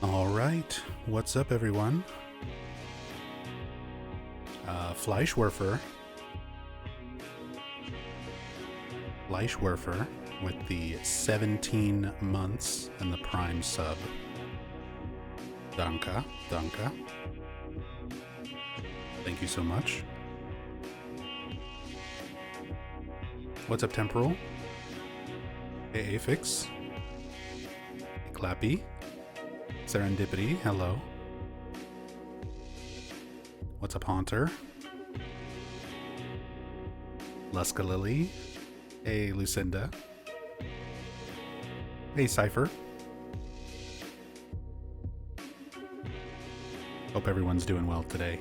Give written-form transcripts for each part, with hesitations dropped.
All right, what's up, everyone? Fleischwerfer with the 17 months and the Prime sub. Danke. Thank you so much. What's up, Temporal? Hey, Afix. Hey, Clappy. Serendipity, hello. What's up, Haunter? Luska Lily. Hey, Lucinda. Hey, Cypher. Hope everyone's doing well today.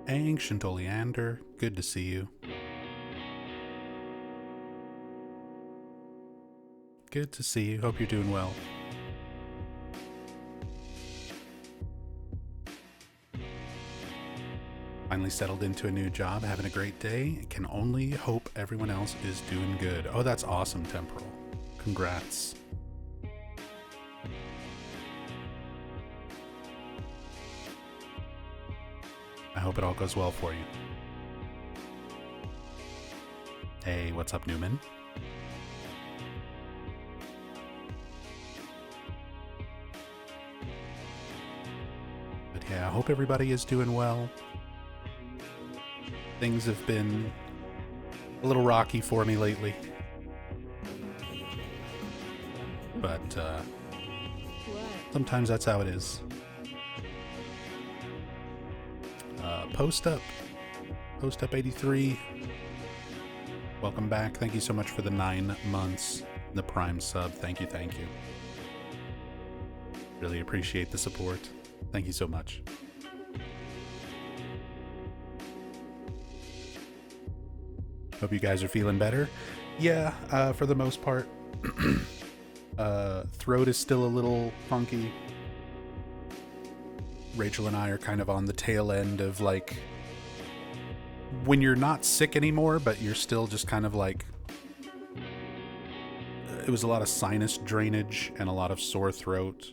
Ancient Oleander, good to see you. Good to see you. Hope you're doing well. Finally settled into a new job, having a great day. Can only hope everyone else is doing good. Oh, that's awesome, Temporal. Congrats. I hope it all goes well for you. Hey, what's up, Newman? But yeah, I hope everybody is doing well. Things have been a little rocky for me lately. But sometimes that's how it is. Post up 83. Welcome back. Thank you so much for the 9 months, the Prime sub. Thank you. Really appreciate the support. Thank you so much. Hope you guys are feeling better. Yeah, for the most part. Throat is still a little funky. Rachel and I are kind of on the tail end of, like, when you're not sick anymore, but you're still just kind of like, it was a lot of sinus drainage and a lot of sore throat.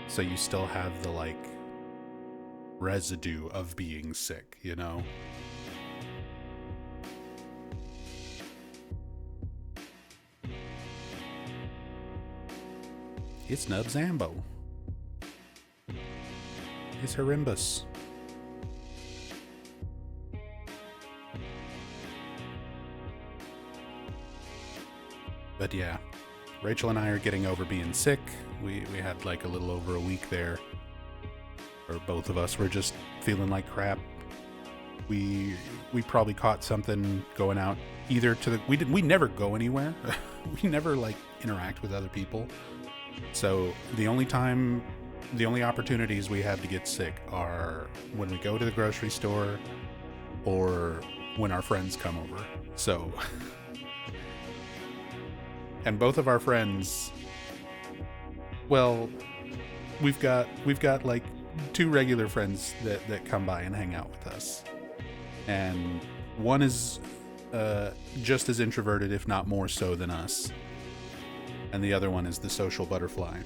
So you still have the, like, residue of being sick, you know? It's Nub Zambo. It's Harimbus. But yeah, Rachel and I are getting over being sick. We had like a little over a week there, or both of us were just feeling like crap. We probably caught something going out either to the we never go anywhere. We never like interact with other people. So the only opportunities we have to get sick are when we go to the grocery store or when our friends come over. So, and both of our friends, well, we've got like 2 regular friends that come by and hang out with us. And one is just as introverted, if not more so than us. And the other one is the social butterfly.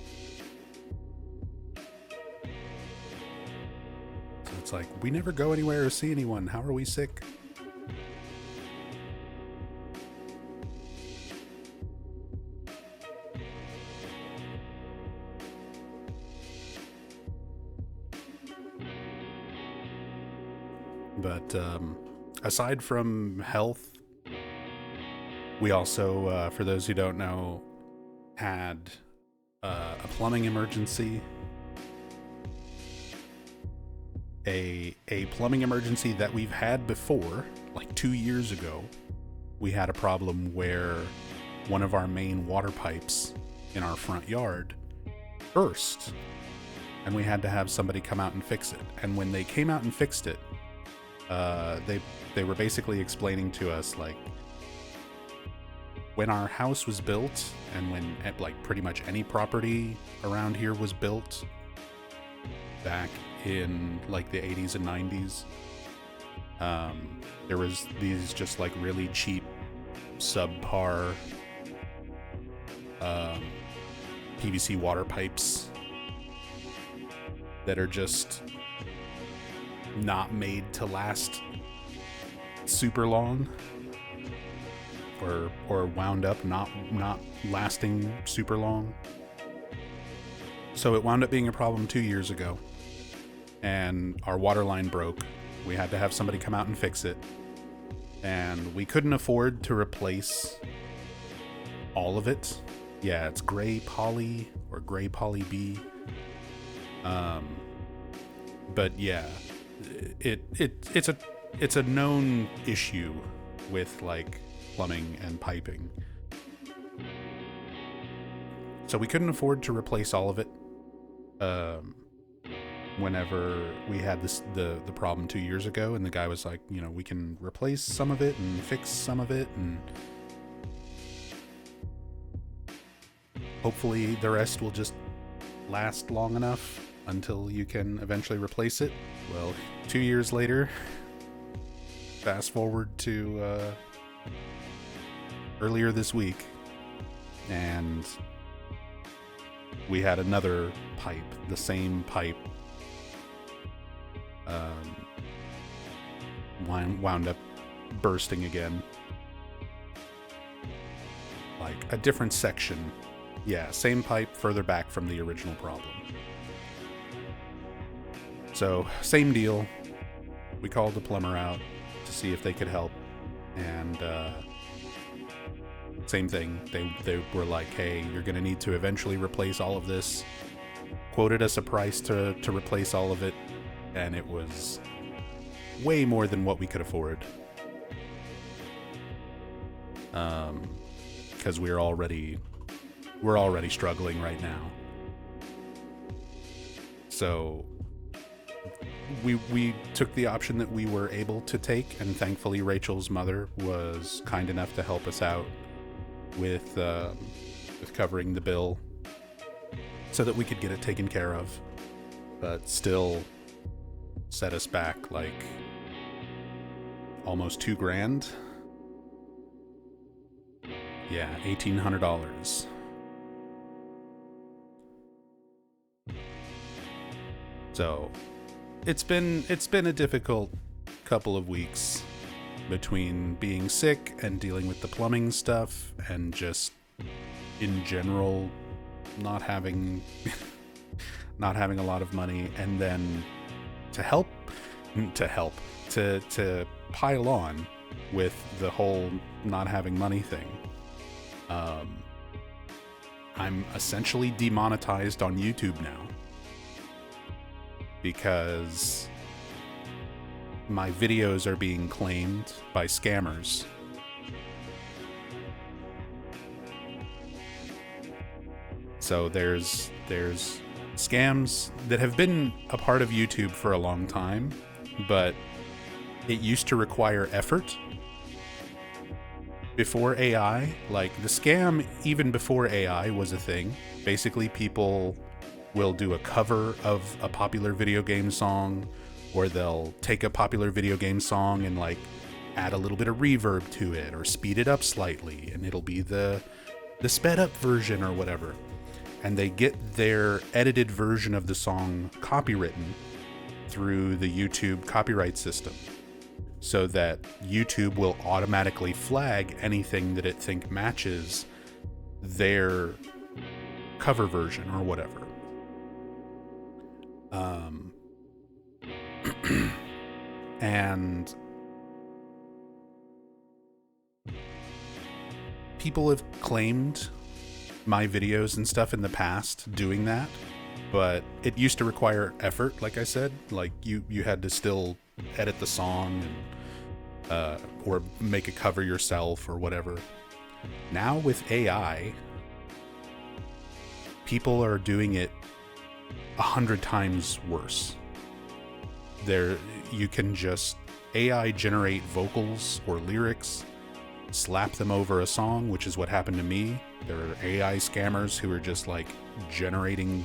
So it's like, we never go anywhere or see anyone. How are we sick? But aside from health, we also, for those who don't know, had a plumbing emergency. A plumbing emergency that we've had before, like 2 years ago. We had a problem where one of our main water pipes in our front yard burst, and we had to have somebody come out and fix it. And when they came out and fixed it, they were basically explaining to us, like, when our house was built and when like pretty much any property around here was built back in like the 80s and 90s. There was these just like really cheap, subpar PVC water pipes that are just not made to last super long, or wound up not lasting super long. So it wound up being a problem 2 years ago, and our water line broke. We had to have somebody come out and fix it, and we couldn't afford to replace all of it. Yeah, it's gray poly or gray poly B. But yeah, it's a known issue with like plumbing and piping. So we couldn't afford to replace all of it. Whenever we had the problem 2 years ago, and the guy was like, you know, we can replace some of it and fix some of it, and hopefully the rest will just last long enough until you can eventually replace it. Well, 2 years later, fast forward to earlier this week, and we had another pipe, the same pipe, wound up bursting again. Like a different section. Yeah, same pipe further back from the original problem. So, same deal. We called the plumber out to see if they could help, and same thing. They were like, hey, you're going to need to eventually replace all of this. Quoted us a price to replace all of it, and it was way more than what we could afford. Because we're already struggling right now. So we took the option that we were able to take, and thankfully Rachel's mother was kind enough to help us out with covering the bill so that we could get it taken care of, but still set us back like almost $2,000. Yeah, $1,800. So it's been a difficult couple of weeks between being sick and dealing with the plumbing stuff, and just in general not having a lot of money, and then to pile on with the whole not having money thing. I'm essentially demonetized on YouTube now because my videos are being claimed by scammers. So there's scams that have been a part of YouTube for a long time, but it used to require effort before AI. Like, the scam, even before AI was a thing, basically people will do a cover of a popular video game song, or they'll take a popular video game song and like add a little bit of reverb to it or speed it up slightly, and it'll be the sped up version or whatever. And they get their edited version of the song copywritten through the YouTube copyright system, so that YouTube will automatically flag anything that it think matches their cover version or whatever. And people have claimed my videos and stuff in the past doing that, but it used to require effort, like I said. Like, you had to still edit the song and or make a cover yourself or whatever. Now with AI, people are doing it 100 times worse. You can just AI generate vocals or lyrics, slap them over a song, which is what happened to me. There are AI scammers who are just like generating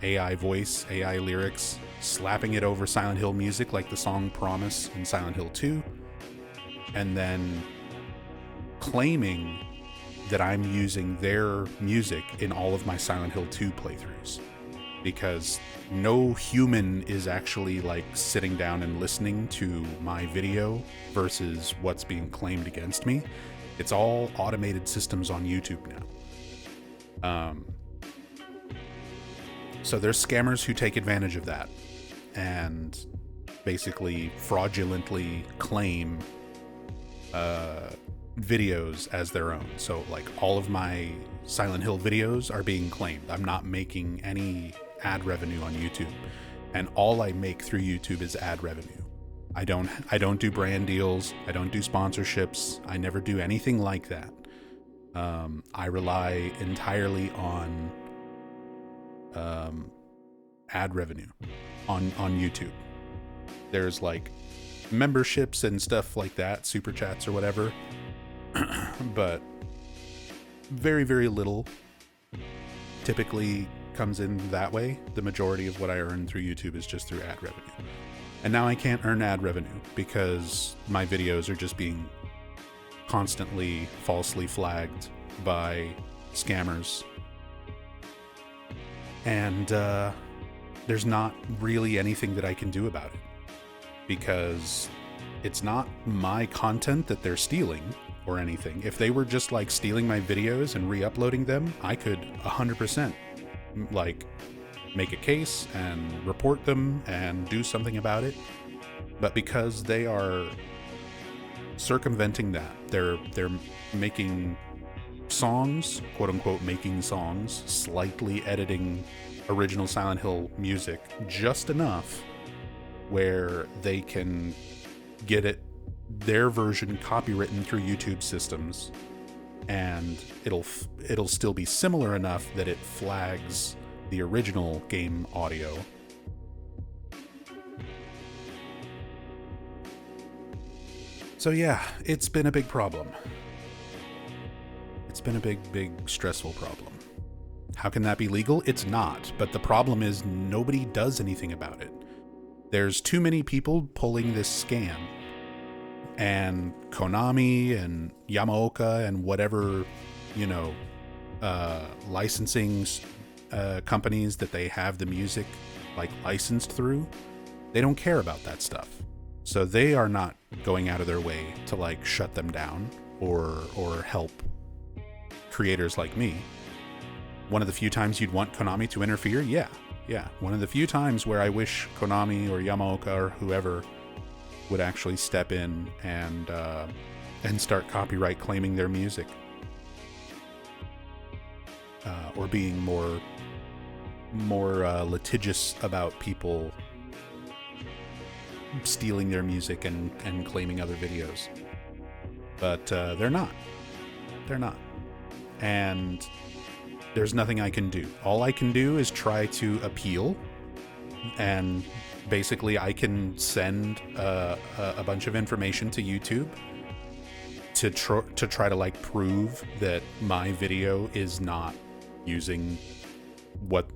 AI voice, AI lyrics, slapping it over Silent Hill music like the song Promise in Silent Hill 2, and then claiming that I'm using their music in all of my Silent Hill 2 playthroughs. Because no human is actually like sitting down and listening to my video versus what's being claimed against me. It's all automated systems on YouTube now. So there's scammers who take advantage of that and basically fraudulently claim videos as their own. So like all of my Silent Hill videos are being claimed. I'm not making any ad revenue on YouTube, and all I make through YouTube is ad revenue. I don't do brand deals. I don't do sponsorships. I never do anything like that. I rely entirely on ad revenue on YouTube. There's like memberships and stuff like that, super chats or whatever, but very, very little typically comes in that way. The majority of what I earn through YouTube is just through ad revenue. And now I can't earn ad revenue because my videos are just being constantly falsely flagged by scammers. And there's not really anything that I can do about it, because it's not my content that they're stealing or anything. If they were just like stealing my videos and re-uploading them, I could 100% like make a case and report them and do something about it. But because they are circumventing that, they're making songs, quote unquote making songs, slightly editing original Silent Hill music just enough where they can get it, their version, copywritten through YouTube systems, and it'll still be similar enough that it flags the original game audio. So yeah, it's been a big problem. It's been a big stressful problem. How can that be legal? It's not, but the problem is nobody does anything about it. There's too many people pulling this scam, and Konami and Yamaoka and whatever, licensing companies that they have the music like licensed through, they don't care about that stuff. So they are not going out of their way to like shut them down or help creators like me. One of the few times you'd want Konami to interfere, yeah. One of the few times where I wish Konami or Yamaoka or whoever would actually step in and start copyright claiming their music, or being more litigious about people stealing their music and claiming other videos. But they're not. And there's nothing I can do. All I can do is try to appeal, and basically I can send a bunch of information to YouTube to try to like prove that my video is not using what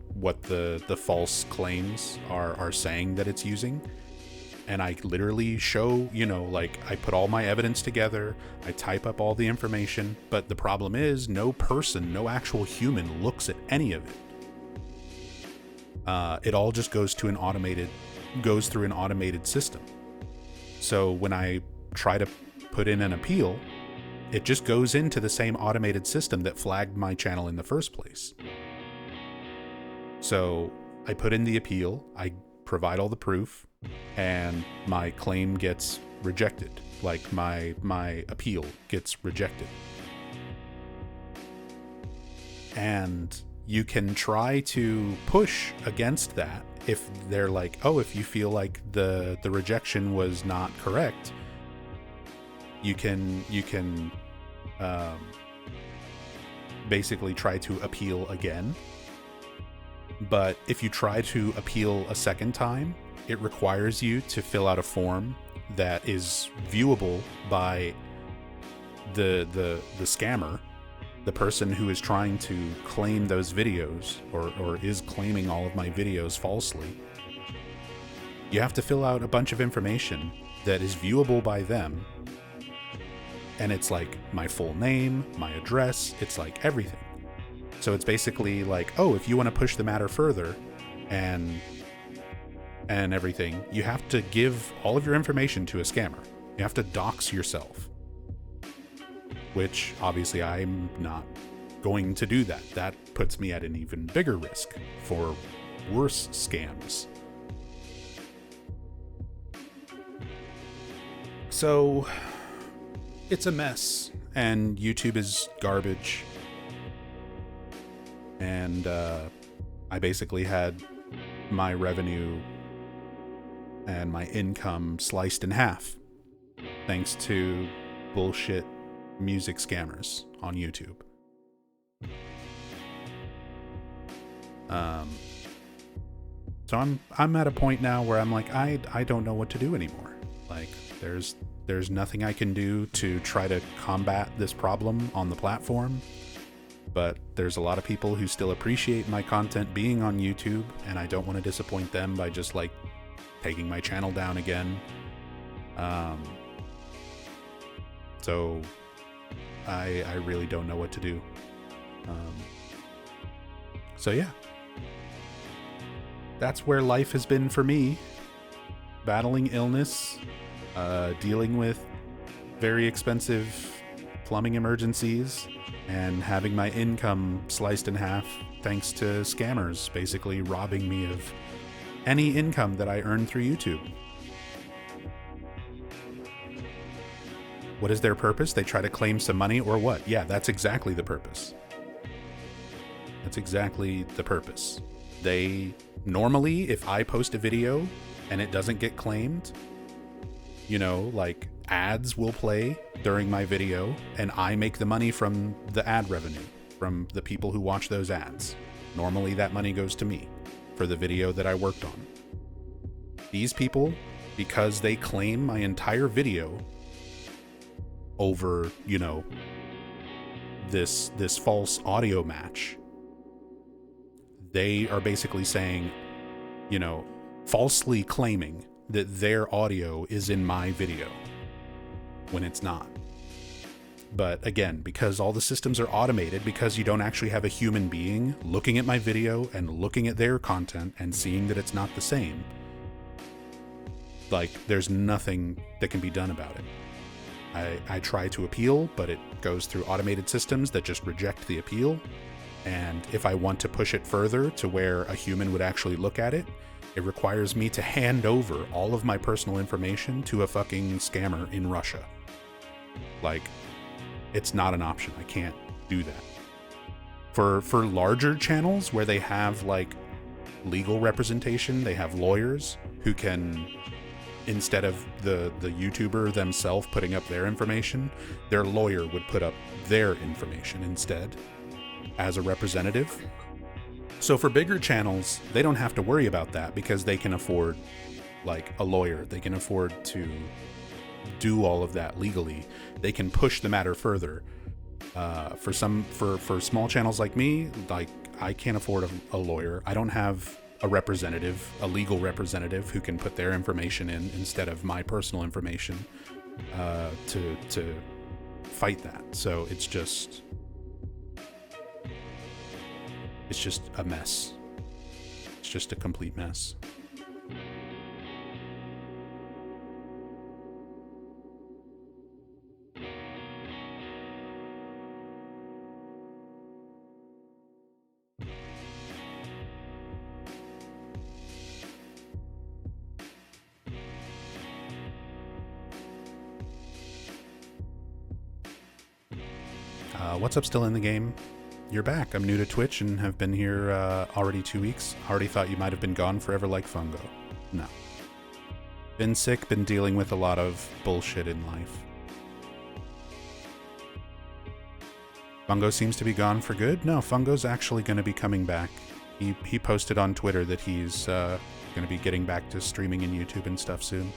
the false claims are saying that it's using. And I literally show, like I put all my evidence together, I type up all the information, but the problem is no actual human looks at any of it. It all just goes through an automated system. So when I try to put in an appeal, it just goes into the same automated system that flagged my channel in the first place. So I put in the appeal, I provide all the proof, and my claim gets rejected. Like my appeal gets rejected. And you can try to push against that if they're like, oh, if you feel like the rejection was not correct, you can basically try to appeal again. But if you try to appeal a second time, it requires you to fill out a form that is viewable by the scammer, the person who is trying to claim those videos or is claiming all of my videos falsely. You have to fill out a bunch of information that is viewable by them. And it's like my full name, my address, it's like everything. So it's basically like, oh, if you want to push the matter further and everything, you have to give all of your information to a scammer. You have to dox yourself. Which obviously I'm not going to do that. That puts me at an even bigger risk for worse scams. So it's a mess, and YouTube is garbage. And I basically had my revenue and my income sliced in half thanks to bullshit music scammers on YouTube. So I'm at a point now where I'm like, I don't know what to do anymore. Like, there's nothing I can do to try to combat this problem on the platform. But there's a lot of people who still appreciate my content being on YouTube, and I don't want to disappoint them by just like taking my channel down again. So I really don't know what to do. So yeah, that's where life has been for me. Battling illness, dealing with very expensive plumbing emergencies, and having my income sliced in half thanks to scammers basically robbing me of any income that I earn through YouTube. What is their purpose? They try to claim some money or what? Yeah, that's exactly the purpose. That's exactly the purpose. They normally, if I post a video and it doesn't get claimed, you know, like ads will play during my video and I make the money from the ad revenue from the people who watch those ads. Normally that money goes to me for the video that I worked on. These people, because they claim my entire video over, you know, this false audio match, they are basically saying, you know, falsely claiming that their audio is in my video when it's not. But again, because all the systems are automated, because you don't actually have a human being looking at my video and looking at their content and seeing that it's not the same, like, there's nothing that can be done about it. I try to appeal, but it goes through automated systems that just reject the appeal. And if I want to push it further to where a human would actually look at it, it requires me to hand over all of my personal information to a fucking scammer in Russia. Like, it's not an option. I can't do that. For larger channels where they have like legal representation, they have lawyers who can, instead of the YouTuber themselves putting up their information, their lawyer would put up their information instead as a representative. So for bigger channels, they don't have to worry about that because they can afford like a lawyer. They can afford to do all of that legally. They can push the matter further. For small channels like me, like, I can't afford a lawyer. I don't have a representative, a legal representative who can put their information in instead of my personal information to fight that. So it's just a mess. It's just a complete mess. What's up, still in the game? You're back. I'm new to Twitch and have been here already 2 weeks. Already thought you might have been gone forever like Fungo. No. Been sick, been dealing with a lot of bullshit in life. Fungo seems to be gone for good? No, Fungo's actually going to be coming back. He posted on Twitter that he's going to be getting back to streaming in YouTube and stuff soon.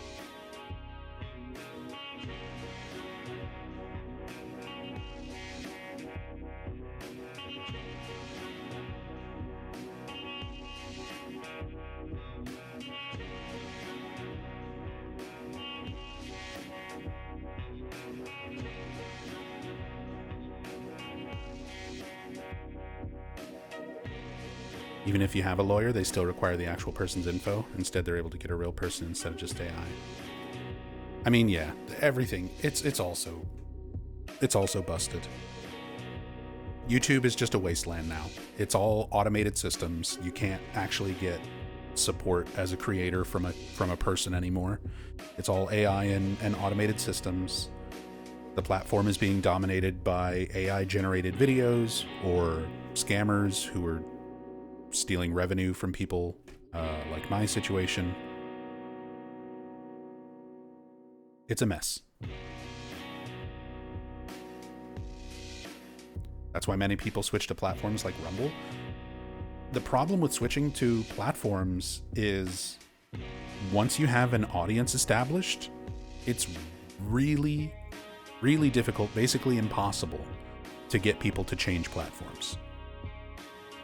Even if you have a lawyer, they still require the actual person's info. Instead, they're able to get a real person instead of just AI. I mean, yeah, everything. It's also busted. YouTube is just a wasteland now. It's all automated systems. You can't actually get support as a creator from a person anymore. It's all AI and automated systems. The platform is being dominated by AI generated videos or scammers who are stealing revenue from people, like my situation. It's a mess. That's why many people switch to platforms like Rumble. The problem with switching to platforms is once you have an audience established, it's really, really difficult, basically impossible, to get people to change platforms.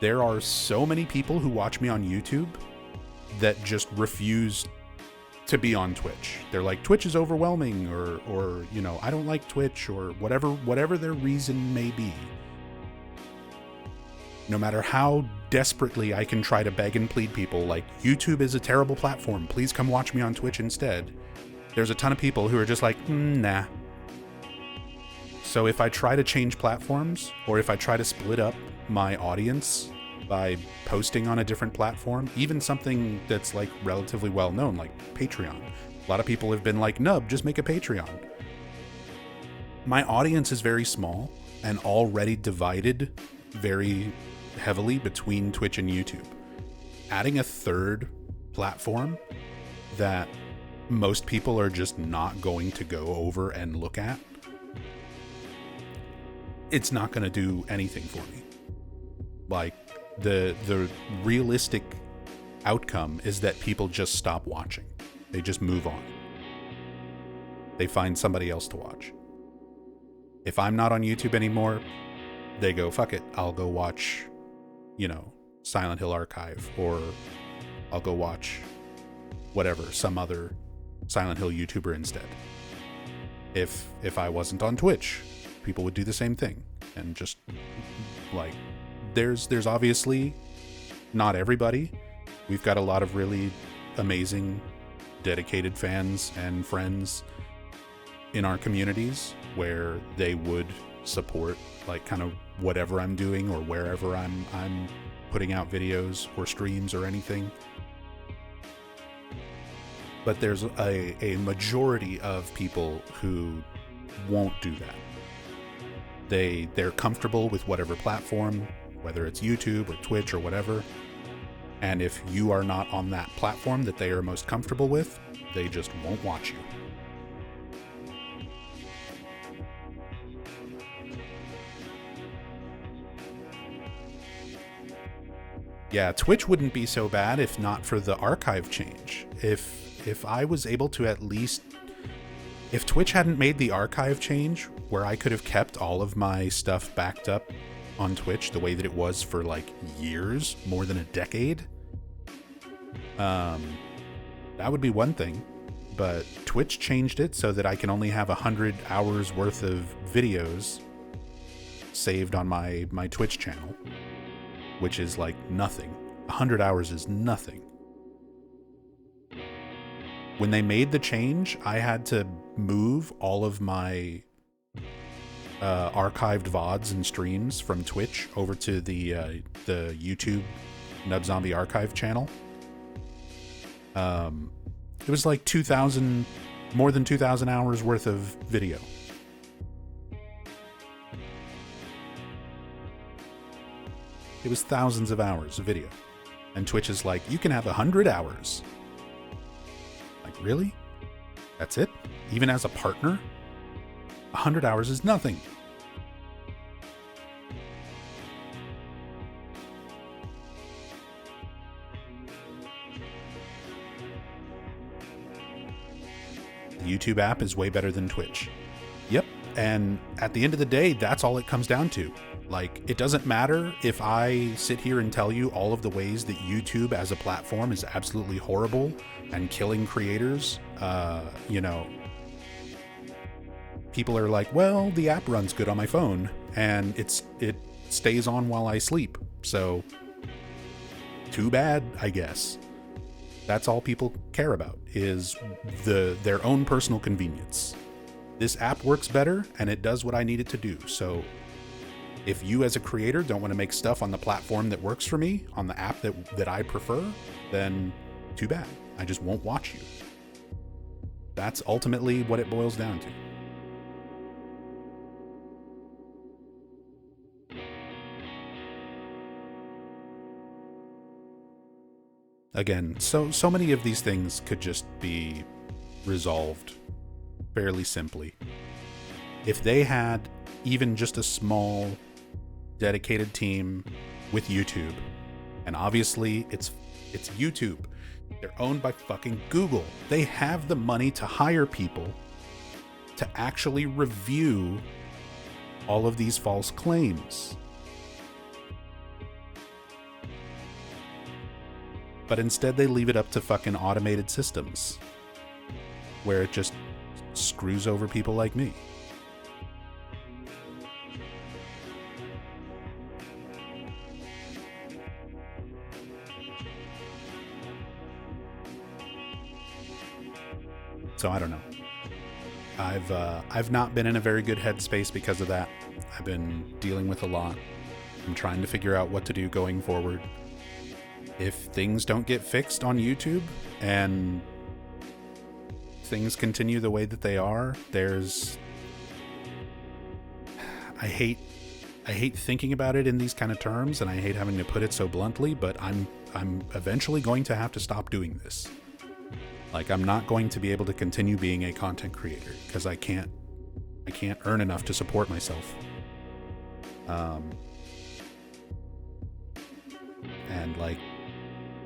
There are so many people who watch me on YouTube that just refuse to be on Twitch. They're like, Twitch is overwhelming, or you know, I don't like Twitch, or whatever their reason may be. No matter how desperately I can try to beg and plead people, like, YouTube is a terrible platform, please come watch me on Twitch instead, there's a ton of people who are just like, nah. So if I try to change platforms, or if I try to split up my audience by posting on a different platform, even something that's like relatively well known, like Patreon. A lot of people have been like, Nub, just make a Patreon. My audience is very small and already divided very heavily between Twitch and YouTube. Adding a third platform that most people are just not going to go over and look at, it's not going to do anything for me. Like, the realistic outcome is that people just stop watching. They just move on. They find somebody else to watch. If I'm not on YouTube anymore, they go, fuck it, I'll go watch, you know, Silent Hill Archive, or I'll go watch whatever, some other Silent Hill YouTuber instead. If I wasn't on Twitch, people would do the same thing. And just, like, there's obviously not everybody. We've got a lot of really amazing, dedicated fans and friends in our communities where they would support, like, kind of whatever I'm doing or wherever I'm putting out videos or streams or anything. But there's a majority of people who won't do that. They're comfortable with whatever platform, whether it's YouTube or Twitch or whatever. And if you are not on that platform that they are most comfortable with, they just won't watch you. Yeah, Twitch wouldn't be so bad if not for the archive change. If I was able to at least... If Twitch hadn't made the archive change where I could have kept all of my stuff backed up on Twitch the way that it was for, like, years, more than a decade, that would be one thing. But Twitch changed it so that I can only have 100 hours worth of videos saved on my Twitch channel, which is like nothing. 100 hours is nothing. When they made the change, I had to move all of my archived VODs and streams from Twitch over to the YouTube Nub Zombie Archive channel. It was like more than 2,000 hours worth of video. It was thousands of hours of video. And Twitch is like, you can have 100 hours. Like, really? That's it? Even as a partner? 100 hours is nothing. The YouTube app is way better than Twitch. Yep. And at the end of the day, that's all it comes down to. Like, it doesn't matter if I sit here and tell you all of the ways that YouTube as a platform is absolutely horrible and killing creators. You know, people are like, well, the app runs good on my phone and it stays on while I sleep. So too bad, I guess. That's all people care about, is their own personal convenience. This app works better, and it does what I need it to do. So if you as a creator don't want to make stuff on the platform that works for me, on the app that I prefer, then too bad. I just won't watch you. That's ultimately what it boils down to. Again, so many of these things could just be resolved fairly simply. If they had even just a small, dedicated team with YouTube, and obviously it's YouTube. They're owned by fucking Google. They have the money to hire people to actually review all of these false claims. But instead they leave it up to fucking automated systems where it just screws over people like me. So I don't know. I've not been in a very good headspace because of that. I've been dealing with a lot. I'm trying to figure out what to do going forward. If things don't get fixed on YouTube and things continue the way that they are, I hate thinking about it in these kind of terms, and I hate having to put it so bluntly, but I'm eventually going to have to stop doing this. Like, I'm not going to be able to continue being a content creator because I can't earn enough to support myself. And like,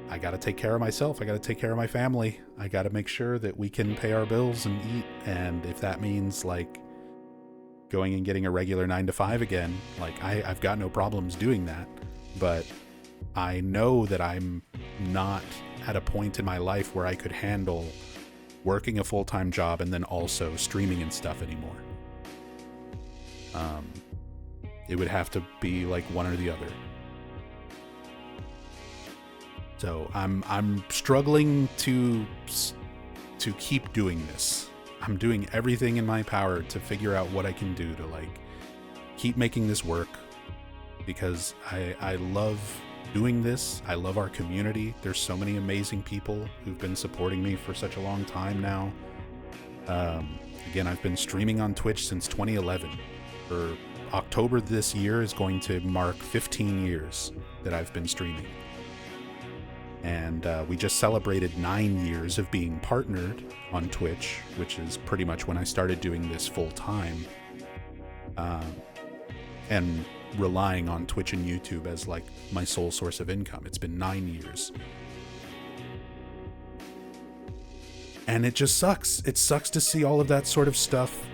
I got to take care of myself. I got to take care of my family. I got to make sure that we can pay our bills and eat. And if that means like going and getting a regular 9-to-5 again, like I've got no problems doing that. But I know that I'm not at a point in my life where I could handle working a full-time job and then also streaming and stuff anymore. It would have to be like one or the other. So I'm struggling to keep doing this. I'm doing everything in my power to figure out what I can do to like keep making this work, because I love doing this. I love our community. There's so many amazing people who've been supporting me for such a long time now. Again, I've been streaming on Twitch since 2011. For October this year is going to mark 15 years that I've been streaming. And we just celebrated 9 years of being partnered on Twitch, which is pretty much when I started doing this full time. And relying on Twitch and YouTube as like my sole source of income. It's been 9 years. And it just sucks. It sucks to see all of that sort of stuff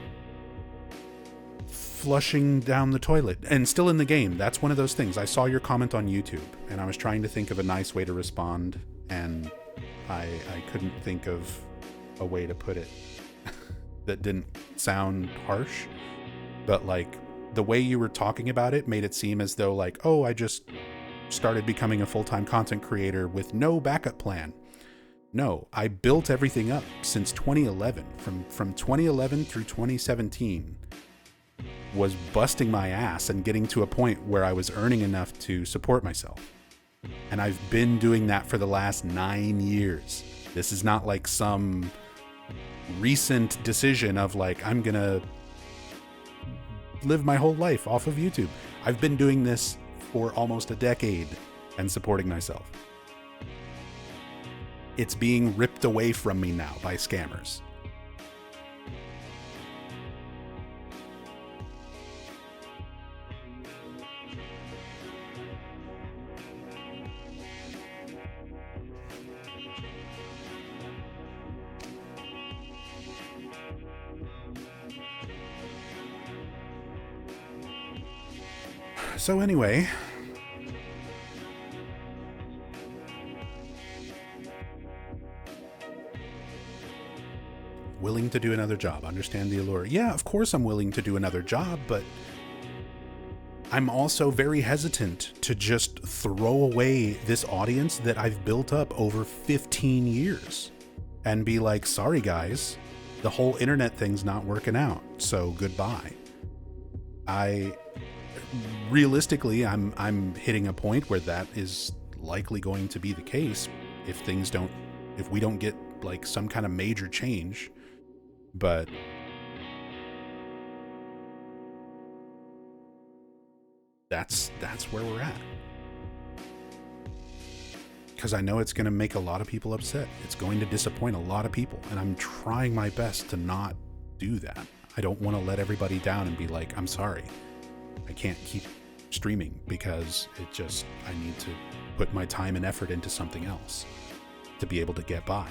flushing down the toilet. And still in the game, that's one of those things. I saw your comment on YouTube, and I was trying to think of a nice way to respond, and I couldn't think of a way to put it that didn't sound harsh. But like, the way you were talking about it made it seem as though like, oh, I just started becoming a full-time content creator with no backup plan. No, I built everything up since 2011. From 2011 through 2017 was busting my ass and getting to a point where I was earning enough to support myself. And I've been doing that for the last 9 years. This is not like some recent decision of like, I'm gonna live my whole life off of YouTube. I've been doing this for almost a decade and supporting myself. It's being ripped away from me now by scammers. So anyway, willing to do another job. Understand the allure. Yeah, of course I'm willing to do another job, but I'm also very hesitant to just throw away this audience that I've built up over 15 years and be like, sorry guys, the whole internet thing's not working out, so goodbye. Realistically, I'm hitting a point where that is likely going to be the case if we don't get like some kind of major change. But that's where we're at. Because I know it's going to make a lot of people upset. It's going to disappoint a lot of people, and I'm trying my best to not do that. I don't want to let everybody down and be like, I'm sorry, I can't keep streaming because I need to put my time and effort into something else to be able to get by.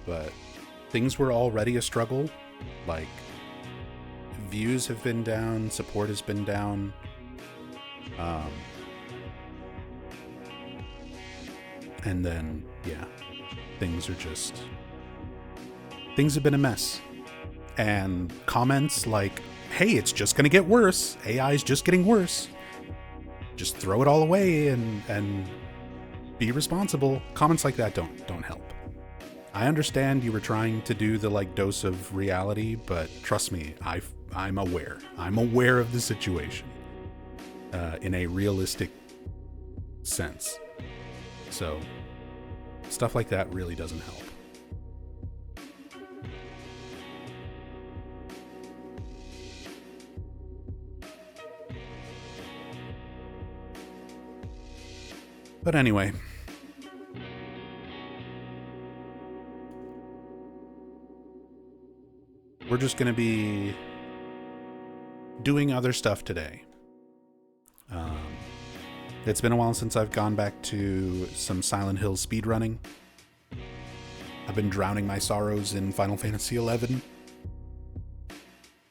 But things were already a struggle. Like, views have been down, support has been down. And then, yeah, things have been a mess. And comments like, hey, it's just going to get worse. AI is just getting worse. Just throw it all away and be responsible. Comments like that don't help. I understand you were trying to do the like dose of reality, but trust me, I'm aware. I'm aware of the situation in a realistic sense. So stuff like that really doesn't help. But anyway, we're just going to be doing other stuff today. It's been a while since I've gone back to some Silent Hill speedrunning. I've been drowning my sorrows in Final Fantasy XI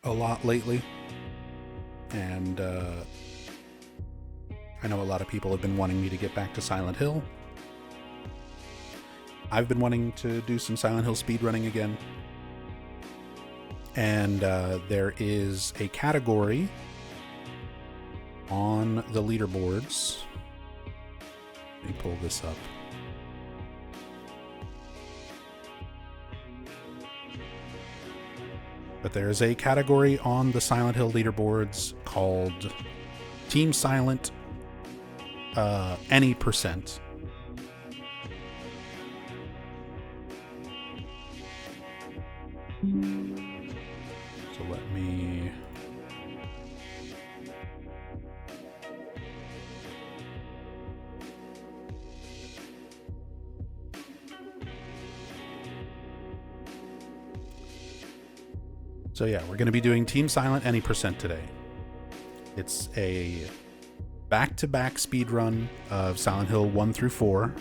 a lot lately. And I know a lot of people have been wanting me to get back to Silent Hill. I've been wanting to do some Silent Hill speedrunning again. And there is a category on the leaderboards. Let me pull this up. But there is a category on the Silent Hill leaderboards called Team Silent any percent. So let me... So yeah, we're going to be doing Team Silent any percent today. It's a back-to-back speedrun of Silent Hill 1 through 4.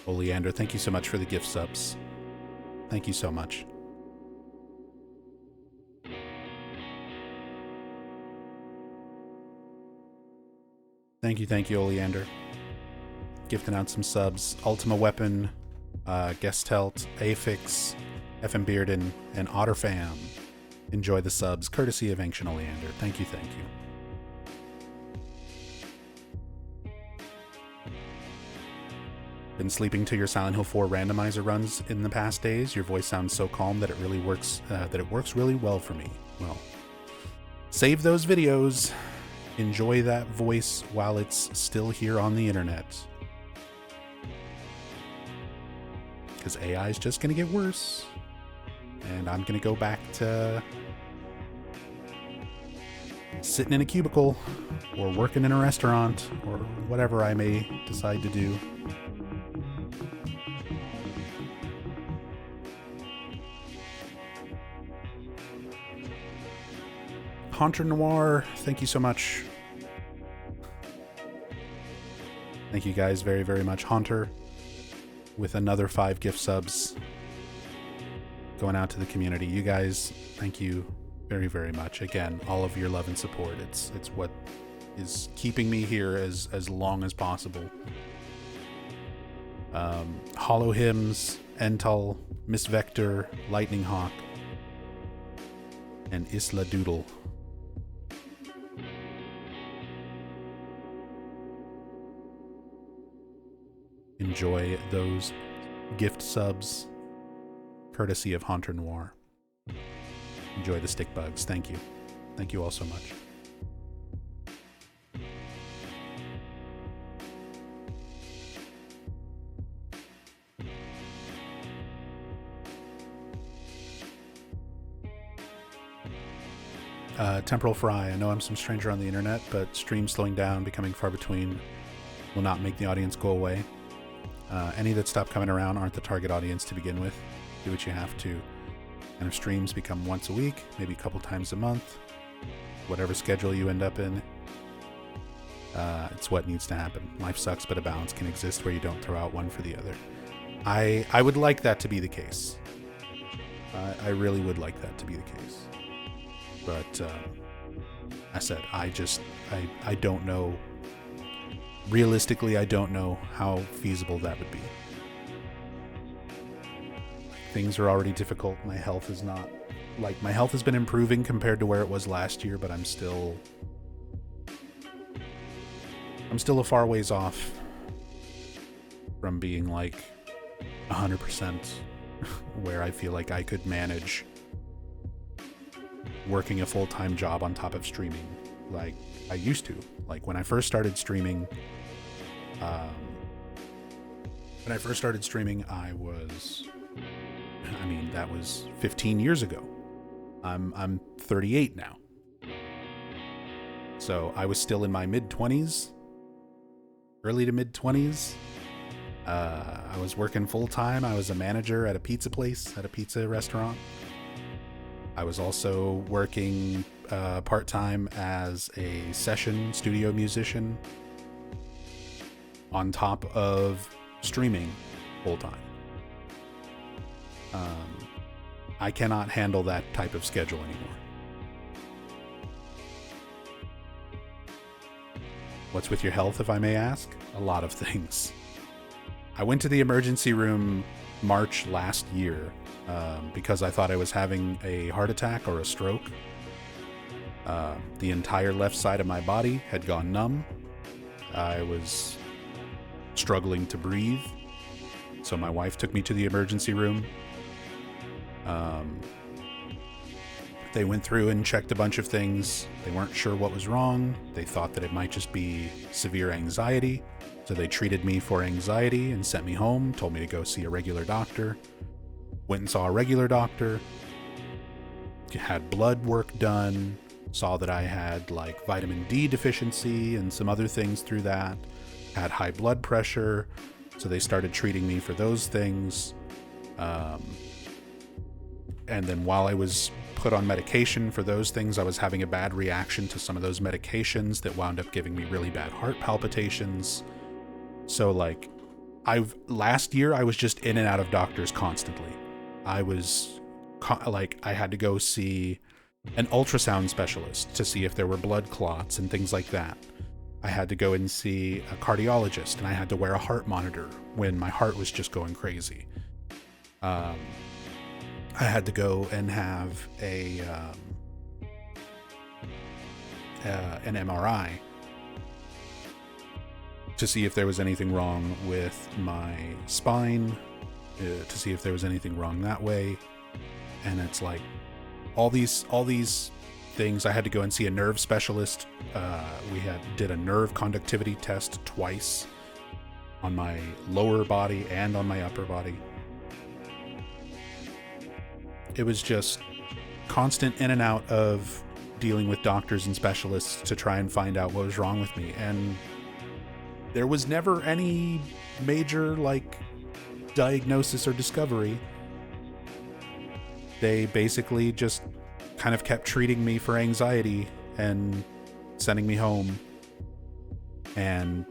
Oleander, thank you so much for the gift subs. Thank you so much. Thank you, Oleander. Gifting out some subs. Ultima Weapon, Gestelt, Afix, FM Bearden, and Otterfam. Enjoy the subs, courtesy of Ancient Oleander. Thank you. Been sleeping to your Silent Hill 4 randomizer runs in the past days. Your voice sounds so calm that it really works. That it works really well for me. Well, save those videos. Enjoy that voice while it's still here on the internet. Because AI is just going to get worse. And I'm going to go back to sitting in a cubicle or working in a restaurant or whatever I may decide to do. Haunter Noir, thank you so much. Thank you guys very, very much. Haunter with another 5 gift subs going out to the community. You guys, thank you very, very much. Again, all of your love and support. It's what is keeping me here as long as possible. Hollow Hymns, Ental, Miss Vector, Lightning Hawk, and Isla Doodle. Enjoy those gift subs, courtesy of Haunter Noir. Enjoy the stick bugs. Thank you. Thank you all so much. Temporal Fry. I know I'm some stranger on the internet, but streams slowing down, becoming far between, will not make the audience go away. Any that stop coming around aren't the target audience to begin with. Do what you have to. And if streams become once a week, maybe a couple times a month, whatever schedule you end up in, it's what needs to happen. Life sucks, but a balance can exist where you don't throw out one for the other. I would like that to be the case. I really would like that to be the case. But I said, I don't know. Realistically, I don't know how feasible that would be. Things are already difficult. My health is not, like, my health has been improving compared to where it was last year, but I'm still a far ways off from being like 100% where I feel like I could manage working a full-time job on top of streaming like I used to. Like when I first started streaming, that was 15 years ago. I'm 38 now. So I was still in my mid-20s, early to mid-20s. I was working full-time. I was a manager at a pizza place, at a pizza restaurant. I was also working part-time as a session studio musician on top of streaming full-time. I cannot handle that type of schedule anymore. What's with your health, if I may ask? A lot of things. I went to the emergency room March last year because I thought I was having a heart attack or a stroke. The entire left side of my body had gone numb. I was struggling to breathe. So my wife took me to the emergency room. They went through and checked a bunch of things. They weren't sure what was wrong. They thought that it might just be severe anxiety. So they treated me for anxiety and sent me home, told me to go see a regular doctor. Went and saw a regular doctor. Had blood work done. Saw that I had like vitamin D deficiency and some other things through that. Had high blood pressure. So they started treating me for those things. And then while I was put on medication for those things, I was having a bad reaction to some of those medications that wound up giving me really bad heart palpitations. So like, last year I was just in and out of doctors constantly. I was I had to go see an ultrasound specialist to see if there were blood clots and things like that. I had to go and see a cardiologist, and I had to wear a heart monitor when my heart was just going crazy. I had to go and have an MRI to see if there was anything wrong with my spine, to see if there was anything wrong that way. And it's like all these things. I had to go and see a nerve specialist. We did a nerve conductivity test twice on my lower body and on my upper body. It was just constant in and out of dealing with doctors and specialists to try and find out what was wrong with me. And there was never any major like diagnosis or discovery. They basically just kind of kept treating me for anxiety and sending me home. And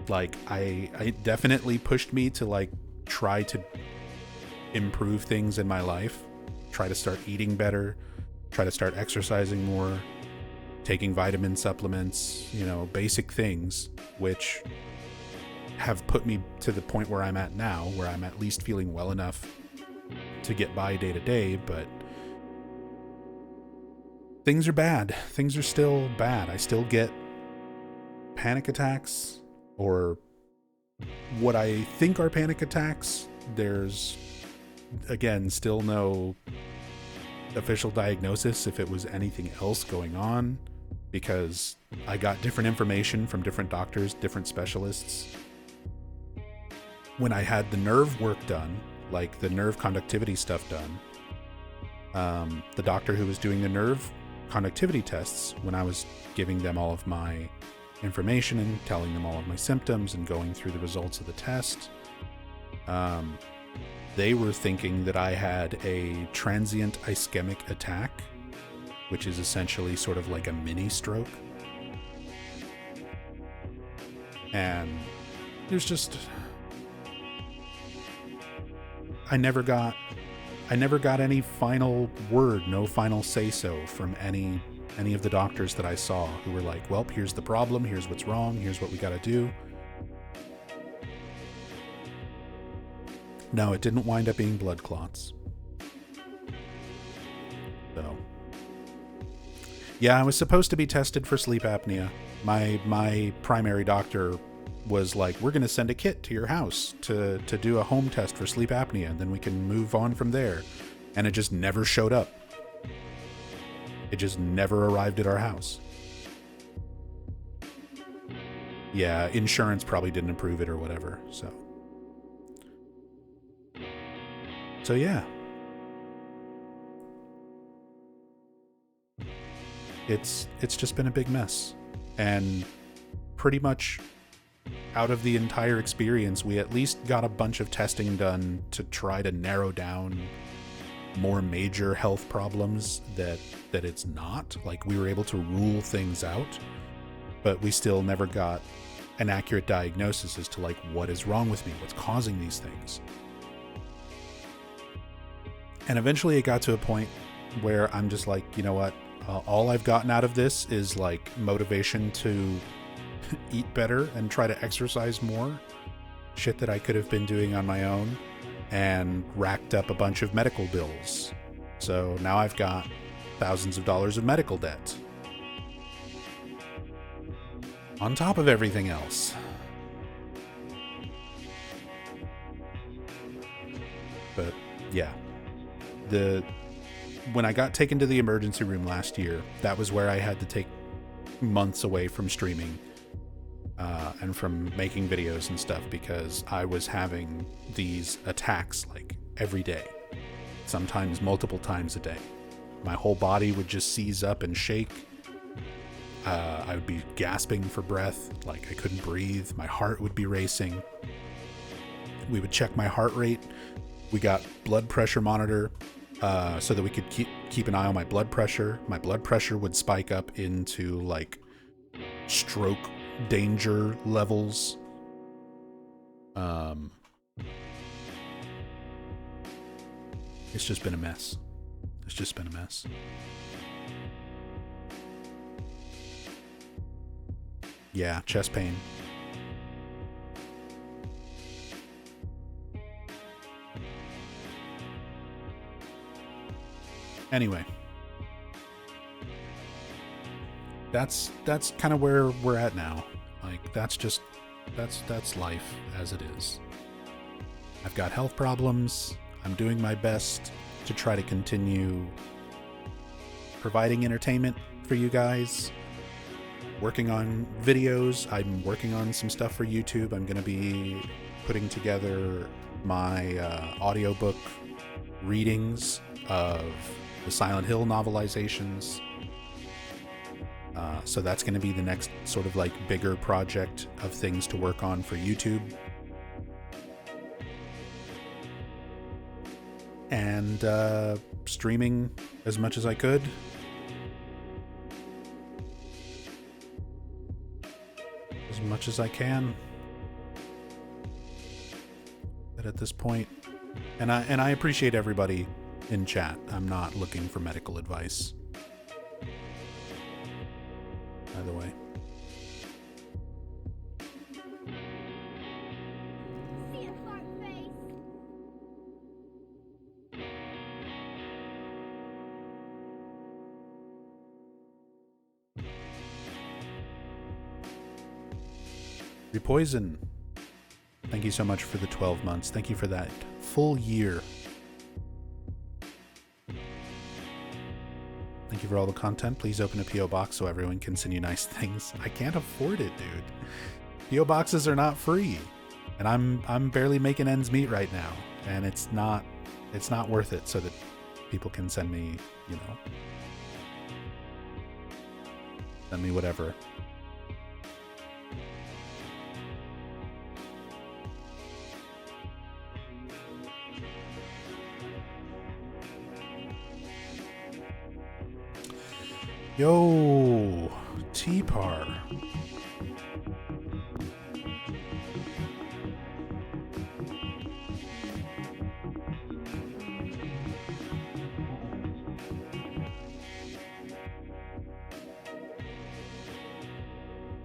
like I definitely pushed me to like try to improve things in my life. try to start eating better, try to start exercising more, taking vitamin supplements, you know, basic things, which have put me to the point where I'm at now, where I'm at least feeling well enough to get by day to day, but things are bad. Things are still bad. I still get panic attacks, or what I think are panic attacks. There's, again, still no official diagnosis if it was anything else going on, because I got different information from different doctors, different specialists. When I had the nerve work done, like the nerve conductivity stuff done, the doctor who was doing the nerve conductivity tests, when I was giving them all of my information and telling them all of my symptoms and going through the results of the test, they were thinking that I had a transient ischemic attack, which is essentially sort of like a mini stroke. And there's just, I never got any final word, no final say-so from any of the doctors that I saw, who were like, well, here's the problem, here's what's wrong, here's what we gotta do. No, it didn't wind up being blood clots. So, yeah, I was supposed to be tested for sleep apnea. My primary doctor was like, we're going to send a kit to your house to do a home test for sleep apnea, and then we can move on from there. And it just never showed up. It just never arrived at our house. Yeah, insurance probably didn't approve it or whatever, So yeah. It's just been a big mess. And pretty much out of the entire experience, we at least got a bunch of testing done to try to narrow down more major health problems that it's not. Like, we were able to rule things out, but we still never got an accurate diagnosis as to, like, what is wrong with me, what's causing these things. And eventually it got to a point where I'm just like, you know what, all I've gotten out of this is like motivation to eat better and try to exercise more, shit that I could have been doing on my own, and racked up a bunch of medical bills. So now I've got thousands of dollars of medical debt on top of everything else. But yeah, when I got taken to the emergency room last year, that was where I had to take months away from streaming and from making videos and stuff, because I was having these attacks like every day, sometimes multiple times a day. My whole body would just seize up and shake. I would be gasping for breath, like I couldn't breathe. My heart would be racing. We would check my heart rate. We got blood pressure monitor so that we could keep an eye on my blood pressure. My blood pressure would spike up into like stroke danger levels. It's just been a mess. It's just been a mess. Yeah, chest pain. Anyway, that's kind of where we're at now. Like, that's life as it is. I've got health problems. I'm doing my best to try to continue providing entertainment for you guys. Working on videos. I'm working on some stuff for YouTube. I'm going to be putting together my audiobook readings of the Silent Hill novelizations. So that's going to be the next sort of like bigger project of things to work on for YouTube. And streaming as much as I could. As much as I can. But at this point, and I appreciate everybody in chat. I'm not looking for medical advice. By the way. Repoison. Thank you so much for the 12 months. Thank you for that full year. Thank you for all the content. Please open a P.O. box so everyone can send you nice things. I can't afford it, dude. P.O. boxes are not free. And I'm barely making ends meet right now. And it's not worth it so that people can send me, you know, send me whatever. Yo, T-Par.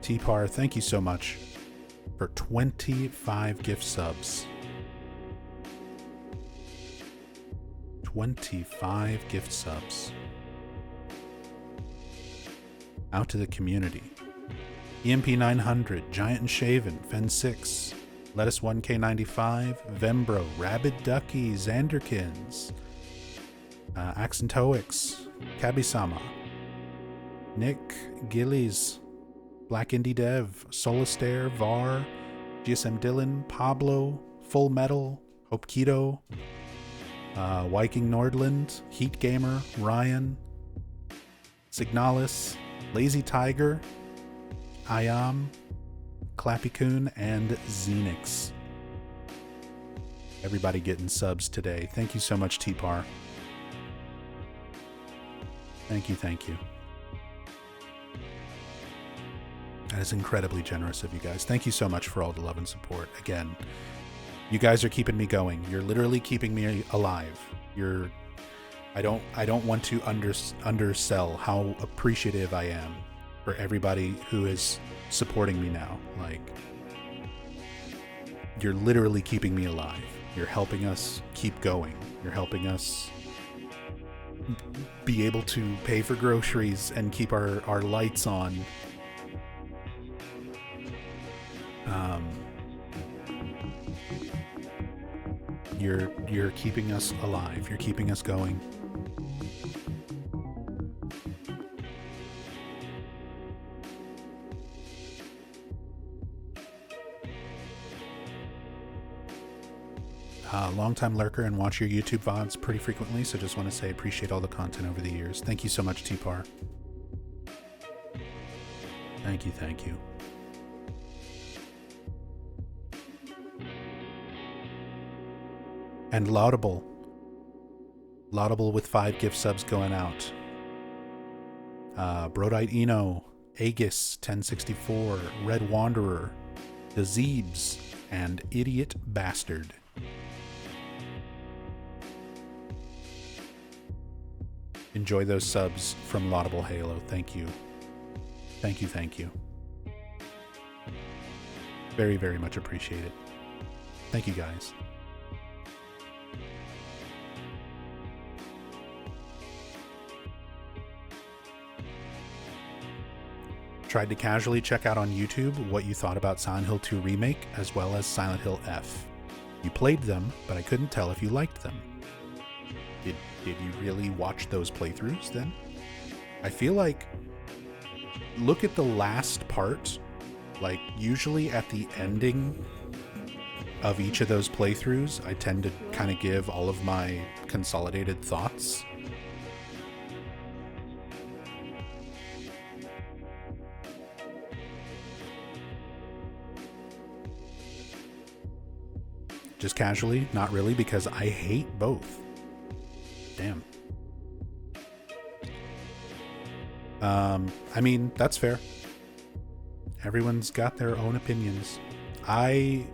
T-Par, thank you so much for 25 gift subs. 25 gift subs. Out to the community. EMP 900, Giant and Shaven, Fen 6, Lettuce 1K95, Vembro, Rabid Ducky, Xanderkins, Axentoix, Kabisama, Nick, Gillies, Black Indie Dev, Solistair, Var, GSM Dylan, Pablo, Full Metal, Hope Keto, Viking Nordland, Heat Gamer, Ryan, Signalis, Lazy Tiger, Iam, Clappycoon, and Xenix. Everybody getting subs today. Thank you so much, T-Par. Thank you, thank you. That is incredibly generous of you guys. Thank you so much for all the love and support. Again, you guys are keeping me going. You're literally keeping me alive. I don't want to undersell how appreciative I am for everybody who is supporting me now. Like, you're literally keeping me alive. You're helping us keep going. You're helping us be able to pay for groceries and keep our lights on. You're keeping us alive. You're keeping us going. Long-time lurker and watch your YouTube VODs pretty frequently, so just want to say appreciate all the content over the years. Thank you so much, T-Par. Thank you, thank you. And Laudable with 5 gift subs going out. Brodite Eno, Aegis 1064, Red Wanderer, The Zeebs, and Idiot Bastard. Enjoy those subs from Laudable Halo. Thank you. Thank you, thank you. Very, very much appreciated. Thank you, guys. Tried to casually check out on YouTube what you thought about Silent Hill 2 Remake as well as Silent Hill F. You played them, but I couldn't tell if you liked them. Did you really watch those playthroughs then? I feel like, look at the last part, like usually at the ending of each of those playthroughs, I tend to kind of give all of my consolidated thoughts. Just casually, not really, because I hate both. Damn. I mean, that's fair. Everyone's got their own opinions. I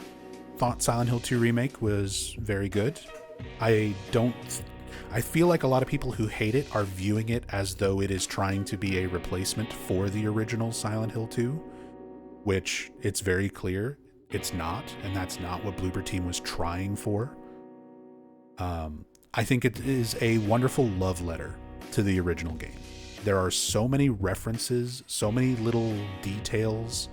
thought Silent Hill 2 Remake was very good. I don't I feel like a lot of people who hate it are viewing it as though it is trying to be a replacement for the original Silent Hill 2, which it's very clear it's not, and that's not what Bloober Team was trying for. I think it is a wonderful love letter to the original game. There are so many references, so many little details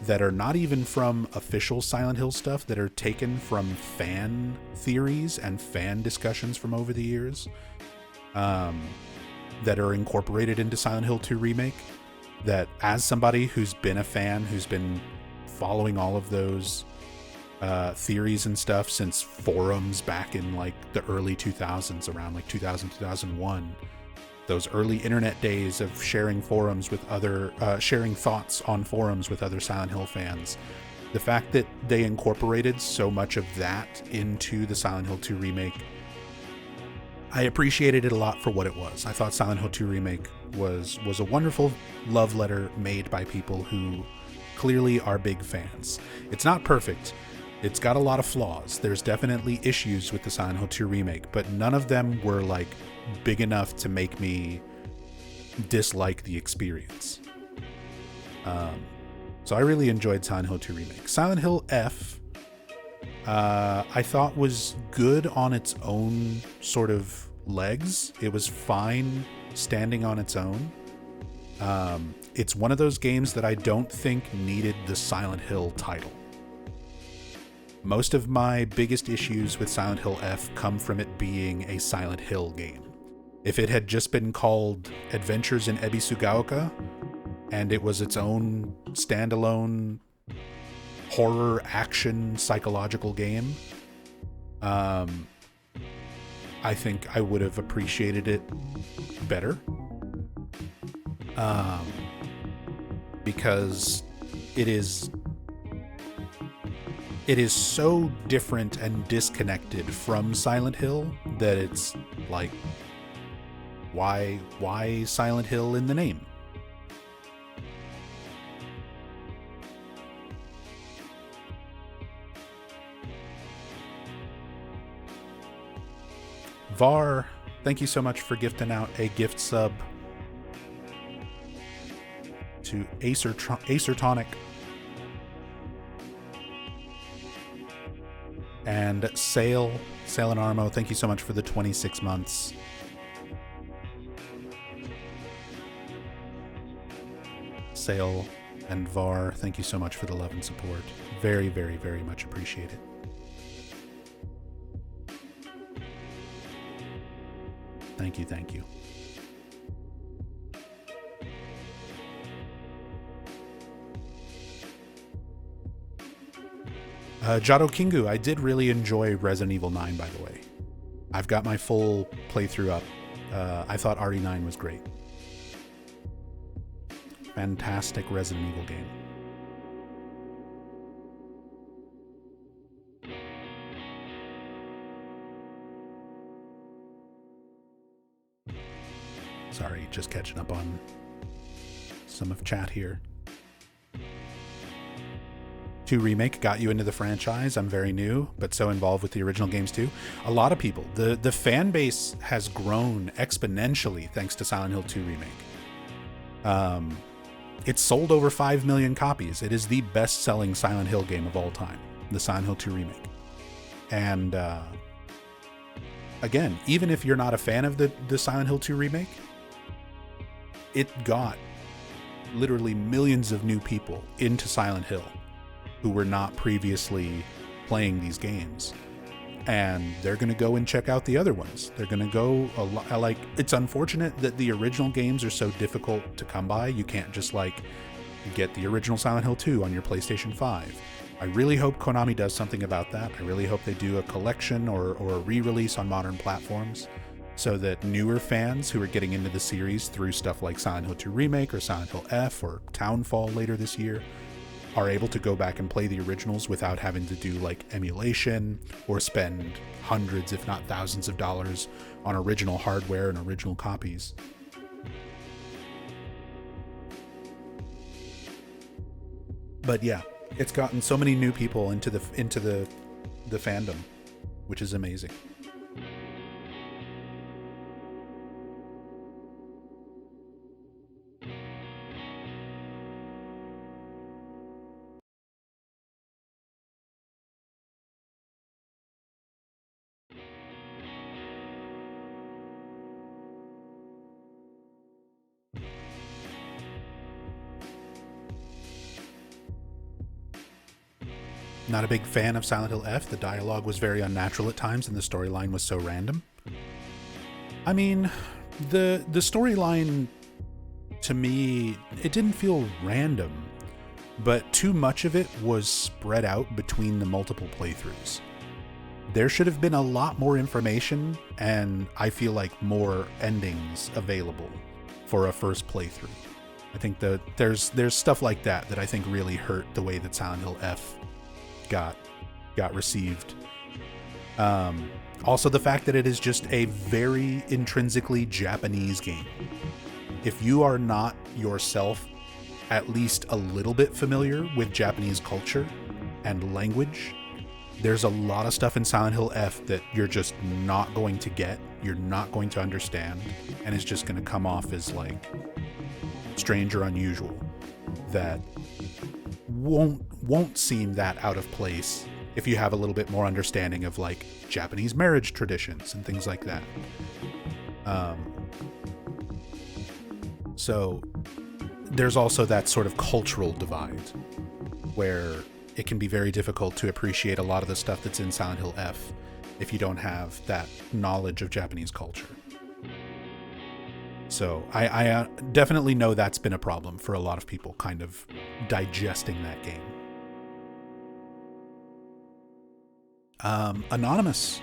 that are not even from official Silent Hill stuff, that are taken from fan theories and fan discussions from over the years, that are incorporated into Silent Hill 2 Remake, that as somebody who's been a fan, who's been following all of those theories and stuff since forums back in like the early 2000s, around like 2000, 2001, those early internet days of sharing forums with other, sharing thoughts on forums with other Silent Hill fans. The fact that they incorporated so much of that into the Silent Hill 2 Remake, I appreciated it a lot for what it was. I thought Silent Hill 2 Remake was a wonderful love letter made by people who clearly are big fans. It's not perfect. It's got a lot of flaws. There's definitely issues with the Silent Hill 2 Remake, but none of them were like big enough to make me dislike the experience. So I really enjoyed Silent Hill 2 Remake. Silent Hill F, I thought was good on its own sort of legs. It was fine standing on its own. It's one of those games that I don't think needed the Silent Hill title. Most of my biggest issues with Silent Hill F come from it being a Silent Hill game. If it had just been called Adventures in Ebisugaoka, and it was its own standalone horror action psychological game, I think I would have appreciated it better. Because it is so different and disconnected from Silent Hill that it's like, why Silent Hill in the name? Var, thank you so much for gifting out a gift sub to Acer Tonic. And Sale and Armo, thank you so much for the 26 months. Sale and Var, thank you so much for the love and support. Very, very, very much appreciated. Thank you, thank you. Jado Kingu, I did really enjoy Resident Evil 9, by the way. I've got my full playthrough up. I thought RE9 was great. Fantastic Resident Evil game. Sorry, just catching up on some of chat here. 2 Remake got you into the franchise. I'm very new, but so involved with the original games too. A lot of people. The fan base has grown exponentially thanks to Silent Hill 2 Remake. It's sold over 5 million copies. It is the best-selling Silent Hill game of all time, the Silent Hill 2 Remake. And again, even if you're not a fan of the Silent Hill 2 Remake, it got literally millions of new people into Silent Hill who were not previously playing these games. And they're going to go and check out the other ones. They're going to go a lot. Like, it's unfortunate that the original games are so difficult to come by. You can't just like get the original Silent Hill 2 on your PlayStation 5. I really hope Konami does something about that. I really hope they do a collection or a re-release on modern platforms so that newer fans who are getting into the series through stuff like Silent Hill 2 Remake or Silent Hill F or Townfall later this year are able to go back and play the originals without having to do like emulation or spend hundreds if not thousands of dollars on original hardware and original copies. But yeah, it's gotten so many new people into the fandom, which is amazing. Not a big fan of Silent Hill F. The dialogue was very unnatural at times, and the storyline was so random. I mean, the storyline, to me, it didn't feel random, but too much of it was spread out between the multiple playthroughs. There should have been a lot more information, and I feel like more endings available for a first playthrough. I think that there's stuff like that I think really hurt the way that Silent Hill F got received. Also, the fact that it is just a very intrinsically Japanese game. If you are not yourself at least a little bit familiar with Japanese culture and language, there's a lot of stuff in Silent Hill F that you're just not going to get, you're not going to understand, and it's just going to come off as like strange or unusual, that won't seem that out of place if you have a little bit more understanding of like Japanese marriage traditions and things like that. So there's also that sort of cultural divide where it can be very difficult to appreciate a lot of the stuff that's in Silent Hill F if you don't have that knowledge of Japanese culture. So I definitely know that's been a problem for a lot of people, kind of digesting that game. Anonymous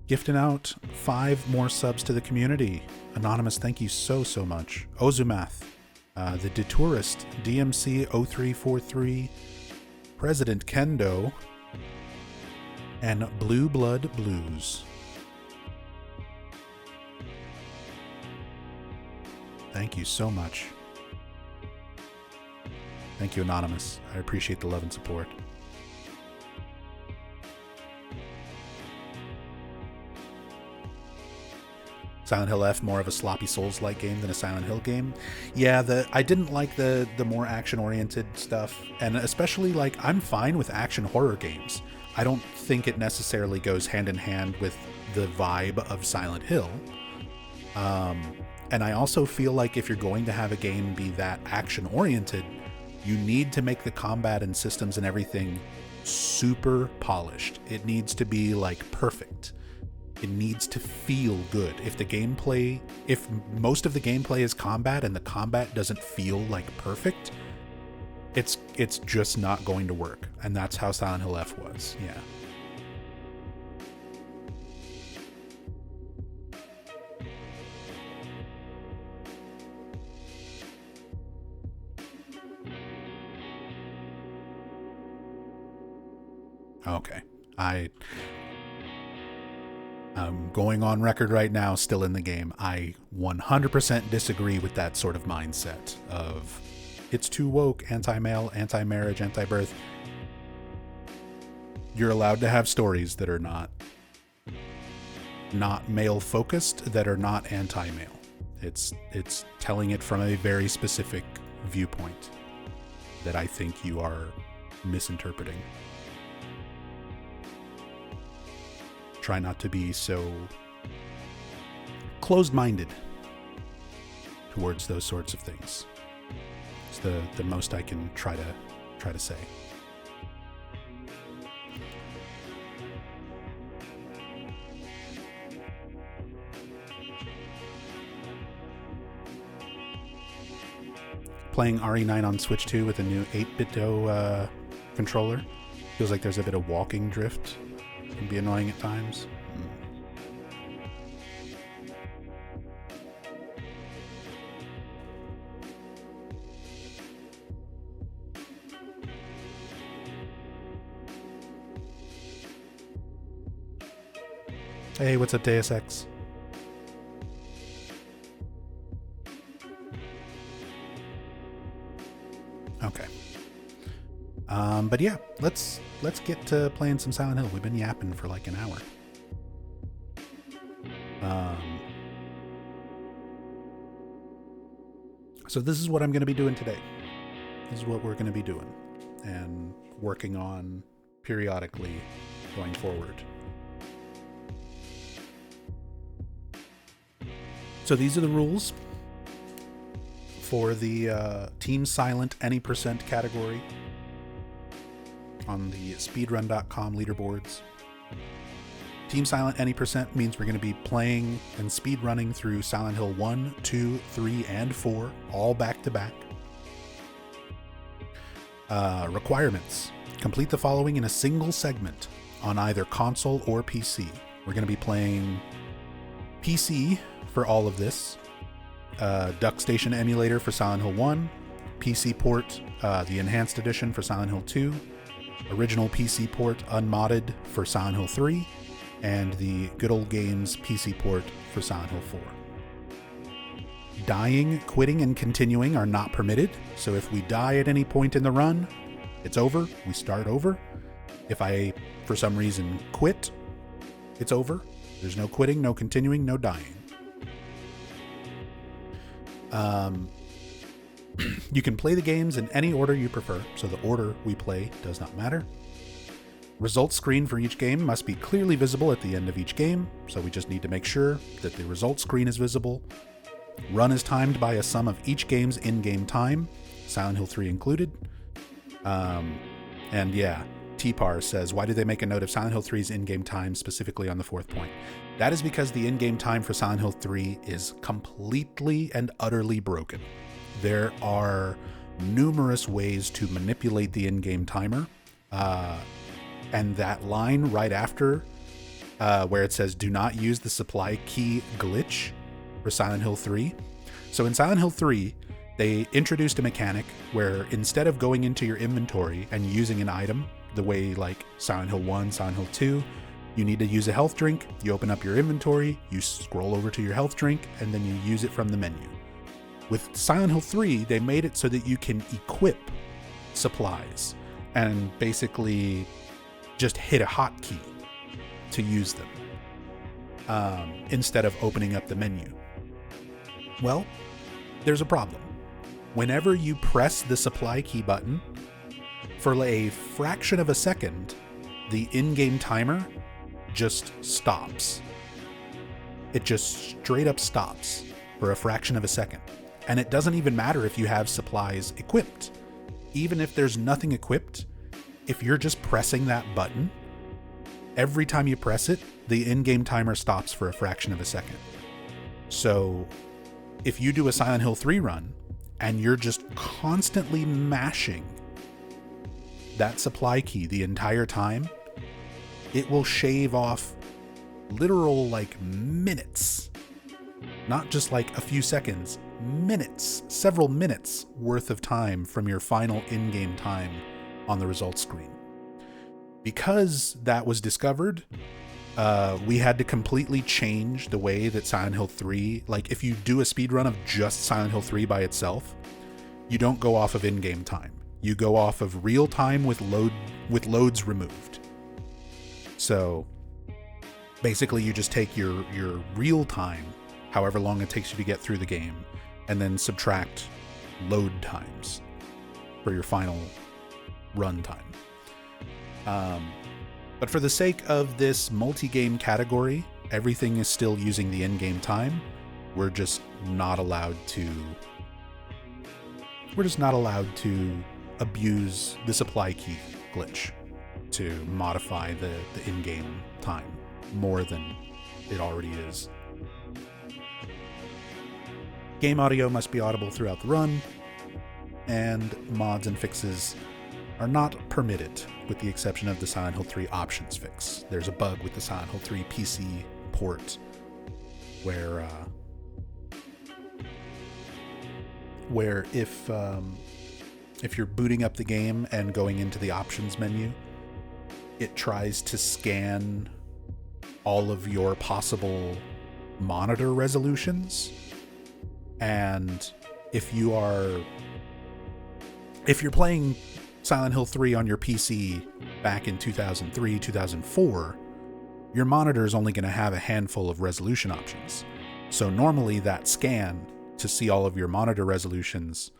gifting out 5 more subs to the community. Anonymous, thank you so much. Ozumath, the Detourist, DMC 0343, President Kendo, and Blue Blood Blues. Thank you so much. Thank you, Anonymous. I appreciate the love and support. Silent Hill F, more of a sloppy Souls-like game than a Silent Hill game. Yeah, I didn't like the more action-oriented stuff, and especially, like, I'm fine with action horror games. I don't think it necessarily goes hand in hand with the vibe of Silent Hill. And I also feel like if you're going to have a game be that action-oriented, you need to make the combat and systems and everything super polished. It needs to be, like, perfect. It needs to feel good. If most of the gameplay is combat and the combat doesn't feel like perfect, it's just not going to work. And that's how Silent Hill F was, yeah. Okay. I'm going on record right now, still in the game. I 100% disagree with that sort of mindset of it's too woke, anti-male, anti-marriage, anti-birth. You're allowed to have stories that are not male-focused, that are not anti-male. It's telling it from a very specific viewpoint that I think you are misinterpreting. Try not to be so closed-minded towards those sorts of things. It's the most I can try to say. Playing RE9 on Switch 2 with a new 8-bit controller. Feels like there's a bit of walking drift. Can be annoying at times. Hey, what's up, Deus Ex? Okay. But yeah, let's get to playing some Silent Hill. We've been yapping for like an hour. So this is what I'm going to be doing today. This is what we're going to be doing and working on periodically going forward. So these are the rules for the Team Silent Any Percent category on the Speedrun.com leaderboards. Team Silent Any Percent means we're going to be playing and speedrunning through Silent Hill 1, 2, 3, and 4, all back to back. Requirements. Complete the following in a single segment on either console or PC. We're going to be playing PC for all of this. Duck Station emulator for Silent Hill 1. PC port, the Enhanced Edition for Silent Hill 2. Original PC port unmodded for Silent Hill 3. And the Good Old Games PC port for Silent Hill 4. Dying, quitting, and continuing are not permitted, so if we die at any point in the run, it's over, we start over. If I, for some reason, quit, it's over. There's no quitting, no continuing, no dying. You can play the games in any order you prefer, so the order we play does not matter. Results screen for each game must be clearly visible at the end of each game, so we just need to make sure that the results screen is visible. Run is timed by a sum of each game's in-game time, Silent Hill 3 included. And yeah, T-Par says, why did they make a note of Silent Hill 3's in-game time specifically on the fourth point? That is because the in-game time for Silent Hill 3 is completely and utterly broken. There are numerous ways to manipulate the in-game timer. And that line right after where it says, do not use the supply key glitch for Silent Hill 3. So in Silent Hill 3, they introduced a mechanic where instead of going into your inventory and using an item, the way like Silent Hill 1, Silent Hill 2, you need to use a health drink, you open up your inventory, you scroll over to your health drink, and then you use it from the menu. With Silent Hill 3, they made it so that you can equip supplies and basically just hit a hotkey to use them instead of opening up the menu. Well, there's a problem. Whenever you press the supply key button, for a fraction of a second, the in-game timer just stops. It just straight up stops for a fraction of a second. And it doesn't even matter if you have supplies equipped. Even if there's nothing equipped, if you're just pressing that button, every time you press it, the in-game timer stops for a fraction of a second. So if you do a Silent Hill 3 run and you're just constantly mashing that supply key the entire time, it will shave off literal like minutes, not just like a few seconds, minutes, several minutes worth of time from your final in-game time on the results screen. Because that was discovered, we had to completely change the way that Silent Hill 3, like if you do a speedrun of just Silent Hill 3 by itself, you don't go off of in-game time. You go off of real time with loads removed. So basically you just take your real time, however long it takes you to get through the game, and then subtract load times for your final run time. But for the sake of this multi-game category, everything is still using the in-game time. We're just not allowed to abuse the supply key glitch to modify the in-game time more than it already is. Game audio must be audible throughout the run, and mods and fixes are not permitted, with the exception of the Silent Hill 3 options fix. There's a bug with the Silent Hill 3 PC port where if you're booting up the game and going into the options menu, it tries to scan all of your possible monitor resolutions. And if you're playing Silent Hill 3 on your PC back in 2003, 2004, your monitor is only going to have a handful of resolution options. So normally that scan to see all of your monitor resolutions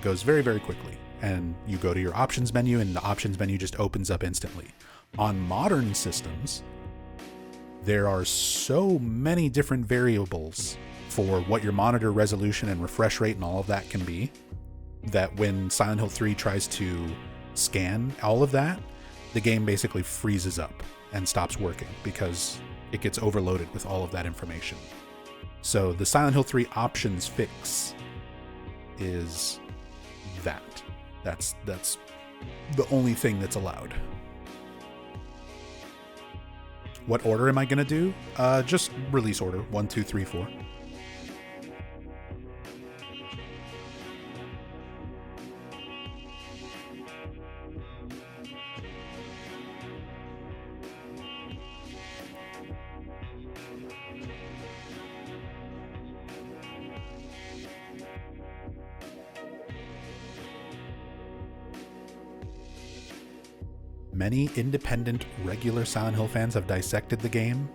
goes very, very quickly. And you go to your options menu and the options menu just opens up instantly. On modern systems, there are so many different variables for what your monitor resolution and refresh rate and all of that can be, that when Silent Hill 3 tries to scan all of that, the game basically freezes up and stops working because it gets overloaded with all of that information. So the Silent Hill 3 options fix is that. That's the only thing that's allowed. What order am I going to do? Just release order. 1, 2, 3, 4. Many independent, regular Silent Hill fans have dissected the game.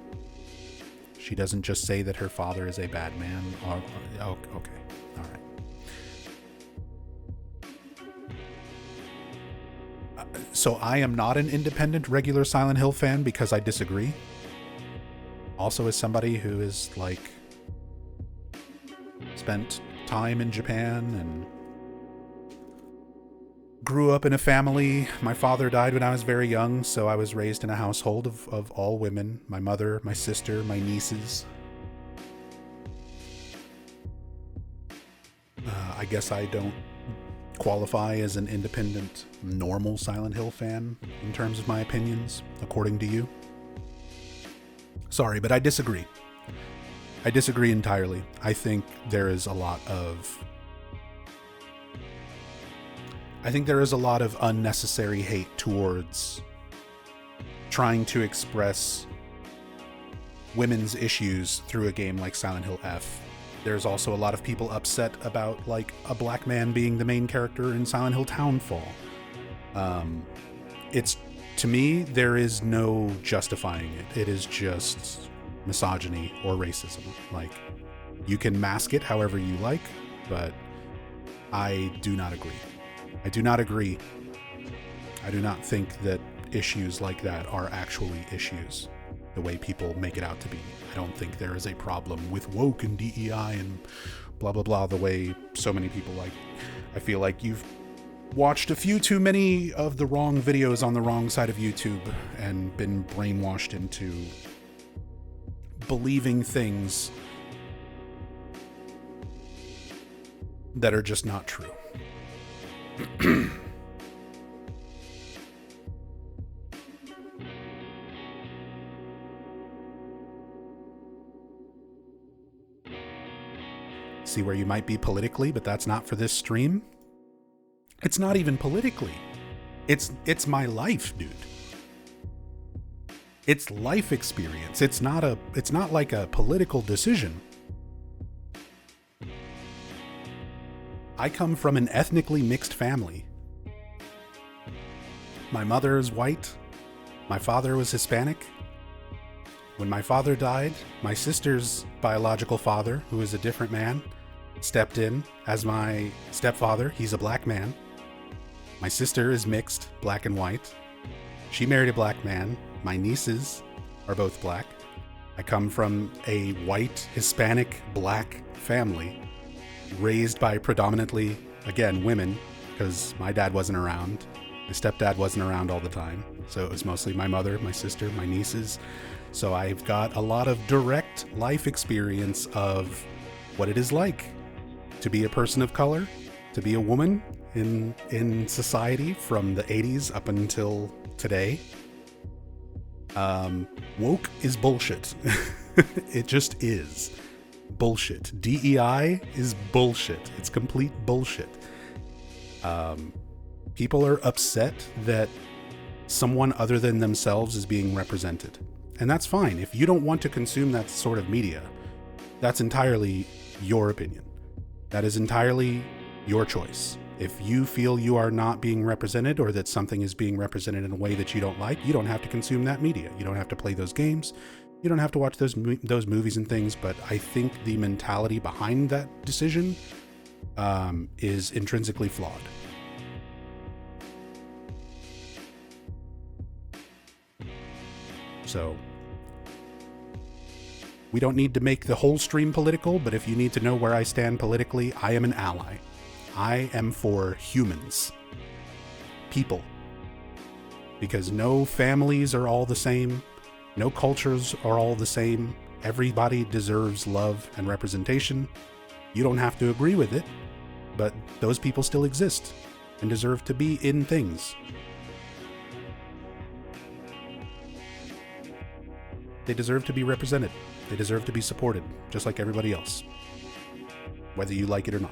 She doesn't just say that her father is a bad man. Oh, okay. All right. So I am not an independent, regular Silent Hill fan because I disagree. Also, as somebody who is, like, spent time in Japan and grew up in a family. My father died when I was very young, so I was raised in a household of all women. My mother, my sister, my nieces. I guess I don't qualify as an independent, normal Silent Hill fan in terms of my opinions, according to you. Sorry, but I disagree. I disagree entirely. I think there is a lot of unnecessary hate towards trying to express women's issues through a game like Silent Hill F. There's also a lot of people upset about, like, a black man being the main character in Silent Hill Townfall. To me, there is no justifying it. It is just misogyny or racism. Like, you can mask it however you like, but I do not agree. I do not agree. I do not think that issues like that are actually issues the way people make it out to be. I don't think there is a problem with woke and DEI and blah, blah, blah, the way so many people like. I feel like you've watched a few too many of the wrong videos on the wrong side of YouTube and been brainwashed into believing things that are just not true. See where you might be politically, but that's not for this stream. It's not even politically. It's my life, dude. It's life experience. It's not like a political decision. I come from an ethnically mixed family. My mother is white. My father was Hispanic. When my father died, my sister's biological father, who is a different man, stepped in as my stepfather. He's a black man. My sister is mixed, black and white. She married a black man. My nieces are both black. I come from a white, Hispanic, black family, raised by predominantly, again, women, because my dad wasn't around. My stepdad wasn't around all the time. So it was mostly my mother, my sister, my nieces. So I've got a lot of direct life experience of what it is like to be a person of color, to be a woman in society from the 80s up until today. Woke is bullshit. It just is. Bullshit. DEI is bullshit. It's complete bullshit. People are upset that someone other than themselves is being represented. And that's fine. If you don't want to consume that sort of media, that's entirely your opinion. That is entirely your choice. If you feel you are not being represented or that something is being represented in a way that you don't like, you don't have to consume that media. You don't have to play those games. You don't have to watch those movies and things. But I think the mentality behind that decision is intrinsically flawed. So We don't need to make the whole stream political, but if you need to know where I stand politically, I am an ally. I am for humans. People. Because no families are all the same. No cultures are all the same. Everybody deserves love and representation. You don't have to agree with it, but those people still exist and deserve to be in things. They deserve to be represented. They deserve to be supported, just like everybody else, whether you like it or not.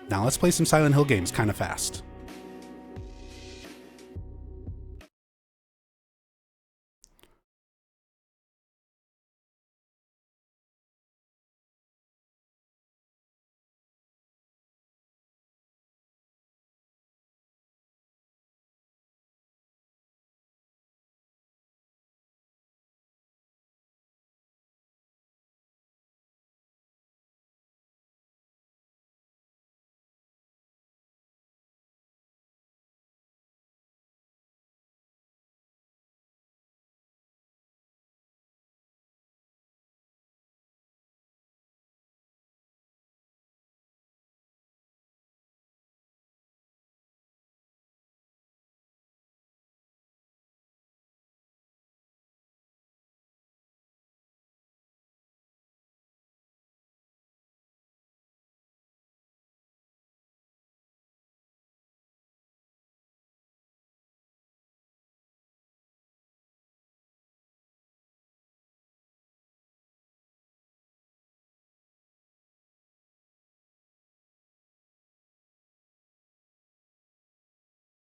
Now let's play some Silent Hill games kind of fast.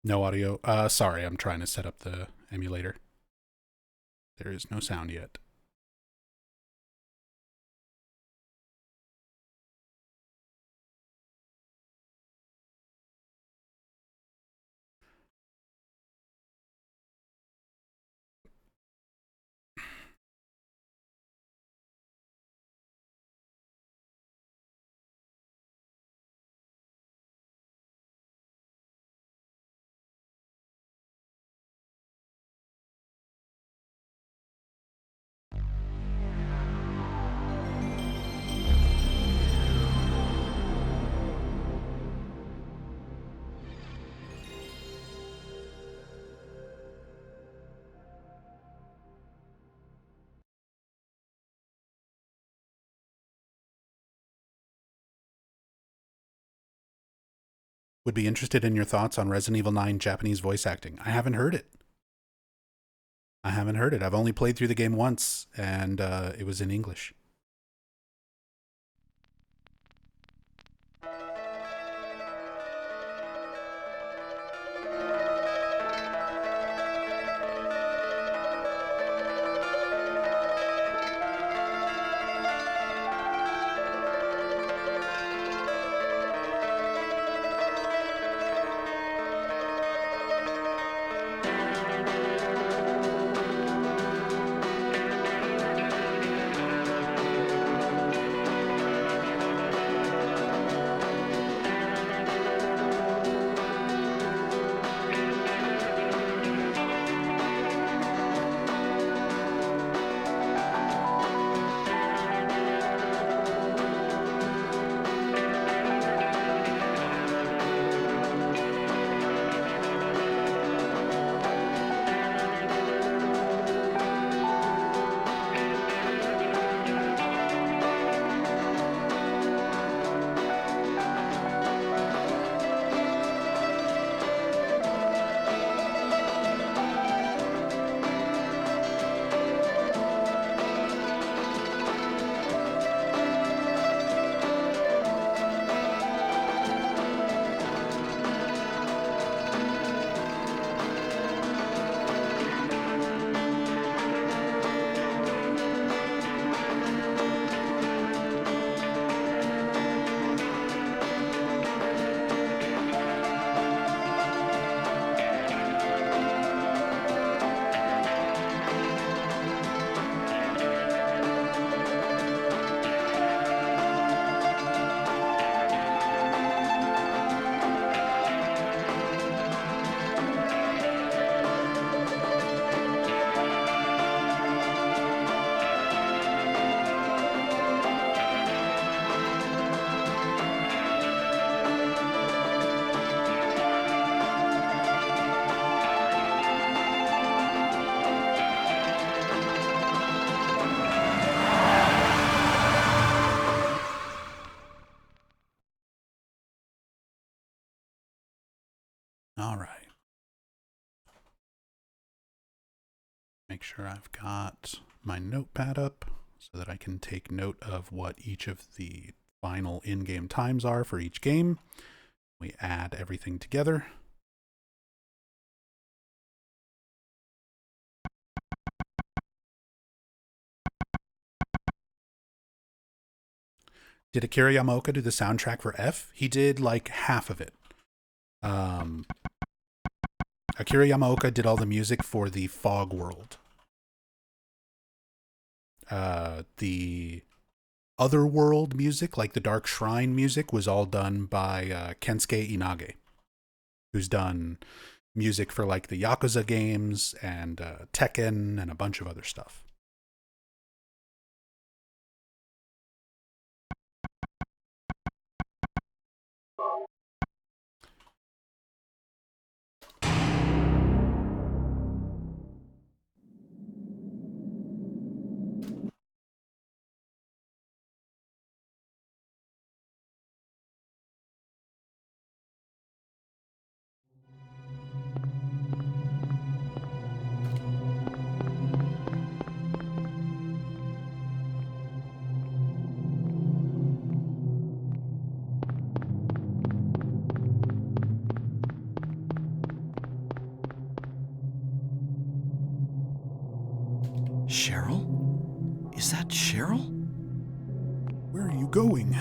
No audio. Sorry, I'm trying to set up the emulator. There is no sound yet. Would be interested in your thoughts on Resident Evil 9 Japanese voice acting. I haven't heard it. I've only played through the game once, and it was in English. Make sure I've got my notepad up so that I can take note of what each of the final in-game times are for each game. We add everything together. Did Akira Yamaoka do the soundtrack for F? He did like half of it. Akira Yamaoka did all the music for the Fog World. The Otherworld music, like the Dark Shrine music, was all done by Kensuke Inage, who's done music for like the Yakuza games and Tekken and a bunch of other stuff. Cheryl? Is that Cheryl? Where are you going?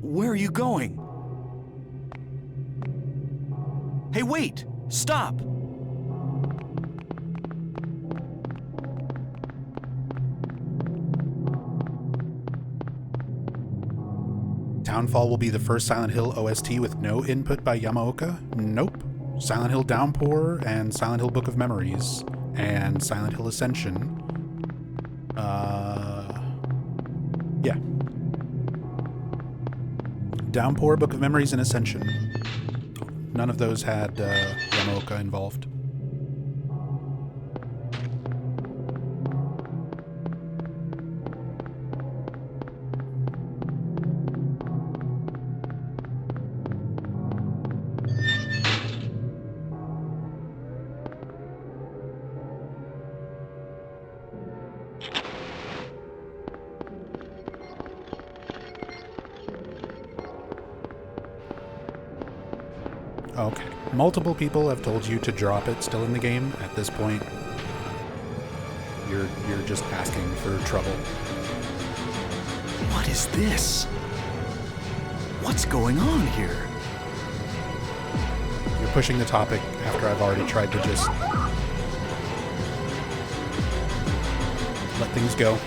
Where are you going? Hey, wait! Stop! Downfall will be the first Silent Hill OST with no input by Yamaoka? Nope. Silent Hill Downpour and Silent Hill Book of Memories and Silent Hill Ascension. Yeah. Downpour, Book of Memories, and Ascension. None of those had Yamaoka involved. Okay. Multiple people have told you to drop it still in the game. At this point, you're just asking for trouble. What is this? What's going on here? You're pushing the topic after I've already tried to just let things go.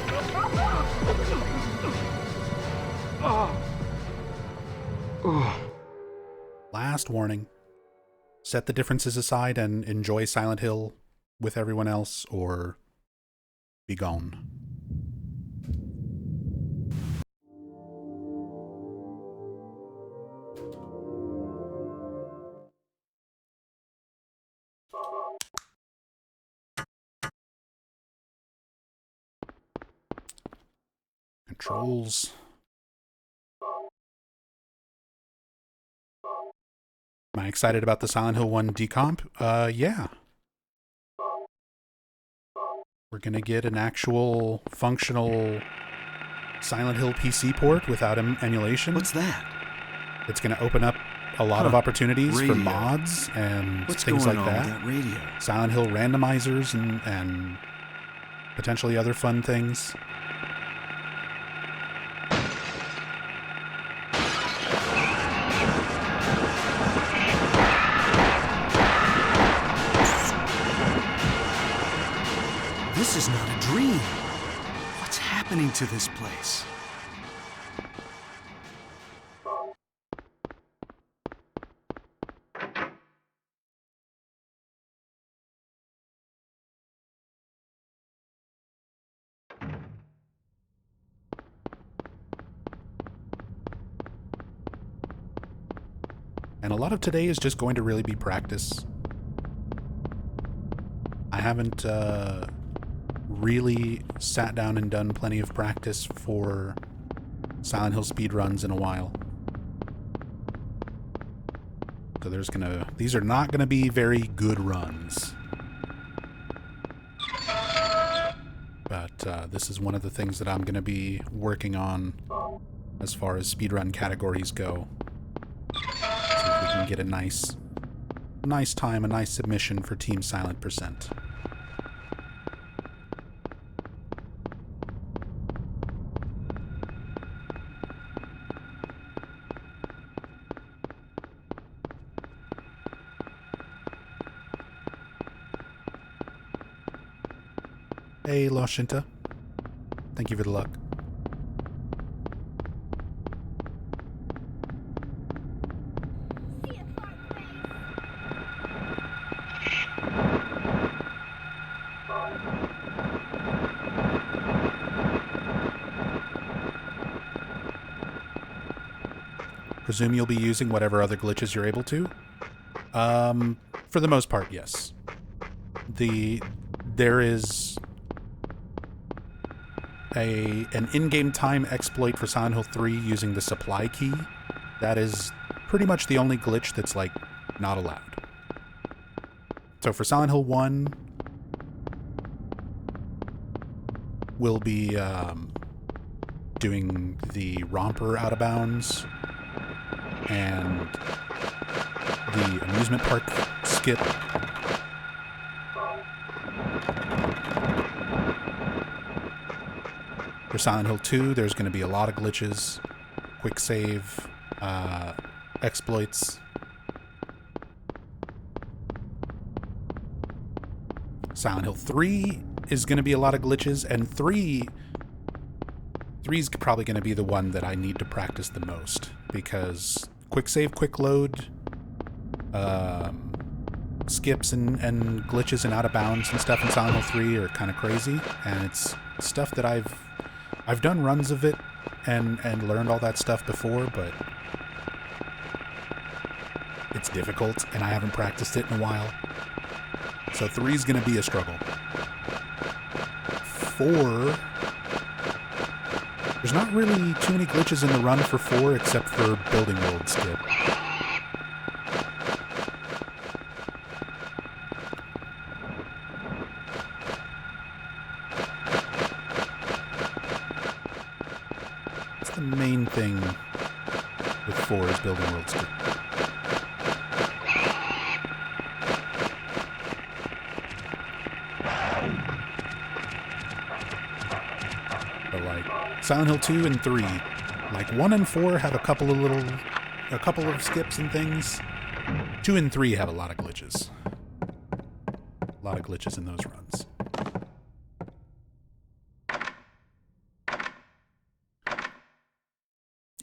Last warning. Set the differences aside and enjoy Silent Hill with everyone else, or be gone. Controls. Am I excited about the Silent Hill 1 decomp? Yeah. We're gonna get an actual functional Silent Hill PC port without emulation. What's that? It's gonna open up a lot of opportunities for mods and things like that. With that radio? Silent Hill randomizers and potentially other fun things. This is not a dream. What's happening to this place? And a lot of today is just going to really be practice. I haven't really sat down and done plenty of practice for Silent Hill speedruns in a while. So these are not gonna be very good runs. But this is one of the things that I'm gonna be working on as far as speedrun categories go. See if we can get a nice time, a nice submission for Team Silent Percent. Hey, Lashinta. Thank you for the luck. Presume you'll be using whatever other glitches you're able to. For the most part, yes. There is an in-game time exploit for Silent Hill 3 using the supply key. That is pretty much the only glitch that's, like, not allowed. So for Silent Hill 1, we'll be doing the romper out of bounds and the amusement park skip. For Silent Hill 2, there's going to be a lot of glitches, quick save, exploits. Silent Hill 3 is going to be a lot of glitches, and 3 is probably going to be the one that I need to practice the most, because quick save, quick load, skips and glitches and out of bounds and stuff in Silent Hill 3 are kind of crazy, and it's stuff that I've done runs of it and learned all that stuff before, but it's difficult and I haven't practiced it in a while. So 3 is going to be a struggle. 4, there's not really too many glitches in the run for 4 except for building world skip. That's the main thing with 4 is building world skip. Silent Hill 2 and 3. Like 1 and 4 have a couple of skips and things. 2 and 3 have a lot of glitches. A lot of glitches in those runs.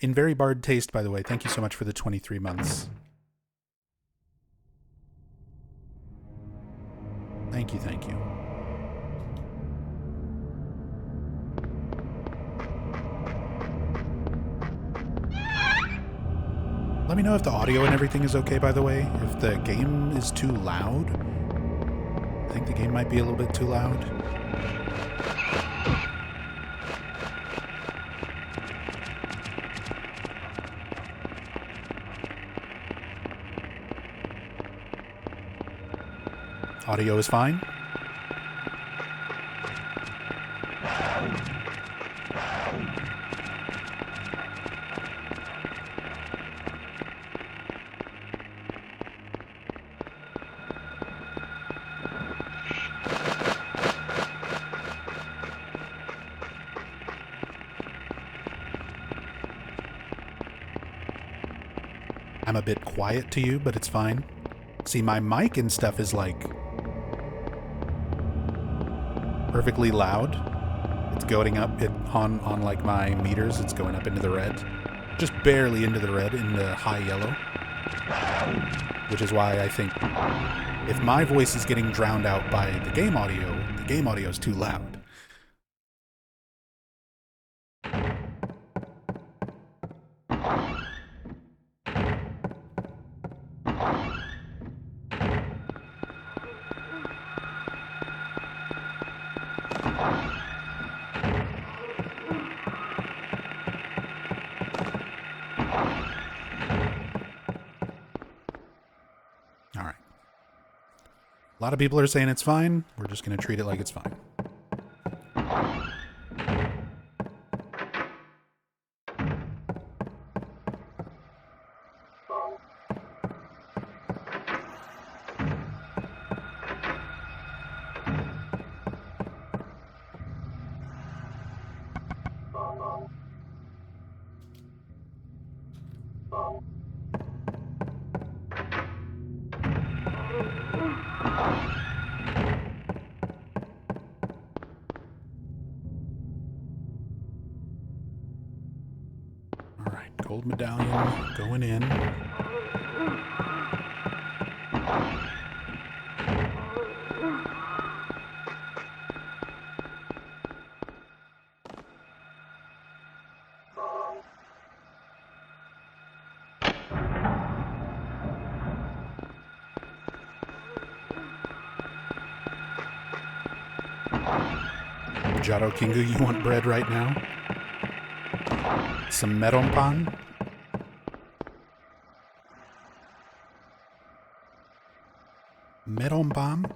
In very barred taste, by the way, thank you so much for the 23 months. Thank you, thank you. Let me know if the audio and everything is okay, by the way. If the game is too loud. I think the game might be a little bit too loud. Audio is fine. I'm a bit quiet to you, but it's fine. See, my mic and stuff is like perfectly loud. It's going up on like my meters. It's going up into the red, just barely into the red, in the high yellow, which is why I think if my voice is getting drowned out by the game audio is too loud. All right. A lot of people are saying it's fine. We're just going to treat it like it's fine. All right, gold medallion going in. Jado Kingu, you want bread right now? Some meron pan? Meron pan?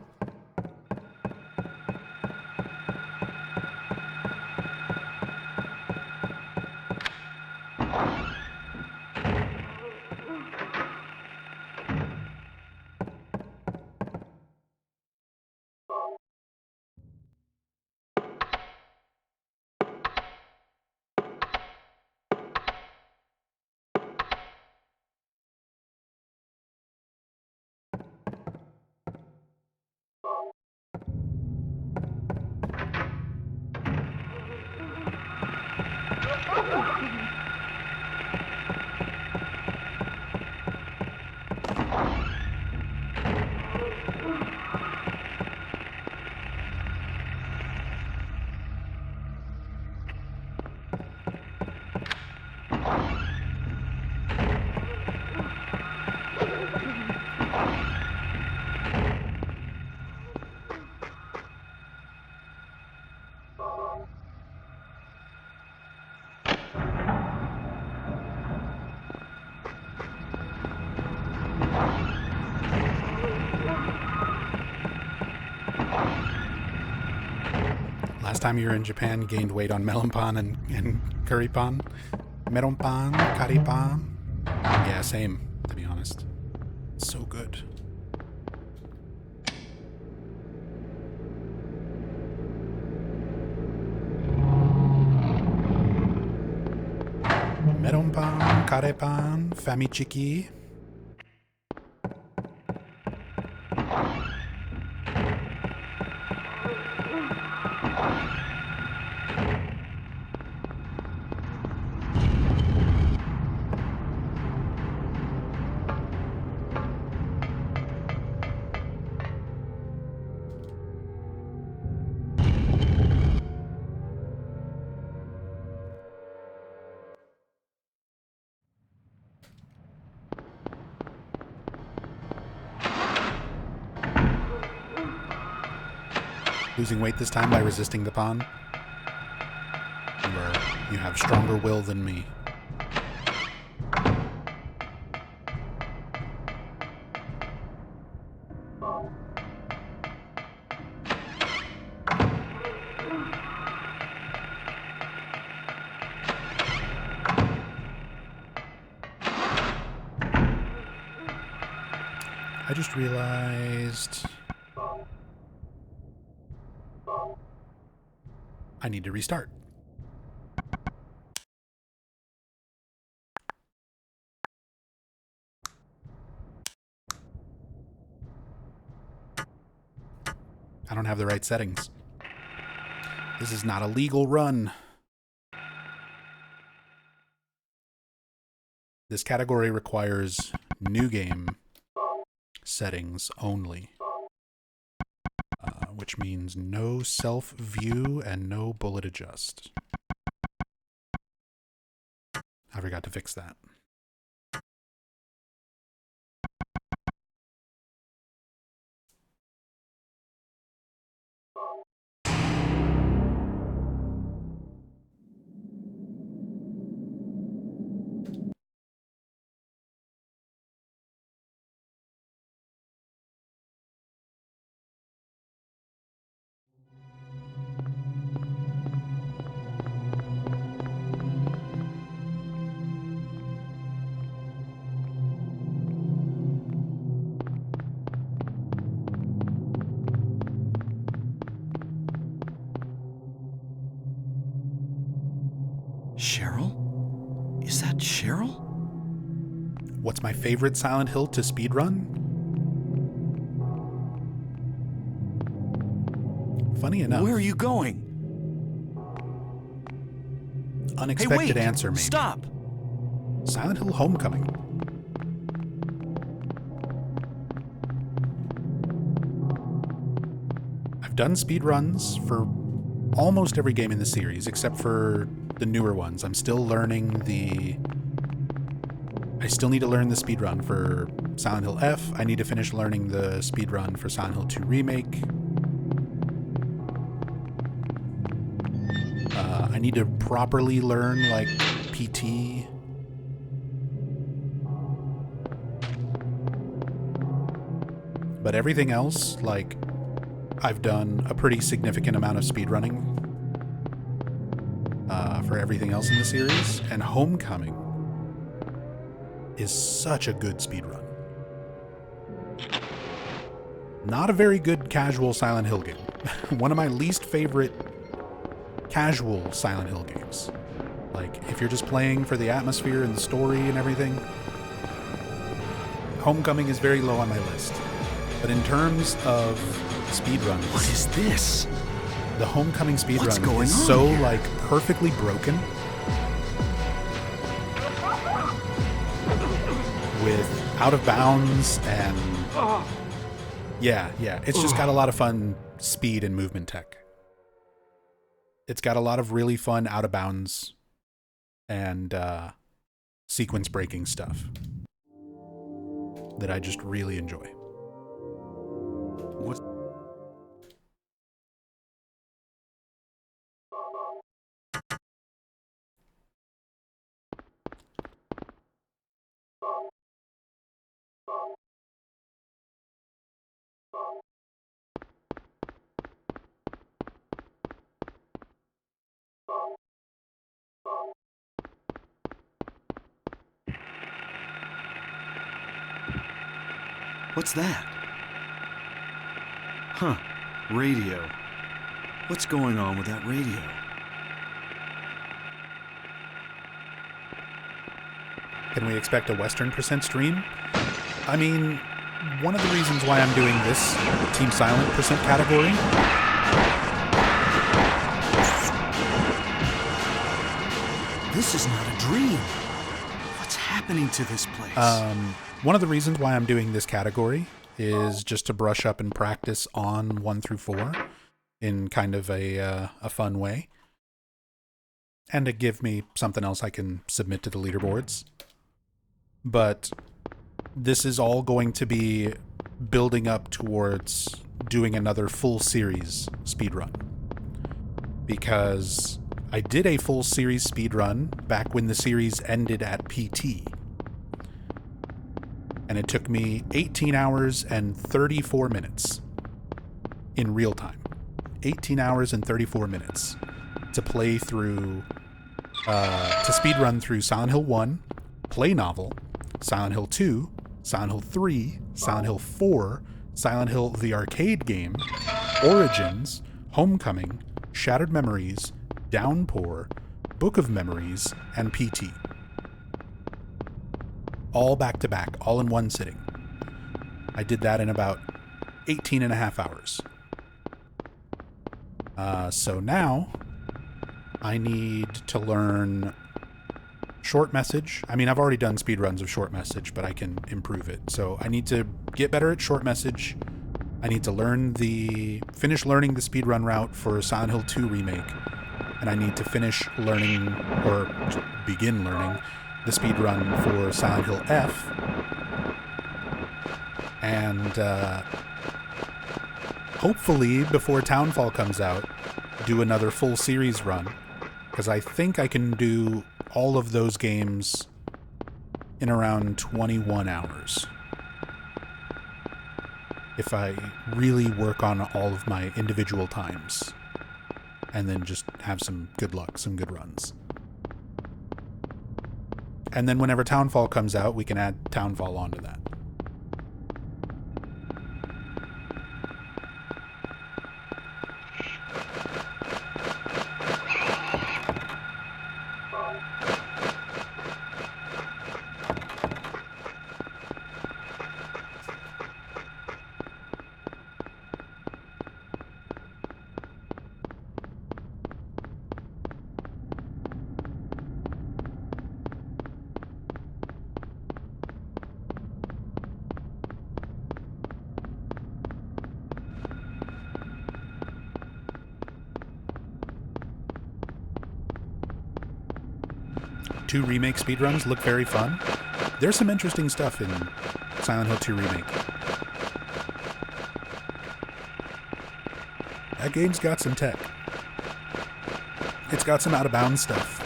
Last time you were in Japan, you gained weight on melon pan and curry pan. Meron pan, curry pan. Yeah, same, to be honest. So good. Meron pan, curry pan, famichiki. Losing weight this time by resisting the pan. You have stronger will than me. I just realized I need to restart. I don't have the right settings. This is not a legal run. This category requires new game settings only, which means no self-view and no bullet adjust. I forgot to fix that. Cheryl? Is that Cheryl? What's my favorite Silent Hill to speedrun? Funny enough. Where are you going? Unexpected Hey, wait! answer, maybe. Stop! Silent Hill Homecoming. I've done speedruns for almost every game in the series, except for the newer ones. I'm still learning I still need to learn the speedrun for Silent Hill F. I need to finish learning the speedrun for Silent Hill 2 Remake. I need to properly learn, like, PT. But everything else, like, I've done a pretty significant amount of speedrunning for everything else in the series, and Homecoming is such a good speedrun. Not a very good casual Silent Hill game. One of my least favorite casual Silent Hill games. Like, if you're just playing for the atmosphere and the story and everything, Homecoming is very low on my list. But in terms of speedruns, What is this? the Homecoming What's speedrun going is on so here? like perfectly broken with out of bounds and yeah, it's just got a lot of fun speed and movement tech. It's got a lot of really fun out of bounds and sequence breaking stuff that I just really enjoy. What? What's that? Huh. Radio. What's going on with that radio? Can we expect a Western % stream? I mean, one of the reasons why I'm doing this Team Silent % category This is not a dream. What's happening to this place? one of the reasons why I'm doing this category is just to brush up and practice on 1 through 4 in kind of a fun way. And to give me something else I can submit to the leaderboards. But this is all going to be building up towards doing another full series speedrun. Because I did a full series speedrun back when the series ended at PT. And it took me 18 hours and 34 minutes in real time. 18 hours and 34 minutes to play through, to speedrun through Silent Hill 1, Play Novel, Silent Hill 2, Silent Hill 3, Silent Hill 4, Silent Hill the arcade game, Origins, Homecoming, Shattered Memories, Downpour, Book of Memories, and PT. All back to back, all in one sitting. I did that in about 18 and a half hours. So now I need to learn short message. I mean, I've already done speedruns of short message, but I can improve it. So I need to get better at short message. I need to finish learning the speedrun route for Silent Hill 2 Remake. And I need to finish learning, or begin learning, the speedrun for Silent Hill F. And hopefully, before Townfall comes out, do another full series run. Because I think I can do all of those games in around 21 hours. If I really work on all of my individual times. And then just have some good luck, some good runs. And then whenever Townfall comes out, we can add Townfall onto that. 2 Remake speedruns look very fun. There's some interesting stuff in Silent Hill 2 Remake. That game's got some tech. It's got some out-of-bounds stuff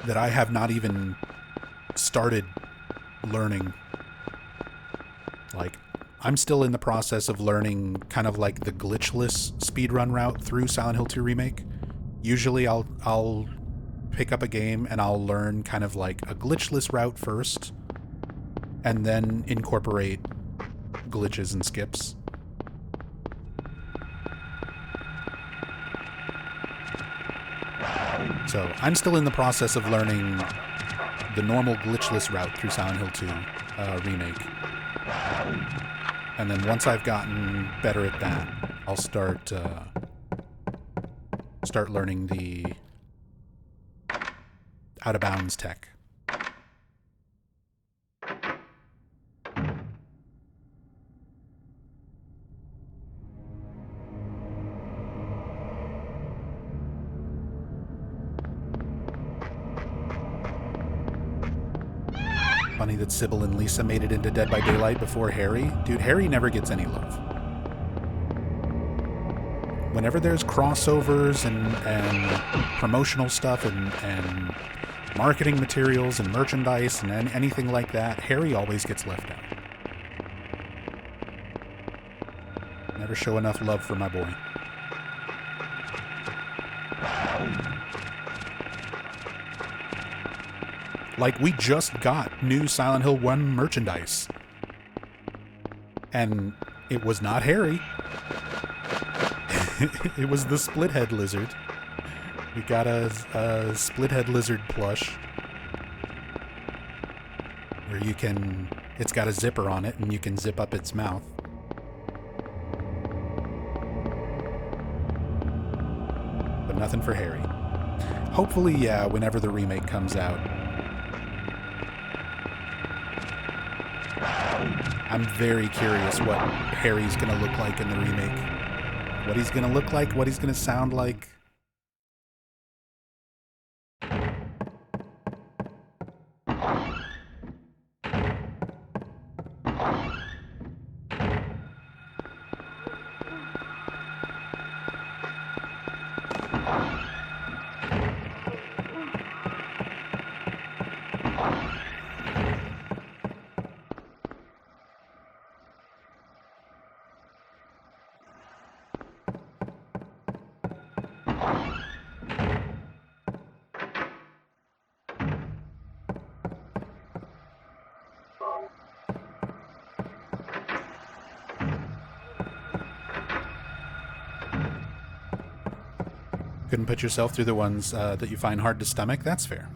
that I have not even started learning. Like, I'm still in the process of learning kind of like the glitchless speedrun route through Silent Hill 2 Remake. Usually I'll pick up a game and I'll learn kind of like a glitchless route first and then incorporate glitches and skips. So I'm still in the process of learning the normal glitchless route through Silent Hill 2 Remake. And then once I've gotten better at that, I'll start learning the out-of-bounds tech. Funny that Sybil and Lisa made it into Dead by Daylight before Harry. Dude, Harry never gets any love. Whenever there's crossovers and promotional stuff and marketing materials and merchandise and anything like that, Harry always gets left out. Never show enough love for my boy. Like, we just got new Silent Hill 1 merchandise. And it was not Harry. It was the Split-Head Lizard. We got a Split-Head Lizard plush. Where you can... It's got a zipper on it, and you can zip up its mouth. But nothing for Harry. Hopefully, yeah, whenever the remake comes out, I'm very curious what Harry's going to look like in the remake. What he's going to look like, what he's going to sound like. Couldn't put yourself through the ones that you find hard to stomach? That's fair.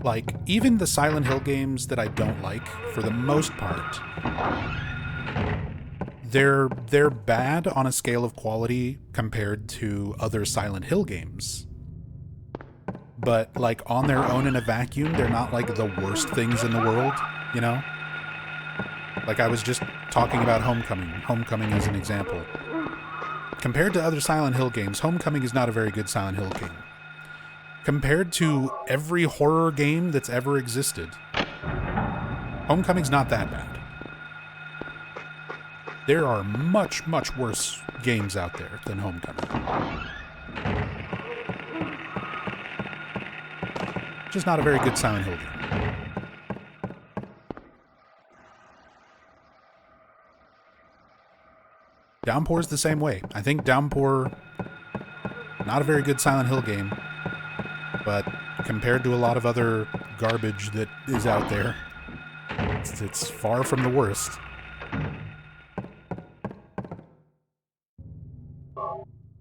Like, even the Silent Hill games that I don't like, for the most part, they're bad on a scale of quality compared to other Silent Hill games. But, like, on their own in a vacuum, they're not, like, the worst things in the world, you know? Like, I was just talking about Homecoming. Homecoming as an example. Compared to other Silent Hill games, Homecoming is not a very good Silent Hill game. Compared to every horror game that's ever existed, Homecoming's not that bad. There are much, much worse games out there than Homecoming. Just not a very good Silent Hill game. Downpour's the same way. I think Downpour, not a very good Silent Hill game, but compared to a lot of other garbage that is out there, it's far from the worst.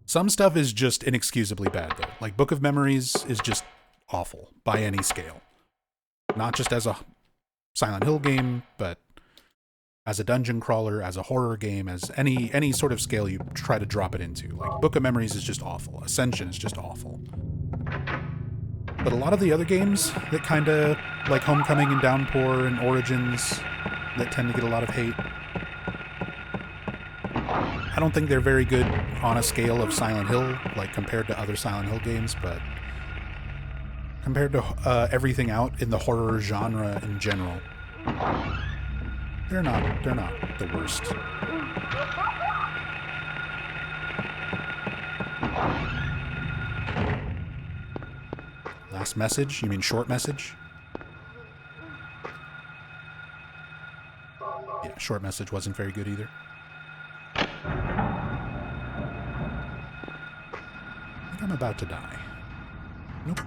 Some stuff is just inexcusably bad, though. Like, Book of Memories is just awful by any scale. Not just as a Silent Hill game, but as a dungeon crawler, as a horror game, as any sort of scale you try to drop it into. Like, Book of Memories is just awful. Ascension is just awful. But a lot of the other games that kind of, like Homecoming and Downpour and Origins, that tend to get a lot of hate, I don't think they're very good on a scale of Silent Hill, like compared to other Silent Hill games, but compared to everything out in the horror genre in general, they're not the worst. Last message? You mean short message? Yeah, short message wasn't very good either. I think I'm about to die. Nope.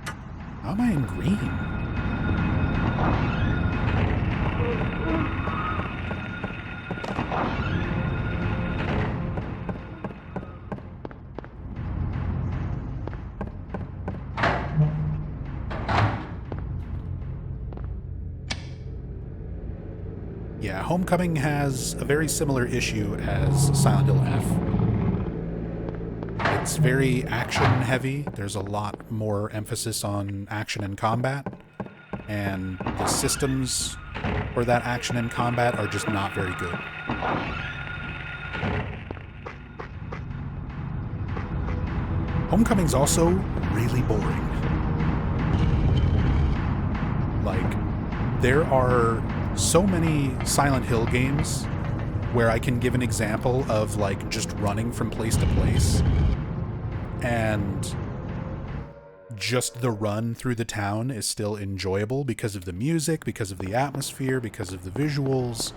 How am I in green? Yeah, Homecoming has a very similar issue as Silent Hill F. It's very action-heavy. There's a lot more emphasis on action and combat, and the systems for that action and combat are just not very good. Homecoming's also really boring. Like, there are so many Silent Hill games where I can give an example of, like, just running from place to place, and just the run through the town is still enjoyable because of the music, because of the atmosphere, because of the visuals.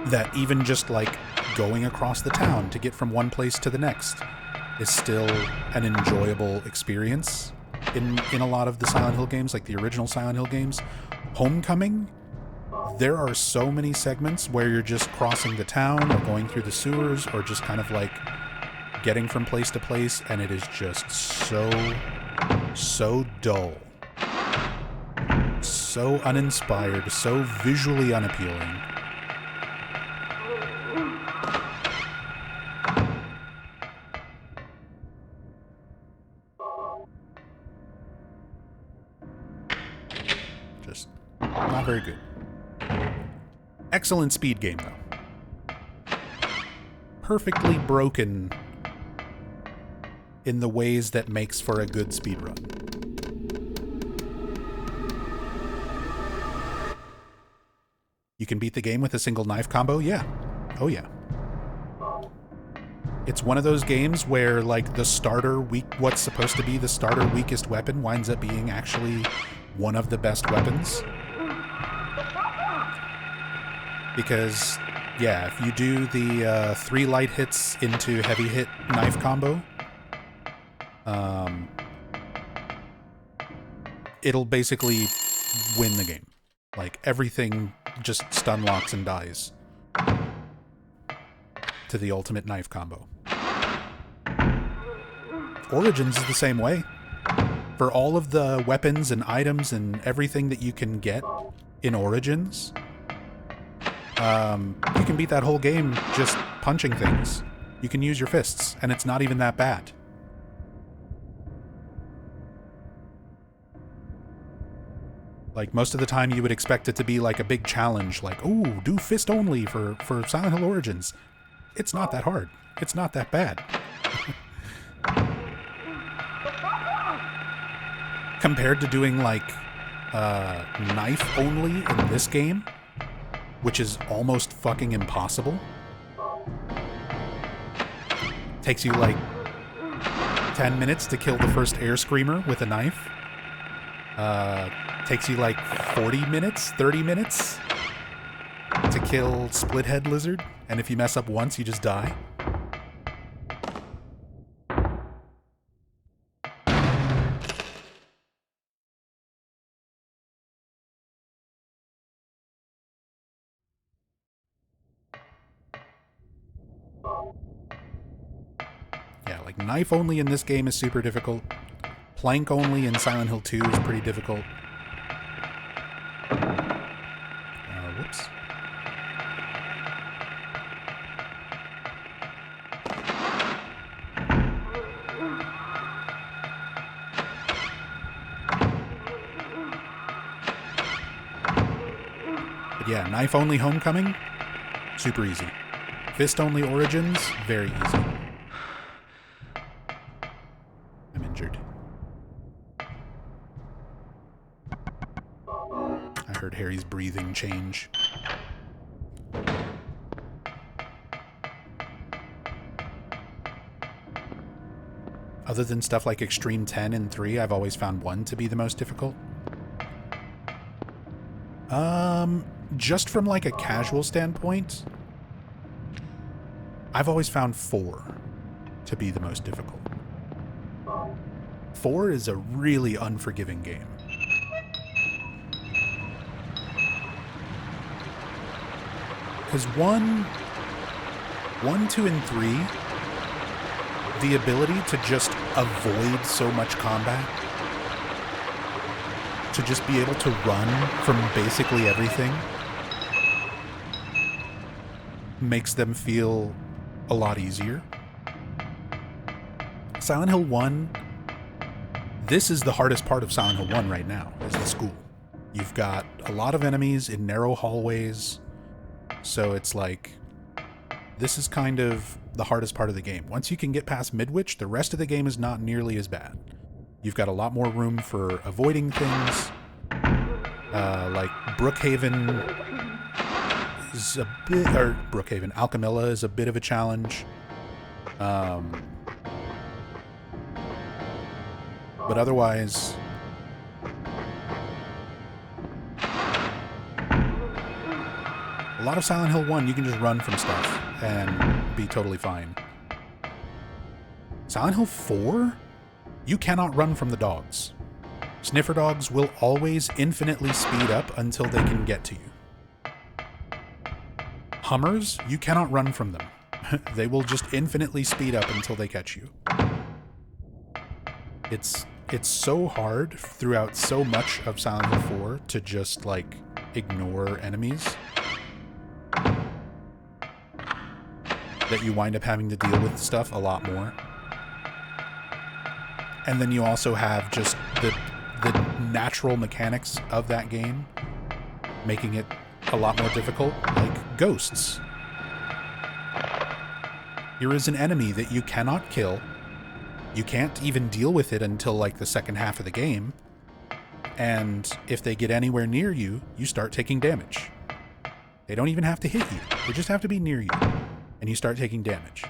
That even just, like, going across the town to get from one place to the next is still an enjoyable experience in a lot of the Silent Hill games, like the original Silent Hill games. Homecoming, there are so many segments where you're just crossing the town or going through the sewers or just kind of like getting from place to place, and it is just so dull, so uninspired, so visually unappealing. Just not very good. Excellent speed game, though. Perfectly broken in the ways that makes for a good speedrun. You can beat the game with a single knife combo? Yeah. Oh yeah. It's one of those games where, like, the starter what's supposed to be the starter weakest weapon winds up being actually one of the best weapons. Because, yeah, if you do the 3 light hits into heavy hit knife combo, it'll basically win the game. Like, everything just stun locks and dies to the ultimate knife combo. Origins is the same way. For all of the weapons and items and everything that you can get in Origins, you can beat that whole game just punching things. You can use your fists, and it's not even that bad. Like, most of the time you would expect it to be like a big challenge, like, ooh, do fist only for Silent Hill Origins. It's not that hard. It's not that bad. Compared to doing, like, knife only in this game, which is almost fucking impossible. Takes you, like, 10 minutes to kill the first air screamer with a knife. Takes you like 40 minutes, 30 minutes to kill Split Head Lizard, and if you mess up once, you just die. Yeah, like, knife only in this game is super difficult. Plank only in Silent Hill 2 is pretty difficult. Whoops. But yeah, knife only Homecoming, super easy. Fist-only Origins, very easy. I'm injured. I heard Harry's breathing change. Other than stuff like Extreme 10 and 3, I've always found 1 to be the most difficult. Just from like a casual standpoint, I've always found 4 to be the most difficult. 4 is a really unforgiving game. Because 1, 2, and 3, the ability to just avoid so much combat, to just be able to run from basically everything, makes them feel a lot easier. Silent Hill 1, this is the hardest part of Silent Hill 1 right now, is the school. You've got a lot of enemies in narrow hallways, so it's like, this is kind of the hardest part of the game. Once you can get past Midwich, the rest of the game is not nearly as bad. You've got a lot more room for avoiding things. Like Brookhaven is a bit, or Brookhaven, Alchemilla is a bit of a challenge. But otherwise, a lot of Silent Hill 1, you can just run from stuff and be totally fine. Silent Hill 4, you cannot run from the dogs. Sniffer dogs will always infinitely speed up until they can get to you. Hummers, you cannot run from them. They will just infinitely speed up until they catch you. It's so hard throughout so much of Silent Hill 4 to just, like, ignore enemies that you wind up having to deal with stuff a lot more. And then you also have just the natural mechanics of that game making it a lot more difficult, like ghosts. Here is an enemy that you cannot kill. You can't even deal with it until like the second half of the game. And if they get anywhere near you, you start taking damage. They don't even have to hit you. They just have to be near you. And you start taking damage.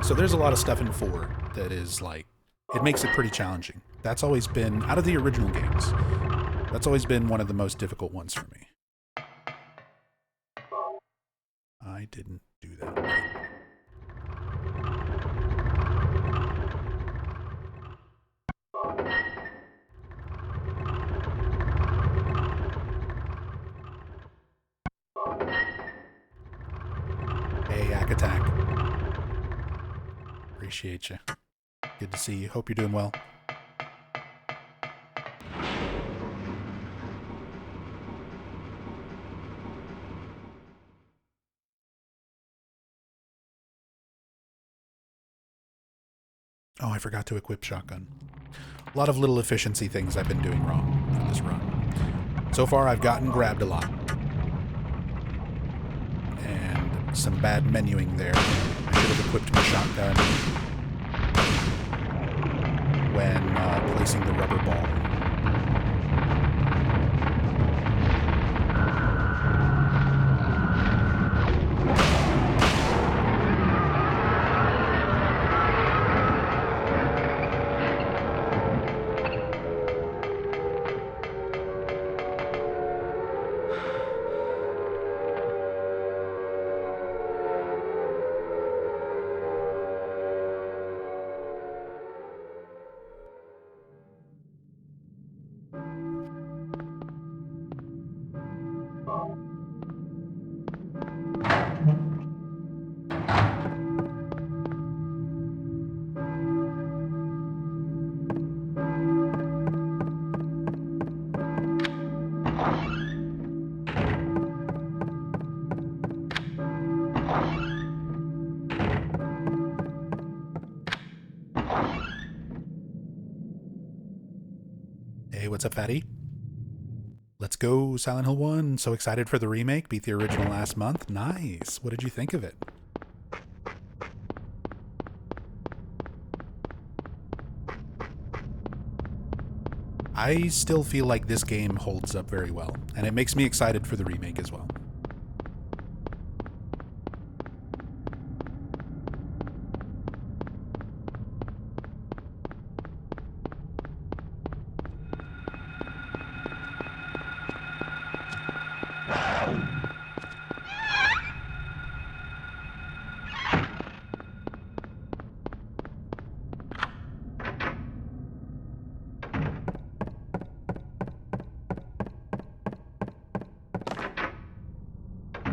So there's a lot of stuff in 4 that is like, it makes it pretty challenging. That's always been, out of the original games, that's always been one of the most difficult ones for me. I didn't do that right. Hey, Yak Attack. Appreciate you. Good to see you. Hope you're doing well. Oh, I forgot to equip shotgun. A lot of little efficiency things I've been doing wrong for this run. So far, I've gotten grabbed a lot. And some bad menuing there. I should have equipped my shotgun when placing the rubber ball. what's up, fatty? Let's go, Silent Hill 1. So excited for the remake. Beat the original last month. Nice. What did you think of it? I still feel like this game holds up very well, and it makes me excited for the remake as well.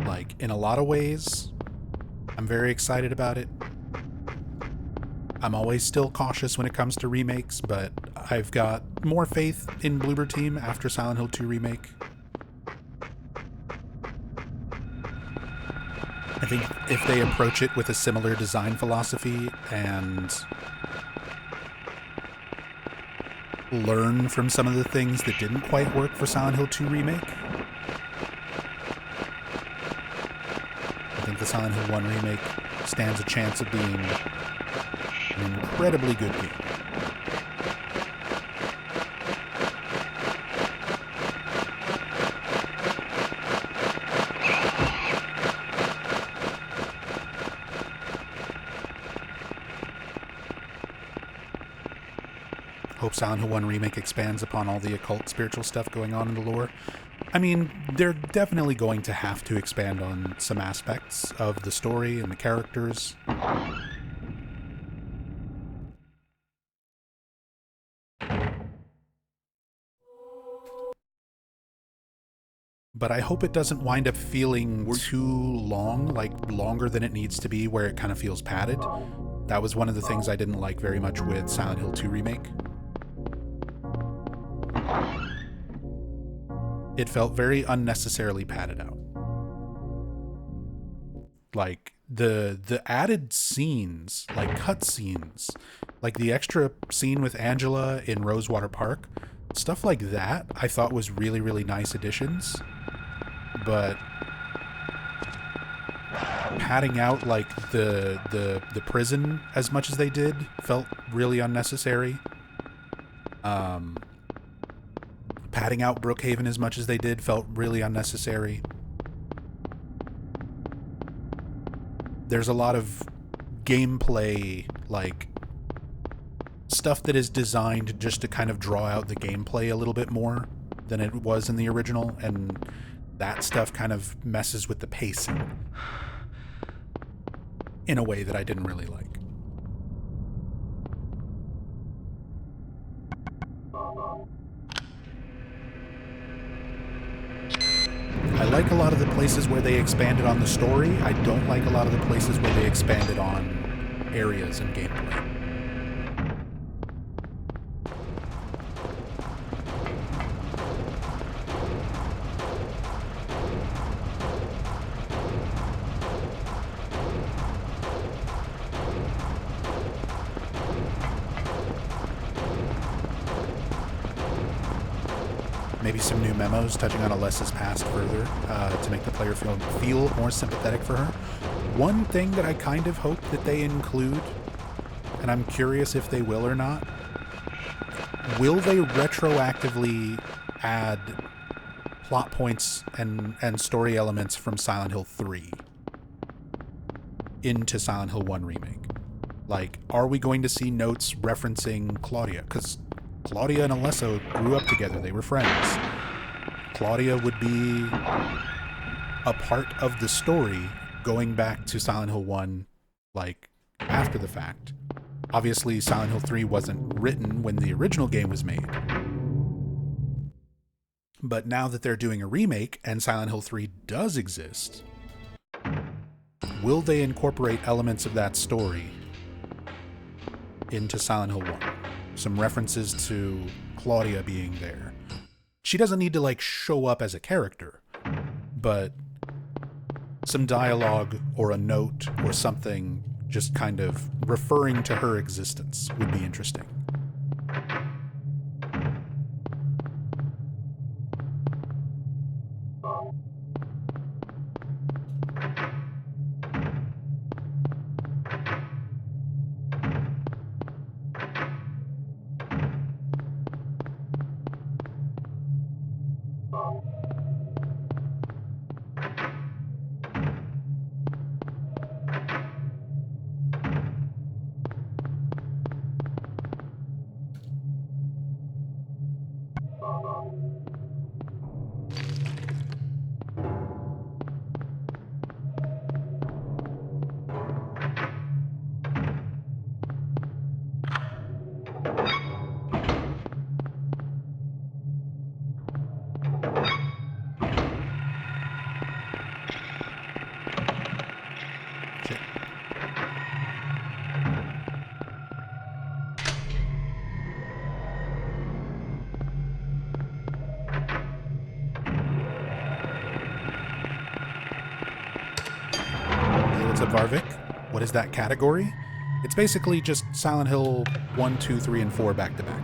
Like, in a lot of ways, I'm very excited about it. I'm always still cautious when it comes to remakes, but I've got more faith in Bloober Team after Silent Hill 2 Remake. I think if they approach it with a similar design philosophy and learn from some of the things that didn't quite work for Silent Hill 2 Remake, I think the Silent Hill 1 Remake stands a chance of being an incredibly good game. Hope Silent Hill 1 Remake expands upon all the occult spiritual stuff going on in the lore. I mean, they're definitely going to have to expand on some aspects of the story and the characters. But I hope it doesn't wind up feeling too long, like longer than it needs to be, where it kind of feels padded. That was one of the things I didn't like very much with Silent Hill 2 Remake. It felt very unnecessarily padded out. Like, the added scenes, like cutscenes, like the extra scene with Angela in Rosewater Park, stuff like that, I thought was really, really nice additions. But padding out like the prison as much as they did felt really unnecessary. Padding out Brookhaven as much as they did felt really unnecessary. There's a lot of gameplay, like, stuff that is designed just to kind of draw out the gameplay a little bit more than it was in the original, and that stuff kind of messes with the pacing in a way that I didn't really like. I like a lot of the places where they expanded on the story. I don't like a lot of the places where they expanded on areas and gameplay. Maybe some new memos touching on Alessa's past further to make the player feel more sympathetic for her. One thing that I kind of hope that they include, and I'm curious if they will or not, will they retroactively add plot points and story elements from Silent Hill 3 into Silent Hill 1 Remake? Like, are we going to see notes referencing Claudia? Because Claudia and Alessa grew up together. They were friends. Claudia would be a part of the story going back to Silent Hill 1, like, after the fact. Obviously, Silent Hill 3 wasn't written when the original game was made. But now that they're doing a remake and Silent Hill 3 does exist, will they incorporate elements of that story into Silent Hill 1? Some references to Claudia being there. She doesn't need to, like, show up as a character, but some dialogue or a note or something just kind of referring to her existence would be interesting. Shit. Hey, what's up, Varvik? What is that category? It's basically just Silent Hill 1, 2, 3, and 4 back to back.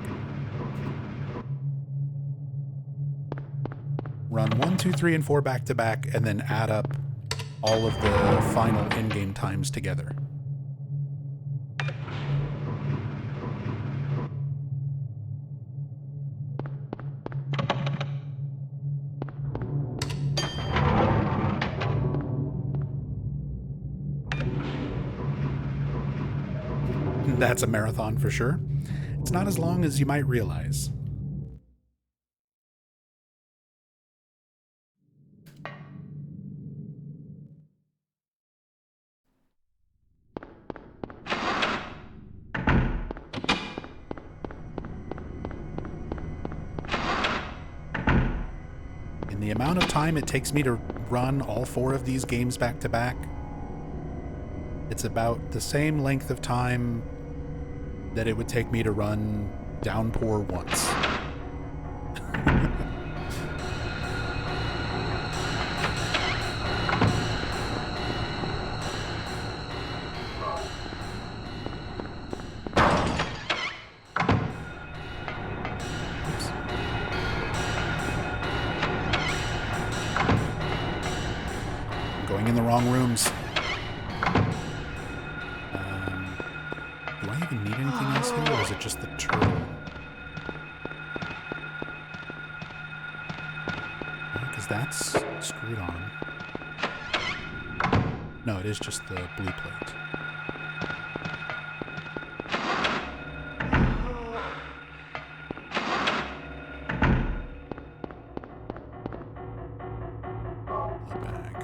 Run 1, 2, 3, and 4 back to back, and then add up all of the final in-game times together. That's a marathon for sure. It's not as long as you might realize. In the amount of time it takes me to run all 4 of these games back to back, it's about the same length of time that it would take me to run Downpour once. Oops. I'm going in the wrong rooms. Do I even need anything else here, or is it just the turtle? Because that's screwed on. No, it is just the blue plate. The bag.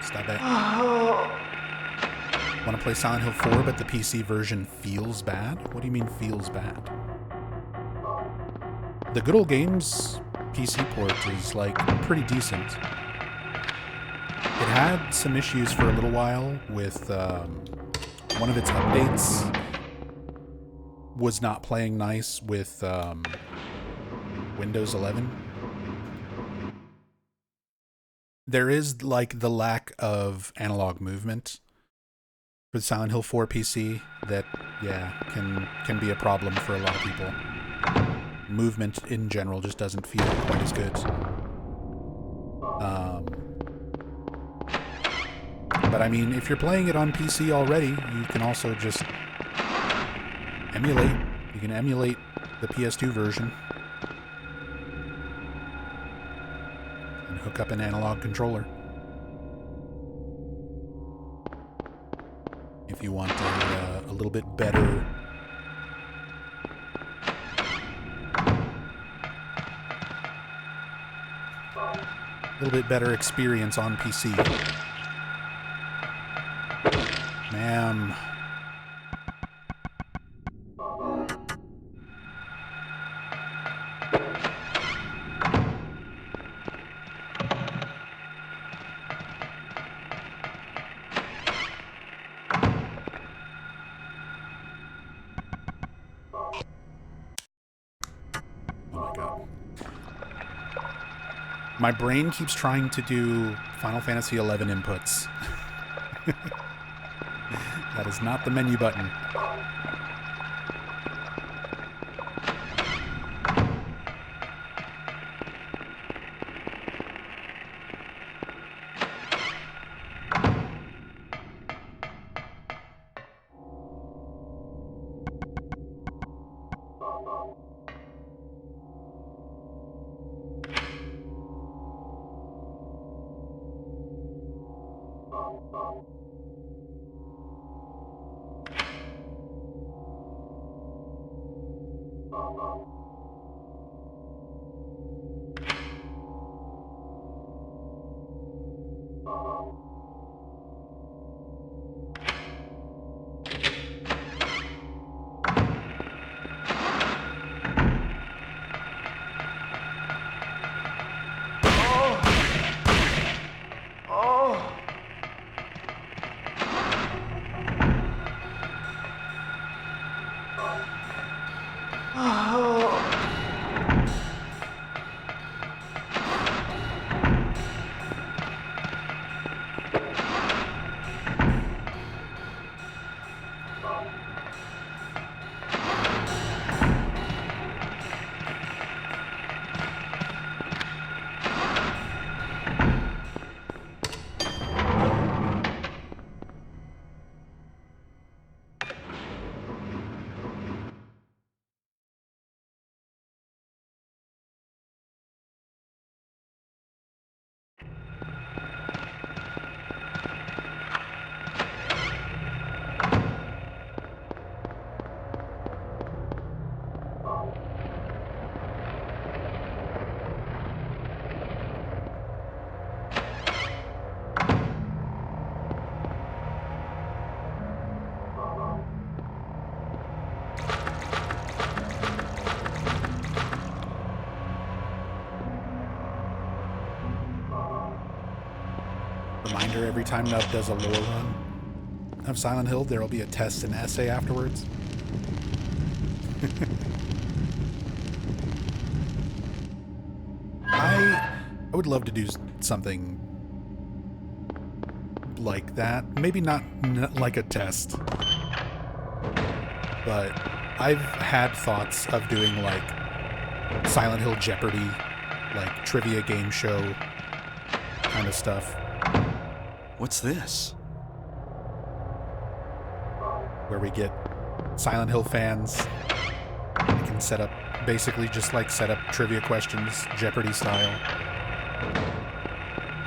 Stop it. Want to play Silent Hill 4, but the PC version feels bad? What do you mean feels bad? The Good Old Games PC port is, like, pretty decent. It had some issues for a little while with one of its updates was not playing nice with Windows 11. There is, like, the lack of analog movement for Silent Hill 4 PC that, yeah, can be a problem for a lot of people. Movement in general just doesn't feel quite as good. But I mean, if you're playing it on PC already, you can also just emulate. You can emulate the PS2 version and hook up an analog controller. If you want a little bit better experience on PC. Ma'am. My brain keeps trying to do Final Fantasy XI inputs. That is not the menu button. reminder every time Nub does a lore run of Silent Hill, there will be a test and essay afterwards. I would love to do something like that. Maybe not like a test, but I've had thoughts of doing like Silent Hill Jeopardy, like trivia game show kind of stuff. What's this? Where we get Silent Hill fans. We can set up, basically just like set up trivia questions, Jeopardy style.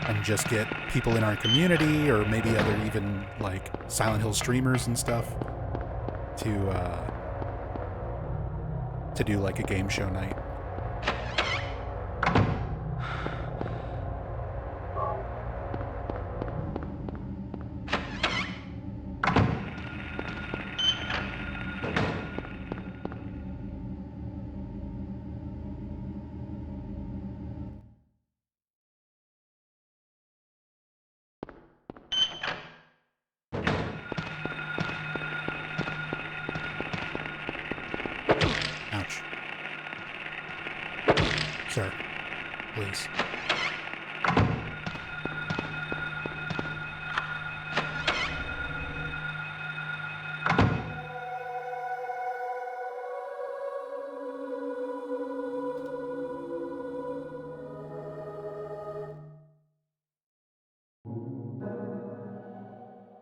And just get people in our community, or maybe other even like Silent Hill streamers and stuff, to do like a game show night. Ouch. Sir, please.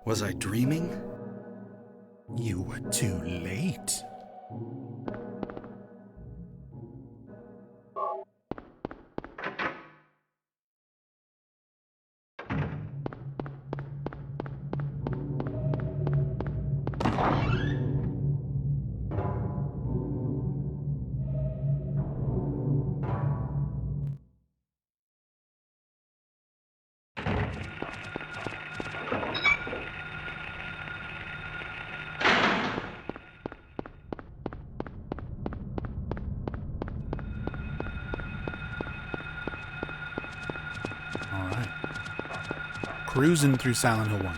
Was I dreaming? You were too late. Alright. Cruising through Silent Hill 1.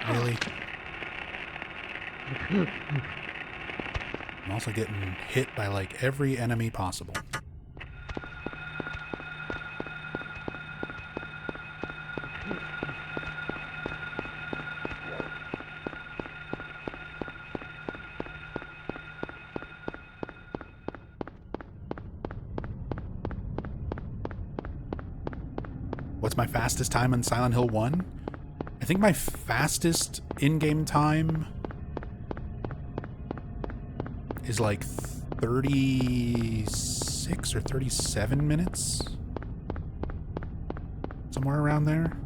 Really? I'm also getting hit by like every enemy possible. What's my fastest time on Silent Hill 1? I think my fastest in-game time is like 36 or 37 minutes. Somewhere around there.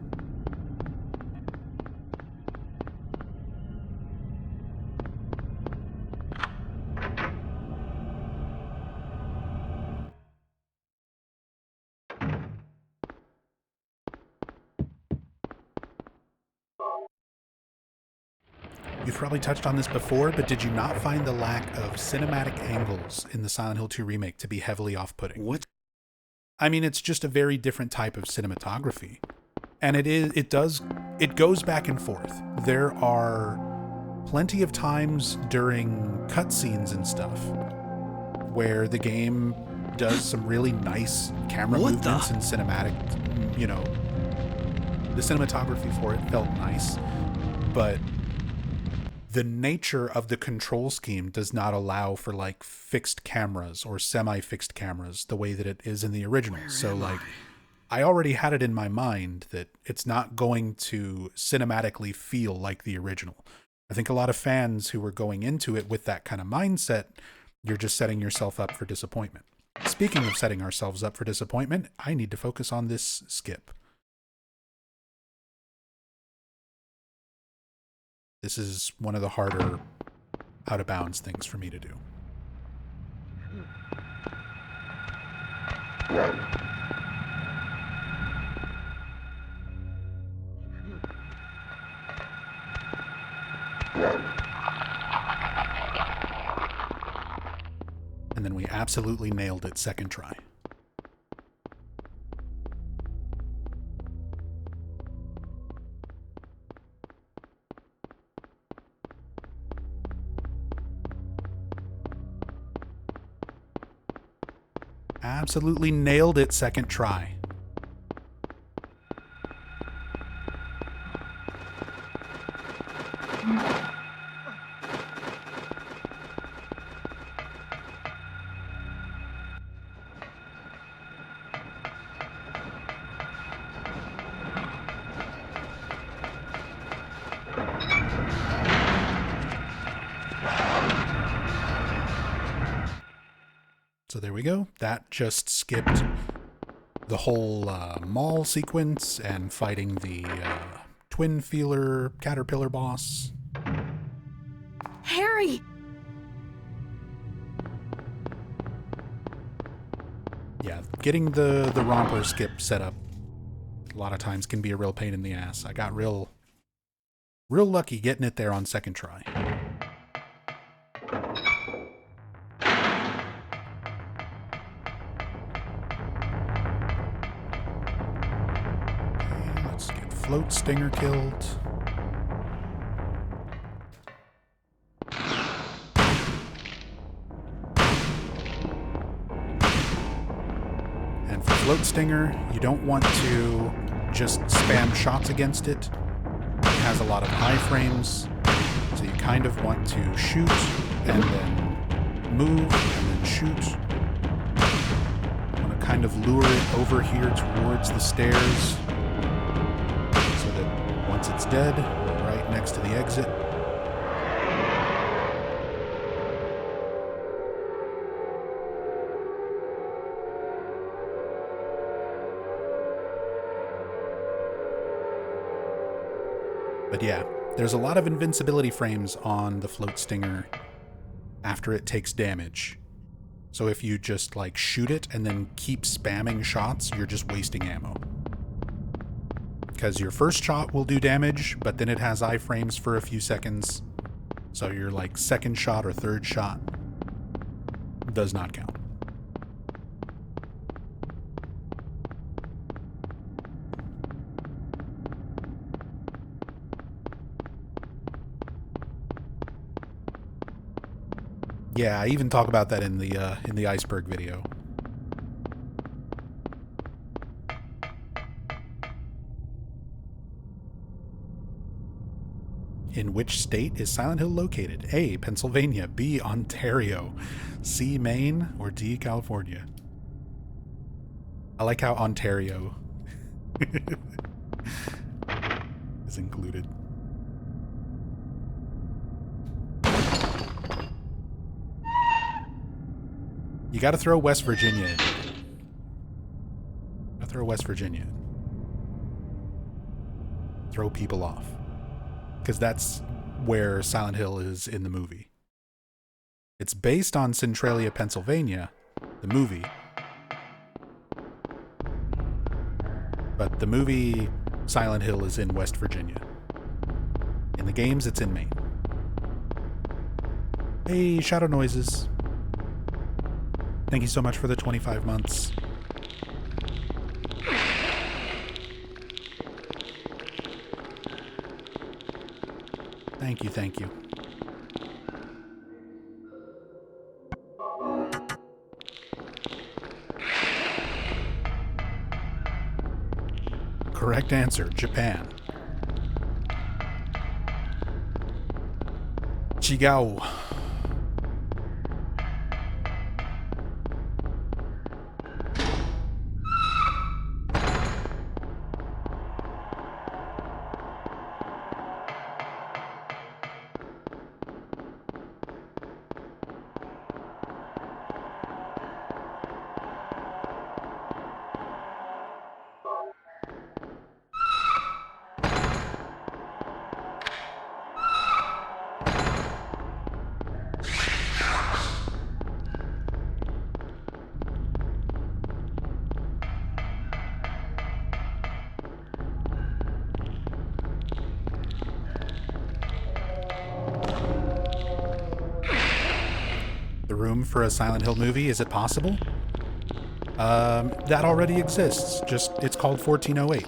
You've probably touched on this before, but did you not find the lack of cinematic angles in the Silent Hill 2 remake to be heavily off-putting? What? I mean, it's just a very different type of cinematography. And it goes back and forth. There are plenty of times during cutscenes and stuff where the game does some really nice camera movements and cinematic, the cinematography for it felt nice, but the nature of the control scheme does not allow for like fixed cameras or semi-fixed cameras the way that it is in the original. So like I already had it in my mind that it's not going to cinematically feel like the original. I think a lot of fans who were going into it with that kind of mindset, you're just setting yourself up for disappointment. Speaking of setting ourselves up for disappointment, I need to focus on this skip. This is one of the harder out of bounds things for me to do. And then we absolutely nailed it second try. Absolutely nailed it second try. So there we go. That just skipped the whole mall sequence and fighting the twin feeler caterpillar boss. Harry! Yeah, getting the romper skip set up a lot of times can be a real pain in the ass. I got real lucky getting it there on second try. Okay, let's get Float Stinger killed. And for Float Stinger, you don't want to just spam shots against it. It has a lot of iframes, so you kind of want to shoot and then move and then shoot. You want to kind of lure it over here towards the stairs so that once it's dead, we're right next to the exit. But yeah, there's a lot of invincibility frames on the Float Stinger after it takes damage. So if you just like shoot it and then keep spamming shots, you're just wasting ammo. Because your first shot will do damage, but then it has iframes for a few seconds. So your like second shot or third shot does not count. Yeah, I even talk about that in the iceberg video. In which state is Silent Hill located? A, Pennsylvania. B, Ontario. C, Maine. Or D, California. I like how Ontario is included. You gotta throw West Virginia in. Gotta throw West Virginia in. Throw people off. Because that's where Silent Hill is in the movie. It's based on Centralia, Pennsylvania, the movie. But the movie Silent Hill is in West Virginia. In the games, it's in Maine. Hey, Shadow Noises. Thank you so much for the 25 months. Thank you, thank you. Correct answer, Japan. Chigao. room for a Silent Hill movie. Is it possible? That already exists. Just, it's called 1408.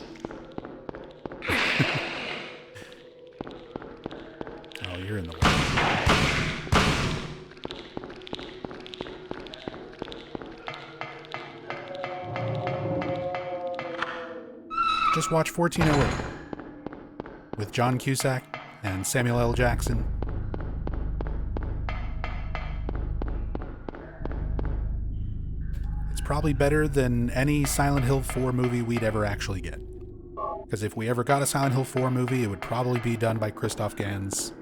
Oh, you're in the way. Just watch 1408 with John Cusack and Samuel L. Jackson. It's probably better than any Silent Hill 4 movie we'd ever actually get. Because if we ever got a Silent Hill 4 movie, it would probably be done by Christoph Gans.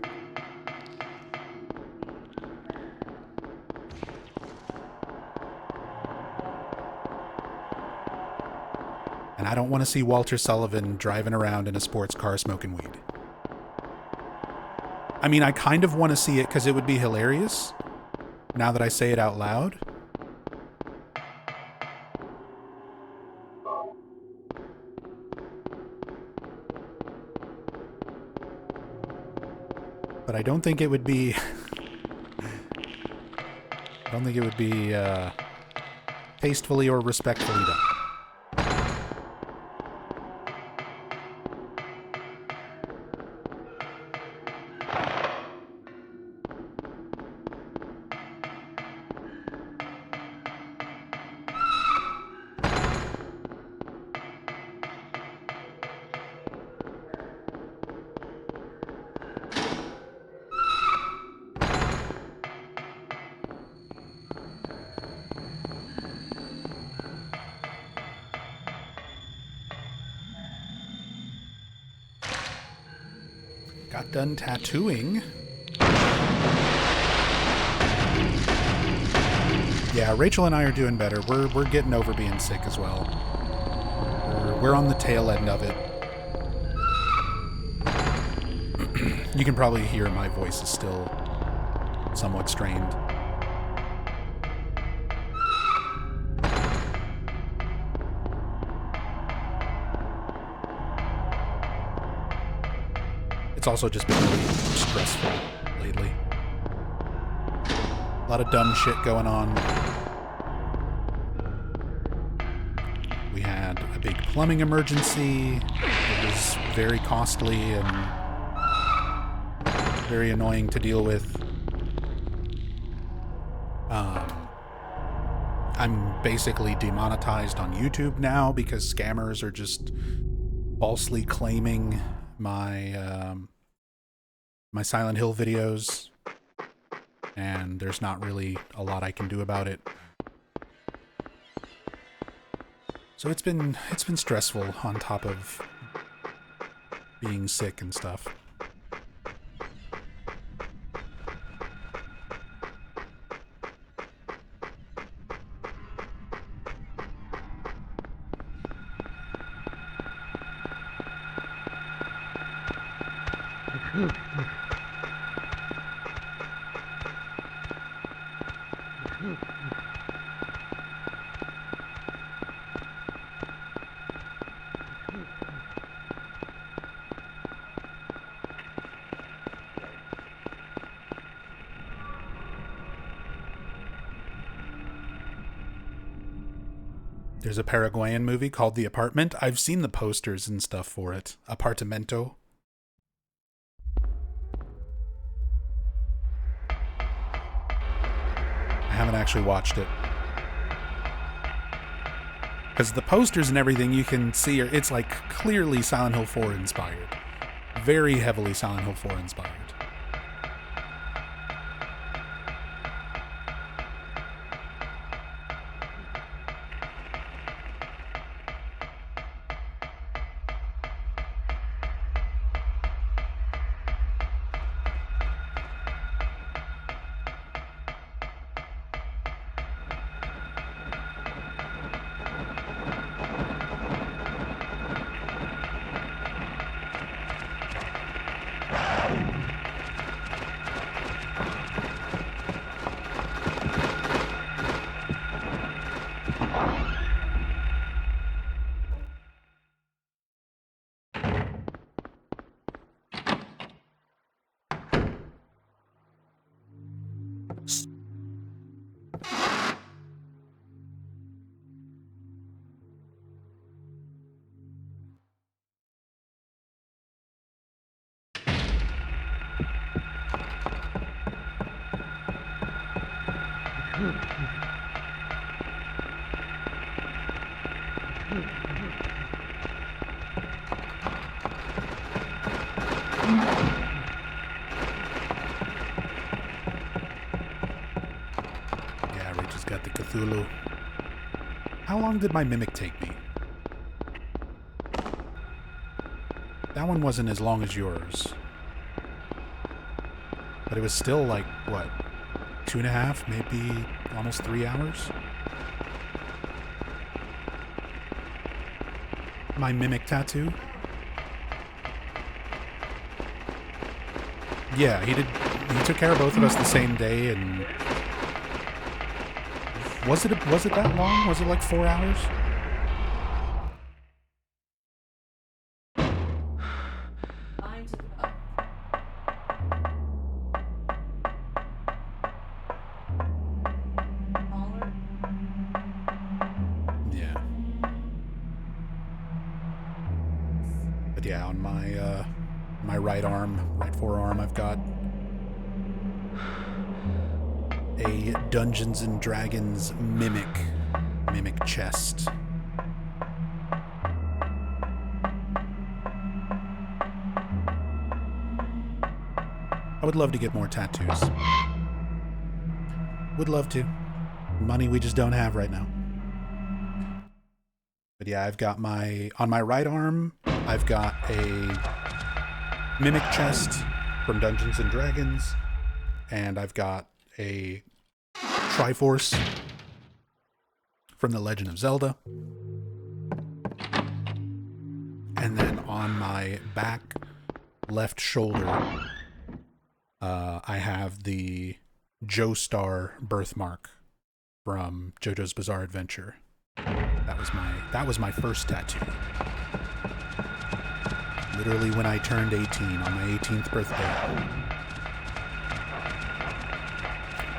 And I don't want to see Walter Sullivan driving around in a sports car smoking weed. I mean, I kind of want to see it because it would be hilarious, now that I say it out loud. But I don't think it would be... I don't think it would be tastefully or respectfully done. Got done tattooing. Yeah, Rachel and I are doing better. We're getting over being sick as well. We're on the tail end of it. You can probably hear my voice is still somewhat strained. It's also just been really stressful lately. A lot of dumb shit going on. We had a big plumbing emergency. It was very costly and very annoying to deal with. I'm basically demonetized on YouTube now because scammers are just falsely claiming my my Silent Hill videos, and there's not really a lot I can do about it. So it's been stressful on top of being sick and stuff. There's a Paraguayan movie called The Apartment. I've seen the posters and stuff for it. Apartamento. I haven't actually watched it. Because the posters and everything you can see, it's like clearly Silent Hill 4 inspired. Very heavily Silent Hill 4 inspired. Yeah, Rachel's got the Cthulhu. How long did my mimic take me? That one wasn't as long as yours. But it was still like, what? 2.5, maybe almost 3 hours? My mimic tattoo? Yeah, he took care of both of us the same day, and was it that long? Was it like 4 hours? Yeah. But yeah, on my right forearm, I've got a Dungeons and Dragons mimic chest. I would love to get more tattoos. Would love to. Money we just don't have right now. But yeah, I've got on my right arm, I've got a mimic chest from Dungeons and Dragons, and I've got a Triforce from The Legend of Zelda. And then on my back left shoulder, I have the Joestar birthmark from JoJo's Bizarre Adventure. That was my first tattoo. Literally when I turned 18 on my 18th birthday.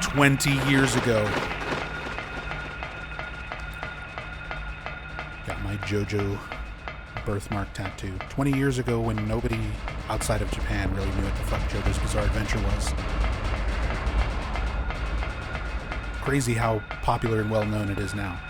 20 years ago. Got my JoJo birthmark tattoo. 20 years ago when nobody outside of Japan really knew what the fuck JoJo's Bizarre Adventure was. Crazy how popular and well known it is now.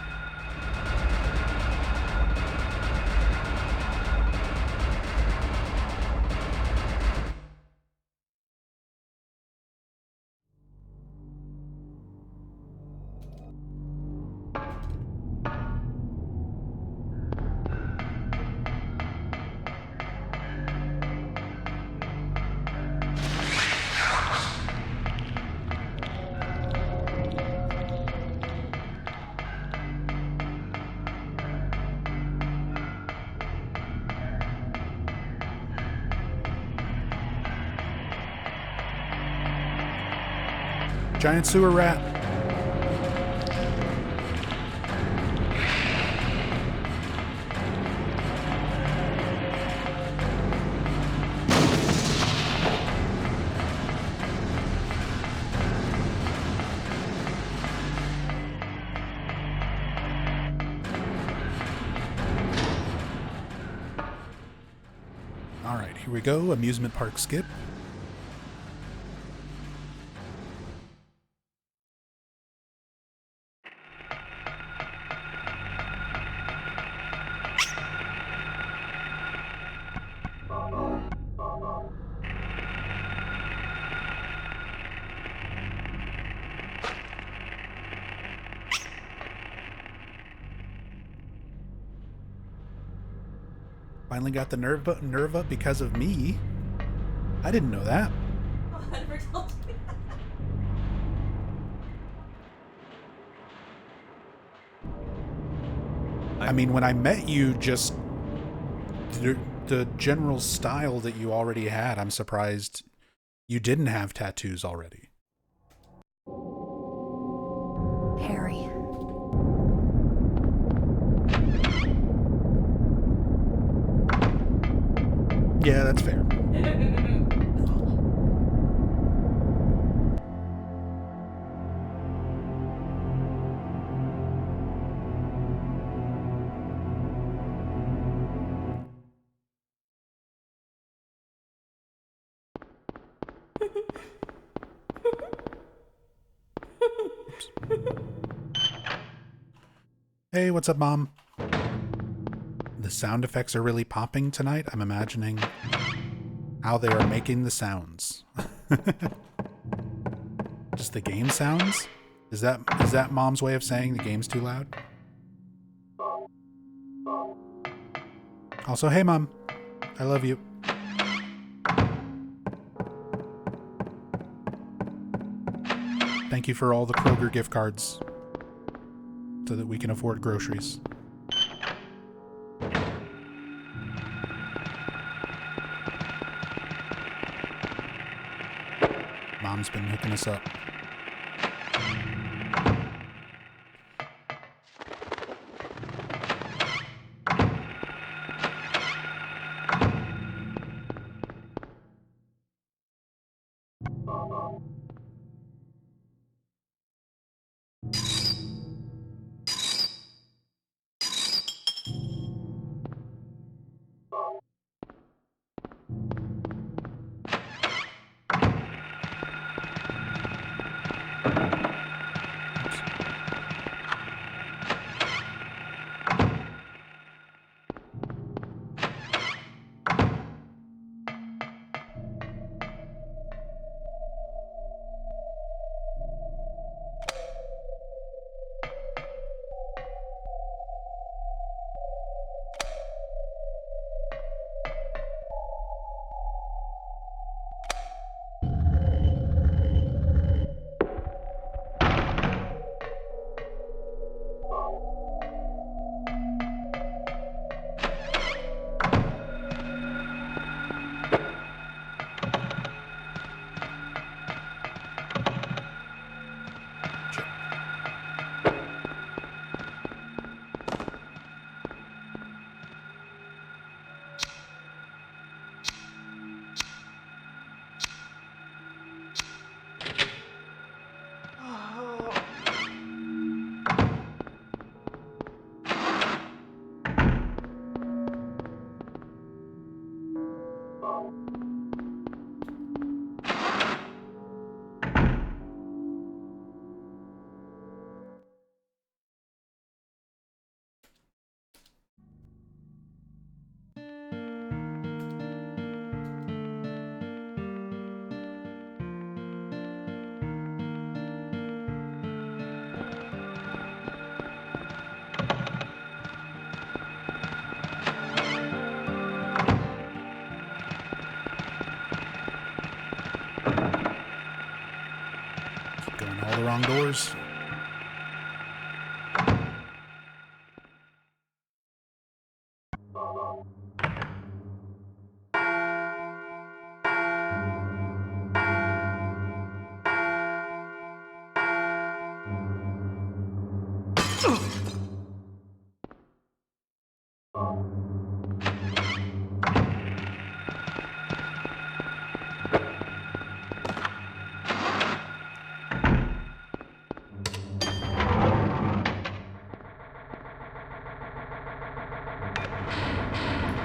Giant sewer rat. All right, here we go. Amusement park skip. Finally got the nerve up because of me. I didn't know that. Oh, I never told you. I mean, when I met you, just the general style that you already had, I'm surprised you didn't have tattoos already. Harry. Yeah, that's fair. Hey, what's up, Mom? The sound effects are really popping tonight. I'm imagining how they are making the sounds. Just the game sounds? Is that Mom's way of saying the game's too loud? Also, hey Mom, I love you. Thank you for all the Kroger gift cards so that we can afford groceries. Mom's been hooking us up. Going all the wrong doors.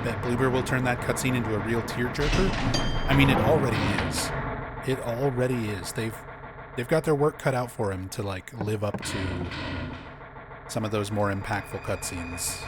That Bloober will turn that cutscene into a real tearjerker. I mean, it already is. It already is. They've got their work cut out for him to like live up to some of those more impactful cutscenes.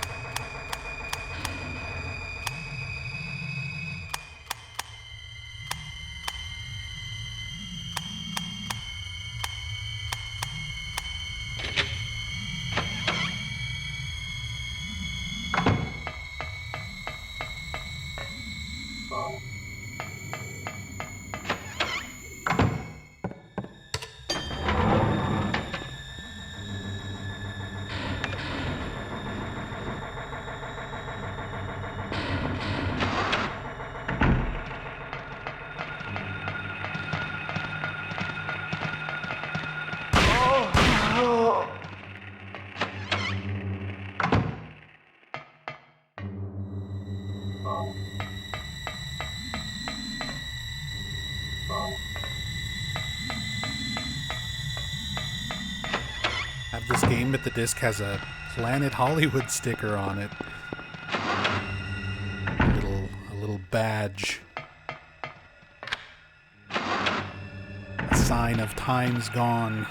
Have this game, but the disc has a Planet Hollywood sticker on it. A little badge. A sign of times gone.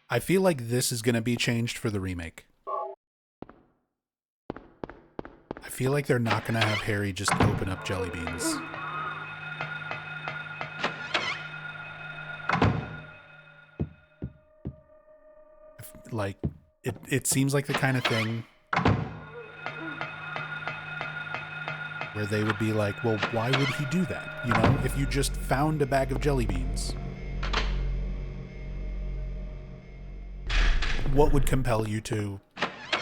I feel like this is going to be changed for the remake. I feel like they're not going to have Harry just open up jelly beans. Like, it seems like the kind of thing where they would be like, well, why would he do that? You know, if you just found a bag of jelly beans, what would compel you to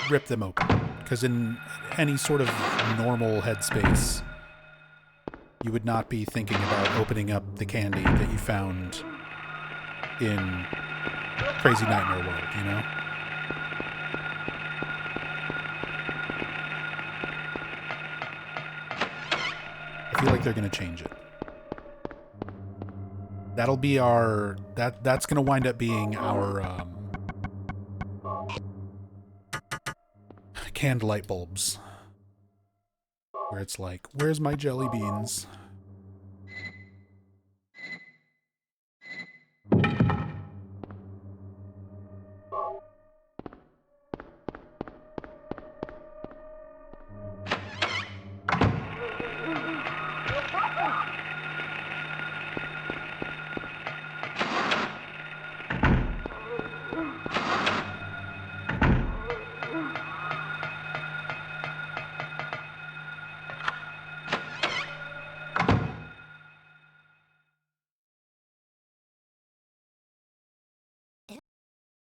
rip them open? Because in any sort of normal headspace, you would not be thinking about opening up the candy that you found in Crazy Nightmare World, you know? I feel like they're going to change it. That'll be our... That's going to wind up being our candlelight bulbs. Where it's like, where's my jelly beans?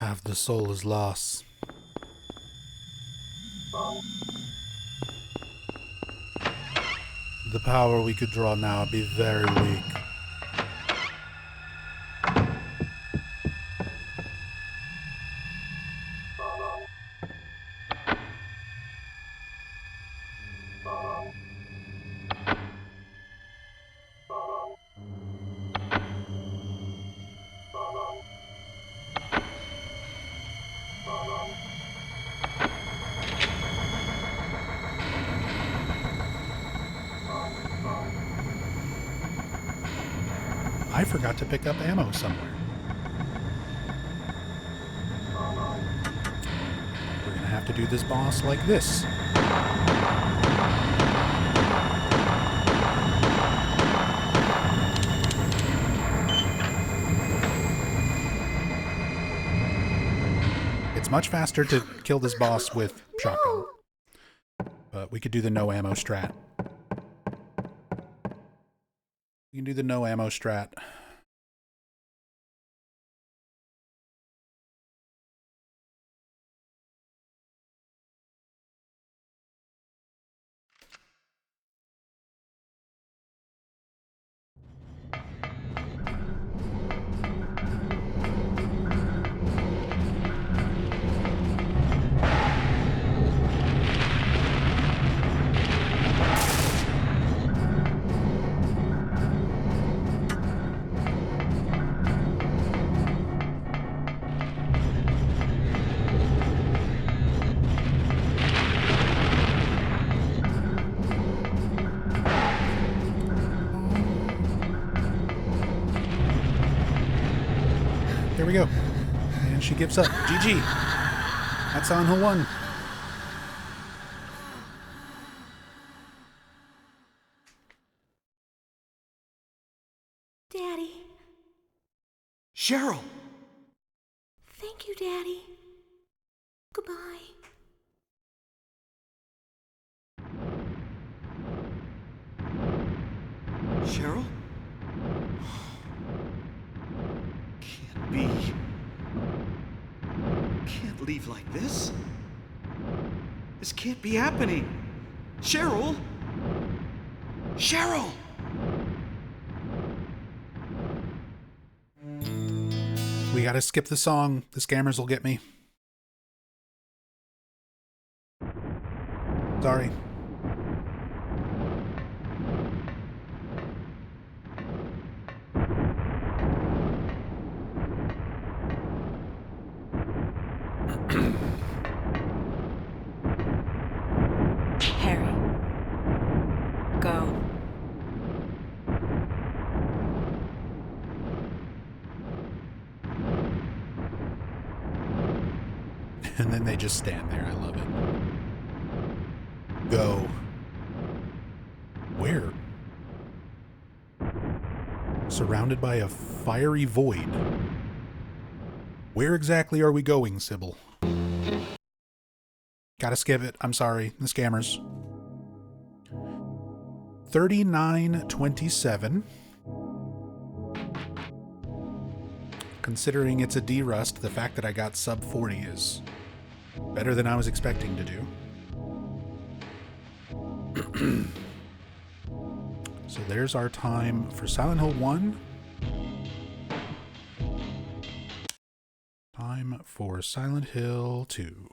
Half the soul is lost. The power we could draw now be very weak. I forgot to pick up ammo somewhere. We're gonna have to do this boss like this. It's much faster to kill this boss with shotgun. But we could do the no ammo strat. You can do the no ammo strat. There we go. And she gives up. GG. That's on who won. Daddy. Cheryl! Thank you, Daddy. Goodbye. Cheryl? Can't be. Can't leave like this. This can't be happening. Cheryl? Cheryl! We gotta skip the song. The scammers will get me. Sorry. Harry. Go. And then they just stand there. I love it. Go. Where? Surrounded by a fiery void. Where exactly are we going, Sybil? Gotta skip it. I'm sorry. The scammers. 3927. Considering it's a D-Rust, the fact that I got sub 40 is better than I was expecting to do. So there's our time for Silent Hill 1. Time for Silent Hill 2.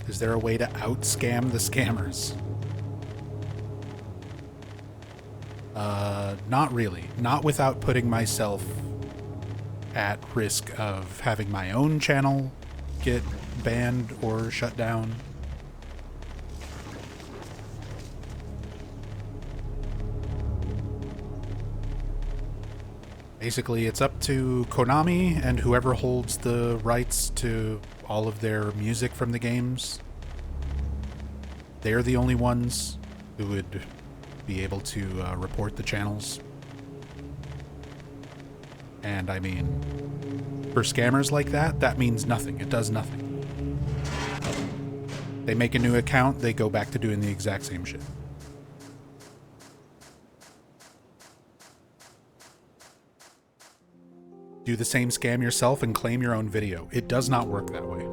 Is there a way to out-scam the scammers? Not really. Not without putting myself at risk of having my own channel get banned or shut down. Basically, it's up to Konami and whoever holds the rights to all of their music from the games. They're the only ones who would be able to report the channels. And I mean, for scammers like that, that means nothing. It does nothing. They make a new account, they go back to doing the exact same shit. Do the same scam yourself and claim your own video. It does not work that way.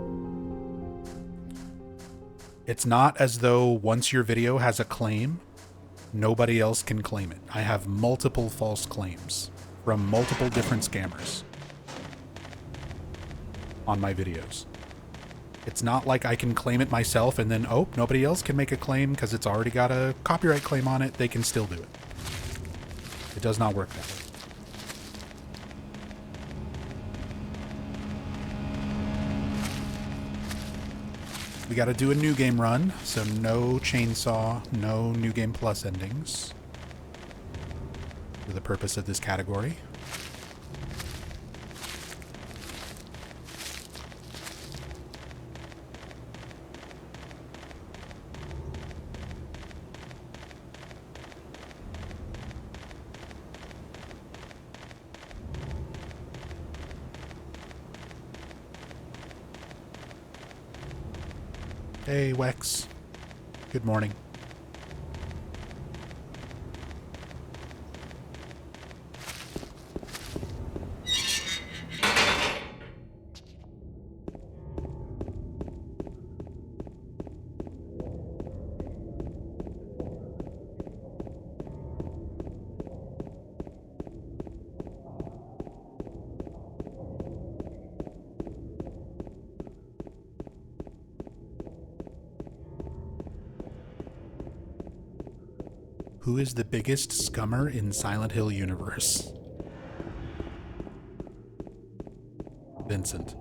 It's not as though once your video has a claim, nobody else can claim it. I have multiple false claims from multiple different scammers on my videos. It's not like I can claim it myself and then, oh, nobody else can make a claim because it's already got a copyright claim on it. They can still do it. It does not work that way. We gotta do a new game run, so no chainsaw, no new game plus endings for the purpose of this category. Hey, Wex. Good morning. Who is the biggest scummer in Silent Hill universe? Vincent.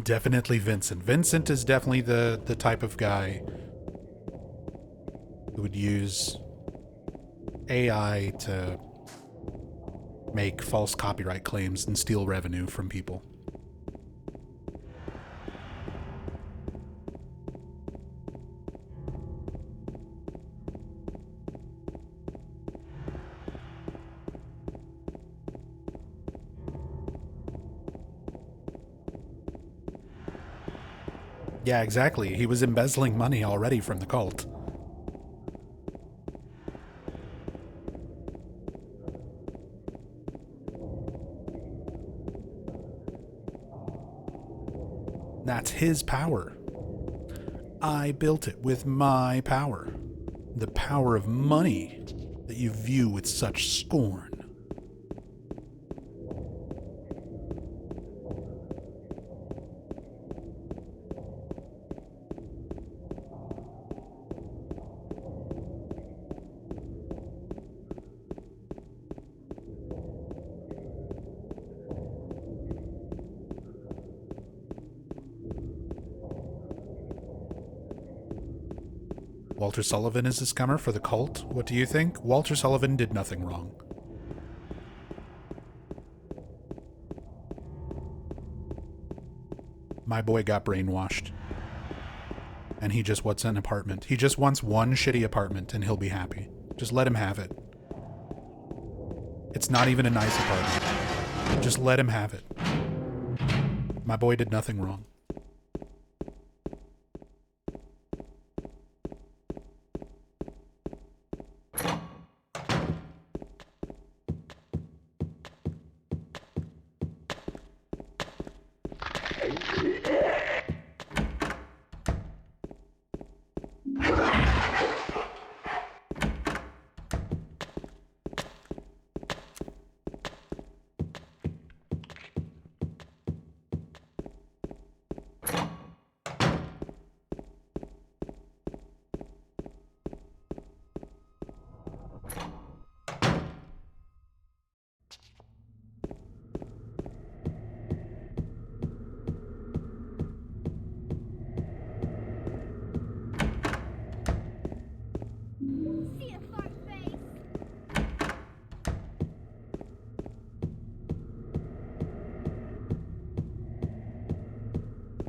Definitely Vincent. Vincent is definitely the type of guy who would use AI to make false copyright claims and steal revenue from people. Yeah, exactly. He was embezzling money already from the cult. That's his power. I built it with my power. The power of money that you view with such scorn. Walter Sullivan is a scummer for the cult. What do you think? Walter Sullivan did nothing wrong. My boy got brainwashed. And he just wants an apartment. He just wants one shitty apartment and he'll be happy. Just let him have it. It's not even a nice apartment. Just let him have it. My boy did nothing wrong.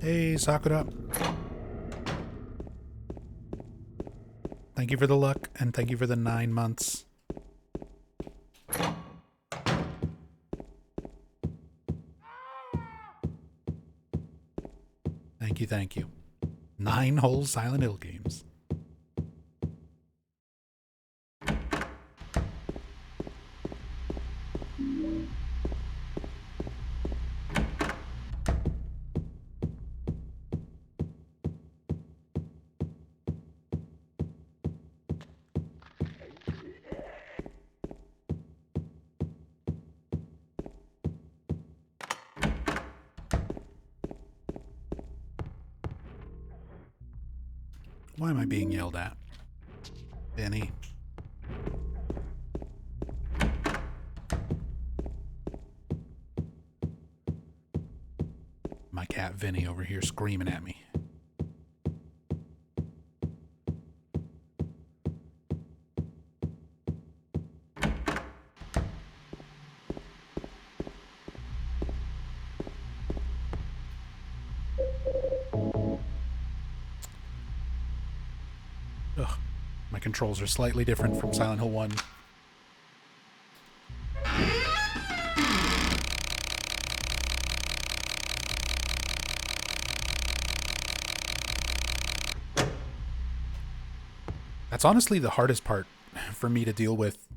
Hey, Sakura. Thank you for the luck, and thank you for the 9 months. Thank you, thank you. 9 whole Silent Hill games. Why am I being yelled at? Vinny. My cat Vinny over here screaming at me. Ugh, my controls are slightly different from Silent Hill 1. That's honestly the hardest part for me to deal with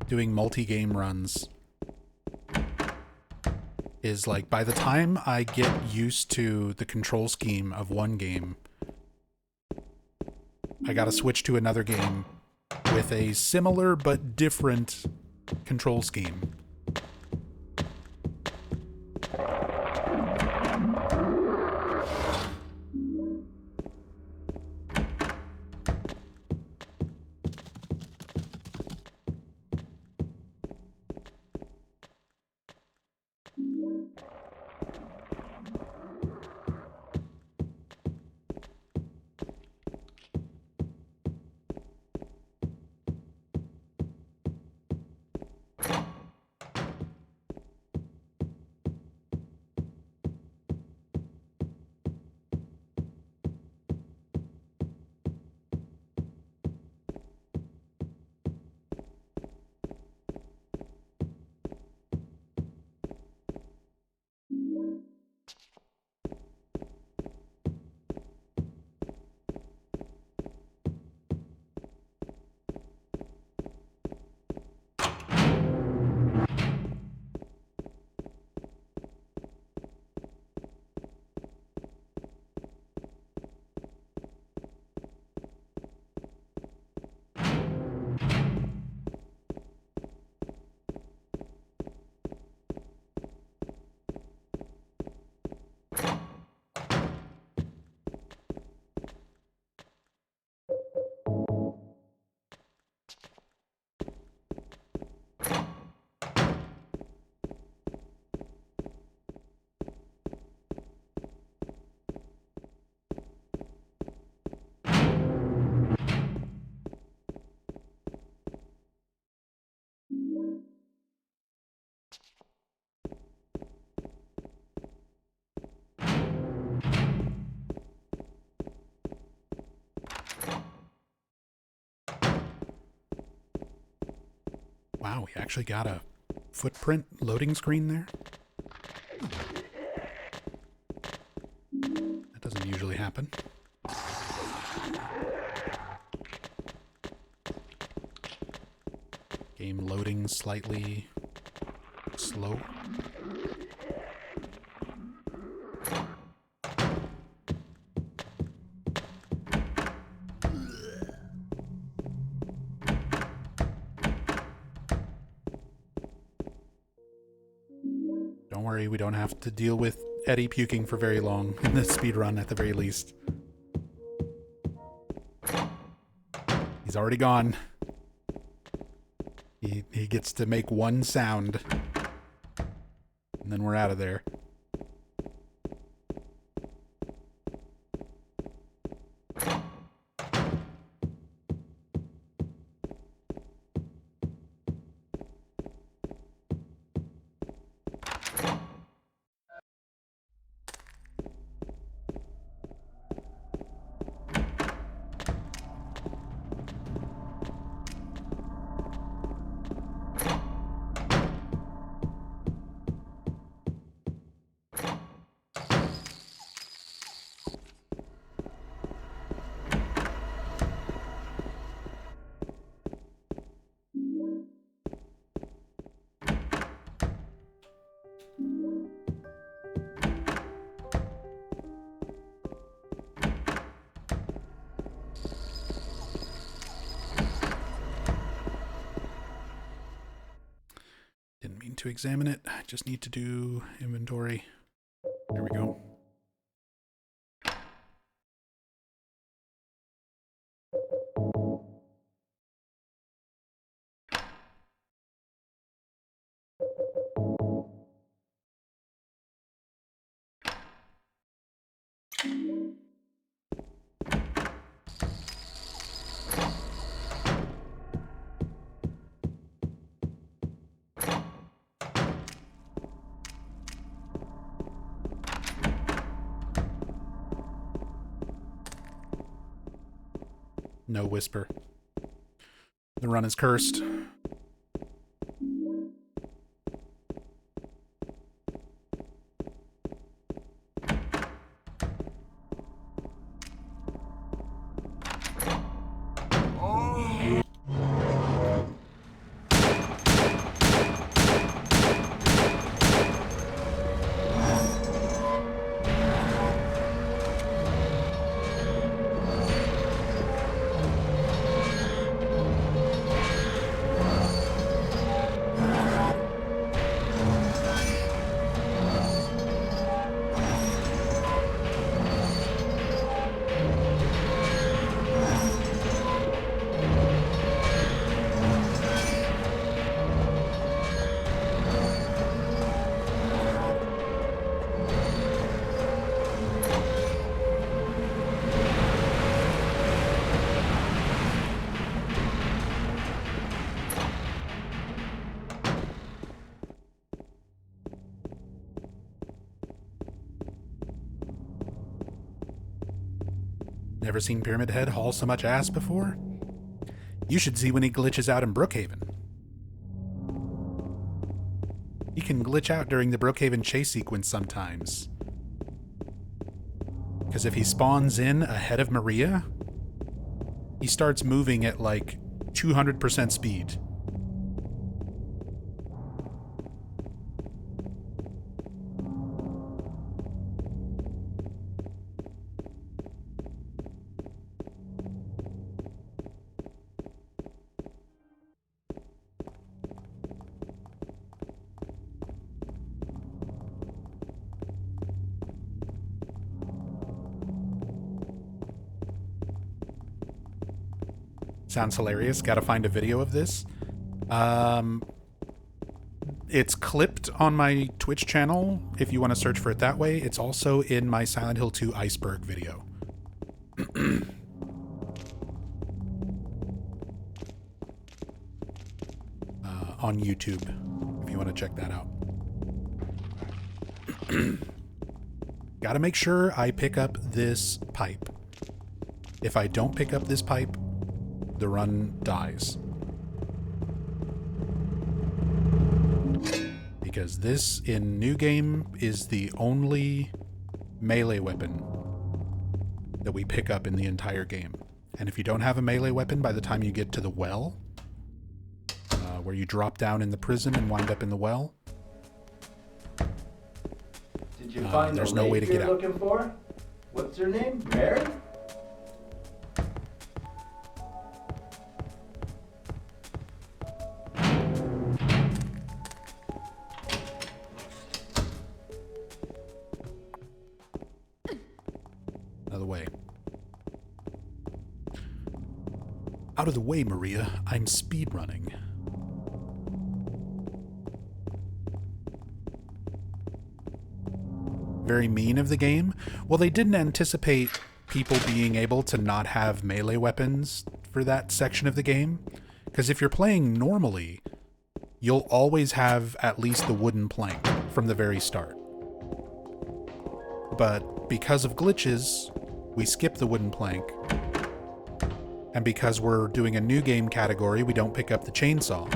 doing multi-game runs is like by the time I get used to the control scheme of one game, I gotta switch to another game with a similar but different control scheme. Wow, we actually got a footprint loading screen there. That doesn't usually happen. Game loading slightly slow. Don't worry, we don't have to deal with Eddie puking for very long in this speedrun at the very least. He's already gone. He gets to make one sound, and then we're out of there. To examine it, I just need to do inventory. There we go. No whisper. The run is cursed. Never seen Pyramid Head haul so much ass before? You should see when he glitches out in Brookhaven. He can glitch out during the Brookhaven chase sequence sometimes. Because if he spawns in ahead of Maria, he starts moving at like 200% speed. Sounds hilarious. Gotta find a video of this. It's clipped on my Twitch channel if you want to search for it that way. It's also in my Silent Hill 2 Iceberg video. On YouTube, if you want to check that out. Gotta make sure I pick up this pipe. If I don't pick up this pipe, the run dies. Because this, in New Game, is the only melee weapon that we pick up in the entire game. And if you don't have a melee weapon by the time you get to the well, where you drop down in the prison and wind up in the well, Did you find there's the no way to lady get you're out. looking for? What's her name? Mary? Out of the way. Out of the way, Maria. I'm speedrunning. Very mean of the game. Well, they didn't anticipate people being able to not have melee weapons for that section of the game. Because if you're playing normally, you'll always have at least the wooden plank from the very start. But because of glitches, we skip the wooden plank. And because we're doing a new game category, we don't pick up the chainsaw.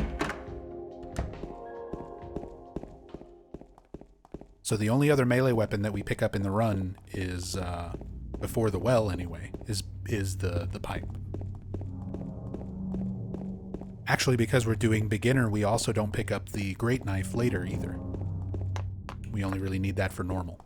So the only other melee weapon that we pick up in the run is, before the well anyway, is the pipe. Actually, because we're doing beginner, we also don't pick up the great knife later either. We only really need that for normal.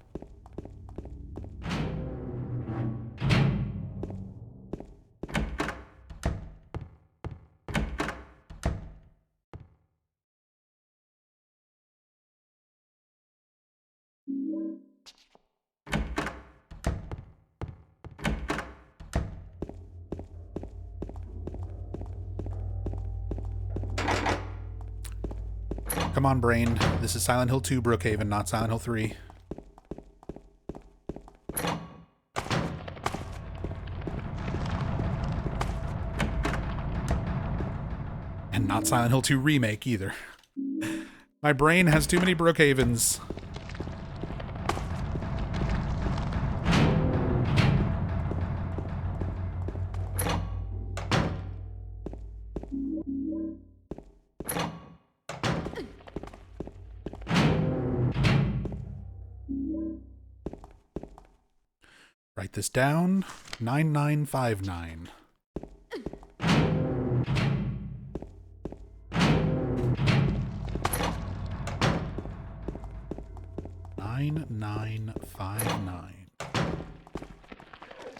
Come on, brain. This is Silent Hill 2 Brookhaven, not Silent Hill 3. And not Silent Hill 2 Remake either. My brain has too many Brookhavens. Write this down. 9959.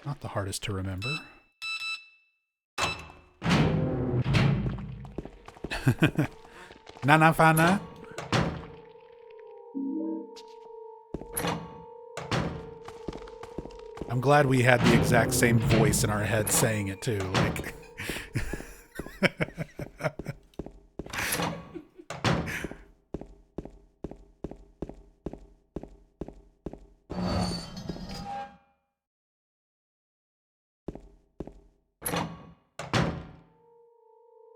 Not the hardest to remember. Nana Fana. I'm glad we had the exact same voice in our head saying it too. Like,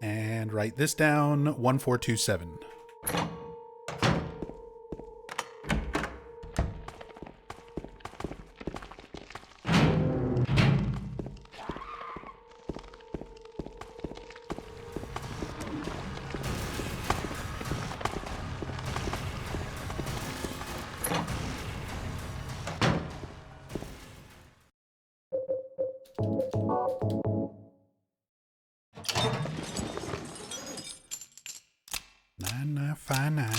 and write this down. 1427. 59.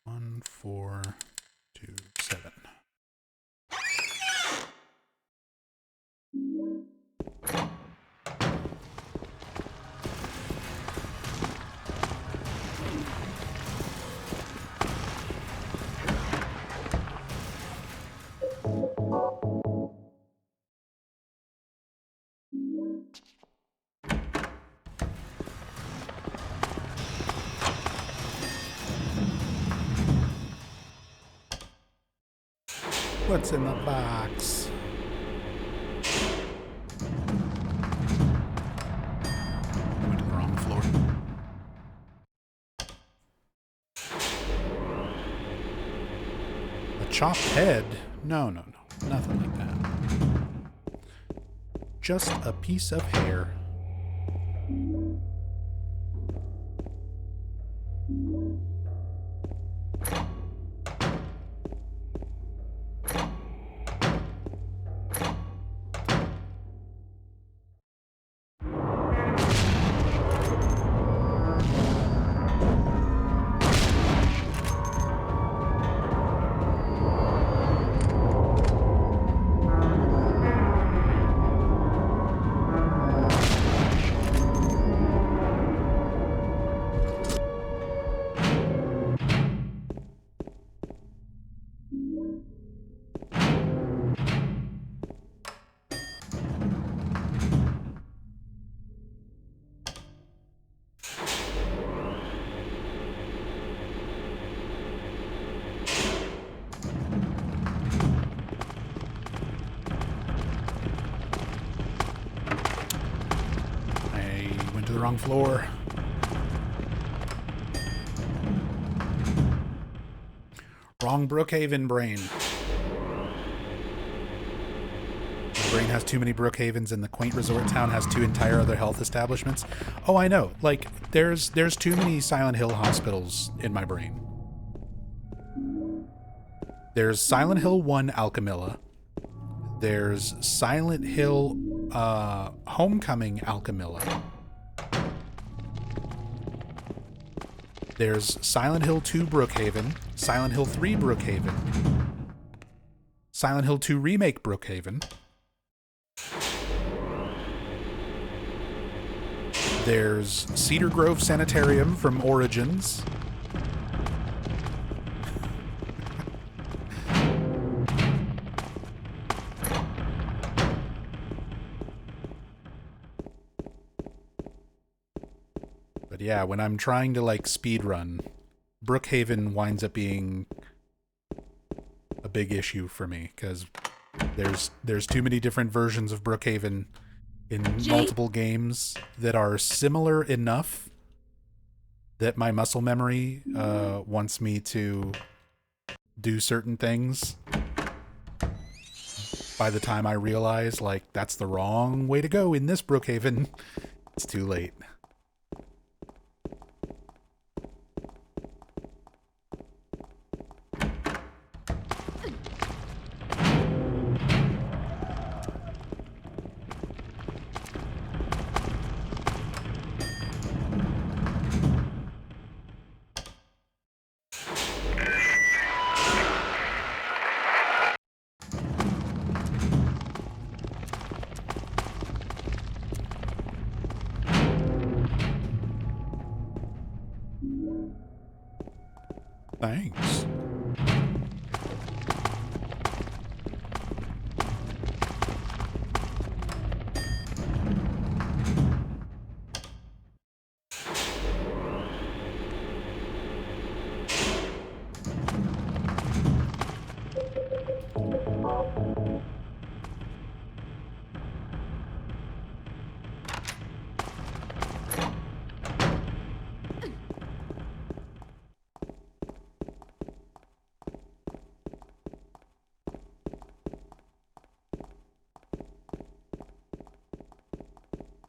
1427. What's in the box? I went to the wrong floor. A chopped head? No, no, no. Nothing like that. Just a piece of hair. The wrong floor. Wrong Brookhaven brain. My brain has too many Brookhavens, and the quaint resort town has 2 entire other health establishments. Oh, I know. Like, there's too many Silent Hill hospitals in my brain. There's Silent Hill 1 Alchemilla. There's Silent Hill Homecoming Alchemilla. There's Silent Hill 2 Brookhaven, Silent Hill 3 Brookhaven, Silent Hill 2 Remake Brookhaven. There's Cedar Grove Sanitarium from Origins. But yeah, when I'm trying to like speedrun, Brookhaven winds up being a big issue for me because there's too many different versions of Brookhaven in multiple games that are similar enough that my muscle memory wants me to do certain things. By the time I realize like that's the wrong way to go in this Brookhaven, it's too late. Thanks.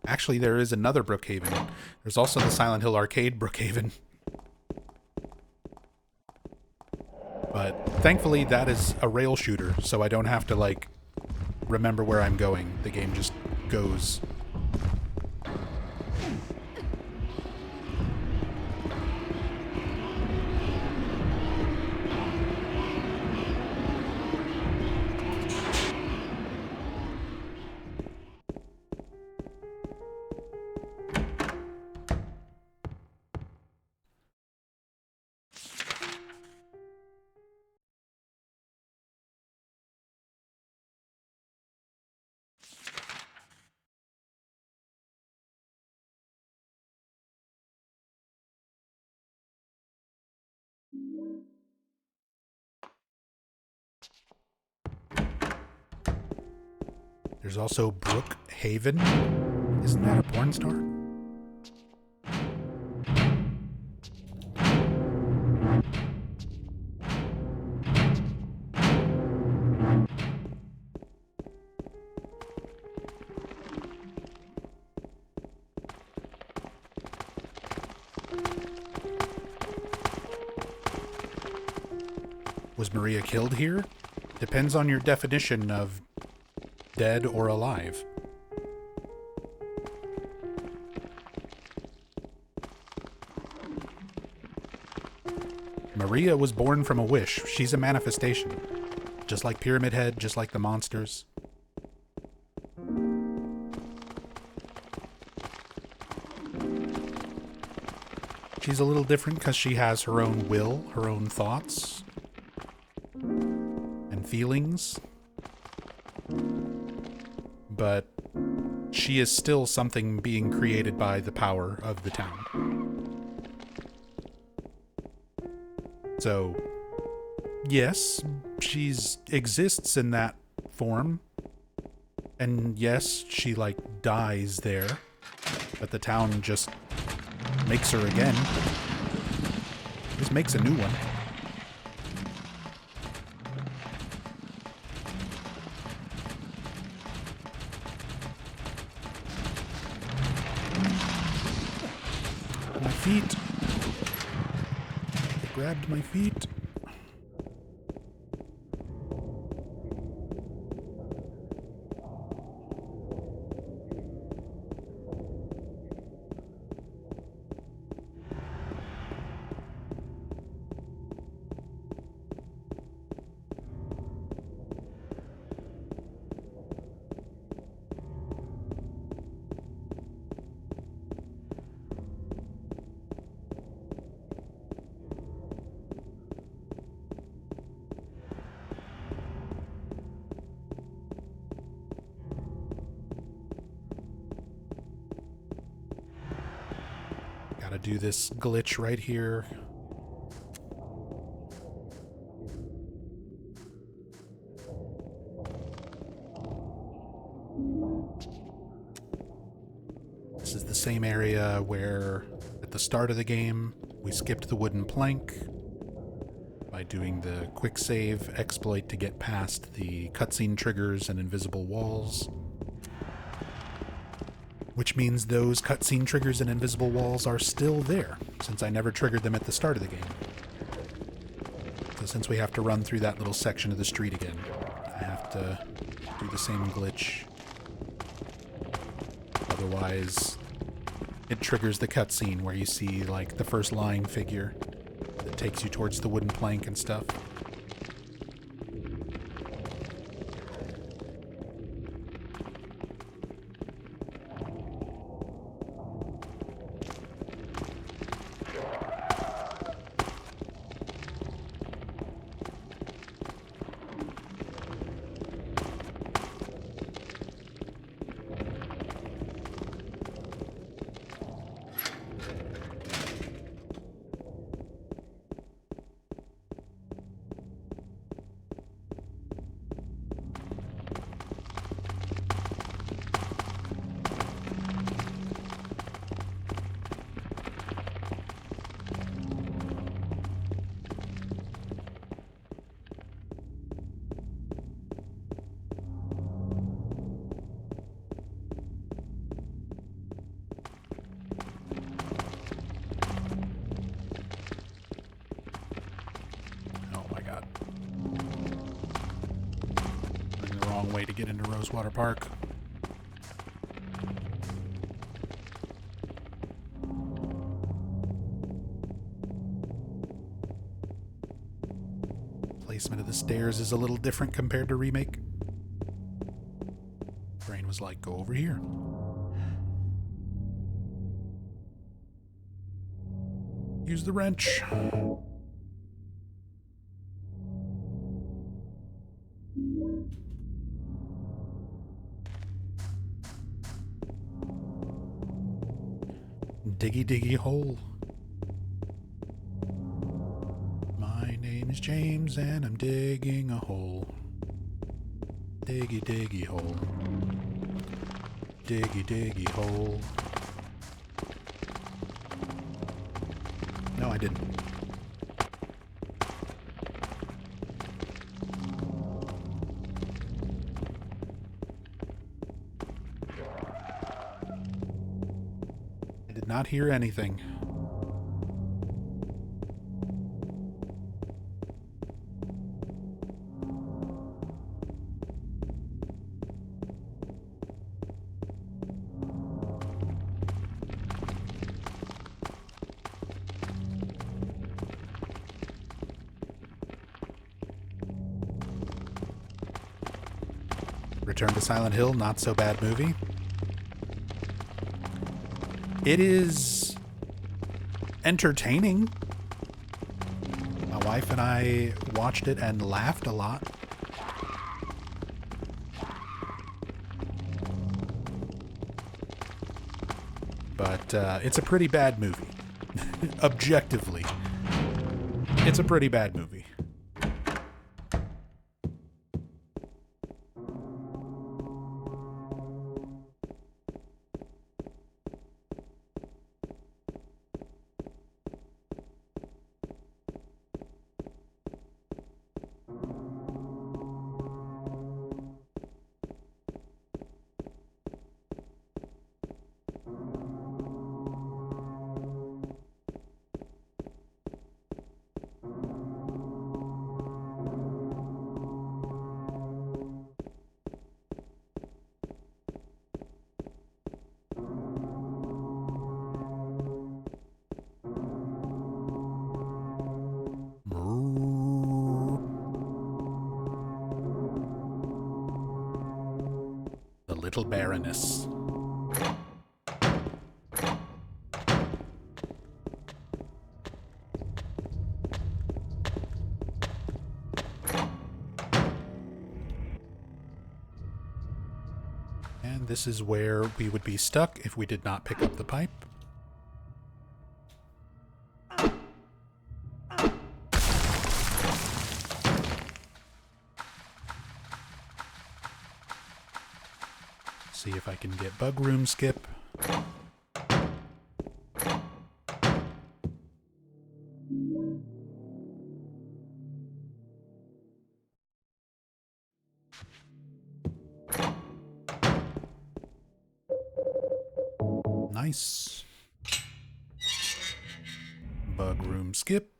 Actually, there is another Brookhaven. There's also the Silent Hill Arcade Brookhaven. But thankfully, that is a rail shooter, so I don't have to, like, remember where I'm going. The game just goes. There's also Brooke Haven. Isn't that a porn star? Was Maria killed here? Depends on your definition of dead or alive. Maria was born from a wish. She's a manifestation. Just like Pyramid Head, just like the monsters. She's a little different because she has her own will, her own thoughts, and feelings. But she is still something being created by the power of the town. So, yes, she exists in that form. And yes, she, dies there. But the town just makes her again. Just makes a new one. My feet. They grabbed my feet. Gotta do this glitch right here. This is the same area where, at the start of the game, we skipped the wooden plank by doing the quick save exploit to get past the cutscene triggers and invisible walls. Which means those cutscene triggers and invisible walls are still there, since I never triggered them at the start of the game. So since we have to run through that little section of the street again, I have to do the same glitch. Otherwise, it triggers the cutscene where you see, the first lying figure that takes you towards the wooden plank and stuff. Way to get into Rosewater Park. Placement of the stairs is a little different compared to Remake. Brain was like, go over here. Use the wrench. Diggy diggy hole. Come name is James and I'm digging a hole. Diggy diggy hole. Diggy diggy hole. No, I didn't. I did not hear anything. Return to Silent Hill, not so bad movie. It is entertaining. My wife and I watched it and laughed a lot. But it's a pretty bad movie. Objectively, it's a pretty bad movie. The Little Baroness. And this is where we would be stuck if we did not pick up the pipe. See if I can get bug room skip. Nice. Bug room skip.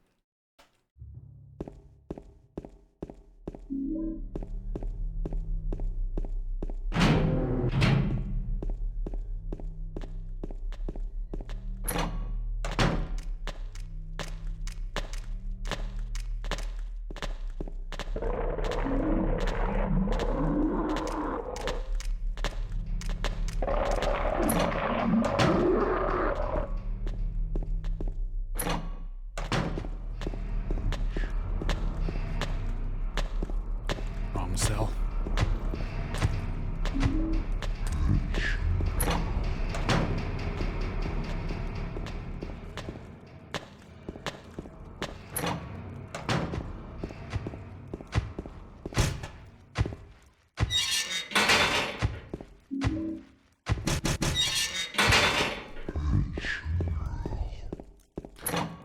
Wrong cell.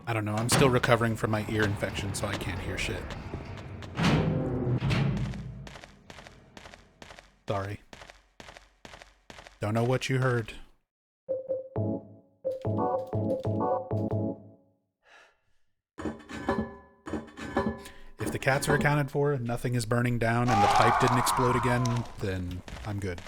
I don't know, I'm still recovering from my ear infection, so I can't hear shit. Sorry. Don't know what you heard. If the cats are accounted for, nothing is burning down, and the pipe didn't explode again, then I'm good.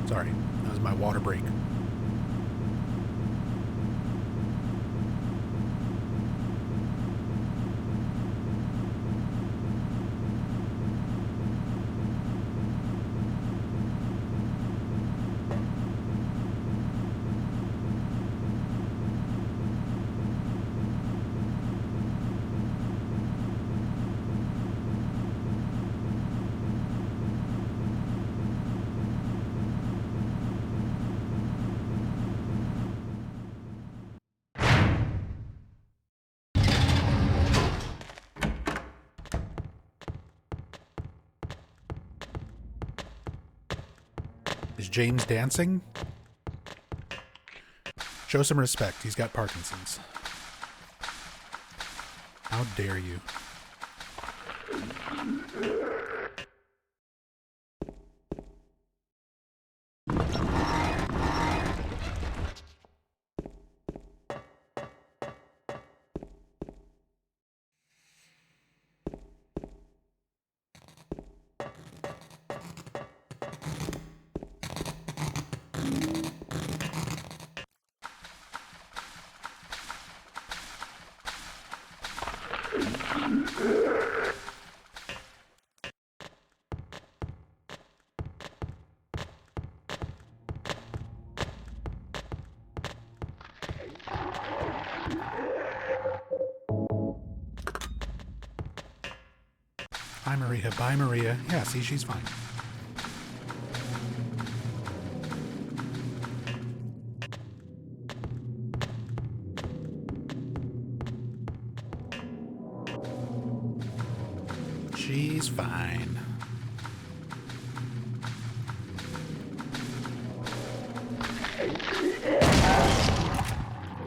Sorry, that was my water break. Is James dancing? Show some respect. He's got Parkinson's. How dare you? Bye, Maria. Bye, Maria. Yeah, see, she's fine. She's fine.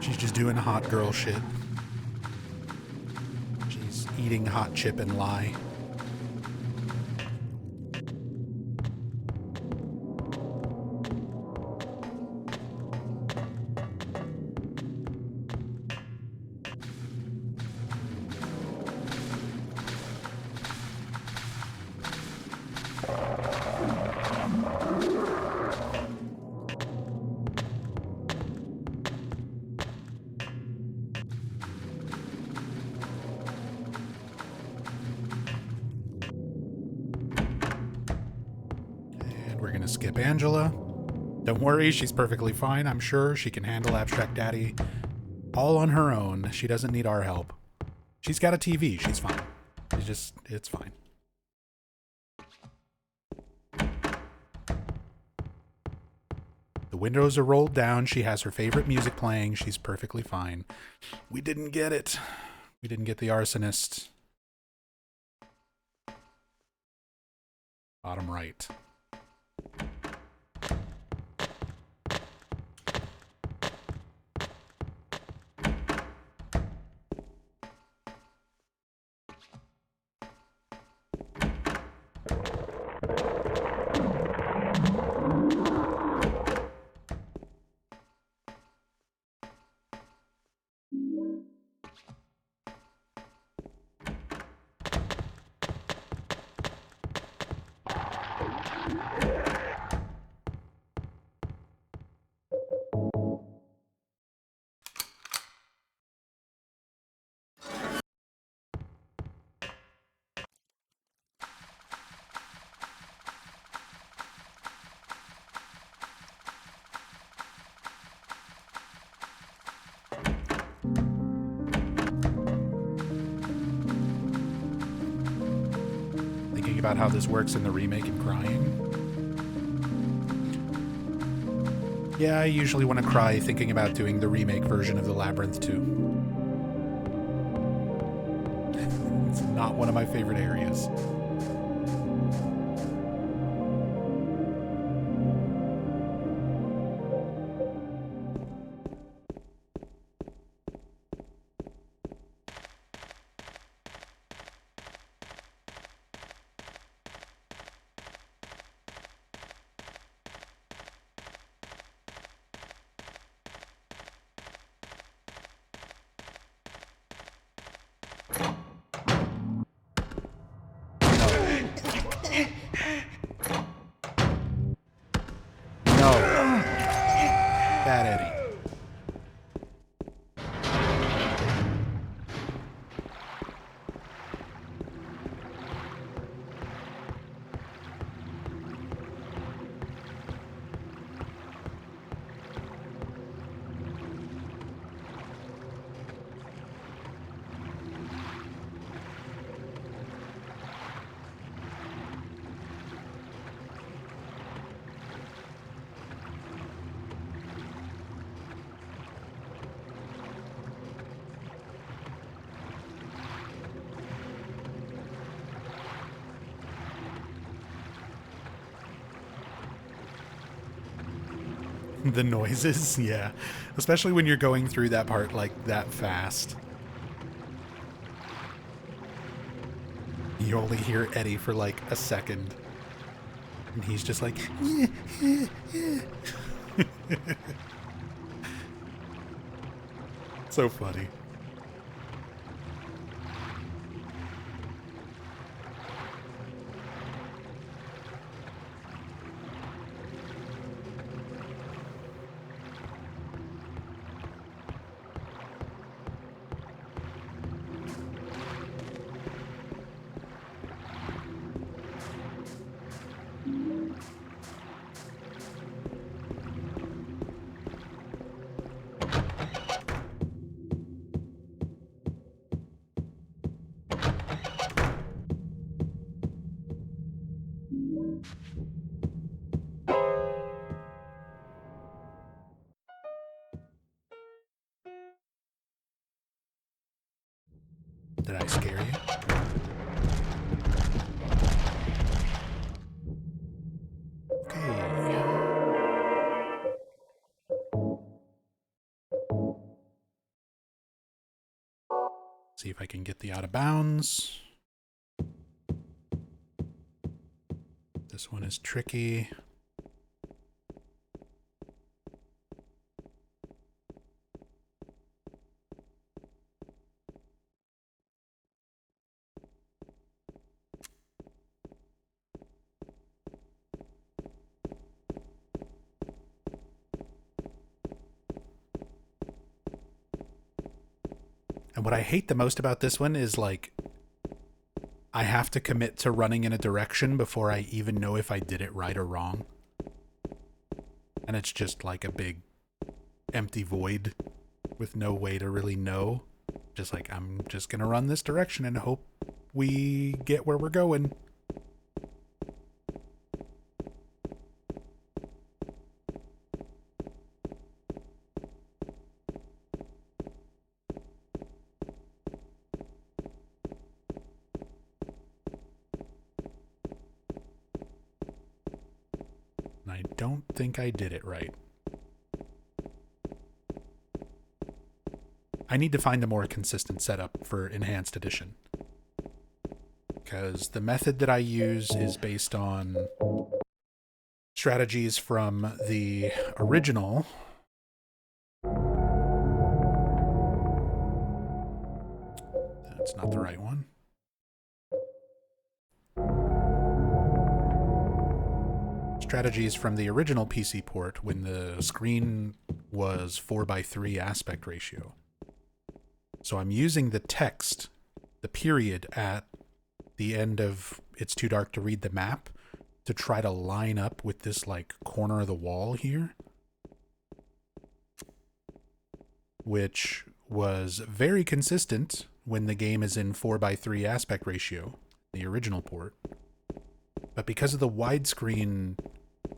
She's just doing hot girl shit. She's eating hot chip and lye. We're gonna skip Angela. Don't worry, she's perfectly fine. I'm sure she can handle Abstract Daddy all on her own. She doesn't need our help. She's got a TV. She's fine. It's fine. The windows are rolled down. She has her favorite music playing. She's perfectly fine. We didn't get it. We didn't get the arsonist. Bottom right. About how this works in the remake and crying. Yeah, I usually want to cry thinking about doing the remake version of the Labyrinth too. It's not one of my favorite areas. No. Bad Eddie. The noises, yeah. Especially when you're going through that part like that fast. You only hear Eddie for like a second. And he's just like, so funny. Did I scare you? Okay. See if I can get the out of bounds. This one is tricky. And what I hate the most about this one is, like, I have to commit to running in a direction before I even know if I did it right or wrong. And it's just like a big empty void with no way to really know. Just like, I'm just gonna run this direction and hope we get where we're going. I don't think I did it right. I need to find a more consistent setup for Enhanced Edition. Because the method that I use is based on strategies from the original. That's not the right one. Strategies from the original PC port when the screen was 4:3 aspect ratio. So I'm using the text, the period at the end of It's Too Dark to Read the Map to try to line up with this like corner of the wall here, which was very consistent when the game is in 4:3 aspect ratio, the original port. But because of the widescreen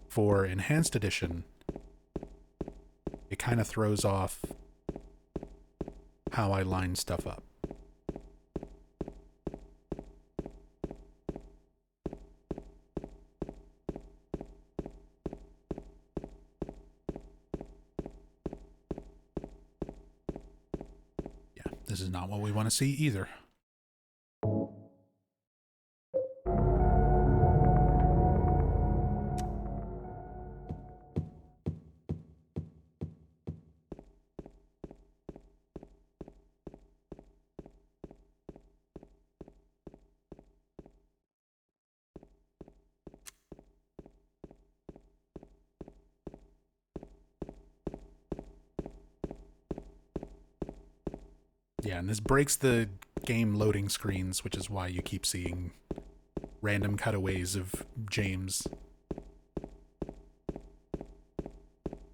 for Enhanced Edition, it kind of throws off how I line stuff up. Yeah, this is not what we want to see either. Yeah, and this breaks the game loading screens, which is why you keep seeing random cutaways of James.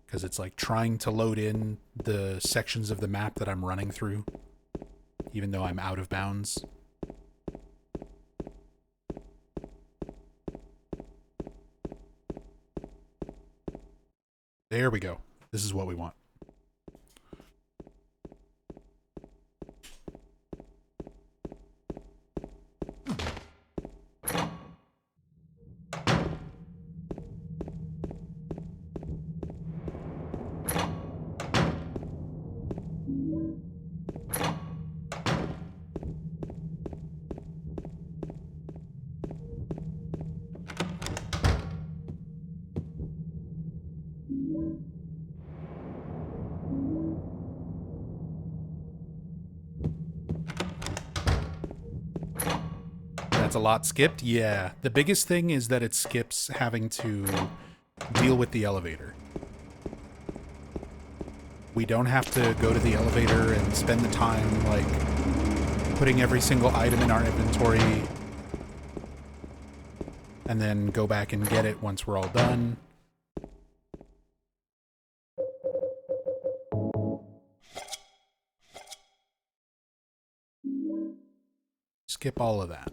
Because it's like trying to load in the sections of the map that I'm running through, even though I'm out of bounds. There we go. This is what we want. That's a lot skipped? Yeah. The biggest thing is that it skips having to deal with the elevator. We don't have to go to the elevator and spend the time, like, putting every single item in our inventory and then go back and get it once we're all done. Skip all of that.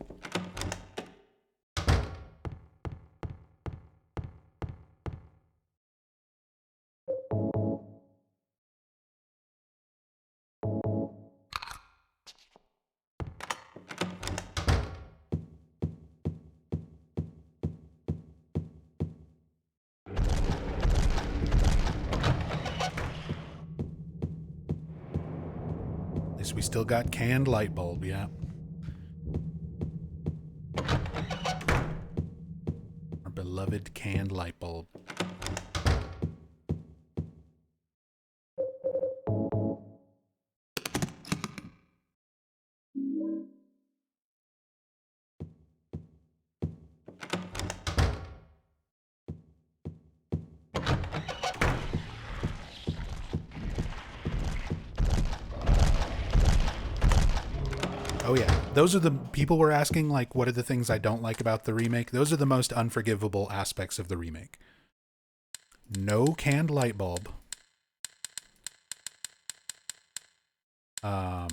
At least we still got canned light bulb, yeah. Our beloved canned light bulb. Oh yeah, those are the people were asking, like, what are the things I don't like about the remake? Those are the most unforgivable aspects of the remake. No canned light bulb. Damn.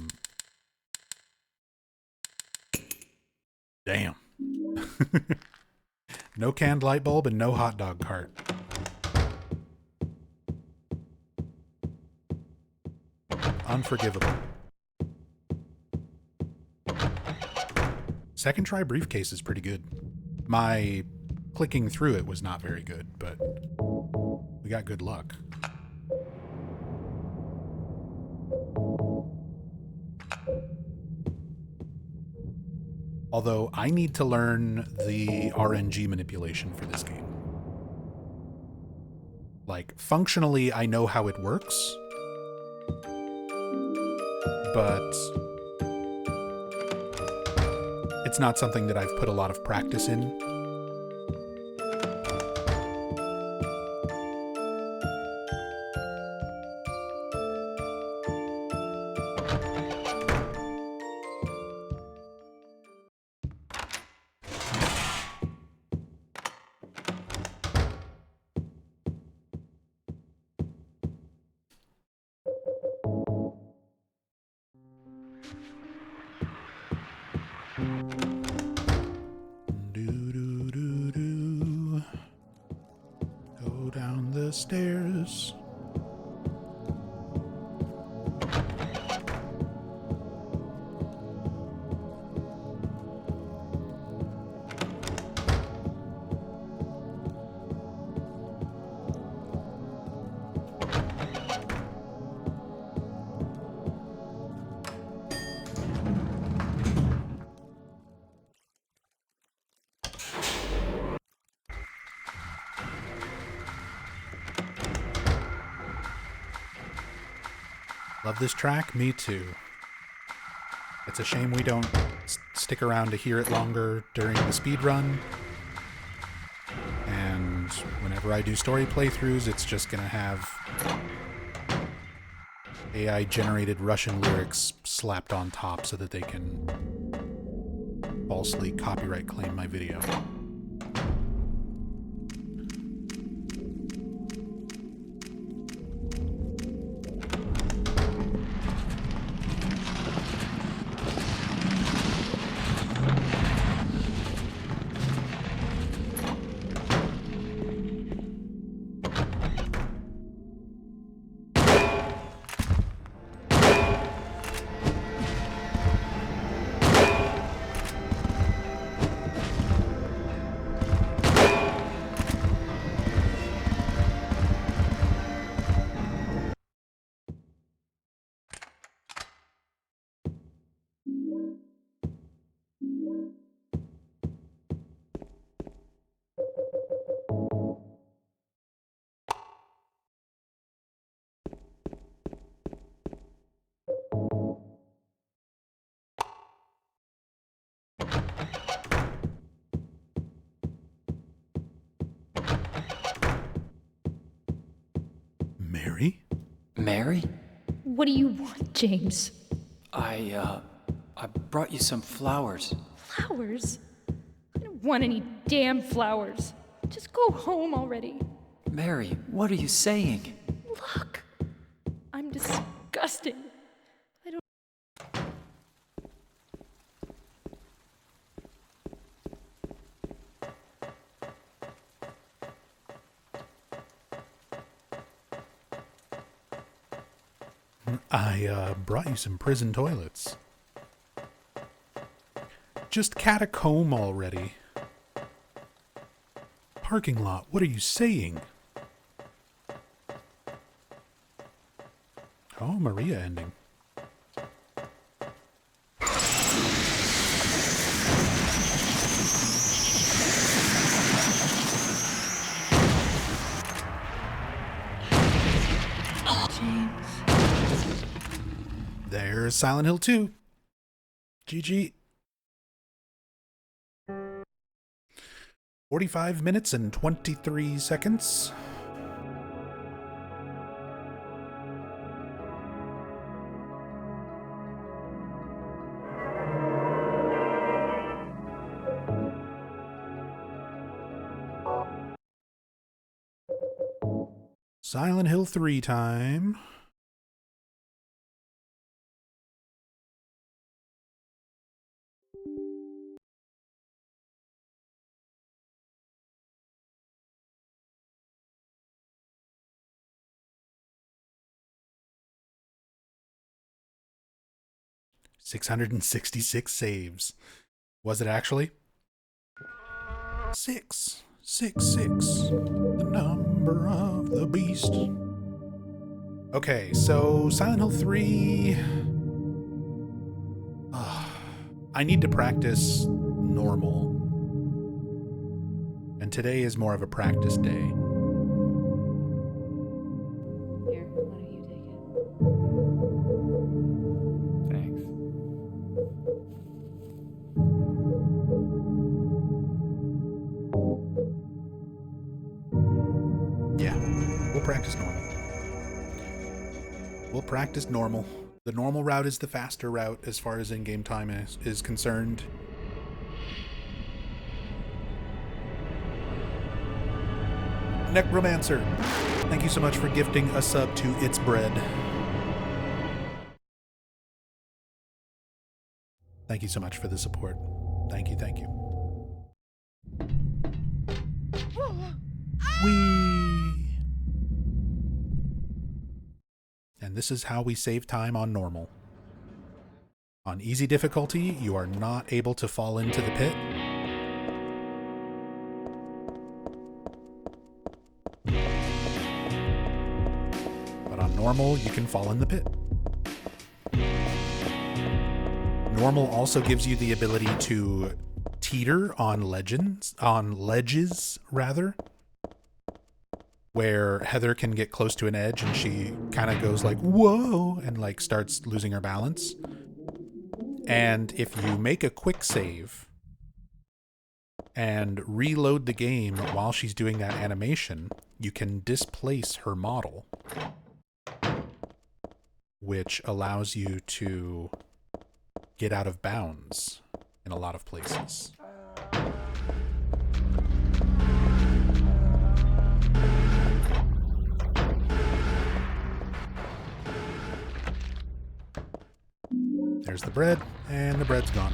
No canned light bulb and no hot dog cart. Unforgivable. Second try briefcase is pretty good. My clicking through it was not very good, but we got good luck. Although I need to learn the RNG manipulation for this game. Like, functionally, I know how it works, but it's not something that I've put a lot of practice in. Go down the stairs. Love this track? Me too. It's a shame we don't stick around to hear it longer during the speedrun. And whenever I do story playthroughs, it's just gonna have AI-generated Russian lyrics slapped on top so that they can falsely copyright claim my video. Mary? Mary? What do you want, James? I brought you some flowers. Flowers? I don't want any damn flowers. Just go home already. Mary, what are you saying? Look, I'm disgusting. I don't. I brought you some prison toilets. Just catacomb already. Parking lot, what are you saying? Oh, Maria ending. James. There's Silent Hill 2. GG. 45 minutes and 23 seconds. Silent Hill 3 time. $666 saves. Was it actually? 666, the number of the beast. Okay, so Silent Hill 3. I need to practice normal. And today is more of a practice day. Here, why don't you take it? Thanks. Yeah, we'll practice normal. We'll practice normal. The normal route is the faster route as far as in-game time is concerned. Necromancer, thank you so much for gifting a sub to It's Bread. Thank you so much for the support. Thank you, thank you. Whee! And this is how we save time on normal. On easy difficulty, you are not able to fall into the pit. But on normal, you can fall in the pit. Normal also gives you the ability to teeter on ledges rather. where Heather can get close to an edge and she kind of goes like, whoa, and like starts losing her balance. And if you make a quick save and reload the game while she's doing that animation, you can displace her model, which allows you to get out of bounds in a lot of places. There's the bread, and the bread's gone.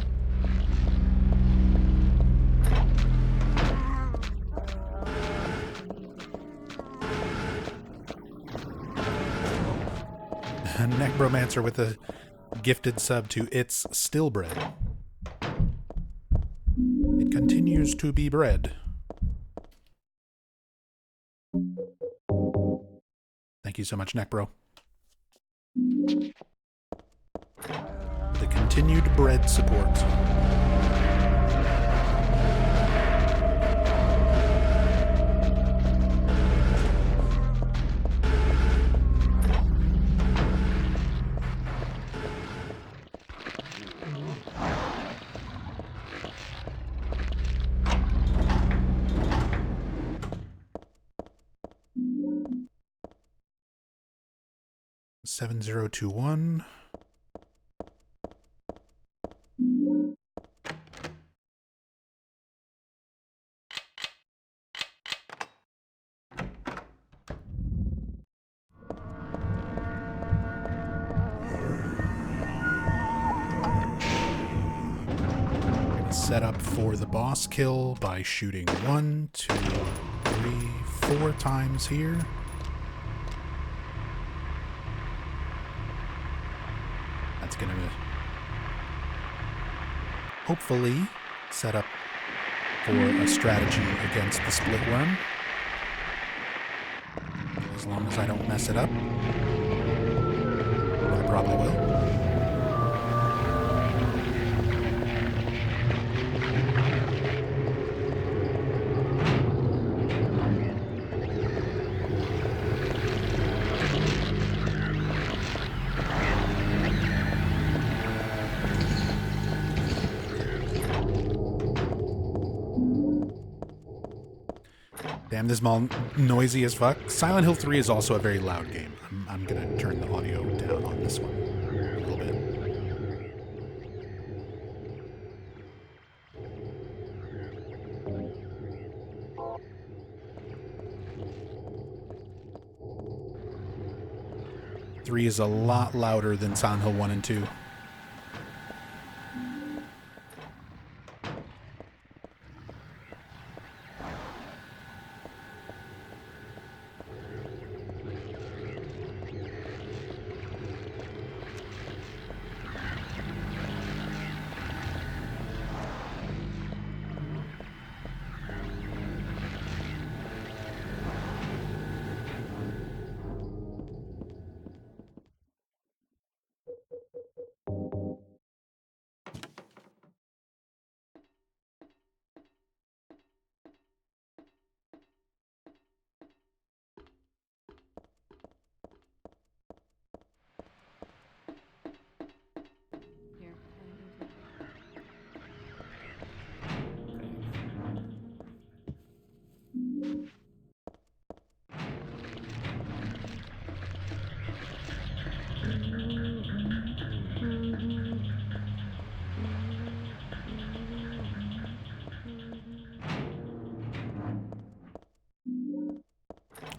Necromancer with a gifted sub to It's Still Bread. It continues to be bread. Thank you so much, Necbro. The continued bread support. Seven 7021. Set up for the boss kill by shooting 1, 2, 3, 4 times here. That's gonna hopefully set up for a strategy against the split worm. As long as I don't mess it up. I probably will. Damn, this mall noisy as fuck. Silent Hill 3 is also a very loud game. I'm gonna turn the audio down on this one a little bit. Three is a lot louder than Silent Hill 1 and 2. Here, why don't you take it?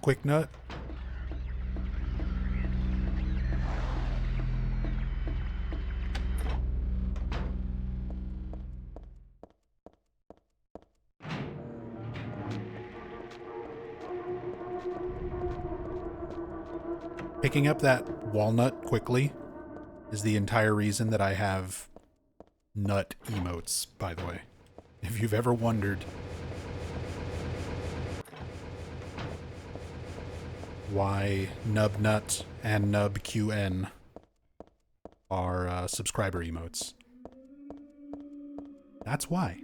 Quick nut. Picking up that walnut quickly is the entire reason that I have nut emotes, by the way. If you've ever wondered why Nubnut and NubQN are subscriber emotes, that's why.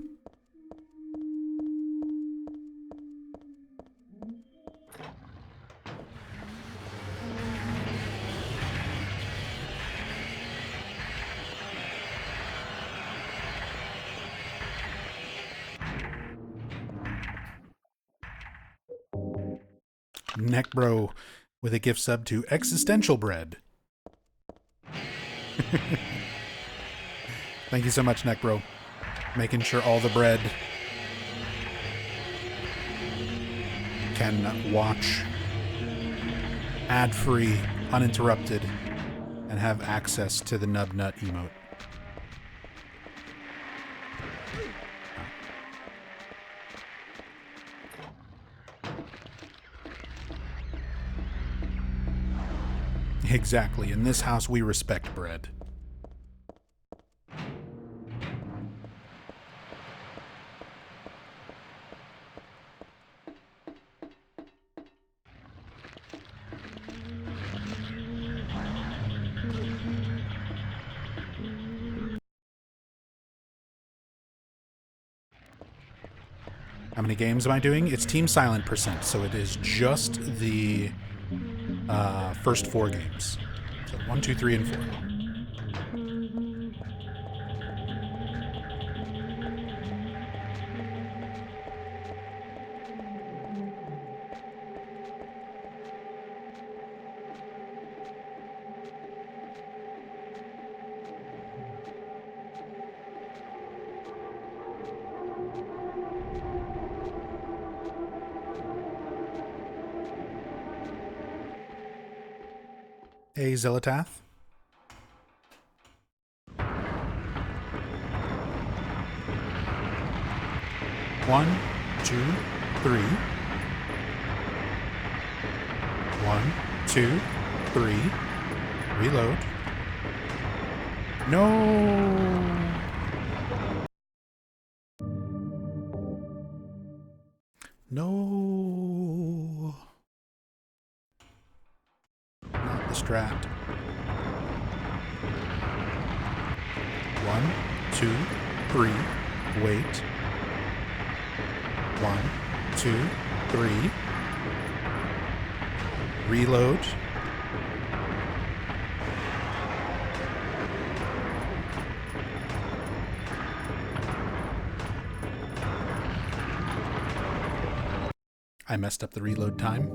Neckbro with a gift sub to Existential Bread. Thank you so much, Neckbro. Making sure all the bread can watch ad-free, uninterrupted, and have access to the Nub Nut emote. Exactly. In this house, we respect bread. How many games am I doing? It's Team Silent %, so it is just the first 4 games. So 1, 2, 3, and 4. Hey, Zilatath. One, 2, 3. 1, 2, 3. Reload. No. No. Not the strat. 1, 2, 3. Wait. 1, 2, 3. Reload. I messed up the reload time.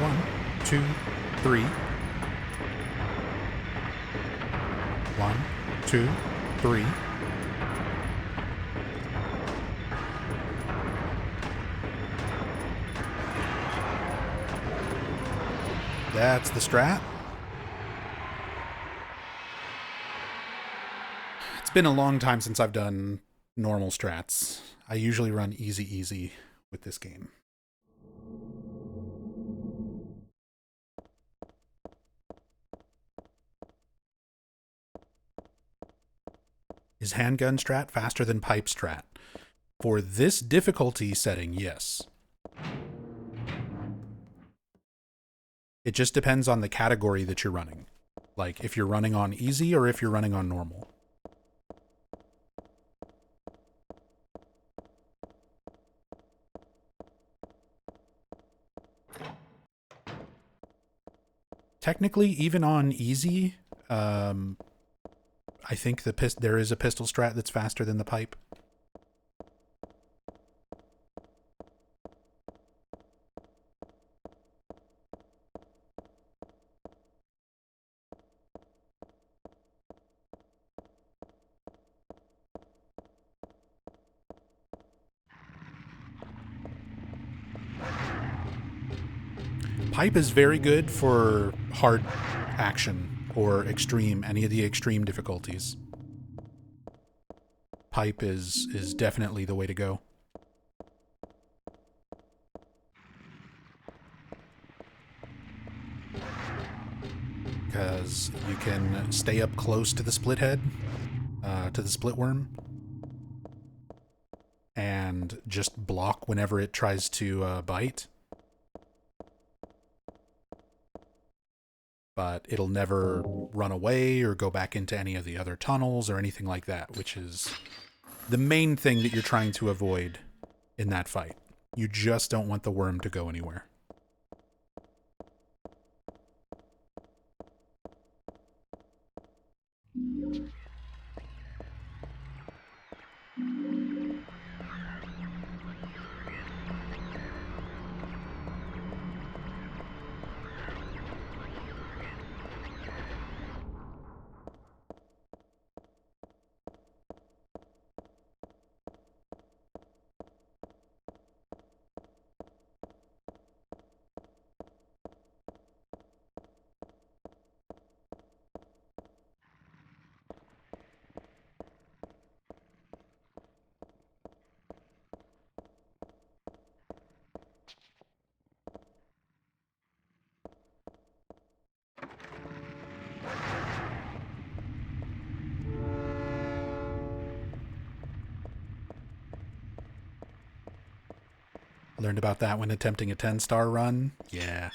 One, 2, 3. 1, 2, 3. That's the strat. It's been a long time since I've done normal strats. I usually run easy with this game. Is handgun strat faster than pipe strat? For this difficulty setting, yes. It just depends on the category that you're running. Like if you're running on easy or if you're running on normal. Technically, even on easy, I think there is a pistol strat that's faster than the pipe. Pipe is very good for hard action or extreme, any of the extreme difficulties. Pipe is definitely the way to go. Because you can stay up close to the split head, to the split worm, and just block whenever it tries to bite. But it'll never run away or go back into any of the other tunnels or anything like that, which is the main thing that you're trying to avoid in that fight. You just don't want the worm to go anywhere. Learned about that when attempting a 10-star run. Yeah.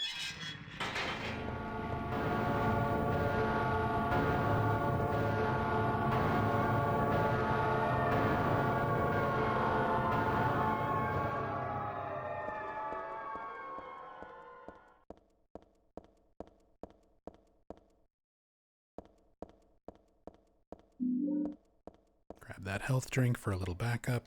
Grab that health drink for a little backup.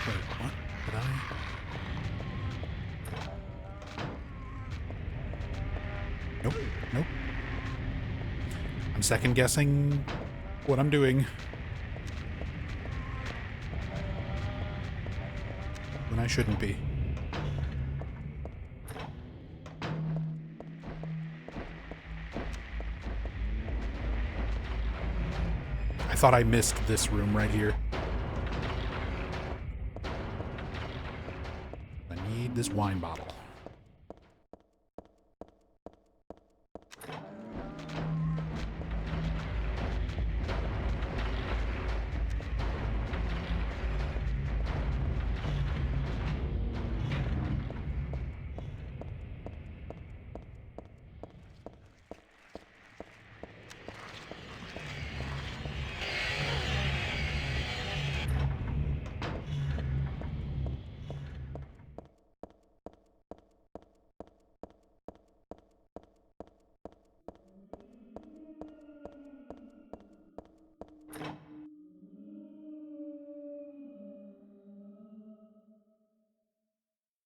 Wait, what? Did I? Nope, nope. I'm second guessing what I'm doing. When I shouldn't be. I thought I missed this room right here. I need this wine bottle.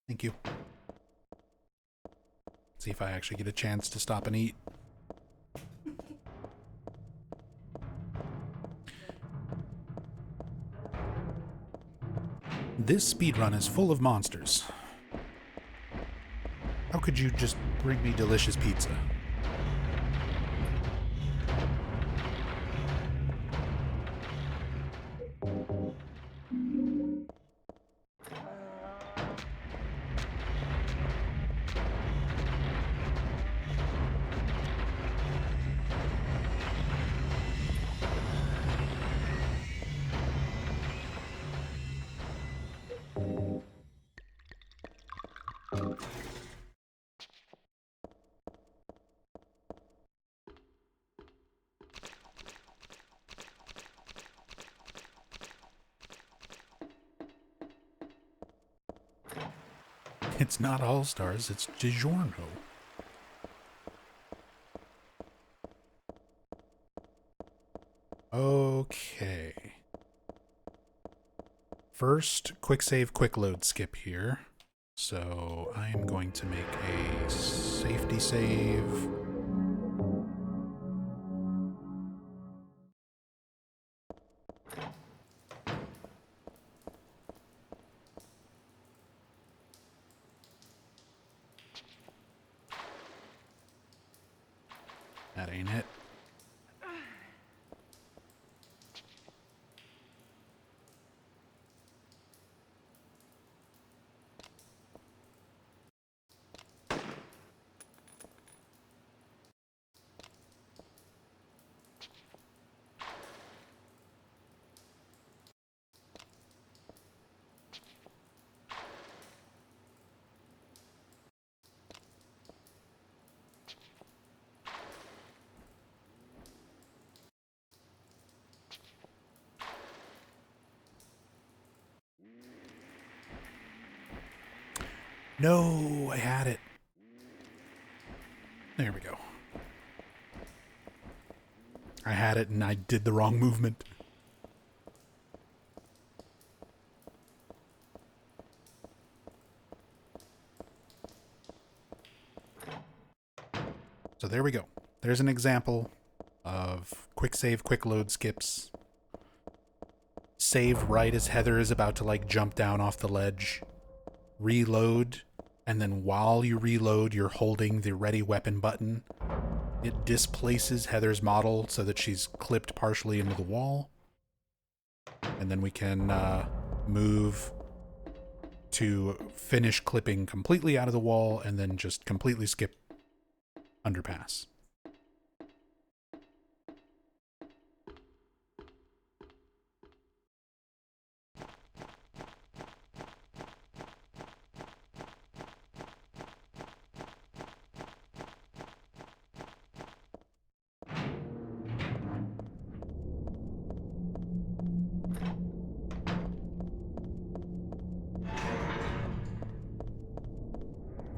Thank you. See if I actually get a chance to stop and eat. This speedrun is full of monsters. How could you just bring me delicious pizza? It's not All Stars, it's DiGiorno. Okay. First, quick save, quick load skip here. So I am going to make a safety save. That ain't it. No, I had it. There we go. I had it and I did the wrong movement. So there we go. There's an example of quick save, quick load skips. Save right as Heather is about to like jump down off the ledge. Reload, and then while you reload, you're holding the ready weapon button. It displaces Heather's model so that she's clipped partially into the wall. And then we can move to finish clipping completely out of the wall and then just completely skip underpass.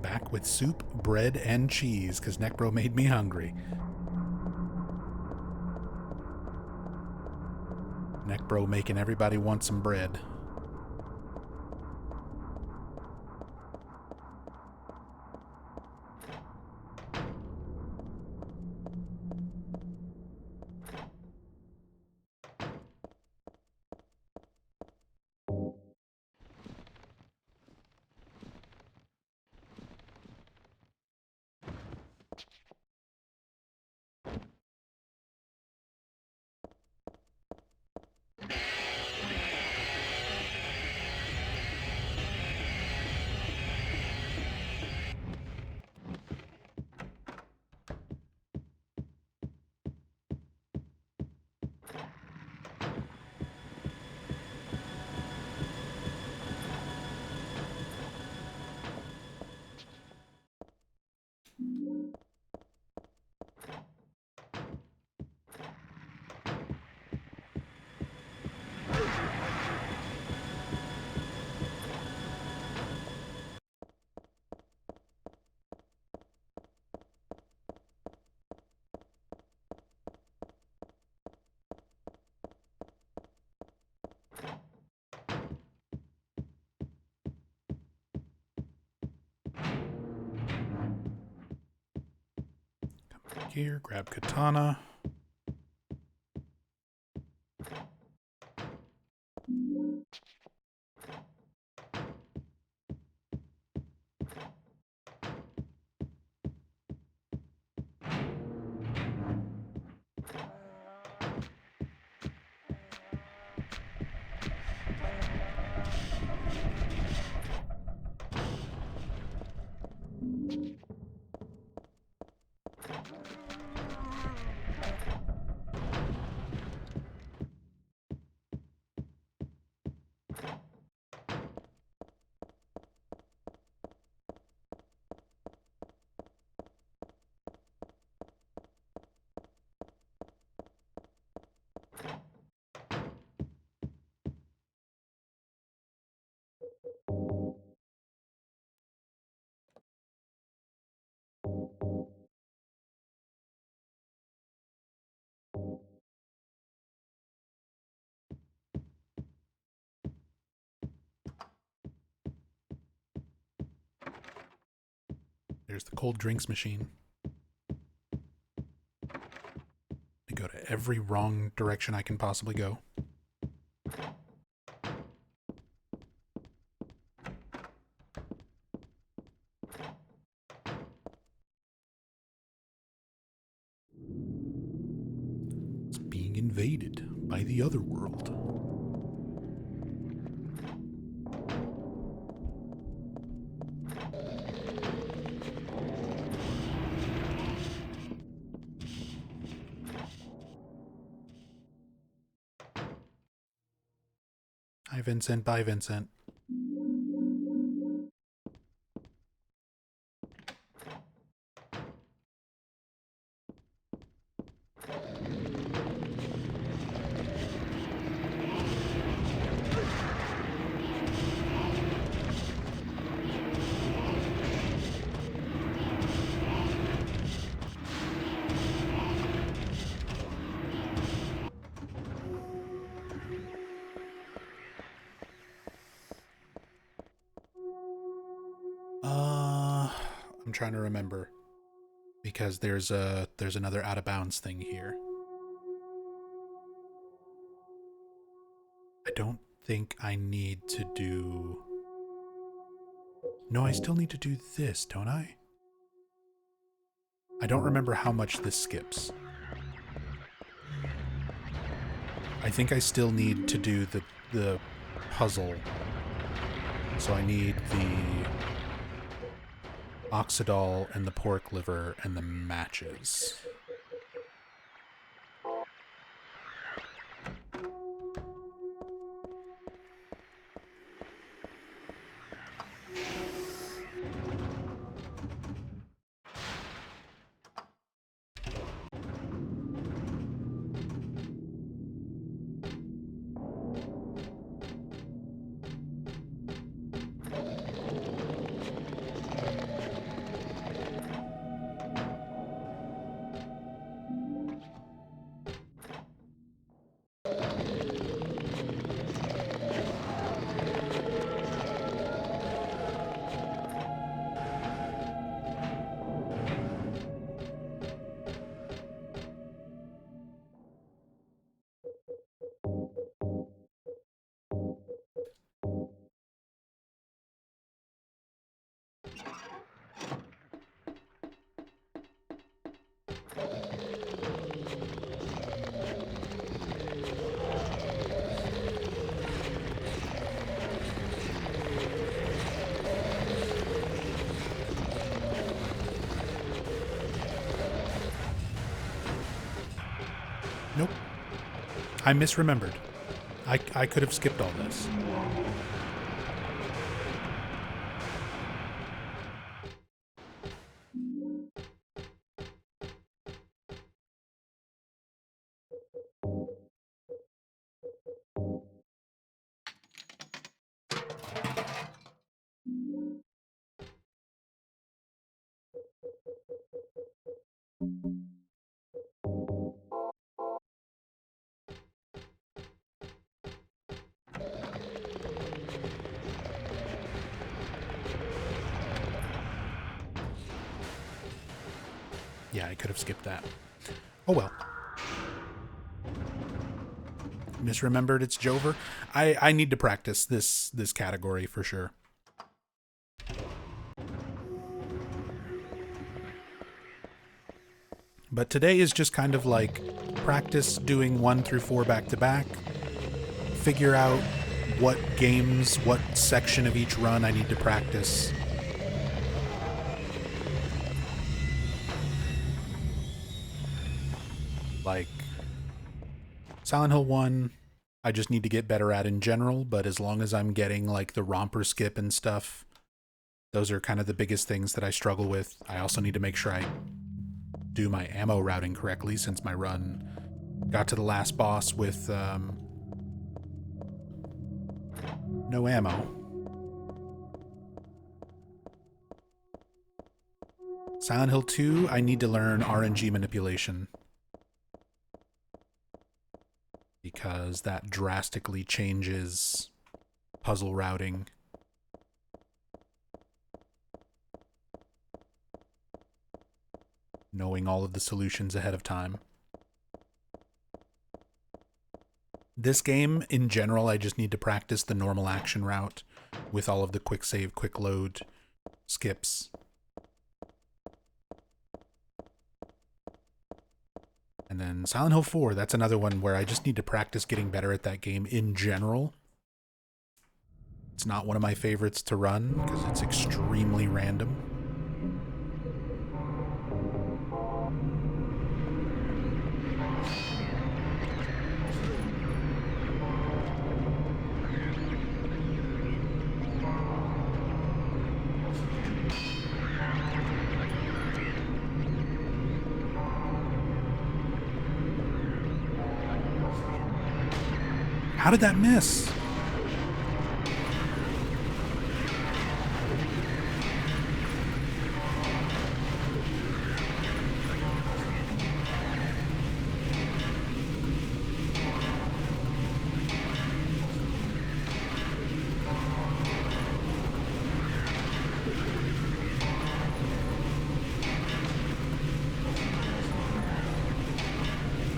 Back with soup, bread, and cheese, because Neckbro made me hungry. Neckbro making everybody want some bread. Here, grab katana. There's the cold drinks machine. I go to every wrong direction I can possibly go. It's being invaded by the other world. Hi, Vincent. Bye, Vincent. I'm trying to remember because there's another out of bounds thing here. I don't think I need to do... No, I still need to do this, don't I? I don't remember how much this skips. I think I still need to do the puzzle. So I need the oxidol and the pork liver and the matches. Nope. I misremembered. I could have skipped all this. Yeah, I could have skipped that. Oh well. Misremembered it's Jover. I need to practice this category for sure. But today is just kind of like practice doing 1 through 4 back to back. Figure out what games, what section of each run I need to practice. Like Silent Hill 1, I just need to get better at in general, but as long as I'm getting like the romper skip and stuff, those are kind of the biggest things that I struggle with. I also need to make sure I do my ammo routing correctly, since my run got to the last boss with no ammo. Silent Hill 2, I need to learn RNG manipulation. because that drastically changes puzzle routing. Knowing all of the solutions ahead of time. This game, in general, I just need to practice the normal action route with all of the quick save, quick load, skips. And then Silent Hill 4, that's another one where I just need to practice getting better at that game in general. It's not one of my favorites to run because it's extremely random. How did that miss?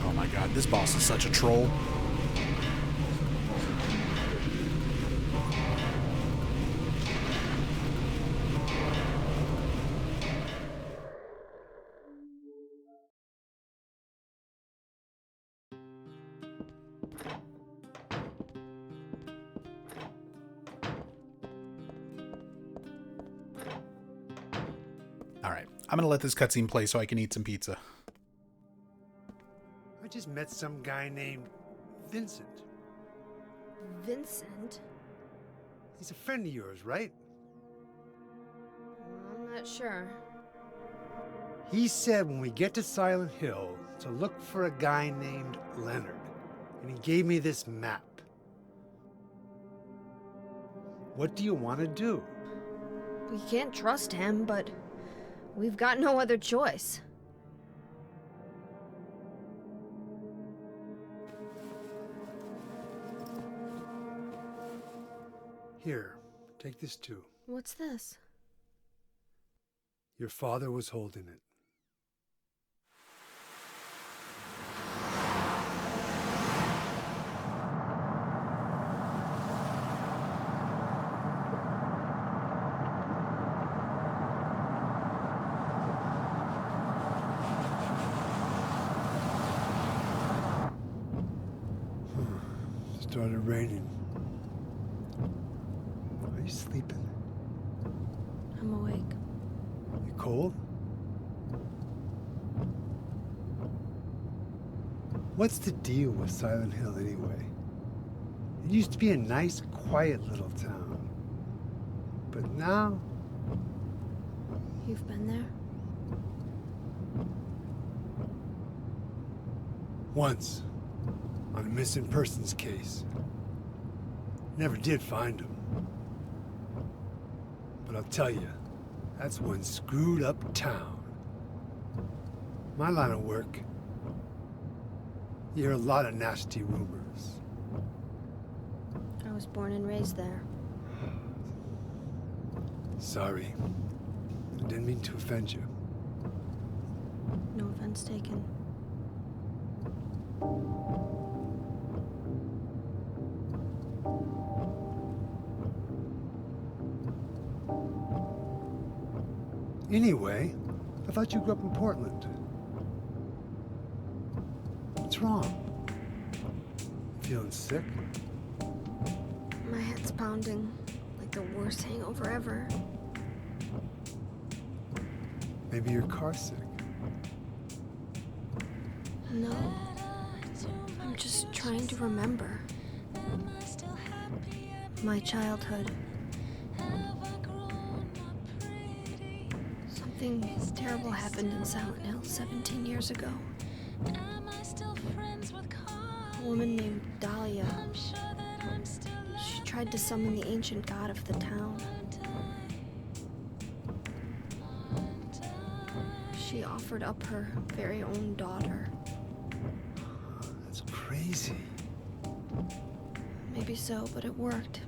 Oh my god, this boss is such a troll. Alright, I'm gonna let this cutscene play so I can eat some pizza. I just met some guy named Vincent. Vincent? He's a friend of yours, right? I'm not sure. He said when we get to Silent Hill to look for a guy named Leonard. And he gave me this map. What do you want to do? We can't trust him, but we've got no other choice. Here, take this too. What's this? Your father was holding it. Started raining. Are you sleeping? I'm awake. You cold? What's the deal with Silent Hill anyway? It used to be a nice, quiet little town. But now... You've been there? Once. On a missing persons case. Never did find him. But I'll tell you, that's one screwed up town. My line of work, you hear a lot of nasty rumors. I was born and raised there. Sorry. I didn't mean to offend you. No offense taken. Anyway, I thought you grew up in Portland. What's wrong? Feeling sick? My head's pounding like the worst hangover ever. Maybe you're car sick. No. I'm just trying to remember. My childhood. Something terrible happened in Silent Hill 17 years ago. A woman named Dahlia. She tried to summon the ancient god of the town. She offered up her very own daughter. That's crazy. Maybe so, but it worked.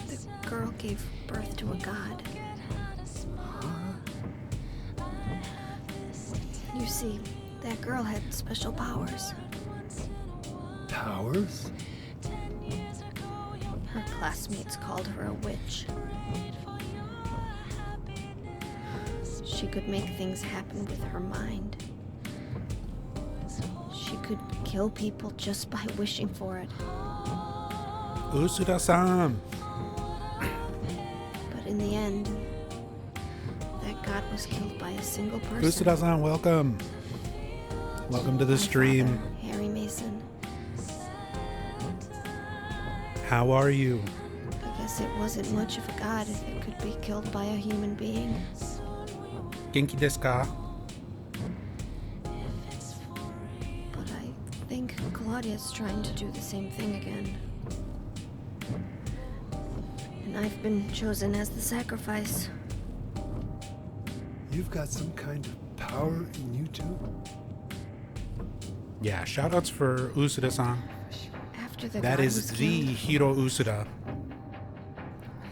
The girl gave birth to a god. You see, that girl had special powers. Powers? Her classmates called her a witch. She could make things happen with her mind. She could kill people just by wishing for it. Usuda-san! But in the end, that god was killed by a single person. Usuda-san, welcome. Welcome to the My stream. father, Harry Mason. How are you? I guess it wasn't much of a god if it could be killed by a human being. Genki desu ka? But I think Claudia's trying to do the same thing again. And I've been chosen as the sacrifice. You've got some kind of power in you two? Yeah, shoutouts for Usuda-san. After the That god is was the killed, Hiro Usuda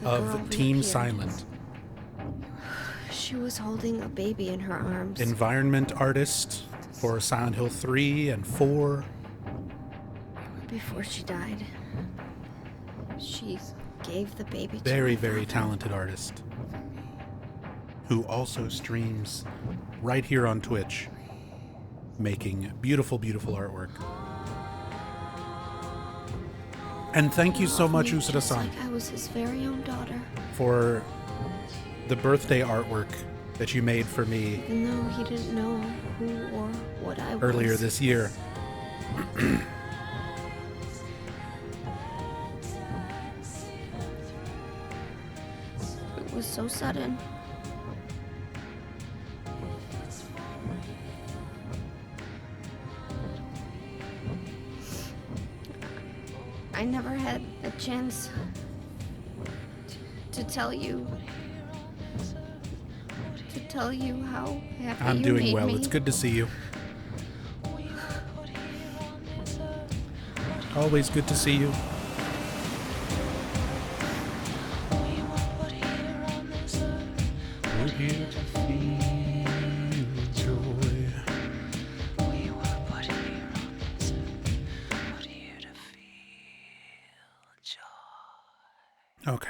the girl of Team reappeared. Silent. She was holding a baby in her arms. Environment artist for Silent Hill 3 and 4. Before she died, she gave the baby to Very, my very father. talented artist. Who also streams right here on Twitch, making beautiful, beautiful artwork. And thank you so much, Me just Usuda-san, like I was his very own daughter, for the birthday artwork that you made for me even though he didn't know who or what I was. earlier this year. It was so sudden. I never had a chance to tell you how happy I'm you doing made well. me. It's good to see you. Always good to see you. We're here to feel joy. Okay.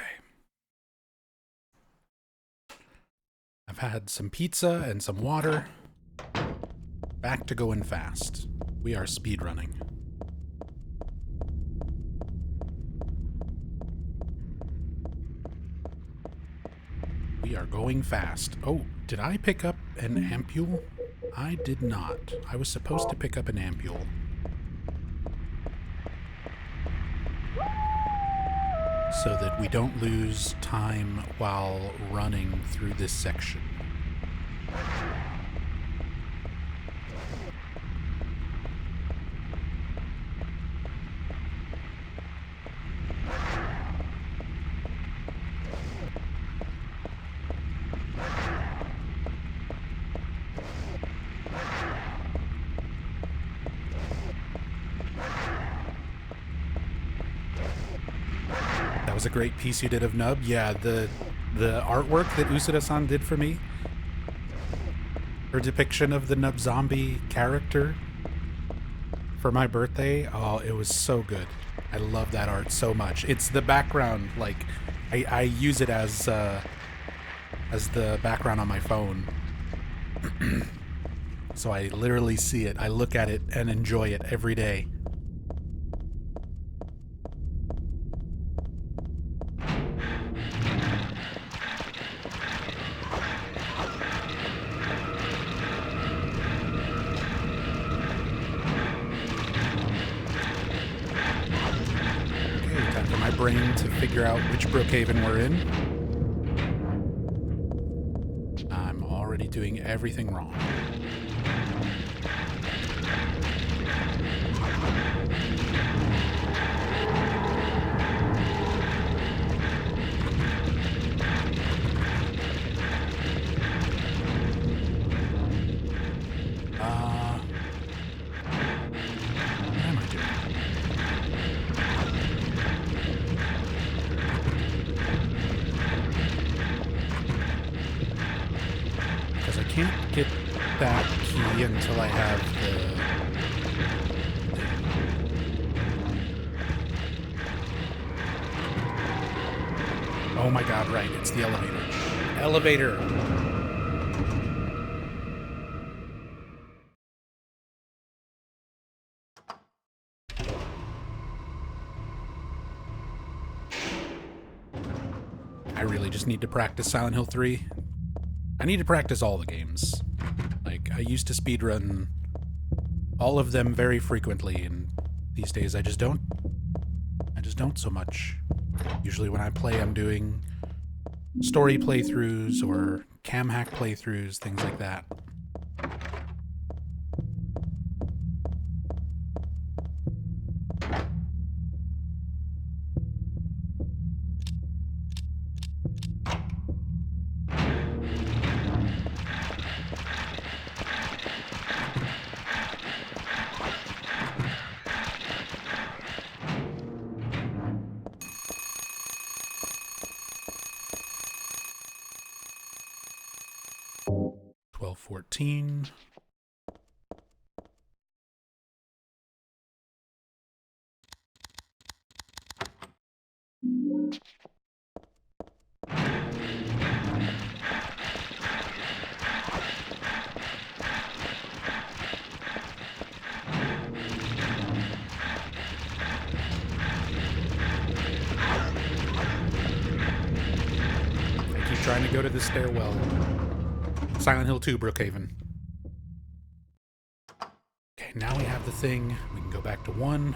I've had some pizza and some water. Back to going fast. We are speedrunning. We are going fast. Oh, did I pick up an ampule? I did not. I was supposed to pick up an ampule. So that we don't lose time while running through this section. That was a great piece you did of Nub. Yeah, the artwork that Usuda-san did for me. Her depiction of the Nub zombie character for my birthday. Oh, it was so good. I love that art so much. It's the background, like I use it as the background on my phone. So I literally see it. I look at it and enjoy it every day. Time for my brain to figure out which Brookhaven we're in. I'm already doing everything wrong. that key until I have the... Oh my god, right, it's the elevator. Elevator! I really just need to practice Silent Hill 3. I need to practice all the games. Like, I used to speedrun all of them very frequently, and these days I just don't. I just don't so much. Usually when I play, I'm doing story playthroughs or cam hack playthroughs, things like that. $12.14. I keep trying to go to the stairwell. Silent Hill 2, Brookhaven. Okay, now we have the thing. We can go back to 1.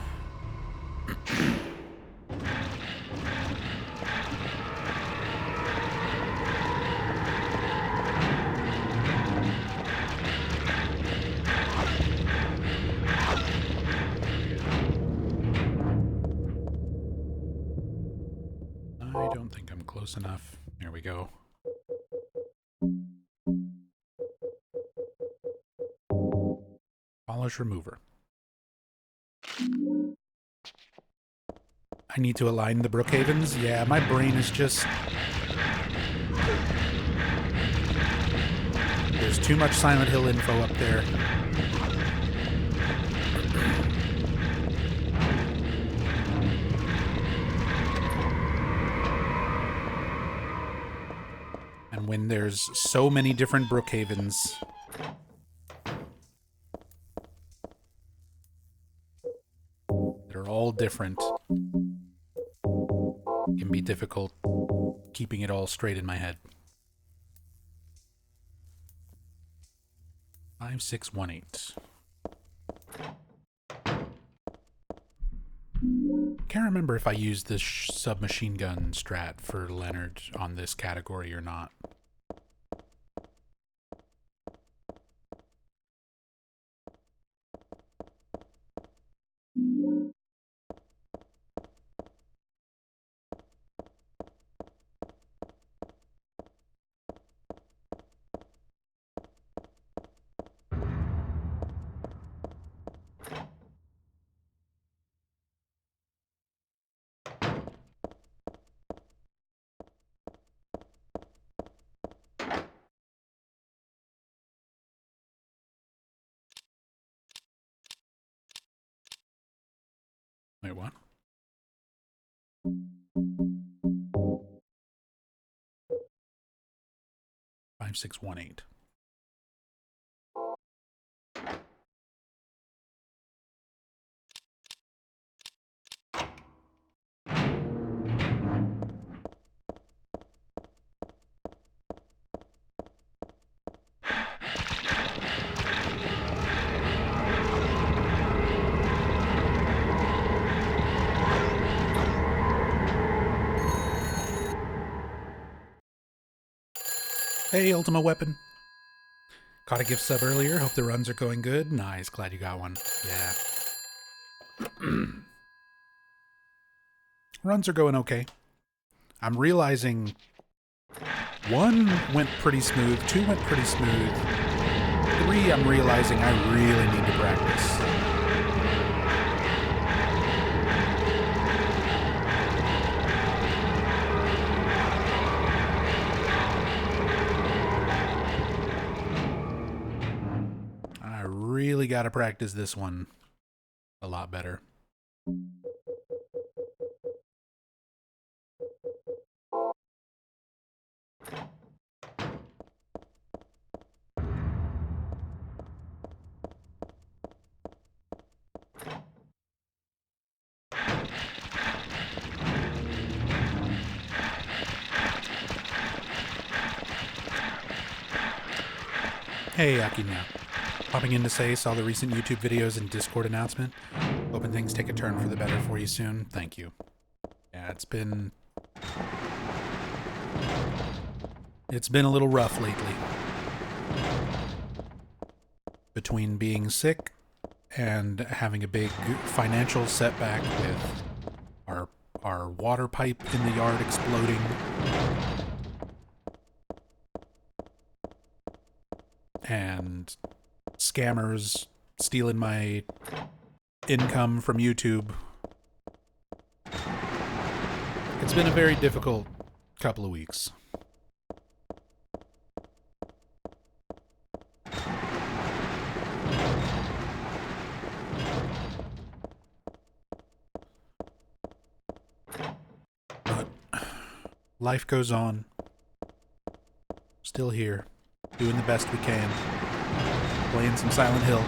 I don't think I'm close enough. There we go. Polish remover. I need to align the Brookhavens. Yeah, my brain is just... There's too much Silent Hill info up there. And when there's so many different Brookhavens... They're all different. It can be difficult keeping it all straight in my head. 5618. Can't remember if I used this submachine gun strat for Leonard on this category or not. Wait, what? Five, 6, 1, 8. Hey, Ultima Weapon. Caught a gift sub earlier. Hope the runs are going good. Nice. Glad you got one. Yeah. Runs are going okay. I'm realizing 1 went pretty smooth. 2 went pretty smooth. 3, I'm realizing I really need to practice. I really got to practice this one a lot better. Hey, Akina. Popping in to say, saw the recent YouTube videos and Discord announcement. Hoping things take a turn for the better for you soon. Thank you. Yeah, it's been a little rough lately. Between being sick and having a big financial setback with our water pipe in the yard exploding. And scammers stealing my income from YouTube. It's been a very difficult couple of weeks. But life goes on. Still here, doing the best we can. Playing some Silent Hill.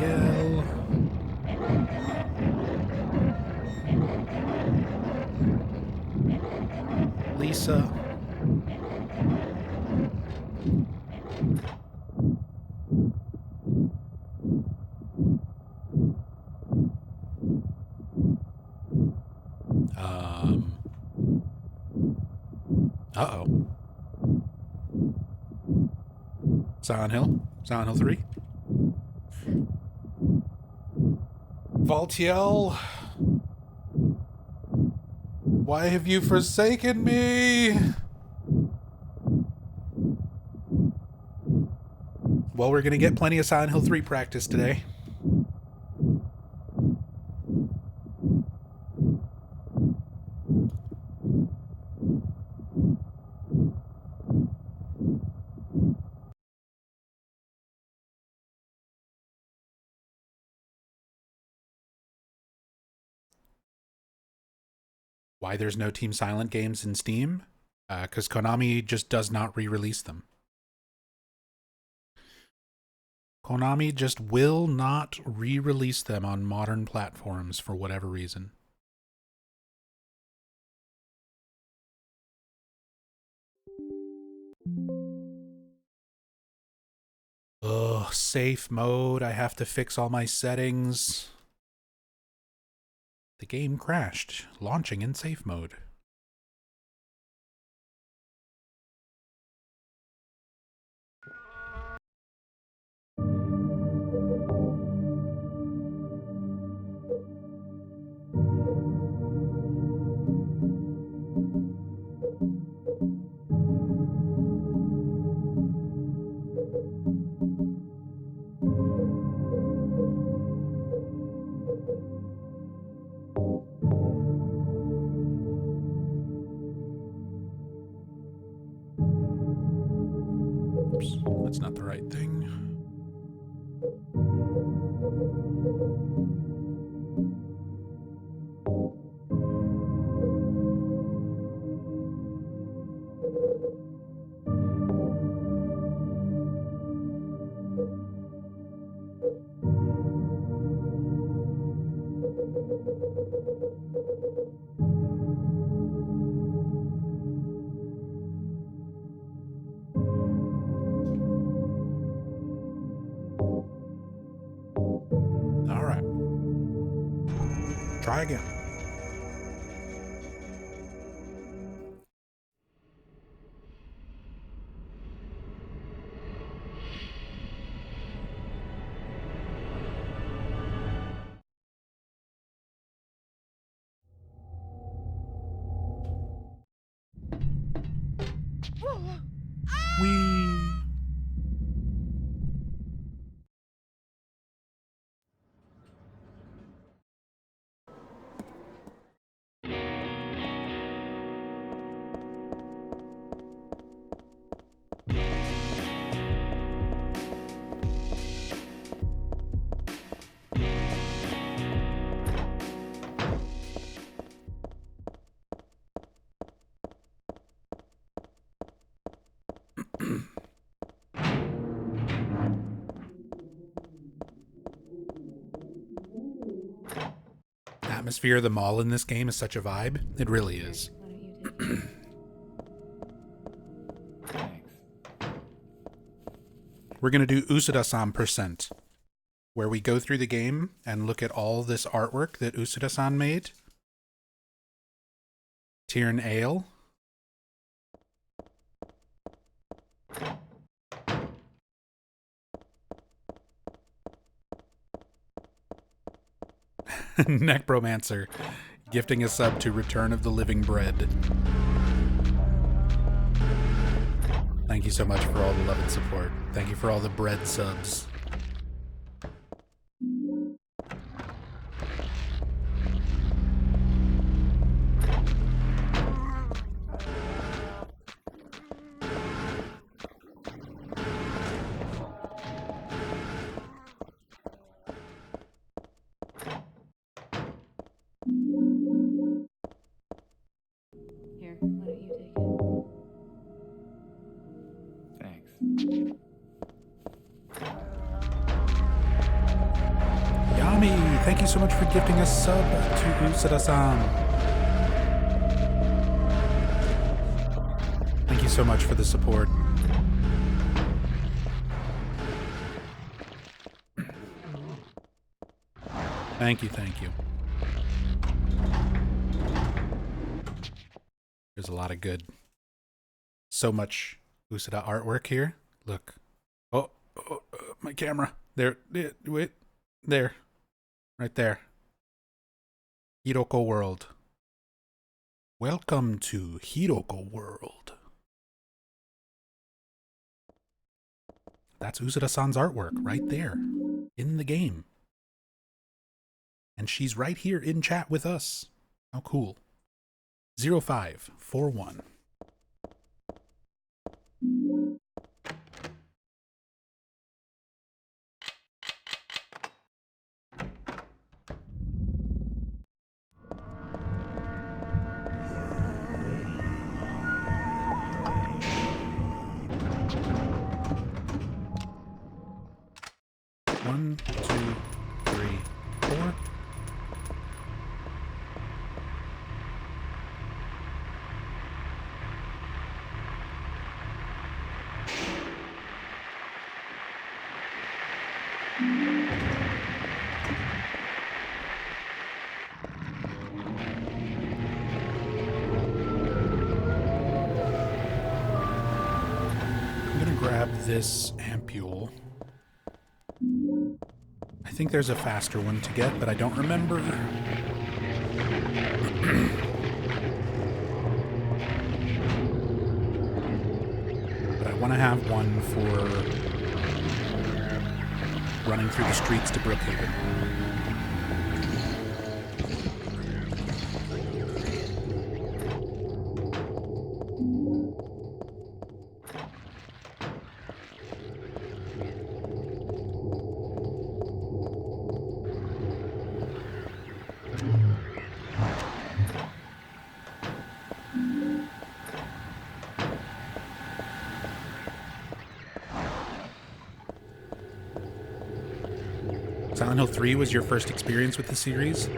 Yell. Lisa. Uh-oh. Silent Hill? Silent Hill 3? Valtiel? Why have you forsaken me? Well, we're gonna get plenty of Silent Hill 3 practice today. Why there's no Team Silent games in Steam? Because Konami just does not re-release them. Konami just will not re-release them on modern platforms for whatever reason. Ugh, safe mode. I have to fix all my settings. The game crashed, launching in safe mode. Oops, that's not the right thing. All right. Try again. Whee! Atmosphere of the mall in this game is such a vibe. It really is. We're going to do Usuda-san %, where we go through the game and look at all this artwork that Usuda-san made. Tyrn Ale. Necromancer gifting a sub to Return of the Living Bread. Thank you so much for all the love and support. Thank you for all the bread subs. Here, why don't you take it? Thanks. Yami, thank you so much for gifting a sub to Usuda-san. Thank you so much for the support. Thank you, thank you. There's a lot of good, so much Usuda artwork here. Look. Oh, my camera. There, wait, there. Right there. Hiroko World. Welcome to Hiroko World. That's Usuda-san's artwork right there in the game. And she's right here in chat with us. How cool. 0541. One, two, three, four. I'm gonna grab this ampule. I think there's a faster one to get, but I don't remember. But I want to have one for running through the streets to Brookhaven. Silent Hill 3 was your first experience with the series.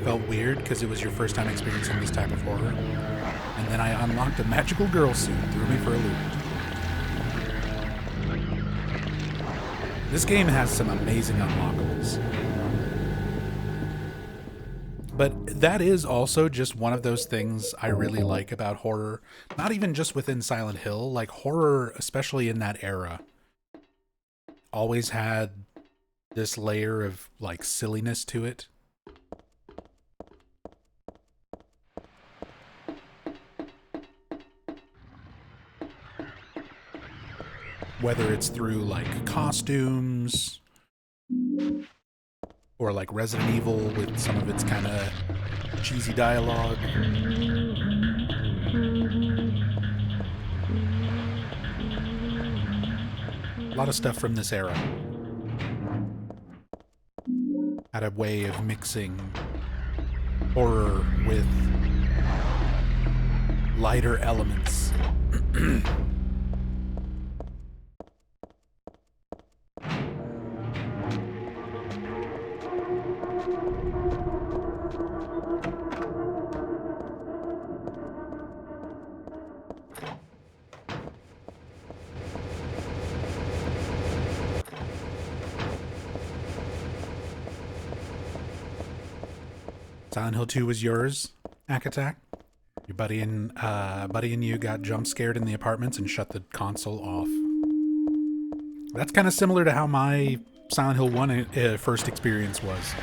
Felt weird because it was your first time experiencing this type of horror. And then I unlocked a magical girl suit, threw me for a loop. This game has some amazing unlockables. But that is also just one of those things I really like about horror. Not even just within Silent Hill, like horror, especially in that era, always had this layer of like silliness to it. whether it's through like costumes or like Resident Evil with some of its kind of cheesy dialogue. A lot of stuff from this era had a way of mixing horror with lighter elements. Silent Hill 2 was yours, Akatak? Your buddy and you got jump scared in the apartments and shut the console off. That's kind of similar to how my Silent Hill 1 first experience was.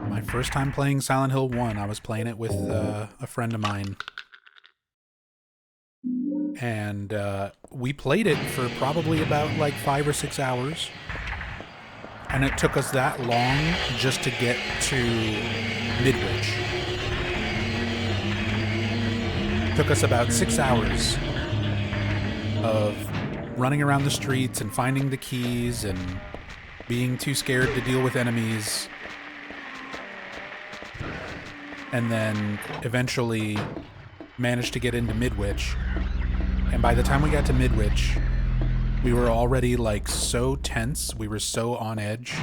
My first time playing Silent Hill 1, I was playing it with a friend of mine. And we played it for probably about like 5 or 6 hours. And it took us that long just to get to Midwich. It took us about 6 hours of running around the streets and finding the keys and being too scared to deal with enemies. And then eventually managed to get into Midwich. And by the time we got to Midwich, we were already like so tense, we were so on edge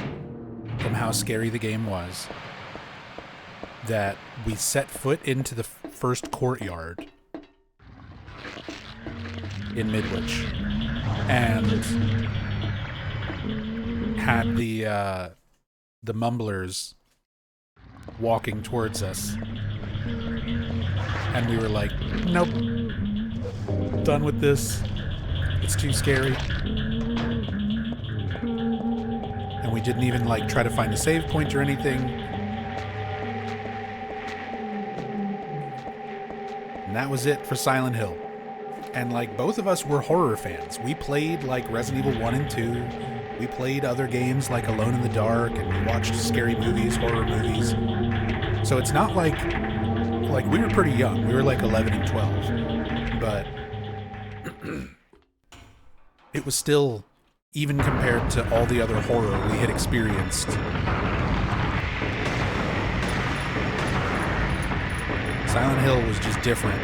from how scary the game was, that we set foot into the first courtyard in Midwich and had the mumblers walking towards us. And we were like, nope. Done with this. It's too scary. And we didn't even like try to find a save point or anything. And that was it for Silent Hill. And like both of us were horror fans. We played like Resident Evil 1 and 2. We played other games like Alone in the Dark, and we watched scary movies, horror movies. So it's not like we were pretty young. We were like 11 and 12. But it was still, even compared to all the other horror we had experienced, Silent Hill was just different.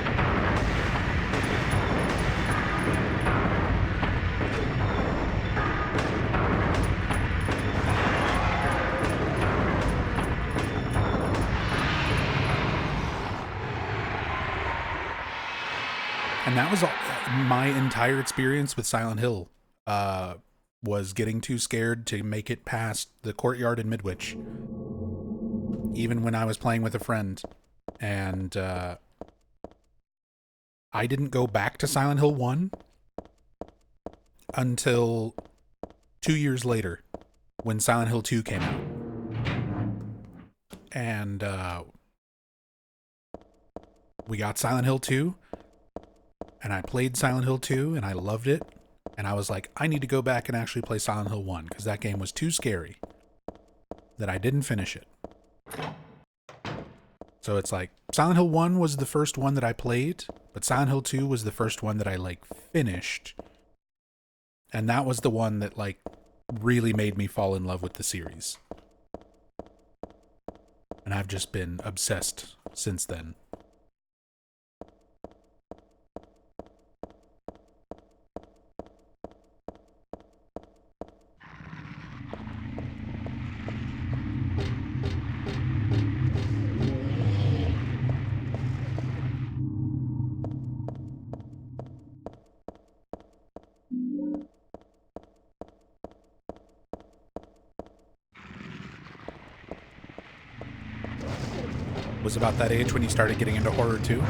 And that was all, my entire experience with Silent Hill was getting too scared to make it past the courtyard in Midwich, even when I was playing with a friend. And I didn't go back to Silent Hill 1 until 2 years later, when Silent Hill 2 came out. And we got Silent Hill 2. And I played Silent Hill 2, and I loved it. And I was like, I need to go back and actually play Silent Hill 1, because that game was too scary that I didn't finish it. So it's like, Silent Hill 1 was the first one that I played, but Silent Hill 2 was the first one that I, like, finished. And that was the one that, like, really made me fall in love with the series. And I've just been obsessed since then. Was about that age when you started getting into horror too?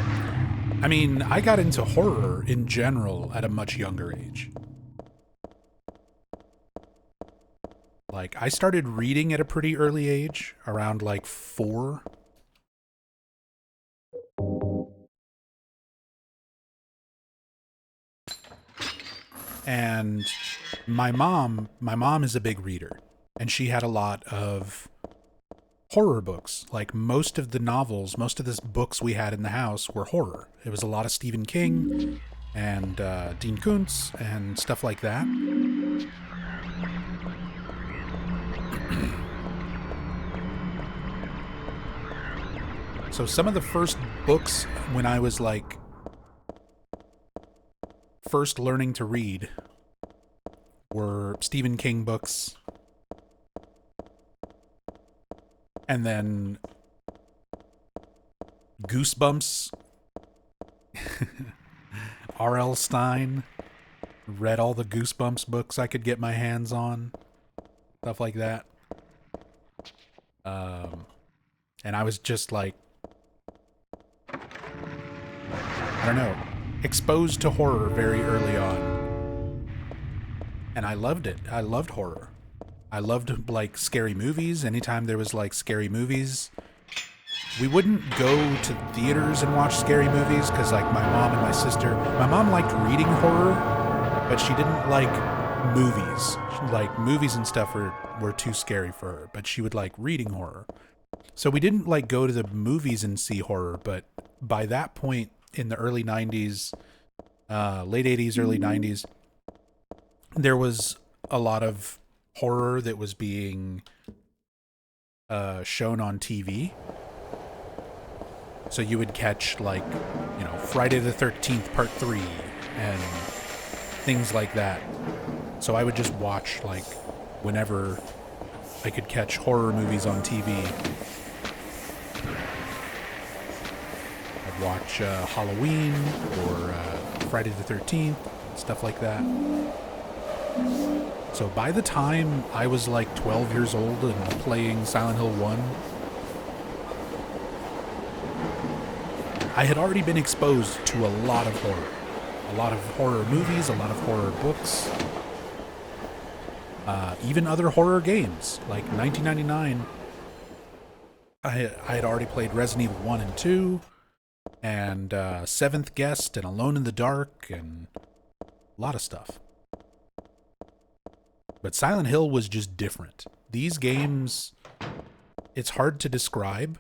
I mean, I got into horror in general at a much younger age. Like, I started reading at a pretty early age, around like 4. And my mom is a big reader, and she had a lot of horror books. Like, most of the novels, most of the books we had in the house were horror. It was a lot of Stephen King and Dean Koontz and stuff like that. So some of the first books when I was like first learning to read were Stephen King books. And then Goosebumps. R.L. Stine. Read all the Goosebumps books I could get my hands on. Stuff like that. And I was just like, I don't know, exposed to horror very early on. And I loved it. I loved horror. I loved, like, scary movies. Anytime there was, like, scary movies, we wouldn't go to theaters and watch scary movies because, like, my mom and my sister, my mom liked reading horror, but she didn't like movies. Like, movies and stuff were too scary for her, but she would like reading horror. So we didn't, like, go to the movies and see horror, but by that point in the early 90s, late 80s, early 90s, there was a lot of horror that was being shown on TV. So you would catch, like, you know, Friday the 13th Part 3 and things like that. So I would just watch, like, whenever I could catch horror movies on TV. I'd watch Halloween or Friday the 13th, stuff like that. So by the time I was like 12 years old and playing Silent Hill 1, I had already been exposed to a lot of horror. A lot of horror movies, a lot of horror books. Even other horror games. Like 1999, I had already played Resident Evil 1 and 2, and Seventh Guest, and Alone in the Dark, and a lot of stuff. But Silent Hill was just different. These games, it's hard to describe,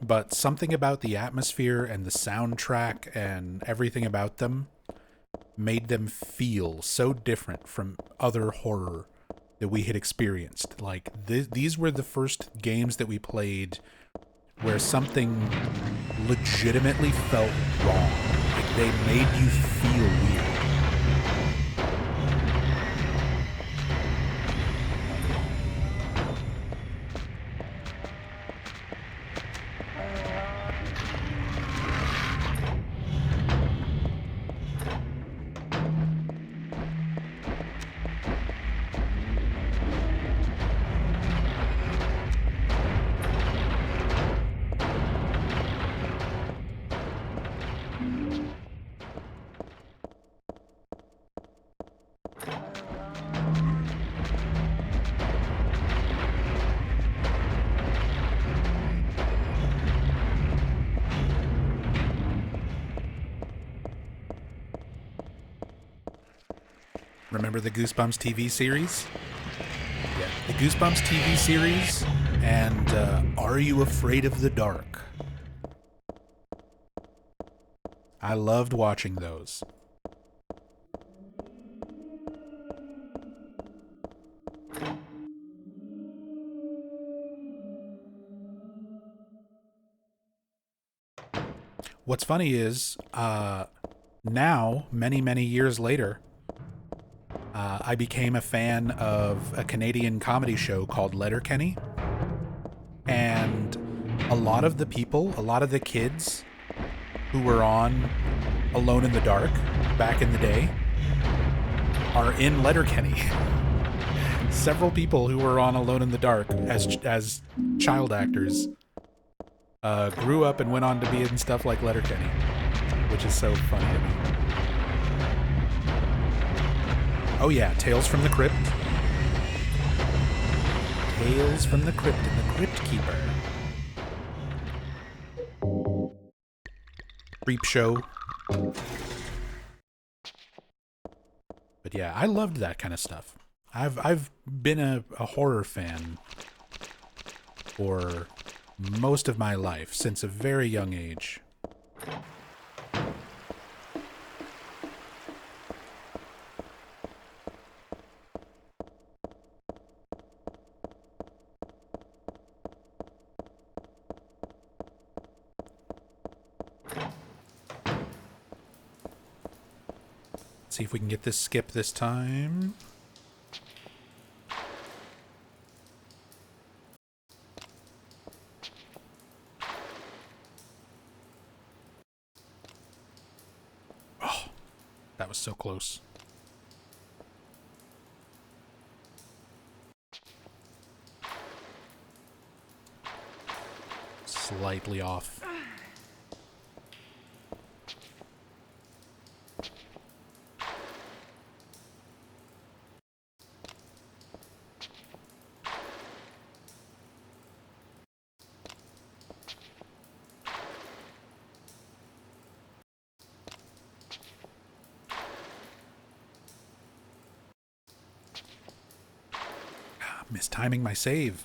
but something about the atmosphere and the soundtrack and everything about them made them feel so different from other horror that we had experienced. Like, these were the first games that we played where something legitimately felt wrong. Like, they made you feel weird. Remember the Goosebumps TV series? Yeah, the Goosebumps TV series and Are You Afraid of the Dark? I loved watching those. What's funny is, now, many years later, I became a fan of a Canadian comedy show called Letterkenny. And a lot of the people, a lot of the kids who were on Alone in the Dark back in the day are in Letterkenny. Several people who were on Alone in the Dark as child actors grew up and went on to be in stuff like Letterkenny, which is so funny to me. Oh yeah, Tales from the Crypt. Tales from the Crypt and the Crypt Keeper. Creep show. But yeah, I loved that kind of stuff. I've been a horror fan for most of my life, since a very young age. See if we can get this skip this time. Oh, that was so close. Slightly off. Mistiming my save.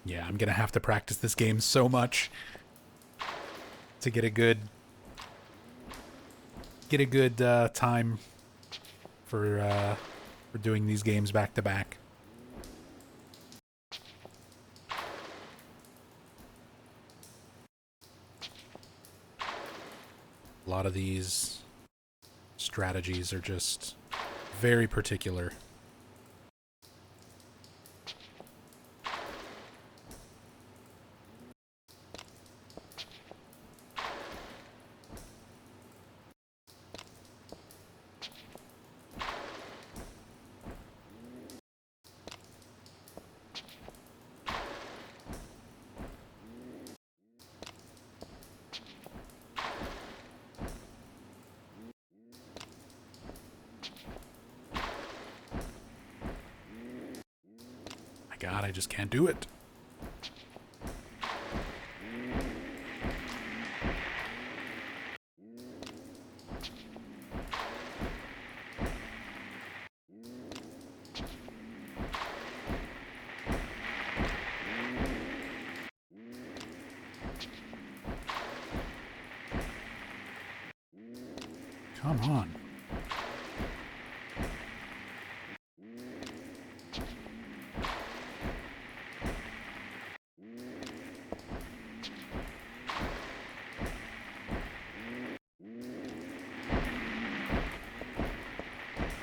Yeah, I'm gonna have to practice this game so much to get a good time for doing these games back to back. A lot of these strategies are just very particular. God, I just can't do it. Come on.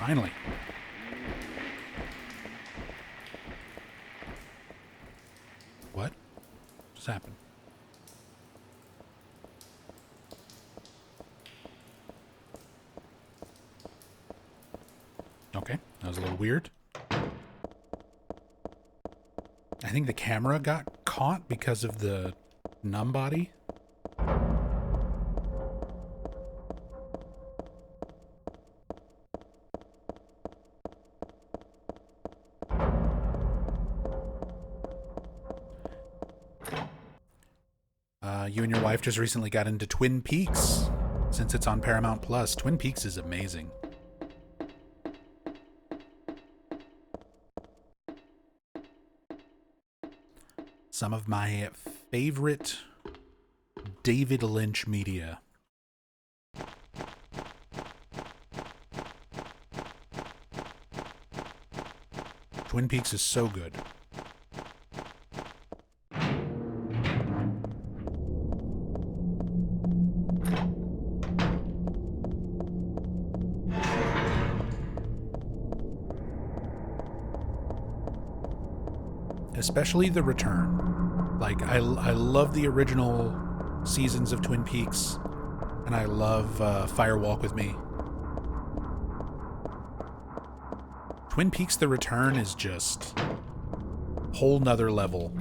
Finally. What just happened? Okay, that was a little weird. I think the camera got caught because of the numb body. You and your wife just recently got into Twin Peaks, since it's on Paramount Plus. Twin Peaks is amazing. Some of my favorite David Lynch media. Twin Peaks is so good. especially the return. Like, I love the original seasons of Twin Peaks, and I love Fire Walk with Me. Twin Peaks The Return is just whole nother level.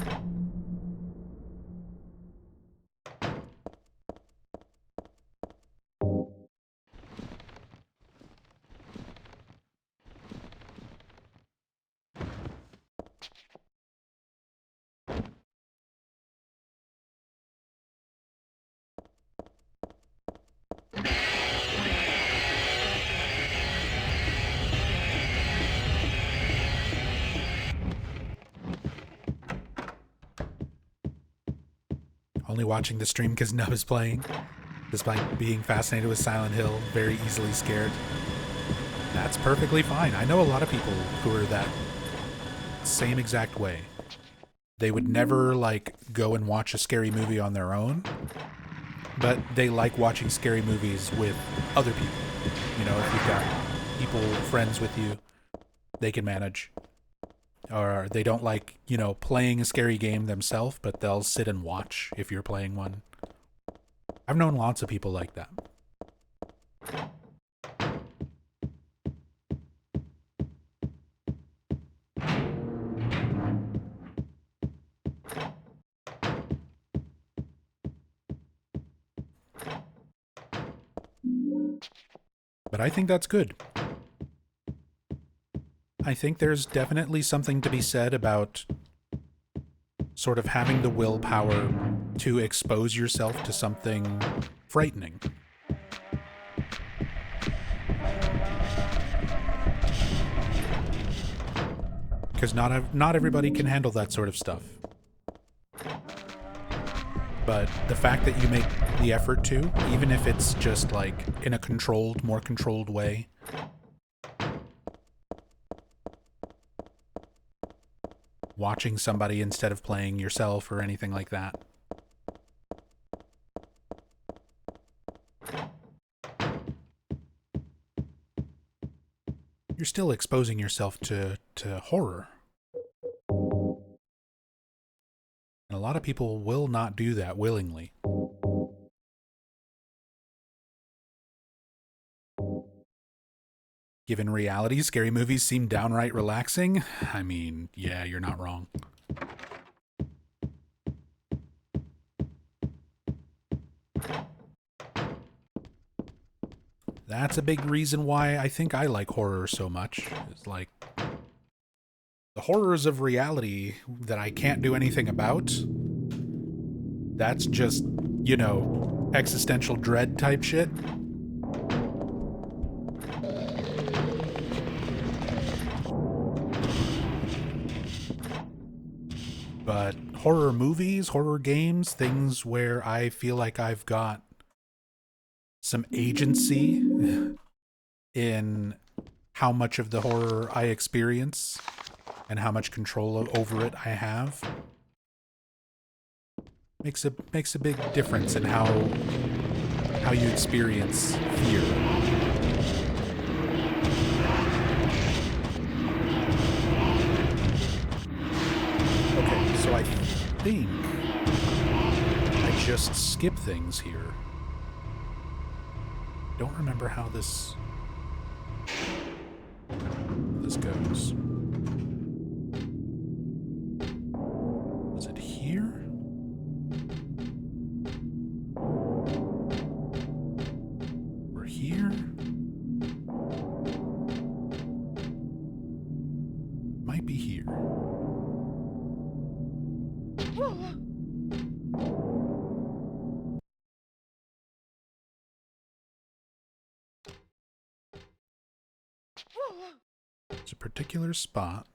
Only watching the stream because Nub is playing, despite being fascinated with Silent Hill, very easily scared. That's perfectly fine. I know a lot of people who are that same exact way. They would never, like, go and watch a scary movie on their own, but they like watching scary movies with other people. You know, if you've got people, friends with you, they can manage. Or they don't like, you know, playing a scary game themselves, but they'll sit and watch if you're playing one. I've known lots of people like that. But I think that's good. I think there's definitely something to be said about sort of having the willpower to expose yourself to something frightening. Because not everybody can handle that sort of stuff. But the fact that you make the effort to, even if it's just like in a controlled, more controlled way, watching somebody instead of playing yourself or anything like that. You're still exposing yourself to horror. And a lot of people will not do that willingly. Given reality, scary movies seem downright relaxing. I mean, yeah, you're not wrong. That's a big reason why I think I like horror so much. It's like the horrors of reality that I can't do anything about. That's just, you know, existential dread type shit. But horror movies, horror games, things where I feel like I've got some agency in how much of the horror I experience and how much control over it I have, makes a big difference in how you experience fear. Okay, so I think I just skip things here. Don't remember how this goes. Is it here? Or here? Might be here. It's a particular spot.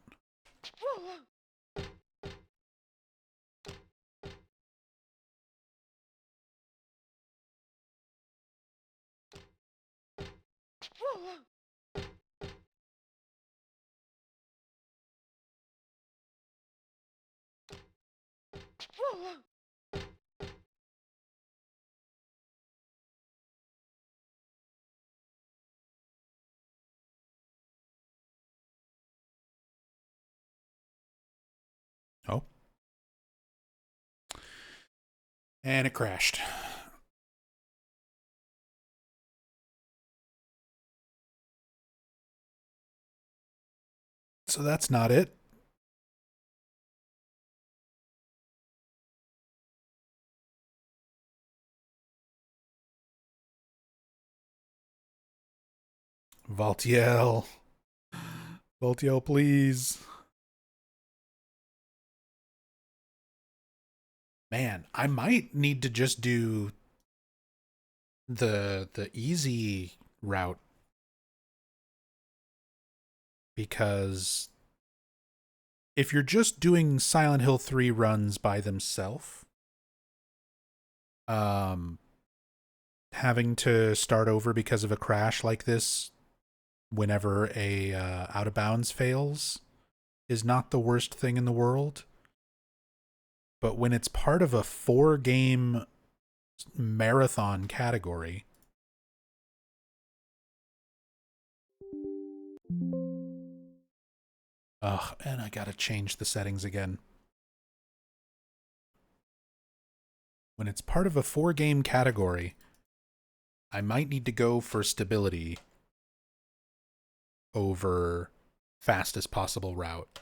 And it crashed. So that's not it. Valtiel. Valtiel, please. Man, I might need to just do the easy route, because if you're just doing Silent Hill 3 runs by themselves, having to start over because of a crash like this whenever a out of bounds fails is not the worst thing in the world. But when it's part of a 4-game marathon category, ugh, and I gotta change the settings again. When it's part of a 4-game category, I might need to go for stability over fastest possible route.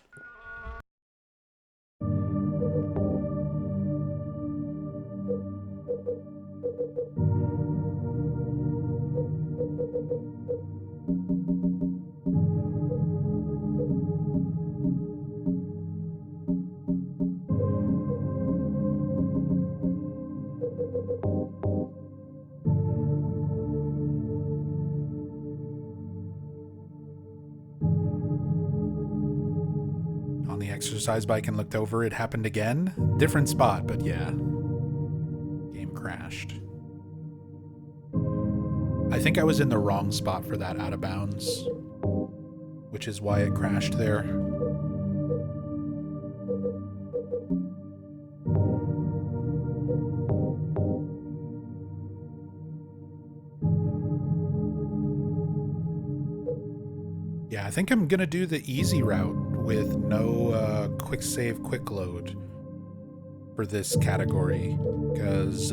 On the exercise bike and looked over, it happened again. Different spot, but yeah. Game crashed. I think I was in the wrong spot for that out of bounds, which is why it crashed there. Yeah, I think I'm gonna do the easy route with no quick save, quick load for this category, because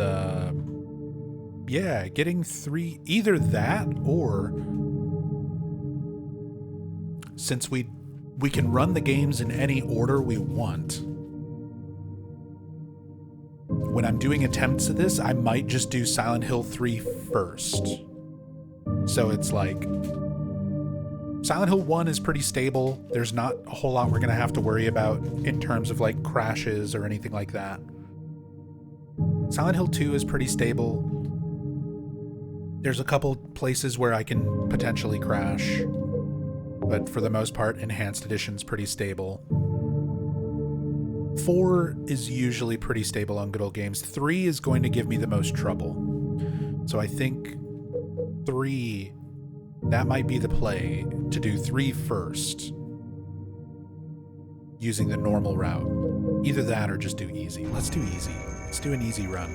yeah, getting 3, either that or since we can run the games in any order we want. When I'm doing attempts of this, I might just do Silent Hill 3 first. So it's like Silent Hill 1 is pretty stable. There's not a whole lot we're going to have to worry about in terms of like crashes or anything like that. Silent Hill 2 is pretty stable. There's a couple places where I can potentially crash, but for the most part, Enhanced Edition's pretty stable. 4 is usually pretty stable on Good Old Games. 3 is going to give me the most trouble. So I think 3... that might be the play, to do 3 first, using the normal route. Either that or just do easy. Let's do easy. Let's do an easy run.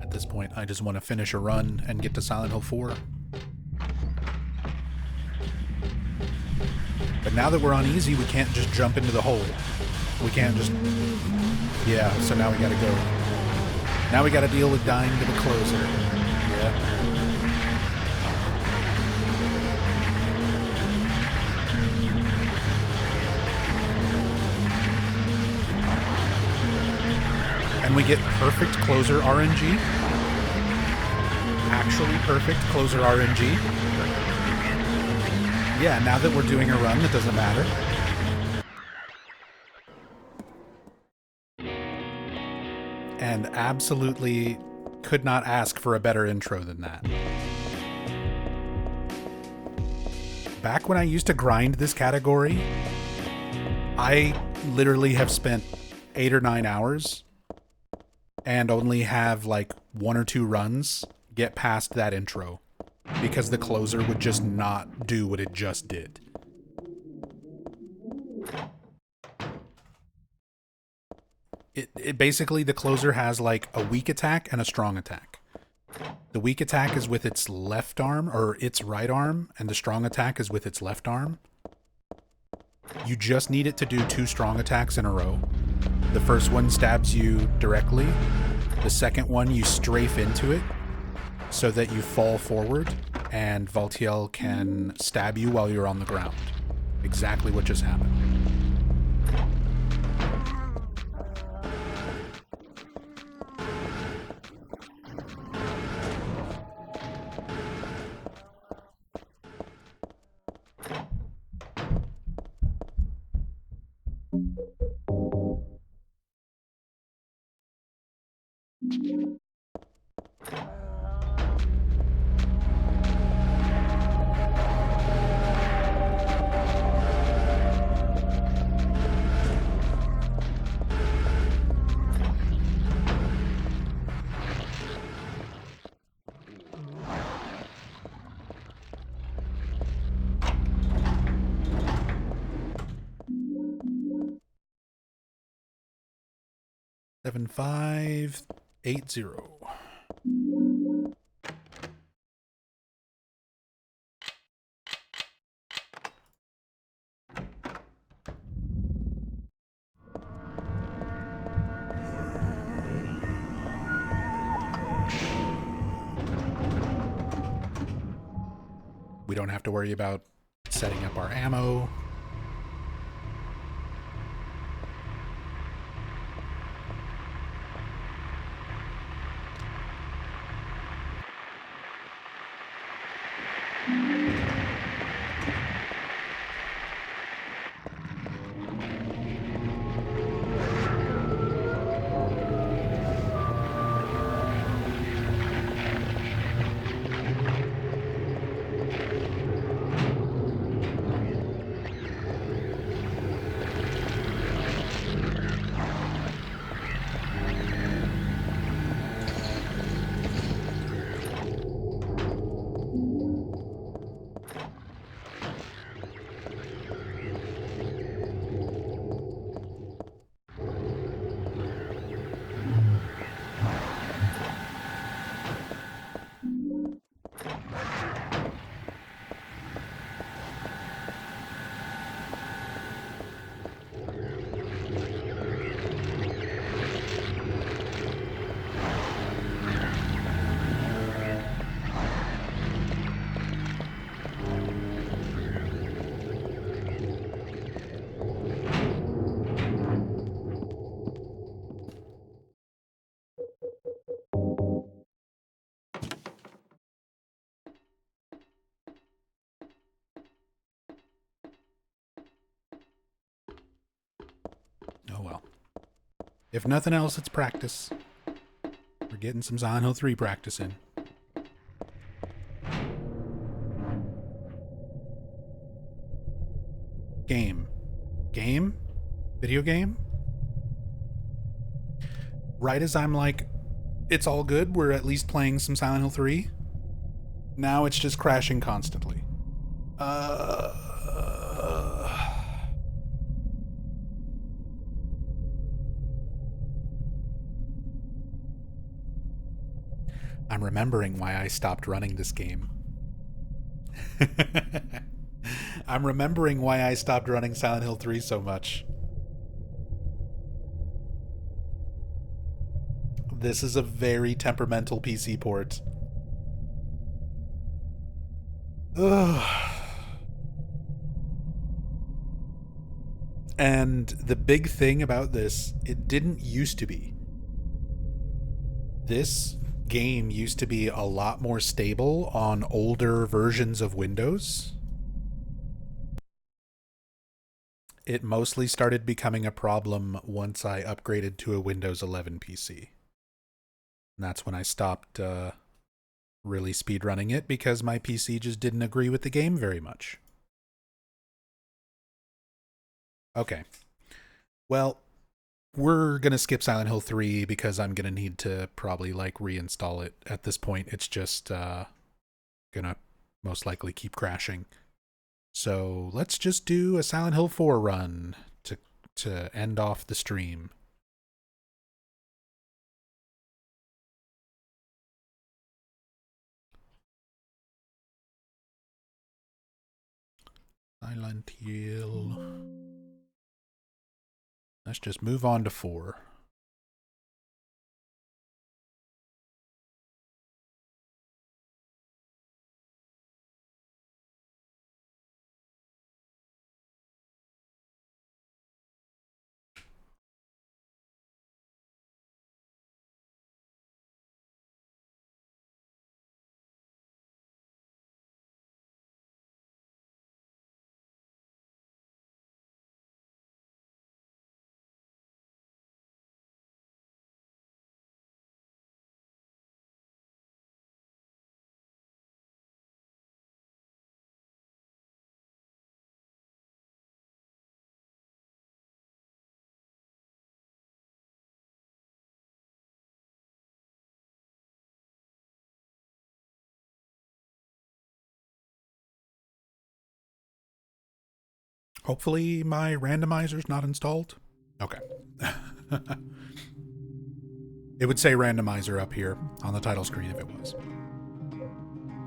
At this point, I just want to finish a run and get to Silent Hill 4. But now that we're on easy, we can't just jump into the hole. We can't just... yeah, so now we gotta go. Now we gotta deal with dying to the closer. Yeah. And we get perfect closer RNG. Actually perfect closer RNG. Yeah, now that we're doing a run, that doesn't matter. And absolutely could not ask for a better intro than that. Back when I used to grind this category, I literally have spent 8 or 9 hours and only have like 1 or 2 runs get past that intro, because the closer would just not do what it just did. It basically, the closer has like a weak attack and a strong attack. The weak attack is with its left arm, or its right arm, and the strong attack is with its left arm. You just need it to do 2 strong attacks in a row. The first one stabs you directly. The second one, you strafe into it so that you fall forward, and Valtiel can stab you while you're on the ground. Exactly what just happened. Seven 580. We don't have to worry about setting up our ammo. Oh well. If nothing else, it's practice. We're getting some Silent Hill 3 practice in. Game. Game? Video game? Right as I'm like, it's all good, we're at least playing some Silent Hill 3. Now it's just crashing constantly. I'm remembering why I stopped running this game. I'm remembering why I stopped running Silent Hill 3 so much. This is a very temperamental PC port. Ugh. And the big thing about this, it didn't used to be. This game used to be a lot more stable on older versions of Windows. It mostly started becoming a problem once I upgraded to a Windows 11 PC. And that's when I stopped really speedrunning it, because my PC just didn't agree with the game very much. Okay. Well, we're going to skip Silent Hill 3 because I'm going to need to probably like reinstall it at this point. It's just going to most likely keep crashing. So let's just do a Silent Hill 4 run to end off the stream. Silent Hill. Let's just move on to 4. Hopefully my randomizer's not installed. Okay. It would say randomizer up here on the title screen if it was.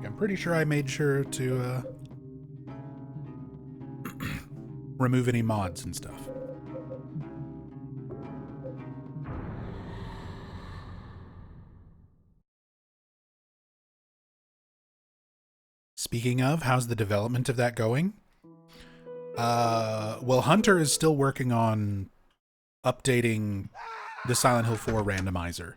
I'm pretty sure I made sure to remove any mods and stuff. Speaking of, how's the development of that going? Well, Hunter is still working on updating the Silent Hill 4 randomizer.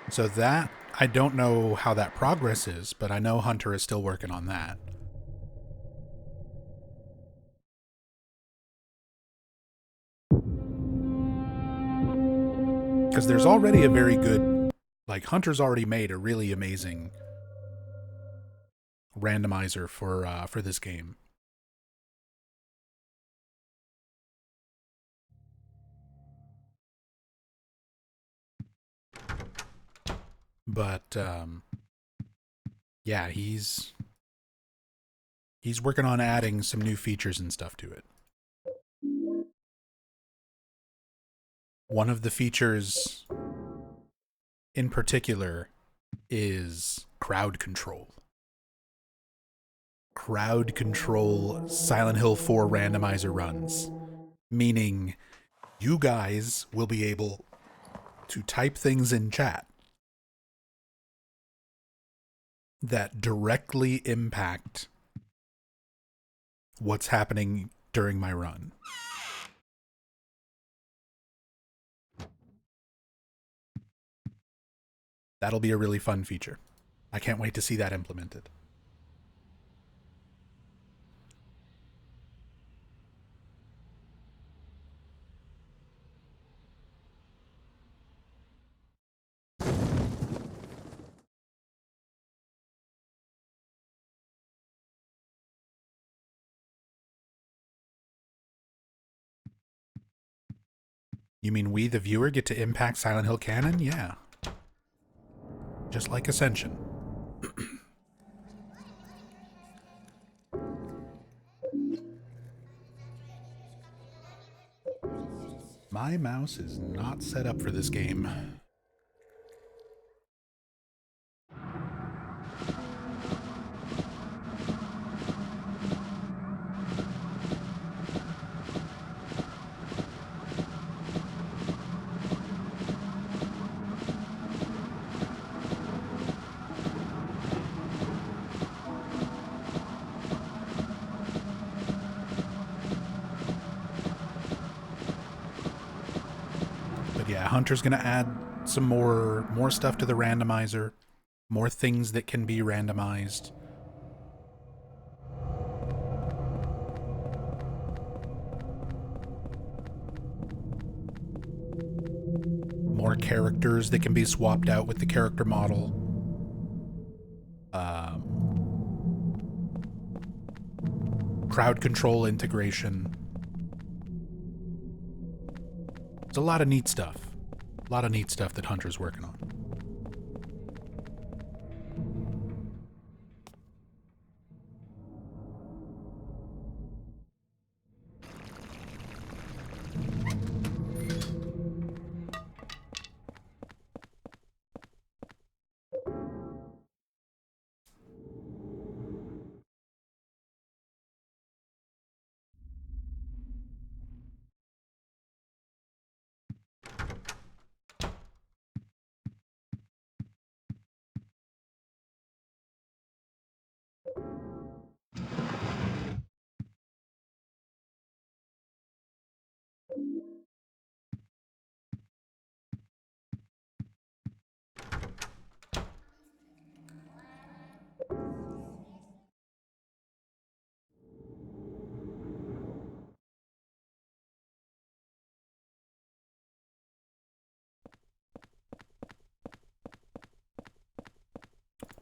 So that, I don't know how that progress is, but I know Hunter is still working on that. Because there's already a very good, like, Hunter's already made a really amazing randomizer for this game. But yeah, he's working on adding some new features and stuff to it. One of the features in particular is crowd control. Crowd control Silent Hill 4 randomizer runs, meaning you guys will be able to type things in chat that directly impact what's happening during my run. That'll be a really fun feature. I can't wait to see that implemented. You mean we, the viewer, get to impact Silent Hill canon? Yeah. Just like Ascension. My mouse is not set up for this game. Hunter's going to add some more stuff to the randomizer, more things that can be randomized. More characters that can be swapped out with the character model. Crowd control integration. There's a lot of neat stuff. A lot of neat stuff that Hunter's working on.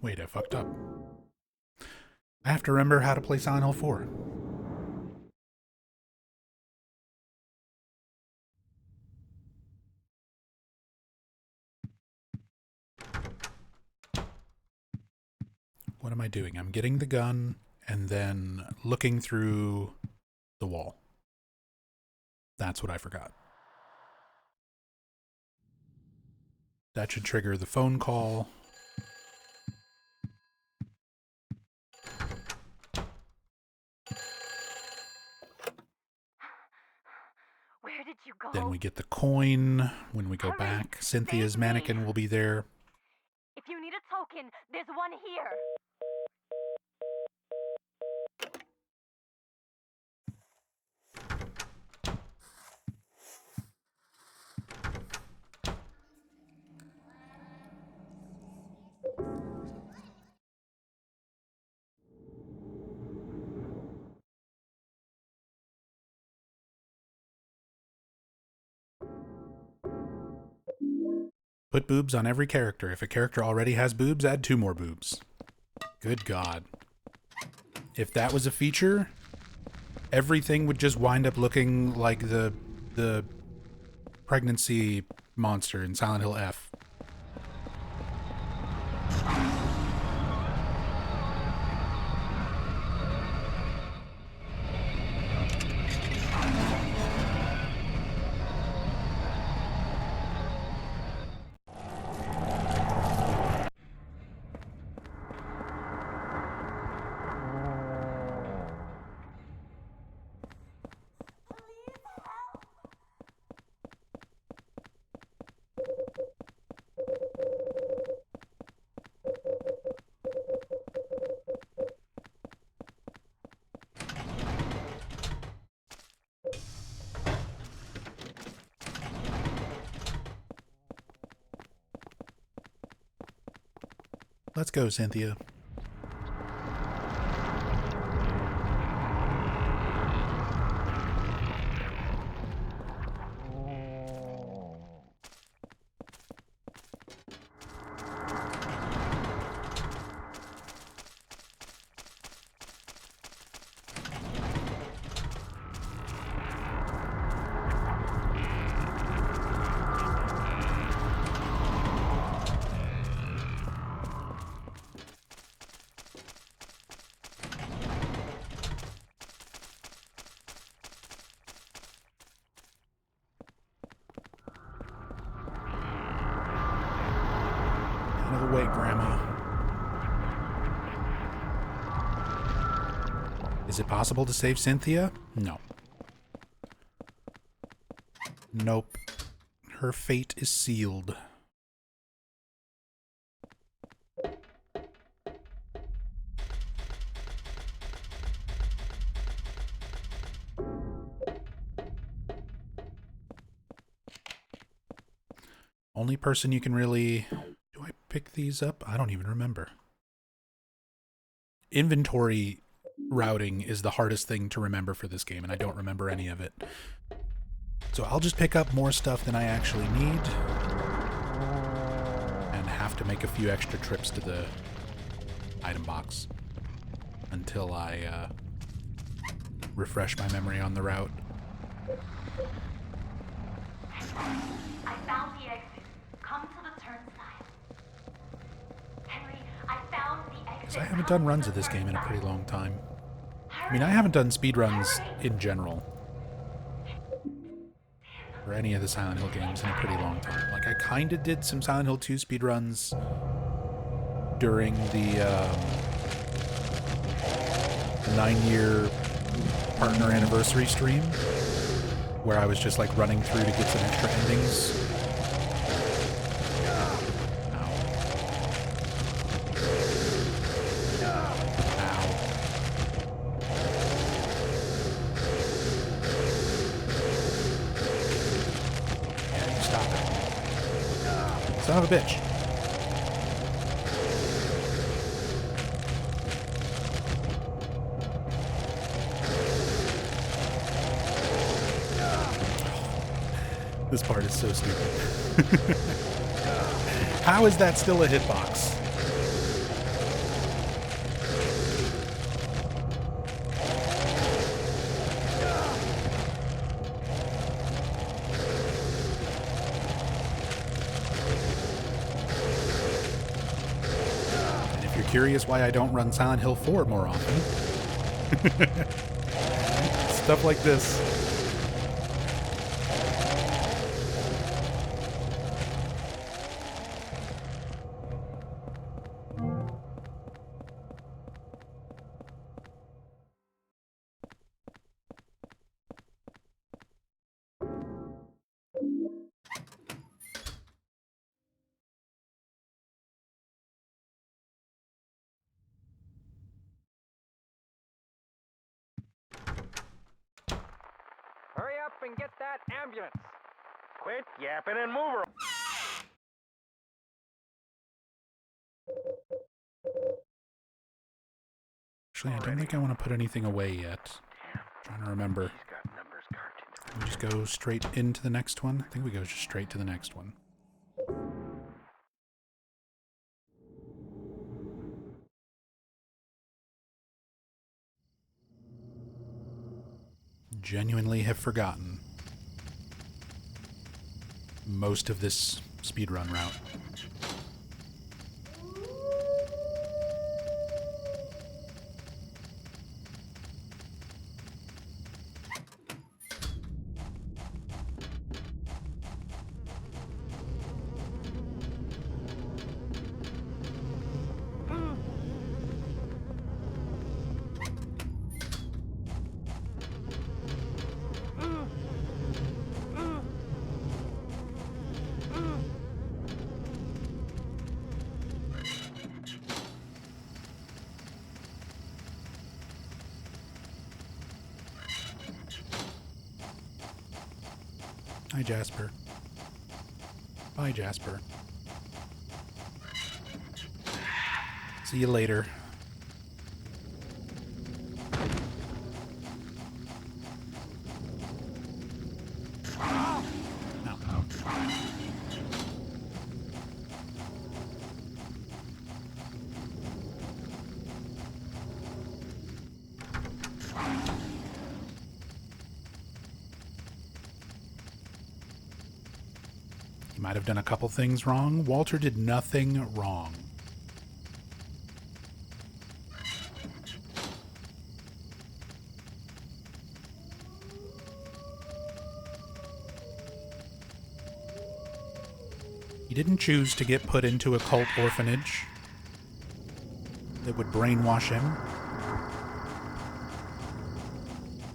Wait, I fucked up. I have to remember how to play Silent Hill 4. What am I doing? I'm getting the gun and then looking through the wall. That's what I forgot. That should trigger the phone call. Where did you go? Then we get the coin. When we go back, Cynthia's mannequin will be there. If you need a token, there's one here. Put boobs on every character. If a character already has boobs, add 2 more boobs. Good God. If that was a feature, everything would just wind up looking like the pregnancy monster in Silent Hill F. Let's go, Cynthia. Out of the way, Grandma. Is it possible to save Cynthia? No. Nope. Her fate is sealed. Only person you can really... Do I pick these up? I don't even remember. Inventory routing is the hardest thing to remember for this game, and I don't remember any of it. So I'll just pick up more stuff than I actually need, and have to make a few extra trips to the item box until I refresh my memory on the route. I found the exit. Come to the turnstile. Henry, I found the exit. Because I haven't done runs of this game in a pretty long time. I mean, I haven't done speedruns in general for any of the Silent Hill games in a pretty long time. Like, I kind of did some Silent Hill 2 speedruns during the 9-year partner anniversary stream, where I was just like running through to get some extra endings. Son of a bitch. This part is so stupid. How is that still a hitbox? curious why I don't run Silent Hill 4 more often. Stuff like this. Hurry up and get that ambulance. Quit yapping and move her. Actually, I don't think I want to put anything away yet. Trying to remember. We just go straight into the next one? I think we go just straight to the next one. Genuinely have forgotten most of this speedrun route. Hi, Jasper. Bye, Jasper. See you later. No. He might have done a couple things wrong. Walter did nothing wrong. He didn't choose to get put into a cult orphanage that would brainwash him,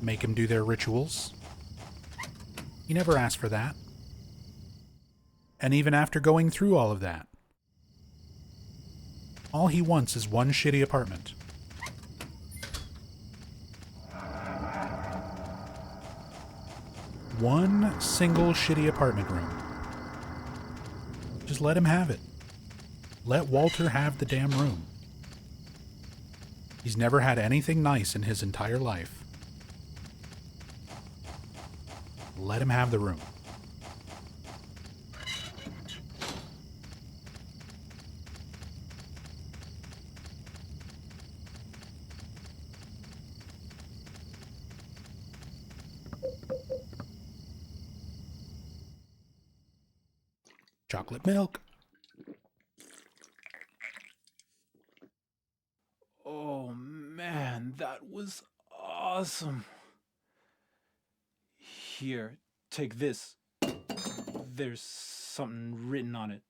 make him do their rituals. He never asked for that. And even after going through all of that, all he wants is one shitty apartment. One single shitty apartment room. Just let him have it. Let Walter have the damn room. He's never had anything nice in his entire life. Let him have the room. Chocolate milk. Oh man, that was awesome. Here, take this. There's something written on it.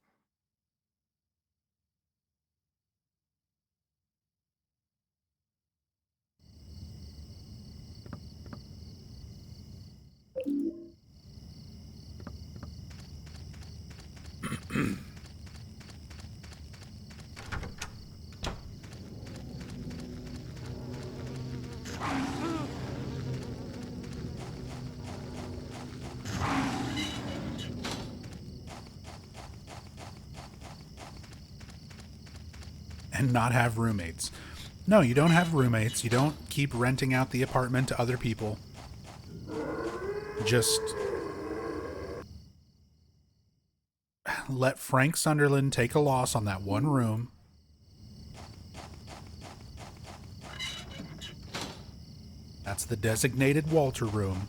And not have roommates. No, you don't have roommates. You don't keep renting out the apartment to other people. Just let Frank Sunderland take a loss on that one room. That's the designated Walter room.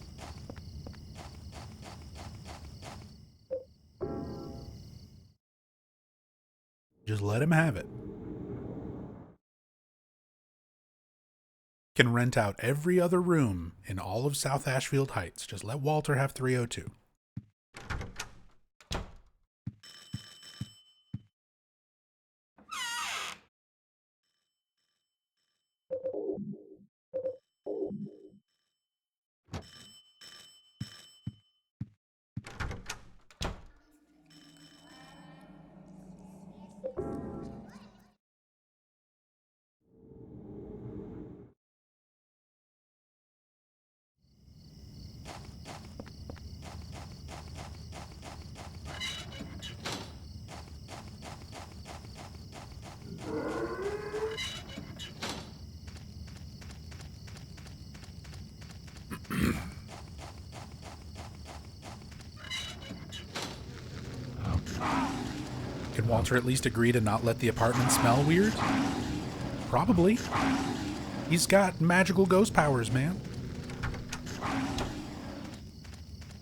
Just let him have it. can rent out every other room in all of South Ashfield Heights. Just let Walter have 302. Can Walter at least agree to not let the apartment smell weird? Probably. He's got magical ghost powers, man.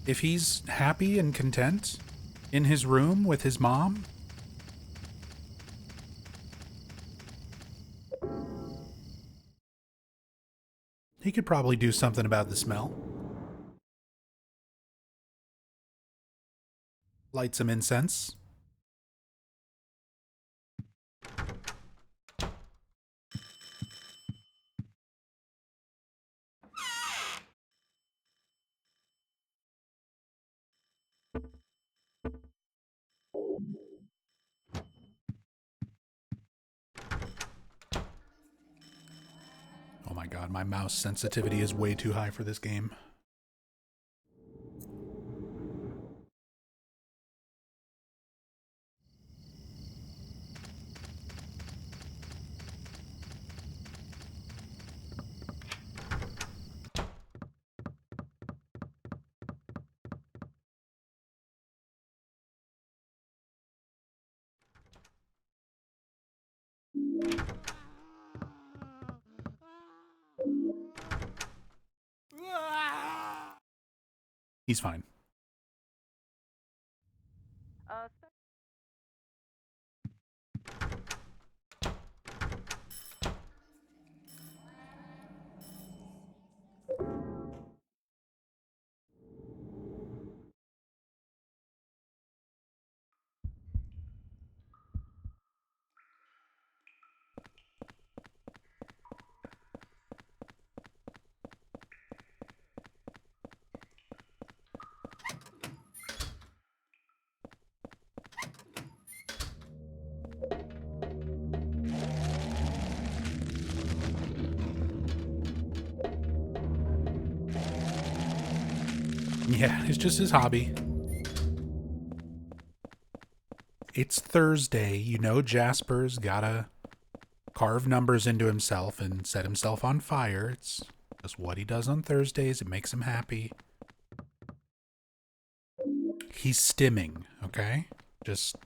If he's happy and content in his room with his mom, he could probably do something about the smell. Light some incense. Oh my god, my mouse sensitivity is way too high for this game. He's fine. Yeah, it's just his hobby. It's Thursday. You know Jasper's gotta carve numbers into himself and set himself on fire. It's just what he does on Thursdays. It makes him happy. He's stimming, okay? Just...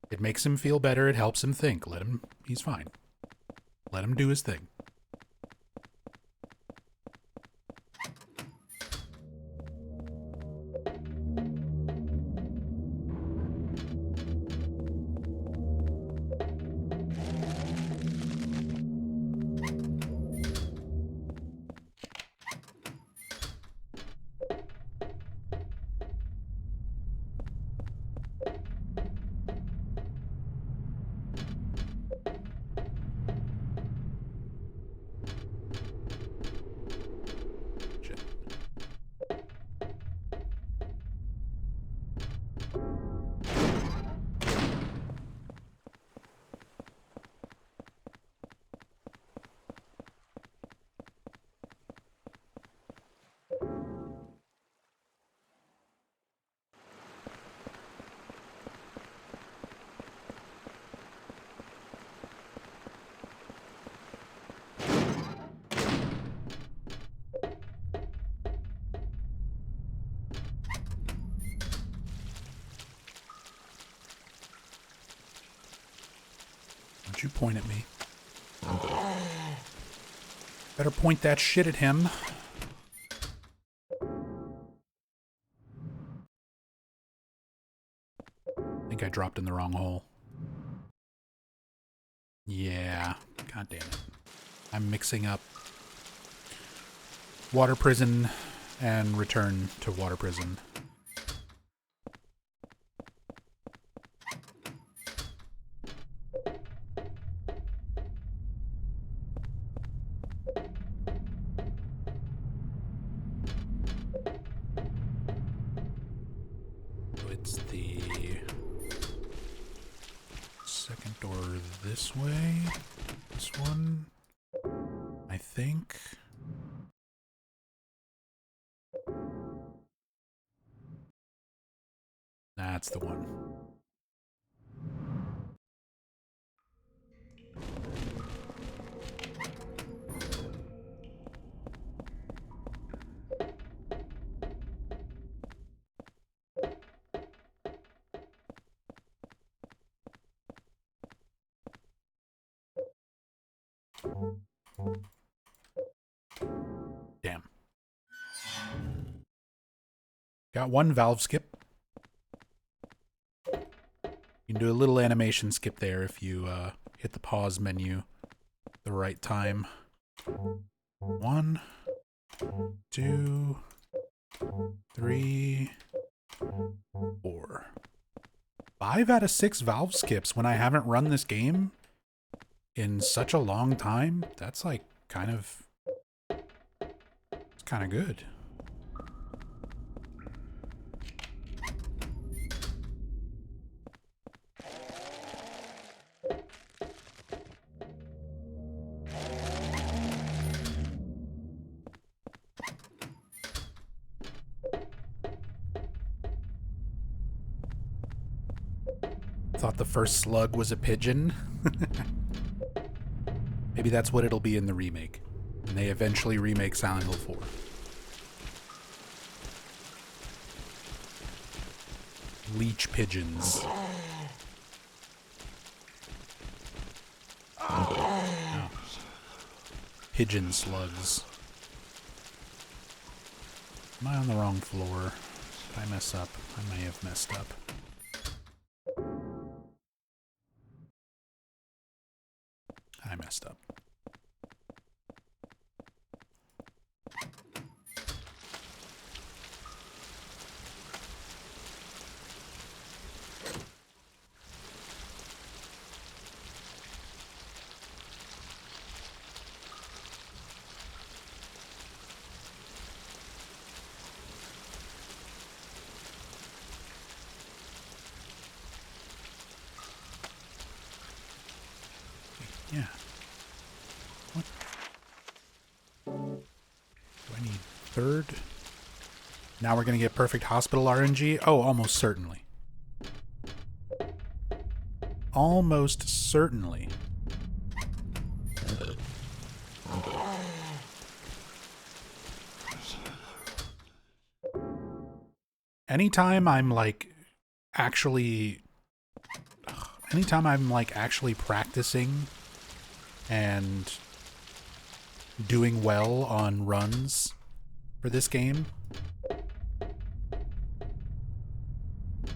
it makes him feel better. It helps him think. Let him... he's fine. Let him do his thing. Don't you point at me. Better point that shit at him. I think I dropped in the wrong hole. Yeah. God damn it. I'm mixing up water prison and return to water prison. So it's the second door this way. This one, I think. That's the one. Damn. Got one valve skip. You can do a little animation skip there if you hit the pause menu the right time. 1, 2, 3, 4. 5 out of 6 valve skips when I haven't run this game in such a long time. That's like it's kind of good. Thought the first slug was a pigeon. Maybe that's what it'll be in the remake. When they eventually remake Silent Hill 4. Leech pigeons. Oh. Pigeon slugs. Am I on the wrong floor? Did I mess up? I may have messed up. I messed up. Yeah. What? Do I need third? Now we're going to get perfect hospital RNG? Oh, almost certainly. Almost certainly. Anytime I'm like actually practicing and doing well on runs for this game,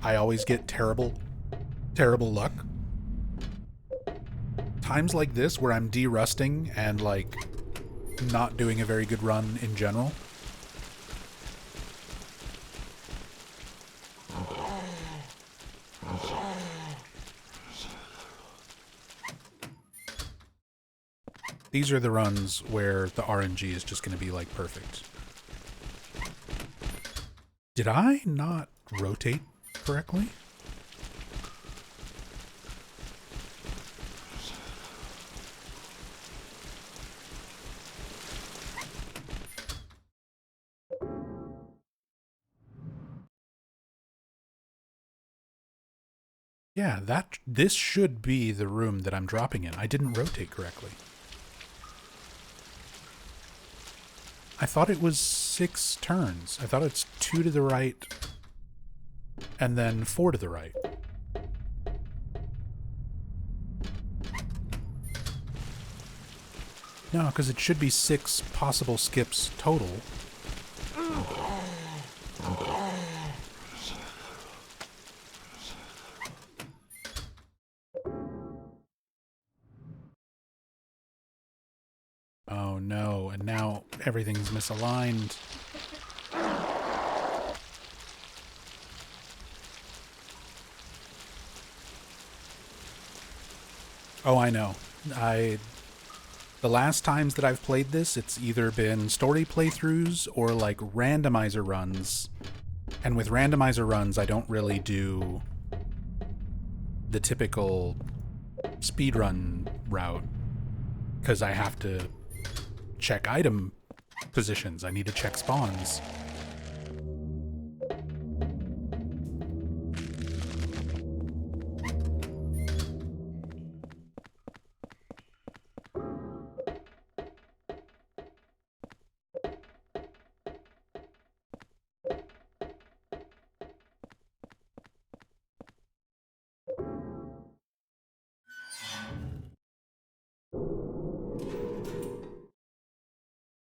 I always get terrible luck. Times like this where I'm de-rusting and like not doing a very good run in general. These are the runs where the RNG is just going to be like perfect. Did I not rotate correctly? Yeah, this should be the room that I'm dropping in. I didn't rotate correctly. I thought it was 6 turns. I thought it's 2 to the right and then 4 to the right. No, because it should be 6 possible skips total. no, and now everything's misaligned. Oh, I know. The last times that I've played this, it's either been story playthroughs or like randomizer runs. And with randomizer runs, I don't really do the typical speedrun route because I have to check item positions. I need to check spawns.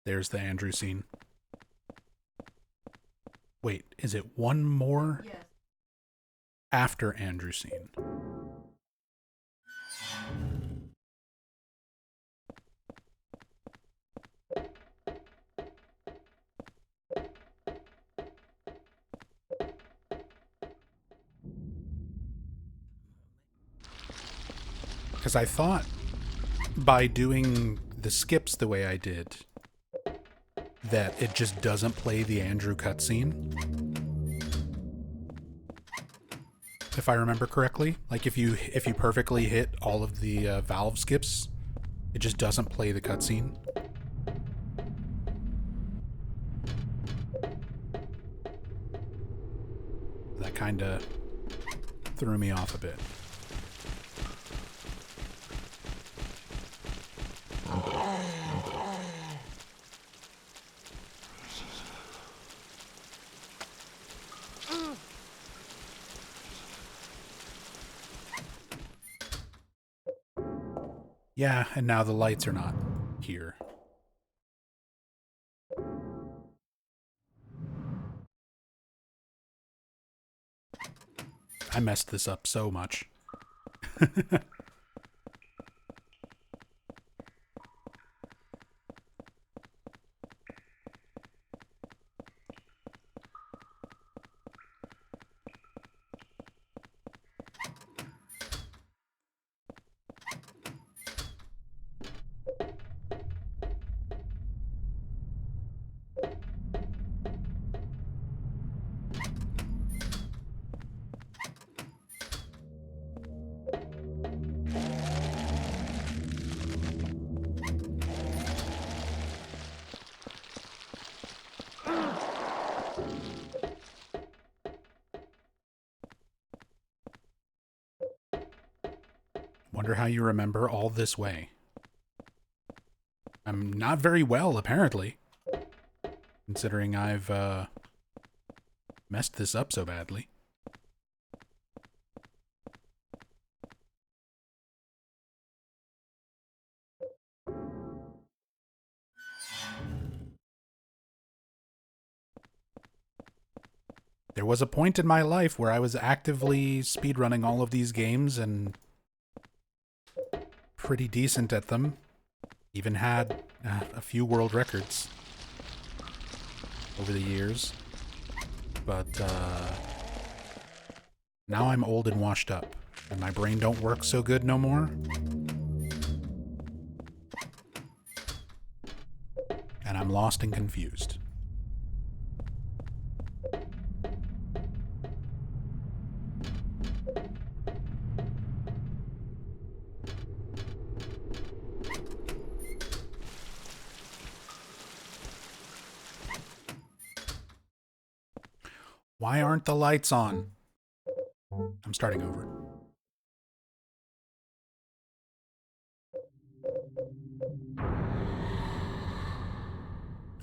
There's the Andrew scene. Wait, is it one more? Yes. After Andrew scene? Because I thought by doing the skips the way I did, that it just doesn't play the Andrew cutscene. If I remember correctly, like if you perfectly hit all of the valve skips, it just doesn't play the cutscene. That kind of threw me off a bit. Yeah, and now the lights are not here. I messed this up so much. Wonder how you remember all this way. I'm not very well, apparently. Considering I've, messed this up so badly. There was a point in my life where I was actively speedrunning all of these games and pretty decent at them. Even had a few world records over the years. But now I'm old and washed up, and my brain don't work so good no more. And I'm lost and confused. Why aren't the lights on? I'm starting over.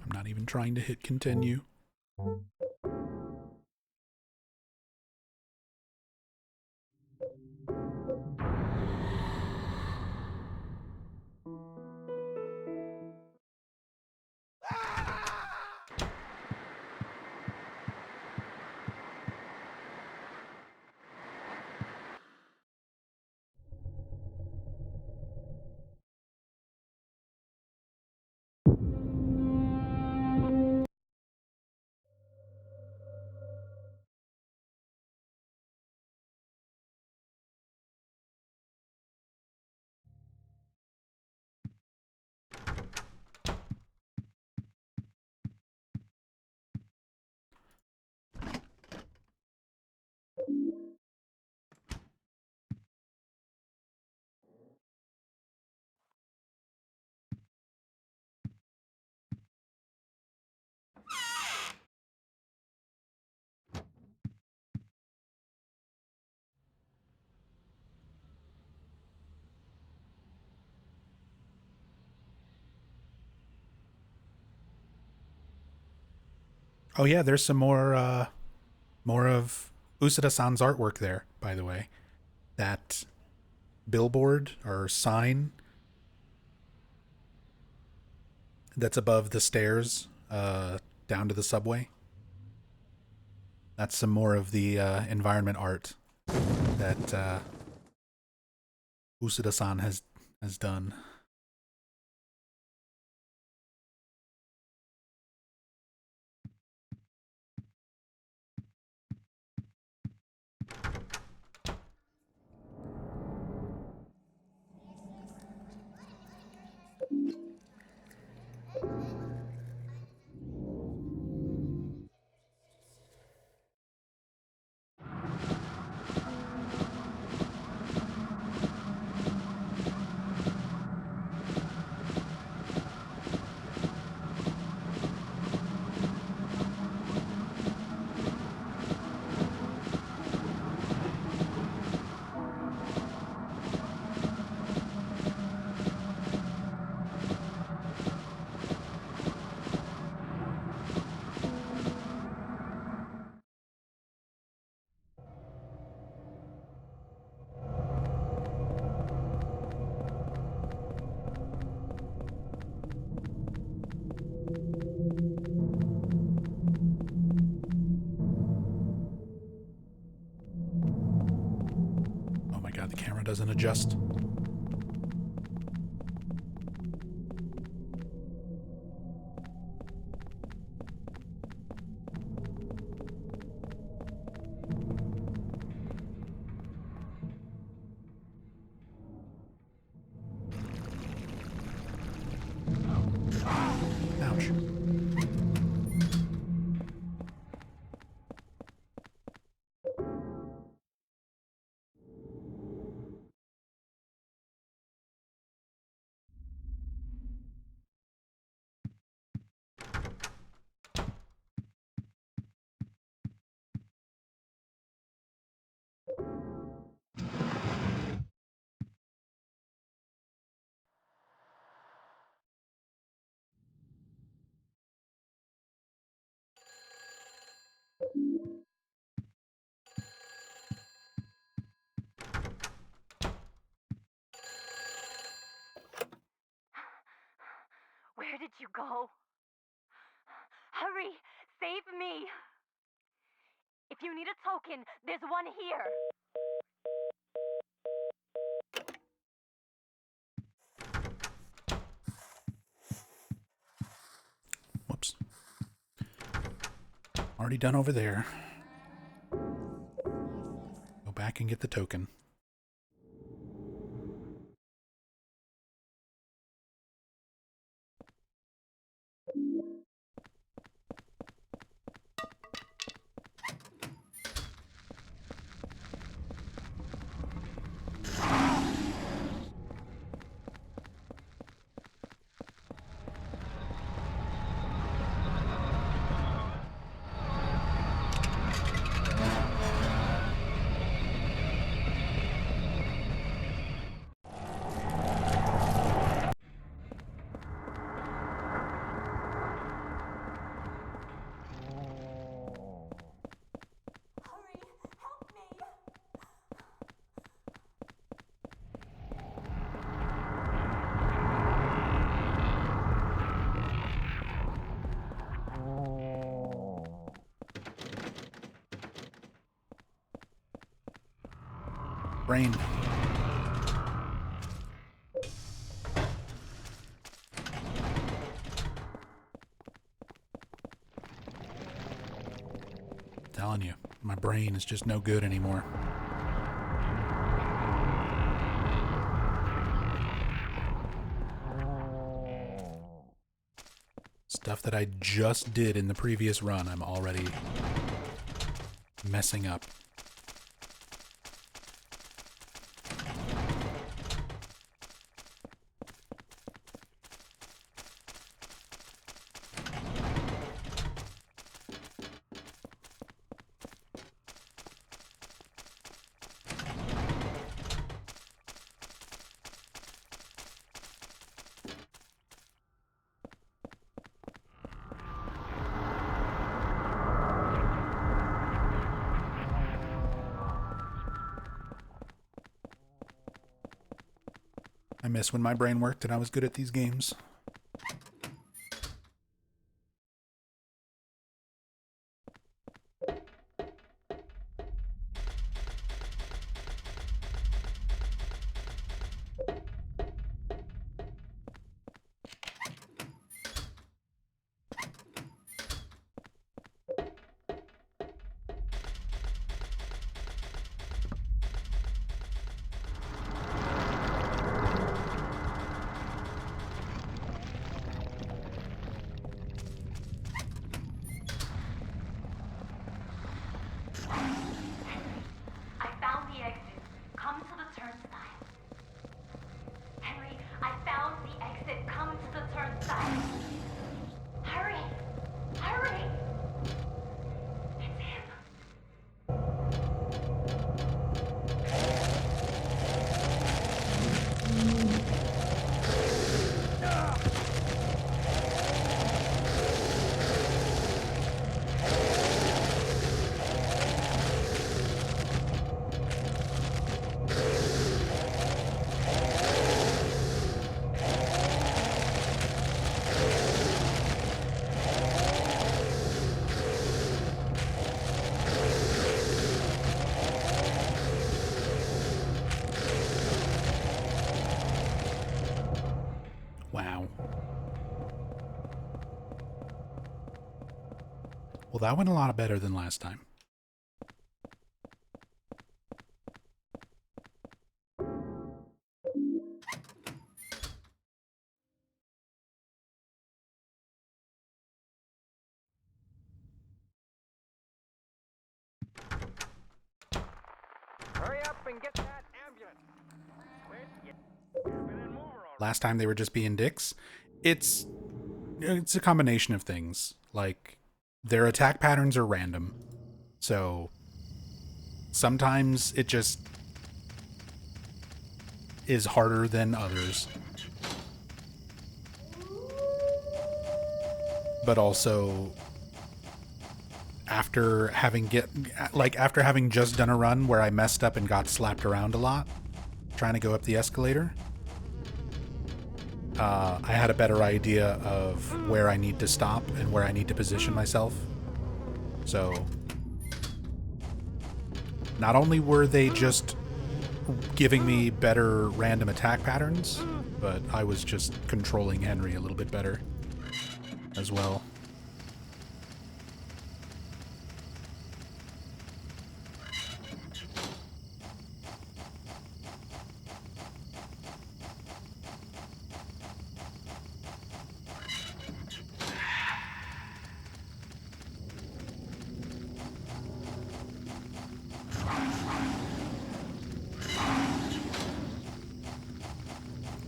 I'm not even trying to hit continue. Oh yeah, there's some more of Usada-san's artwork there, by the way. That billboard or sign that's above the stairs down to the subway. That's some more of the environment art that Usada-san has done. Oh my god, the camera doesn't adjust. Ouch. Where did you go? Hurry! Save me! If you need a token, there's one here. Whoops. Already done over there. Go back and get the token. Brain. Telling you, my brain is just no good anymore. Stuff that I just did in the previous run, I'm already messing up. miss when my brain worked and I was good at these games. I found the exit. Come to the turnstile. Henry, I found the exit. Come to the turnstile. Hurry! Hurry! It's him. Wow. Well, that went a lot better than last time. Hurry up and get that ambulance. Quit yapping and move already. Last time they were just being dicks. It's a combination of things. Like, their attack patterns are random. So sometimes it just is harder than others. But also, after having just done a run where I messed up and got slapped around a lot trying to go up the escalator, I had a better idea of where I need to stop and where I need to position myself. So not only were they just giving me better random attack patterns, but I was just controlling Henry a little bit better as well.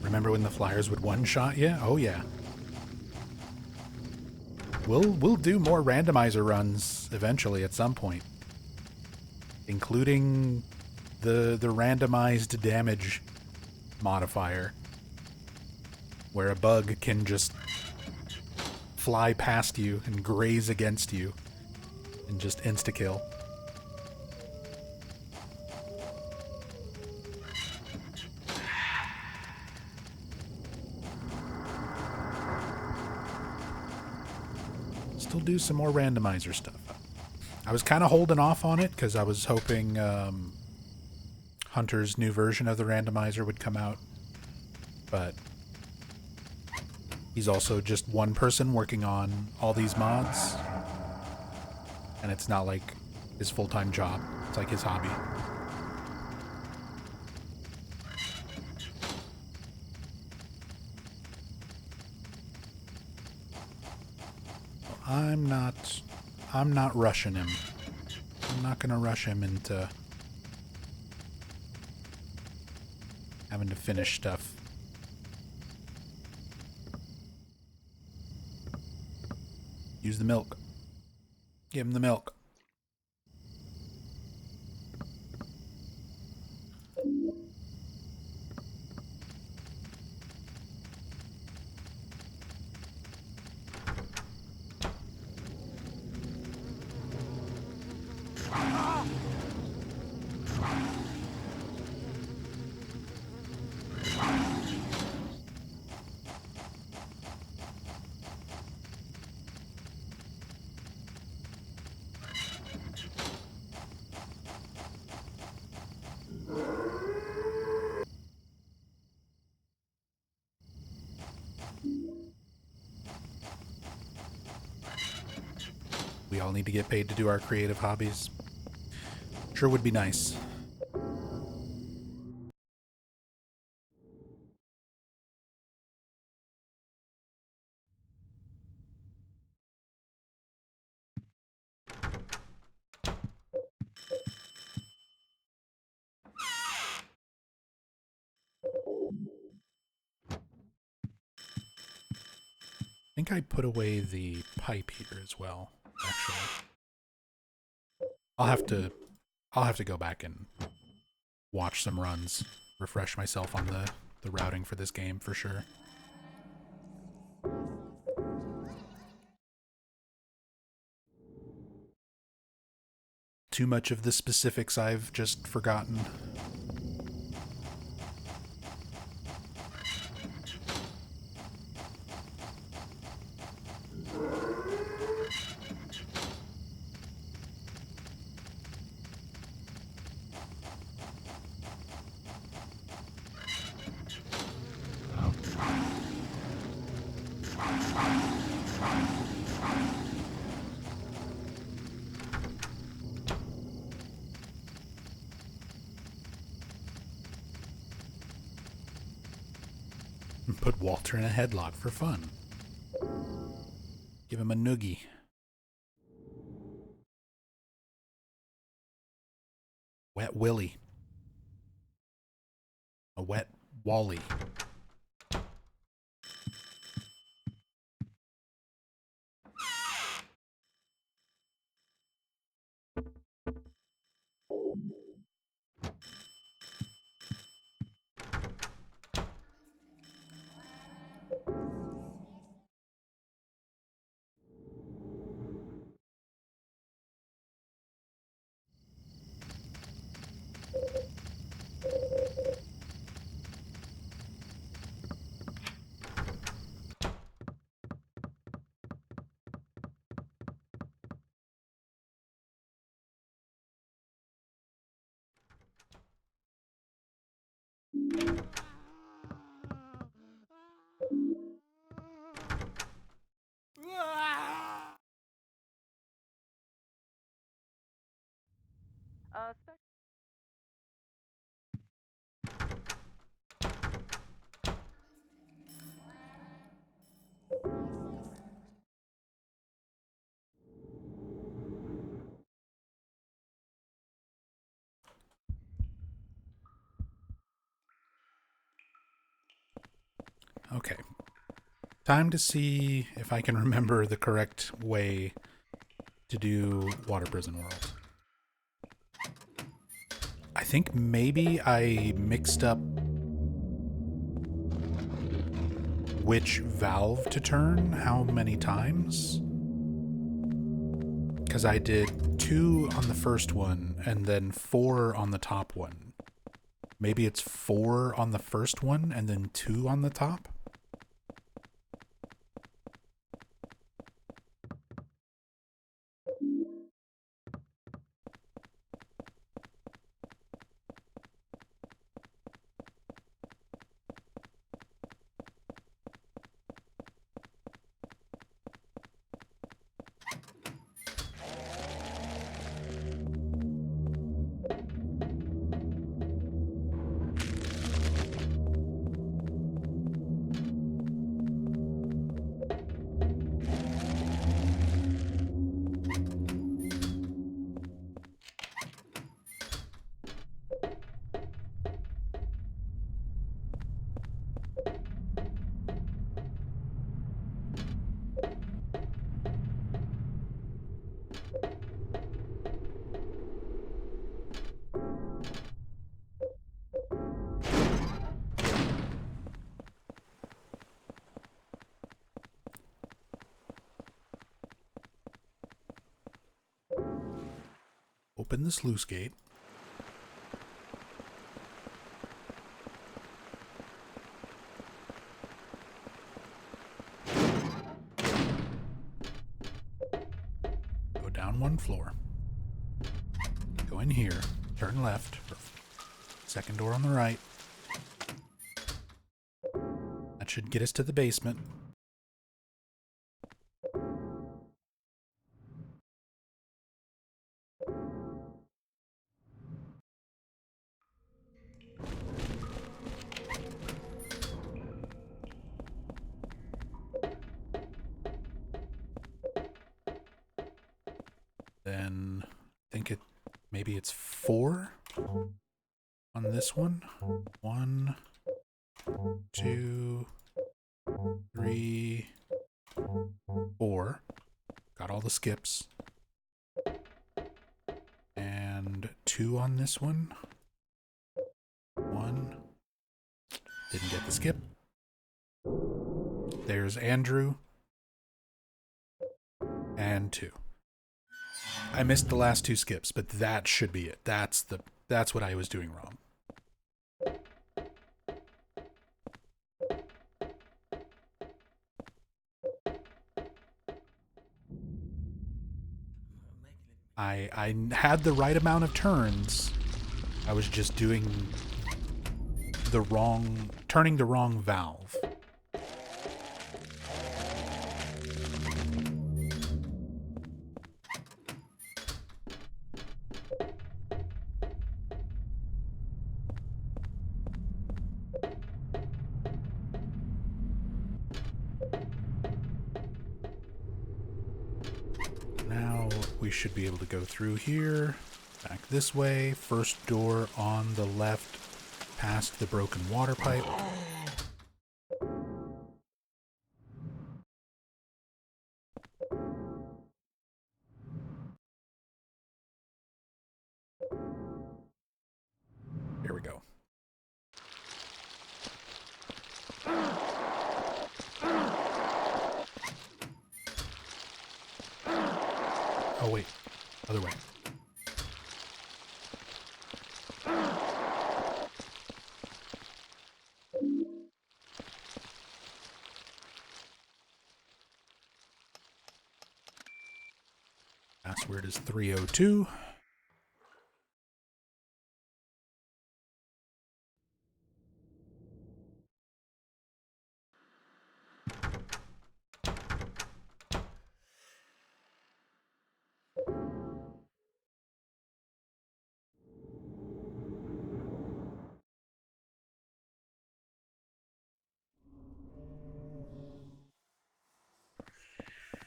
Remember when the flyers would one-shot you? Oh yeah. We'll do more randomizer runs eventually at some point, including the randomized damage modifier, where a bug can just fly past you and graze against you and just insta-kill. Still do some more randomizer stuff. I was kind of holding off on it because I was hoping Hunter's new version of the randomizer would come out, but he's also just one person working on all these mods, and it's not like his full-time job. It's like his hobby. I'm not rushing him. I'm not gonna rush him into having to finish stuff. Use the milk. Give him the milk. We all need to get paid to do our creative hobbies. Sure would be nice. I think I put away the pipe here as well, actually. I'll have to go back and watch some runs, refresh myself on the routing for this game for sure. Too much of the specifics I've just forgotten. Put Walter in a headlock for fun. Give him a noogie. Wet Willie. A wet Wally. Okay. Time to see if I can remember the correct way to do Water Prison World. I think maybe I mixed up which valve to turn how many times. Because I did 2 on the first one and then 4 on the top one. Maybe it's 4 on the first one and then 2 on the top? Open the sluice gate. Go down 1 floor. Go in here. Turn left. Second door on the right. That should get us to the basement. then I think maybe it's 4 on this one. 1, 2, 3, 4. Got all the skips. And 2 on this one. 1. Didn't get the skip. There's Andrew. And 2. I missed the last 2 skips, but that should be it. That's what I was doing wrong. I had the right amount of turns. I was just doing turning the wrong valve. Now we should be able to go through here, back this way, first door on the left, past the broken water pipe. Here we go. Oh wait, other way. Password is 302.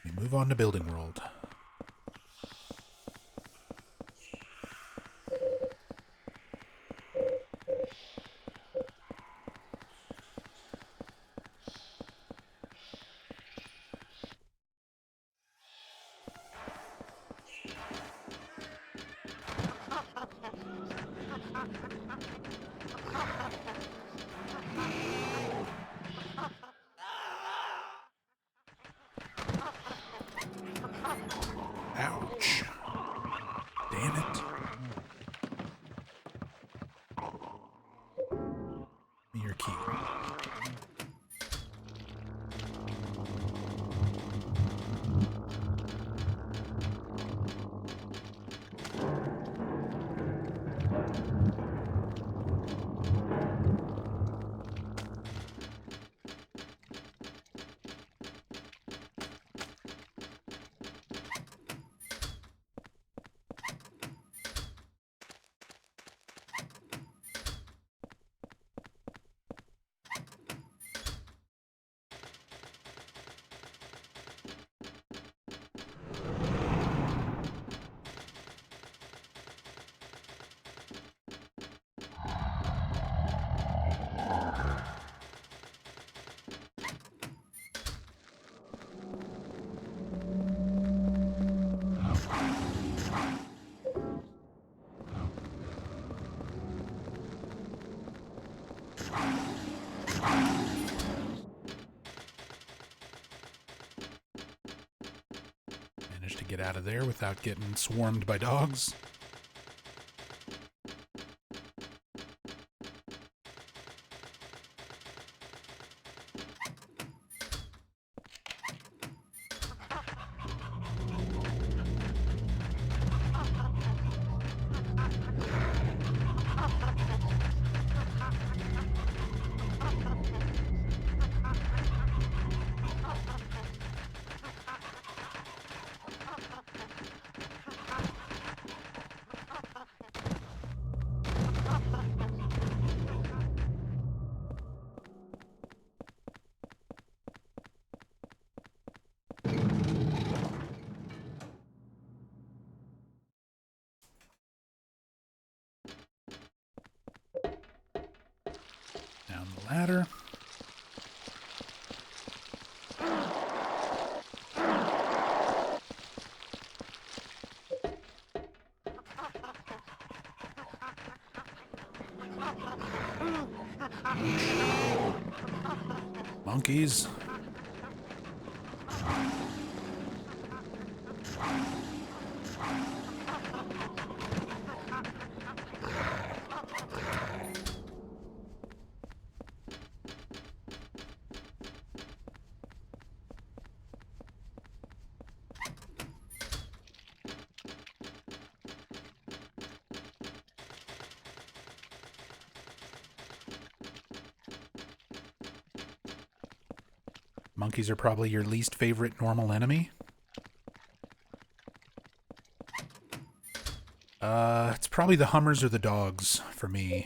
We move on to Building World. Ouch. Damn it. Give me your key. Managed to get out of there without getting swarmed by dogs. ladder. Monkeys. Monkeys are probably your least favorite normal enemy. It's probably the Hummers or the dogs for me.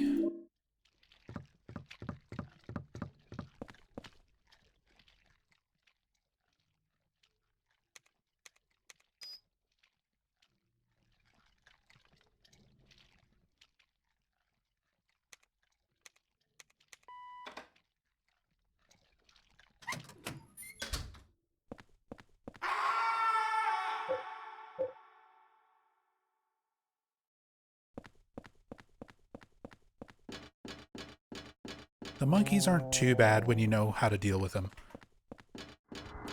The monkeys aren't too bad when you know how to deal with them.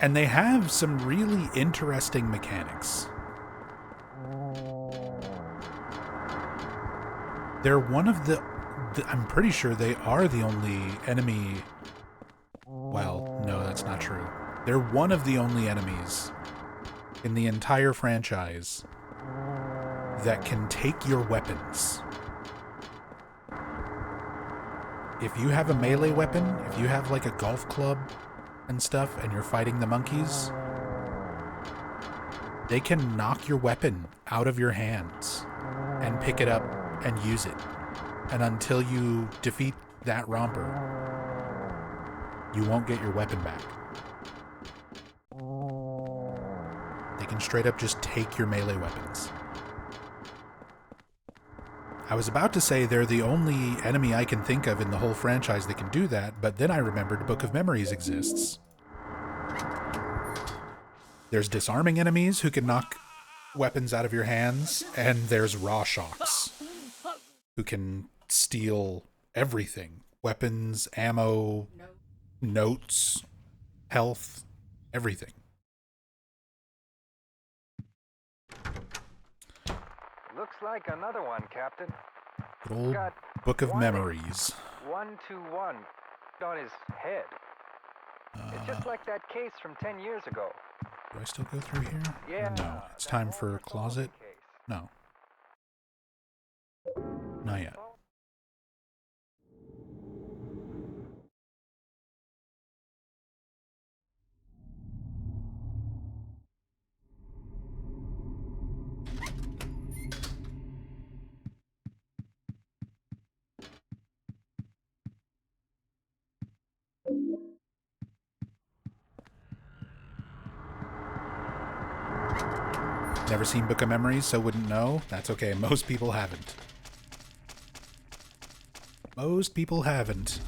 And they have some really interesting mechanics. They're one of the I'm pretty sure they are the only enemy. Well, no, that's not true. They're one of the only enemies in the entire franchise that can take your weapons. If you have a melee weapon, if you have like a golf club and stuff and you're fighting the monkeys, they can knock your weapon out of your hands and pick it up and use it. And until you defeat that romper, you won't get your weapon back. They can straight up just take your melee weapons. I was about to say they're the only enemy I can think of in the whole franchise that can do that, but then I remembered Book of Memories exists. There's disarming enemies who can knock weapons out of your hands, and there's raw shocks who can steal everything. Weapons, ammo, notes, health, everything. Looks like another one, Captain. Good old Got Book of 1 Memories. 121 on his head. It's just like that case from 10 years ago. Do I still go through here? Yeah. No. It's time for closet? No. Not yet. Never seen Book of Memories, so wouldn't know. That's okay. Most people haven't. Most people haven't.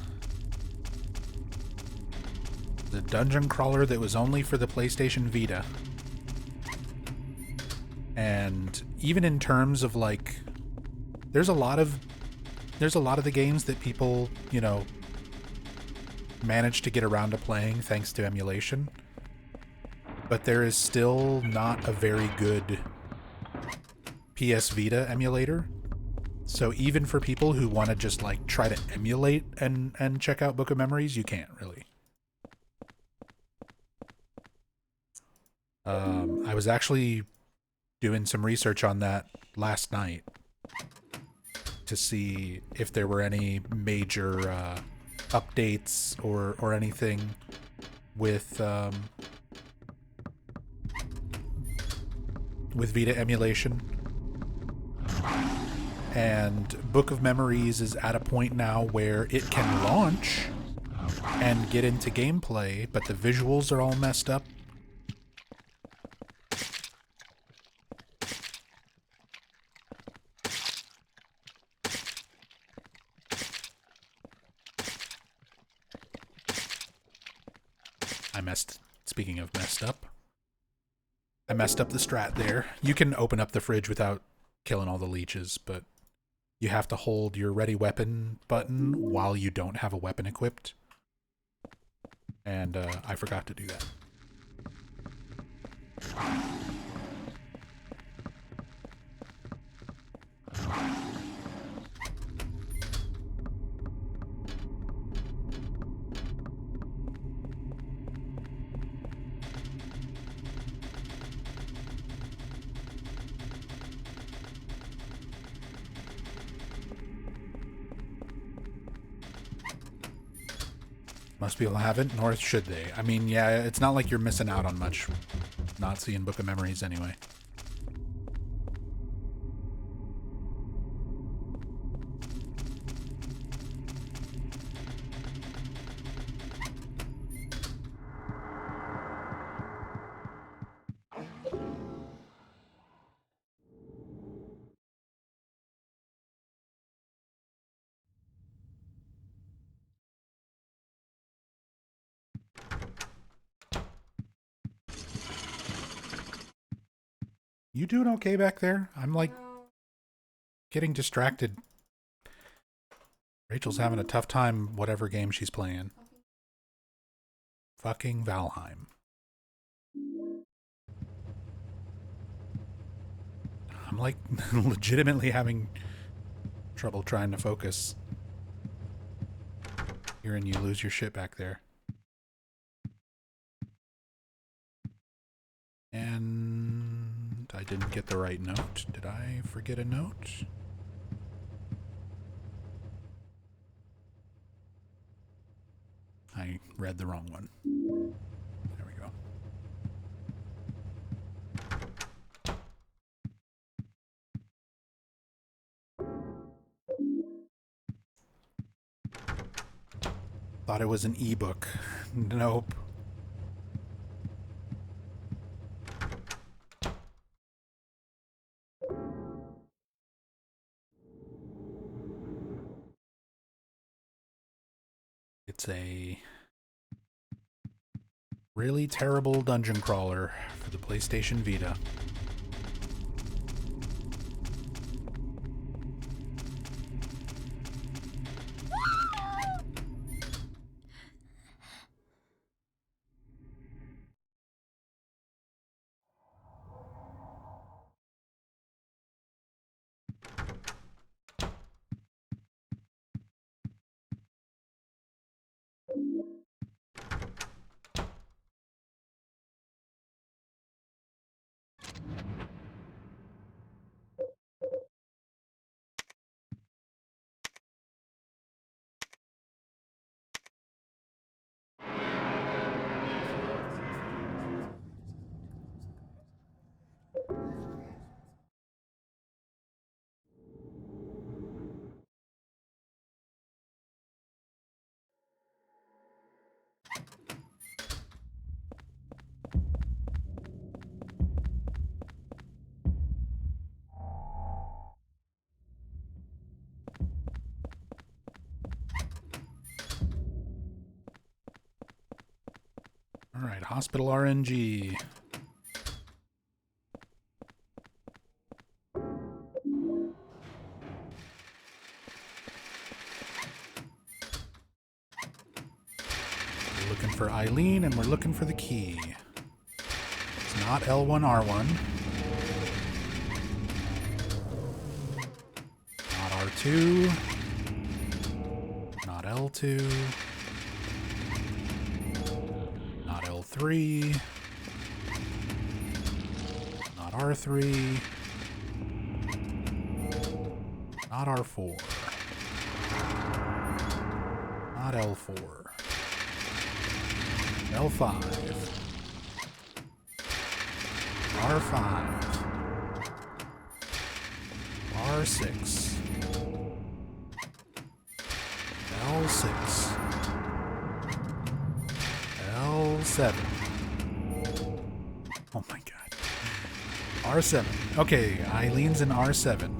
The dungeon crawler that was only for the PlayStation Vita. And even in terms of like, there's a lot of the games that people, you know, manage to get around to playing thanks to emulation. But there is still not a very good PS Vita emulator. So even for people who want to just like try to emulate and check out Book of Memories, you can't really. I was actually doing some research on that last night to see if there were any major updates or anything with Vita emulation. And Book of Memories is at a point now where it can launch and get into gameplay, but the visuals are all messed up. Speaking of messed up, I messed up the strat there. You can open up the fridge without killing all the leeches, but you have to hold your ready weapon button while you don't have a weapon equipped. And I forgot to do that. Most people haven't, nor should they. I mean, yeah, it's not like you're missing out on much not seeing Book of Memories anyway. You doing okay back there? I'm like getting distracted. Rachel's having a tough time whatever game she's playing. Fucking Valheim. I'm like legitimately having trouble trying to focus. Hearing you lose your shit back there. And I didn't get the right note. Did I forget a note? I read the wrong one. There we go. Thought it was an ebook. Nope. It's a really terrible dungeon crawler for the PlayStation Vita. All right, Hospital RNG. We're looking for Eileen, and we're looking for the key. It's not L1R1. Not R2. Not L2. Not L3. Not R3. Not R4. Not L4. L5. R5. R6. L6. L7. Oh my god. R7. Okay, Eileen's in R7.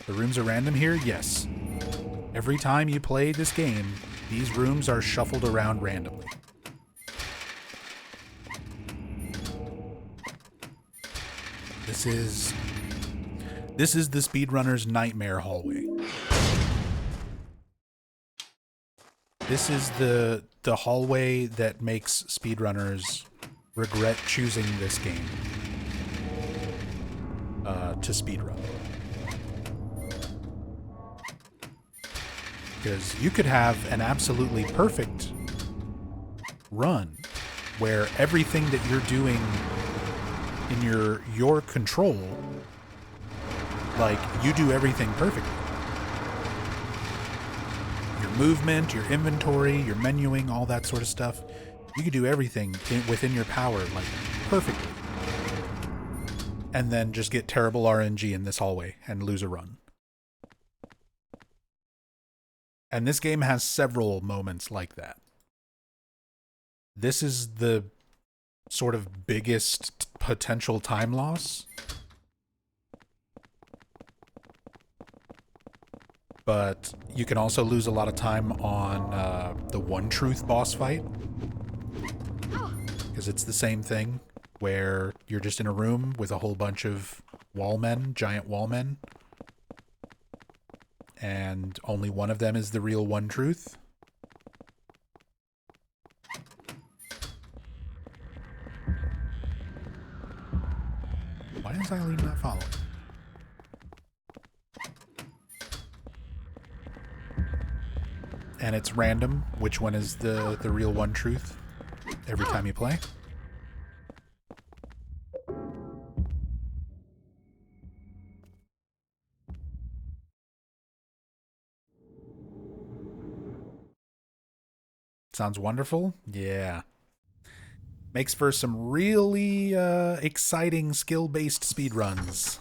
The rooms are random here? Yes. Every time you play this game, these rooms are shuffled around randomly. This is the speedrunner's nightmare hallway. This is the hallway that makes speedrunners regret choosing this game to speedrun. Because you could have an absolutely perfect run where everything that you're doing in your control, like, you do everything perfectly. Your movement, your inventory, your menuing, all that sort of stuff. You could do everything within your power, like, perfectly. And then just get terrible RNG in this hallway and lose a run. And this game has several moments like that. This is the sort of biggest potential time loss. But you can also lose a lot of time on the One Truth boss fight. Because it's the same thing, where you're just in a room with a whole bunch of wallmen, giant wallmen. And only one of them is the real One Truth. Why is Eileen not following? And it's random which one is the real One Truth every time you play. Sounds wonderful? Yeah. Makes for some really exciting skill-based speedruns.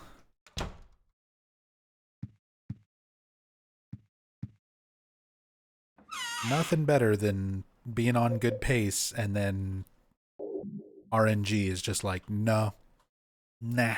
Nothing better than being on good pace and then RNG is just like, no, nah.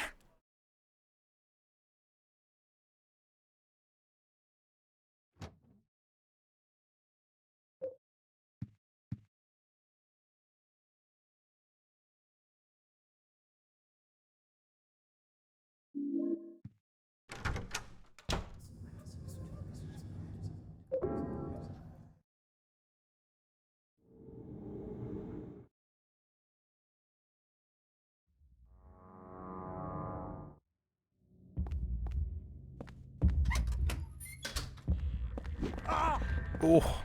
Oh.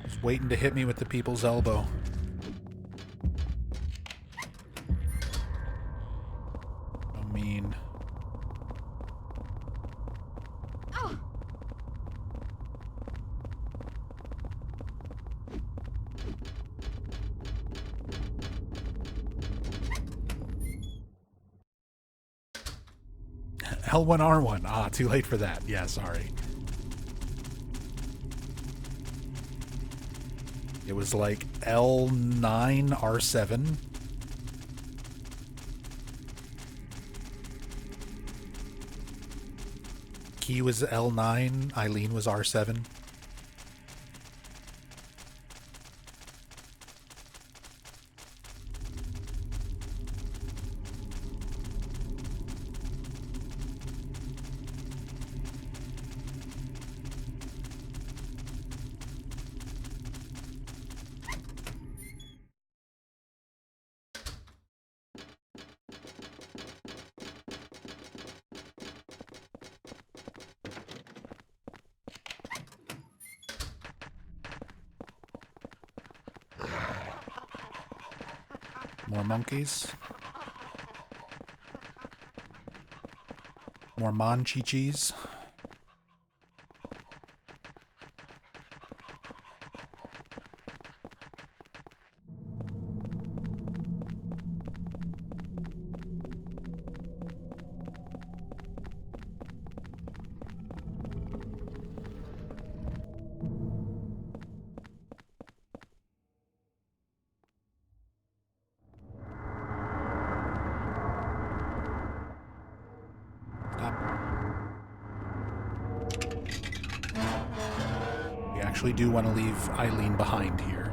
Just waiting to hit me with the people's elbow. So mean. L1R1. Ah, too late for that. Yeah, sorry. It was like L9R7. Key was L9, Eileen was R7. More monkeys. More Monchichis. actually do want to leave Eileen behind here.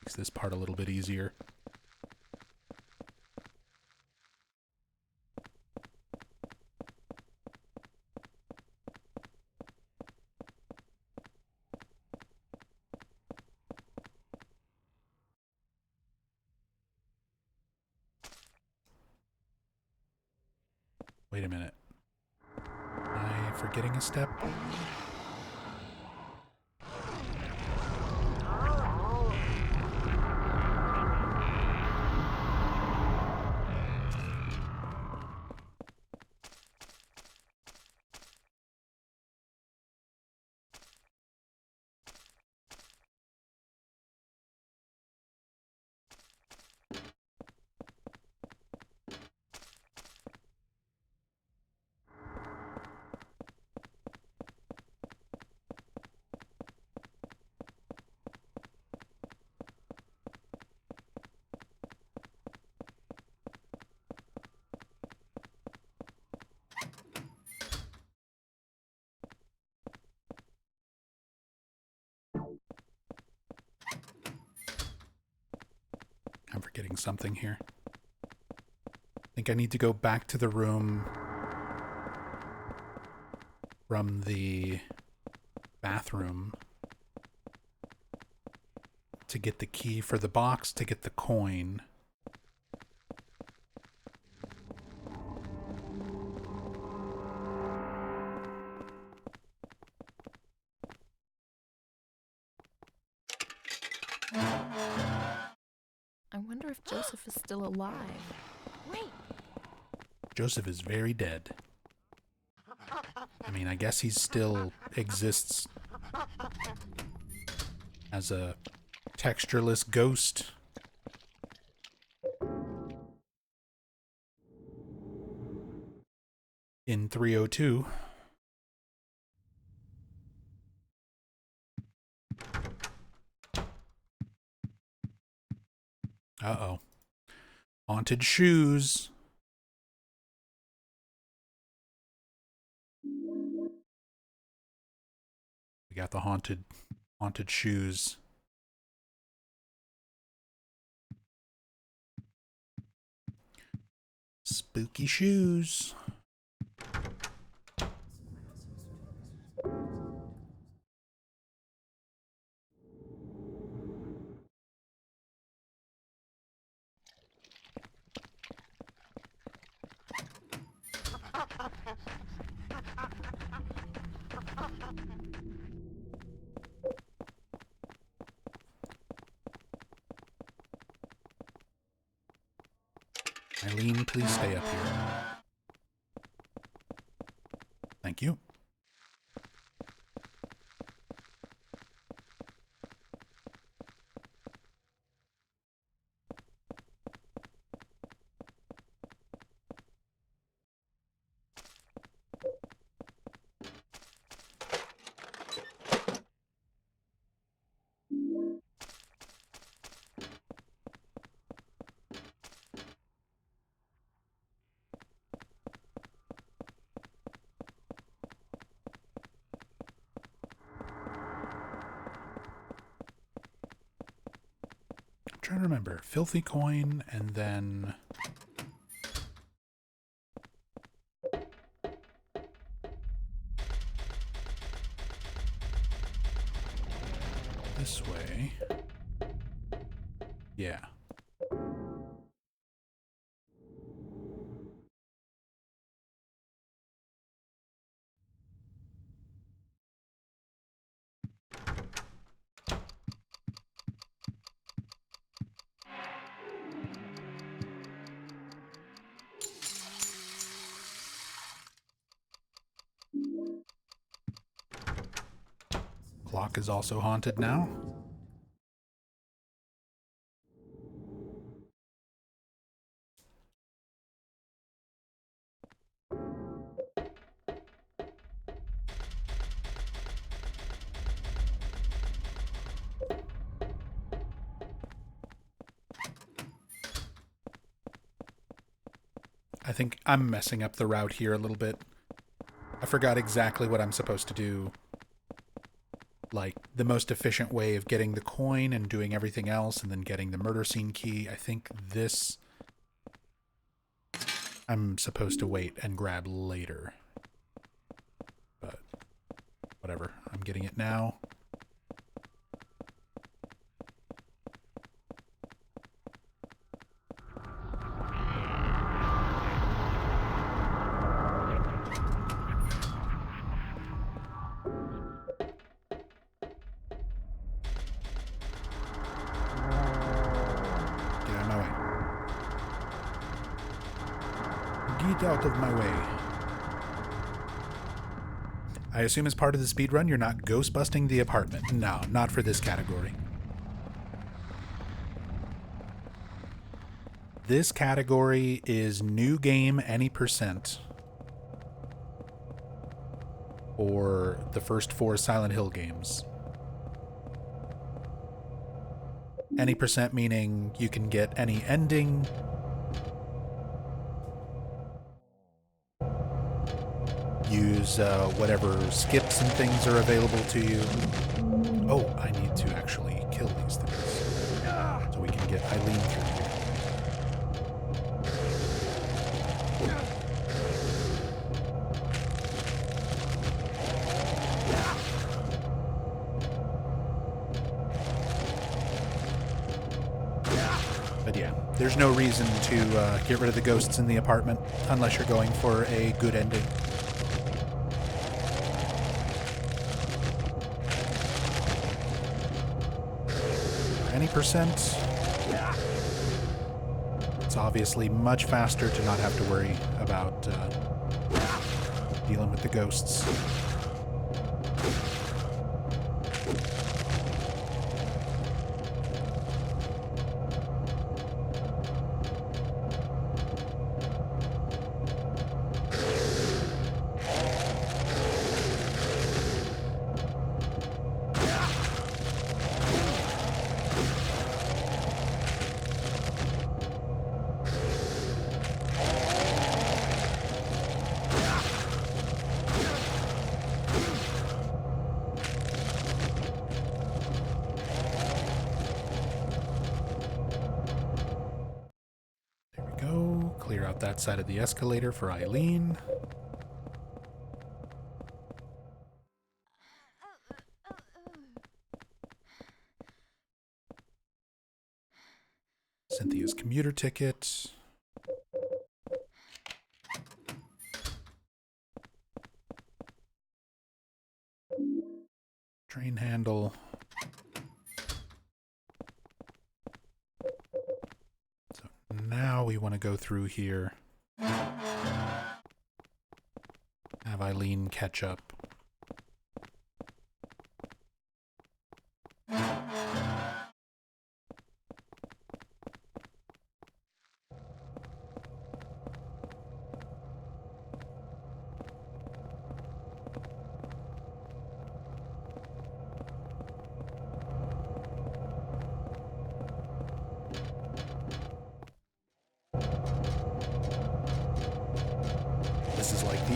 Makes this part a little bit easier. Wait a minute. Am I forgetting a step? I'm forgetting something here. I think I need to go back to the room from the bathroom to get the key for the box, to get the coin. I wonder if Joseph is still alive. Wait! Joseph is very dead. I mean, I guess he still exists as a textureless ghost. In 302. Uh-oh. Haunted shoes. We got the haunted shoes. Spooky shoes. Eileen, please stay up here. Thank you. I'm trying to remember. Filthy coin and then... this way. Yeah. Clock is also haunted now. I think I'm messing up the route here a little bit. I forgot exactly what I'm supposed to do like the most efficient way of getting the coin and doing everything else and then getting the murder scene key. I think this I'm supposed to wait and grab later. But whatever, I'm getting it now. Get out of my way. I assume as part of the speedrun, you're not ghost busting the apartment. No, not for this category. This category is new game any percent. Or the first 4 Silent Hill games. Any percent meaning you can get any ending. Use whatever skips and things are available to you. Oh, I need to actually kill these things so we can get Eileen through here. But yeah, there's no reason to get rid of the ghosts in the apartment unless you're going for a good ending. Any percent. It's obviously much faster to not have to worry about dealing with the ghosts. Clear out that side of the escalator for Eileen. Cynthia's commuter ticket. Train handle. Now we want to go through here. Have Eileen catch up.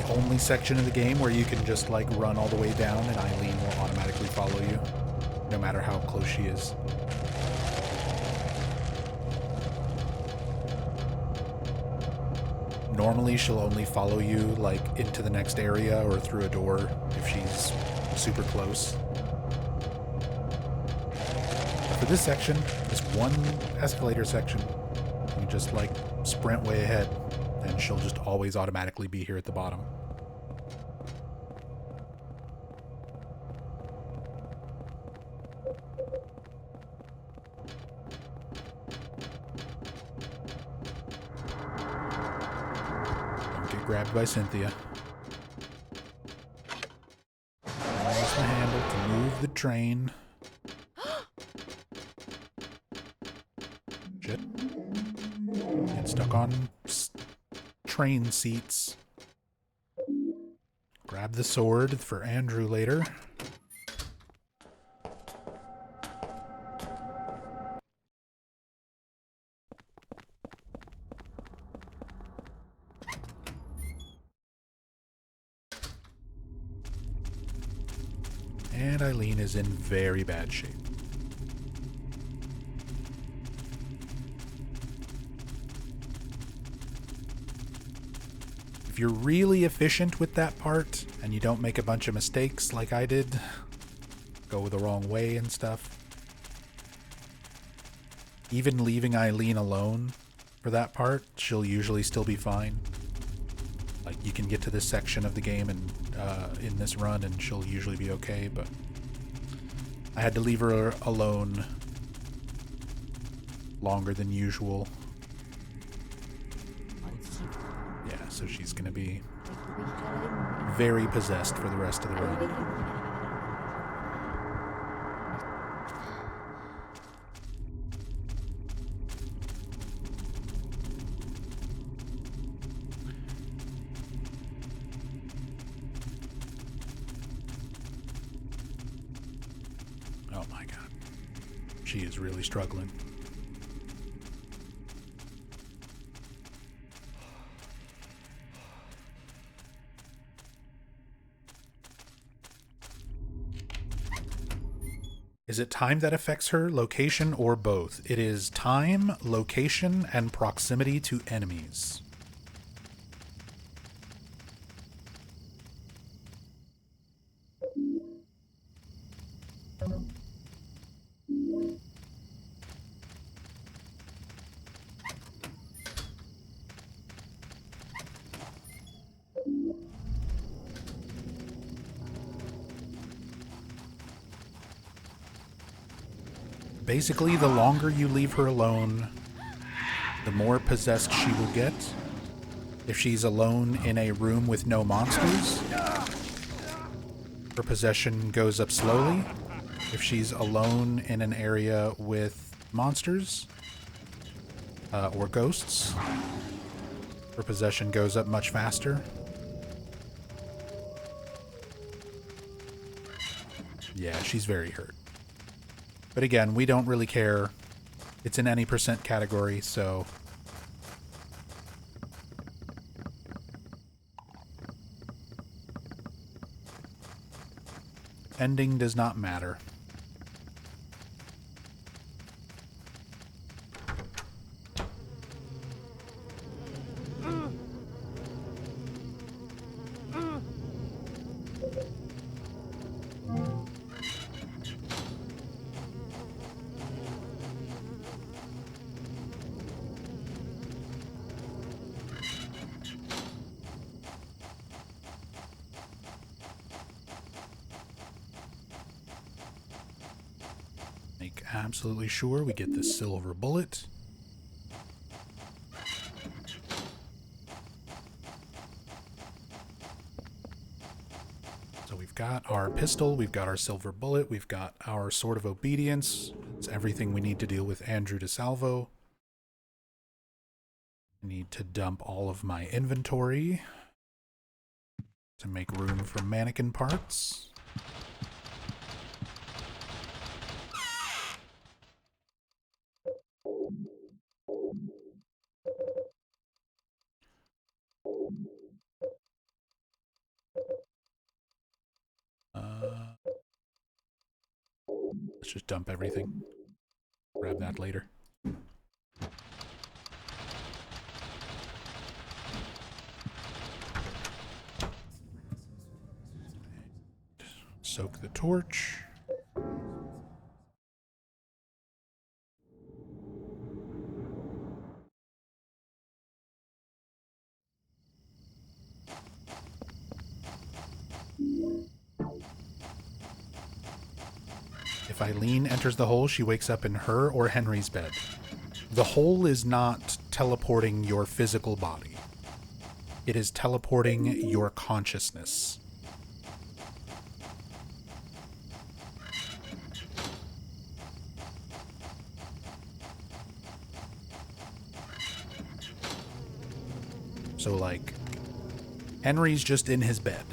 Only section of the game where you can just like run all the way down and Eileen will automatically follow you no matter how close she is. Normally she'll only follow you like into the next area or through a door if she's super close. But for this section, this one escalator section, you just like sprint way ahead and she'll just always automatically be here at the bottom. Don't get grabbed by Cynthia. Use the handle to move the train. Shit. Get stuck on train seats. Grab the sword for Andrew later. And Eileen is in very bad shape. If you're really efficient with that part, and you don't make a bunch of mistakes like I did, go the wrong way and stuff, even leaving Eileen alone for that part, she'll usually still be fine. Like, you can get to this section of the game and in this run and she'll usually be okay, but I had to leave her alone longer than usual. Yeah, so she's gonna be very possessed for the rest of the run. Oh my god. She is really struggling. Is it time that affects her, location, or both? It is time, location, and proximity to enemies. Basically, the longer you leave her alone, the more possessed she will get. If she's alone in a room with no monsters, her possession goes up slowly. If she's alone in an area with monsters or ghosts, her possession goes up much faster. Yeah, she's very hurt. But again, we don't really care. It's in any percent category, so... ending does not matter. Make absolutely sure we get this silver bullet. So we've got our pistol, we've got our silver bullet, we've got our sword of obedience. It's everything we need to deal with Andrew DeSalvo. I need to dump all of my inventory to make room for mannequin parts. Let's just dump everything. Grab that later. Soak the torch. If Eileen enters the hole, she wakes up in her or Henry's bed. The hole is not teleporting your physical body. It is teleporting your consciousness. So, like, Henry's just in his bed.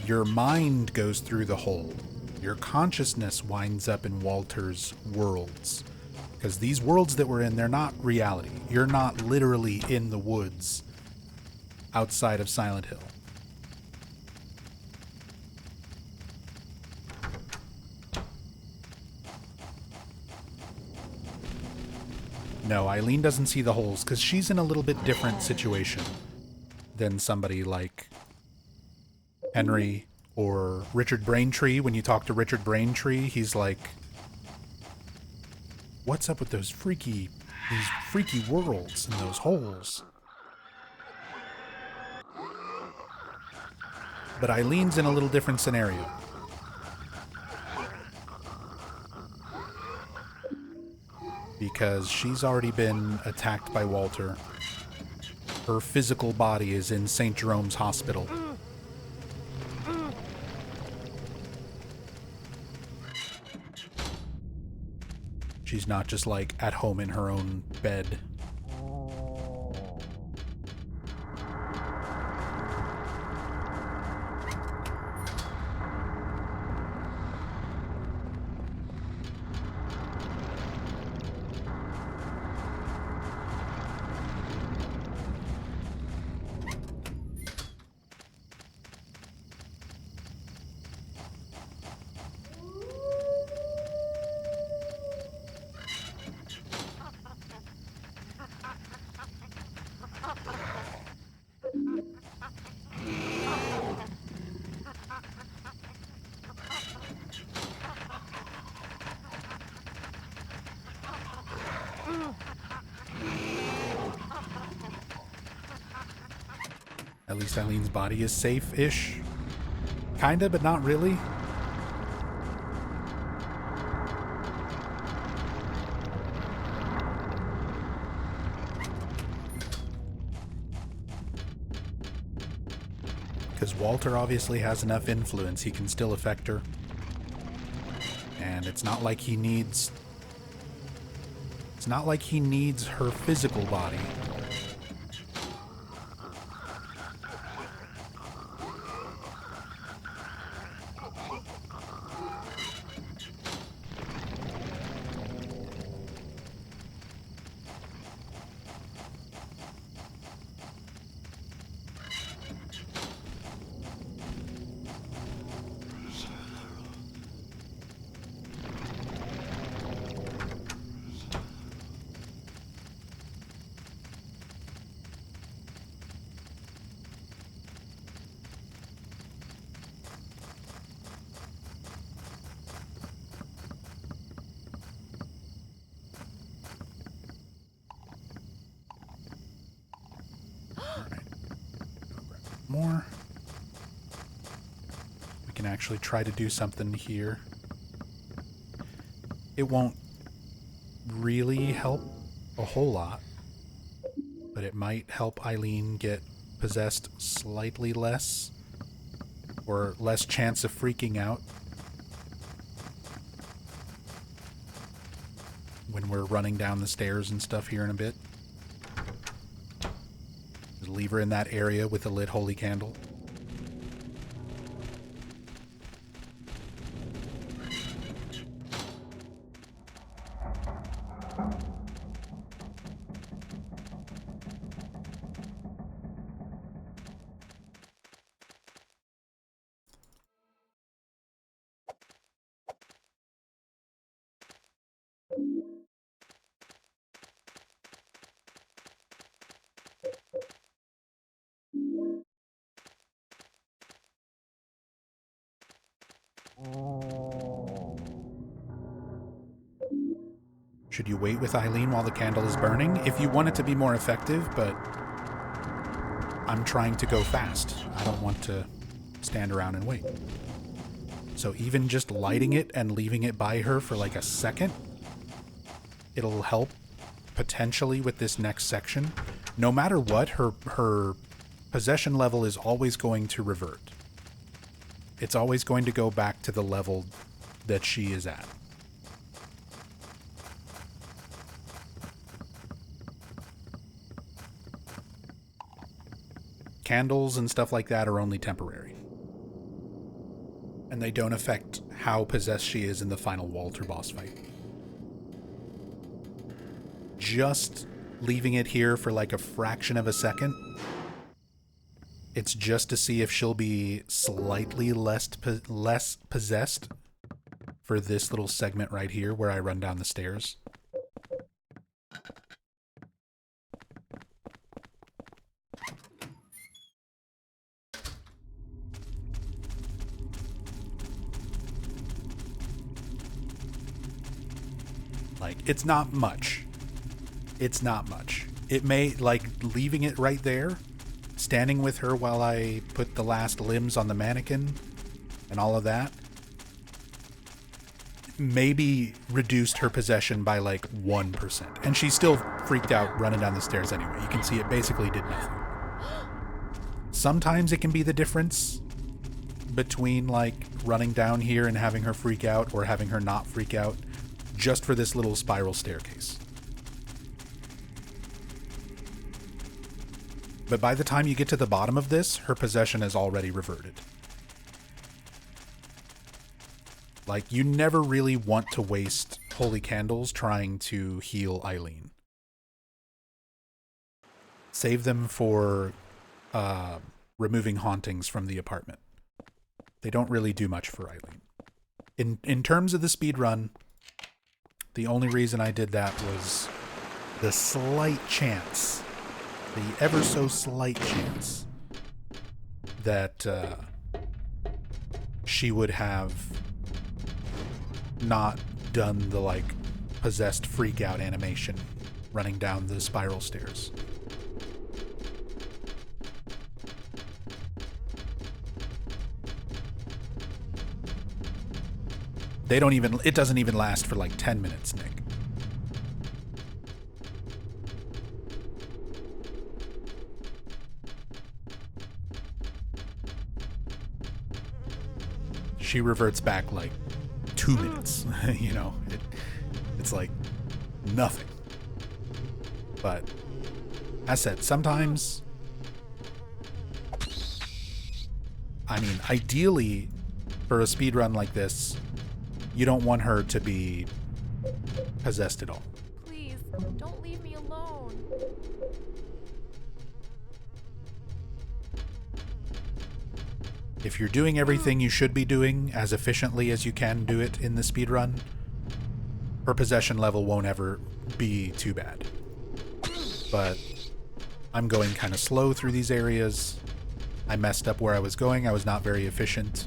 Your mind goes through the hole. Your consciousness winds up in Walter's worlds. Because these worlds that we're in, they're not reality. You're not literally in the woods outside of Silent Hill. No, Eileen doesn't see the holes because she's in a little bit different situation than somebody like Henry or Richard Braintree. When you talk to Richard Braintree, he's like, what's up with these freaky worlds and those holes? But Eileen's in a little different scenario. Because she's already been attacked by Walter. Her physical body is in St. Jerome's Hospital. She's not just like at home in her own bed. At least Eileen's body is safe-ish. Kinda, but not really. Because Walter obviously has enough influence, he can still affect her. And it's not like he needs... It's not like he needs her physical body. More. We can actually try to do something here. It won't really help a whole lot, but it might help Eileen get possessed slightly less, or less chance of freaking out when we're running down the stairs and stuff here in a bit. Leave her in that area with a lit holy candle. Should you wait with Eileen while the candle is burning? If you want it to be more effective, but I'm trying to go fast. I don't want to stand around and wait. So even just lighting it and leaving it by her for like a second, it'll help potentially with this next section. No matter what, her possession level is always going to revert. It's always going to go back to the level that she is at. Candles and stuff like that are only temporary. And they don't affect how possessed she is in the final Walter boss fight. Just leaving it here for like a fraction of a second, it's just to see if she'll be slightly less possessed for this little segment right here where I run down the stairs. Like, it's not much. It's not much. It may, like, leaving it right there, standing with her while I put the last limbs on the mannequin and all of that, maybe reduced her possession by like 1%. And she's still freaked out running down the stairs anyway. You can see it basically did nothing. Sometimes it can be the difference between like running down here and having her freak out or having her not freak out just for this little spiral staircase. But by the time you get to the bottom of this, her possession has already reverted. Like, you never really want to waste holy candles trying to heal Eileen. Save them for removing hauntings from the apartment. They don't really do much for Eileen. In terms of the speedrun, the only reason I did that was the slight chance, the ever so slight chance, that she would have not done the like possessed freak out animation running down the spiral stairs. It doesn't even last for like 10 minutes, Nick. She reverts back like 2 minutes, you know, it's like nothing. But as said, sometimes, I mean, ideally for a speedrun like this, you don't want her to be possessed at all. Please, don't leave me alone. If you're doing everything you should be doing as efficiently as you can do it in the speedrun, her possession level won't ever be too bad. But I'm going kind of slow through these areas. I messed up where I was going. I was not very efficient.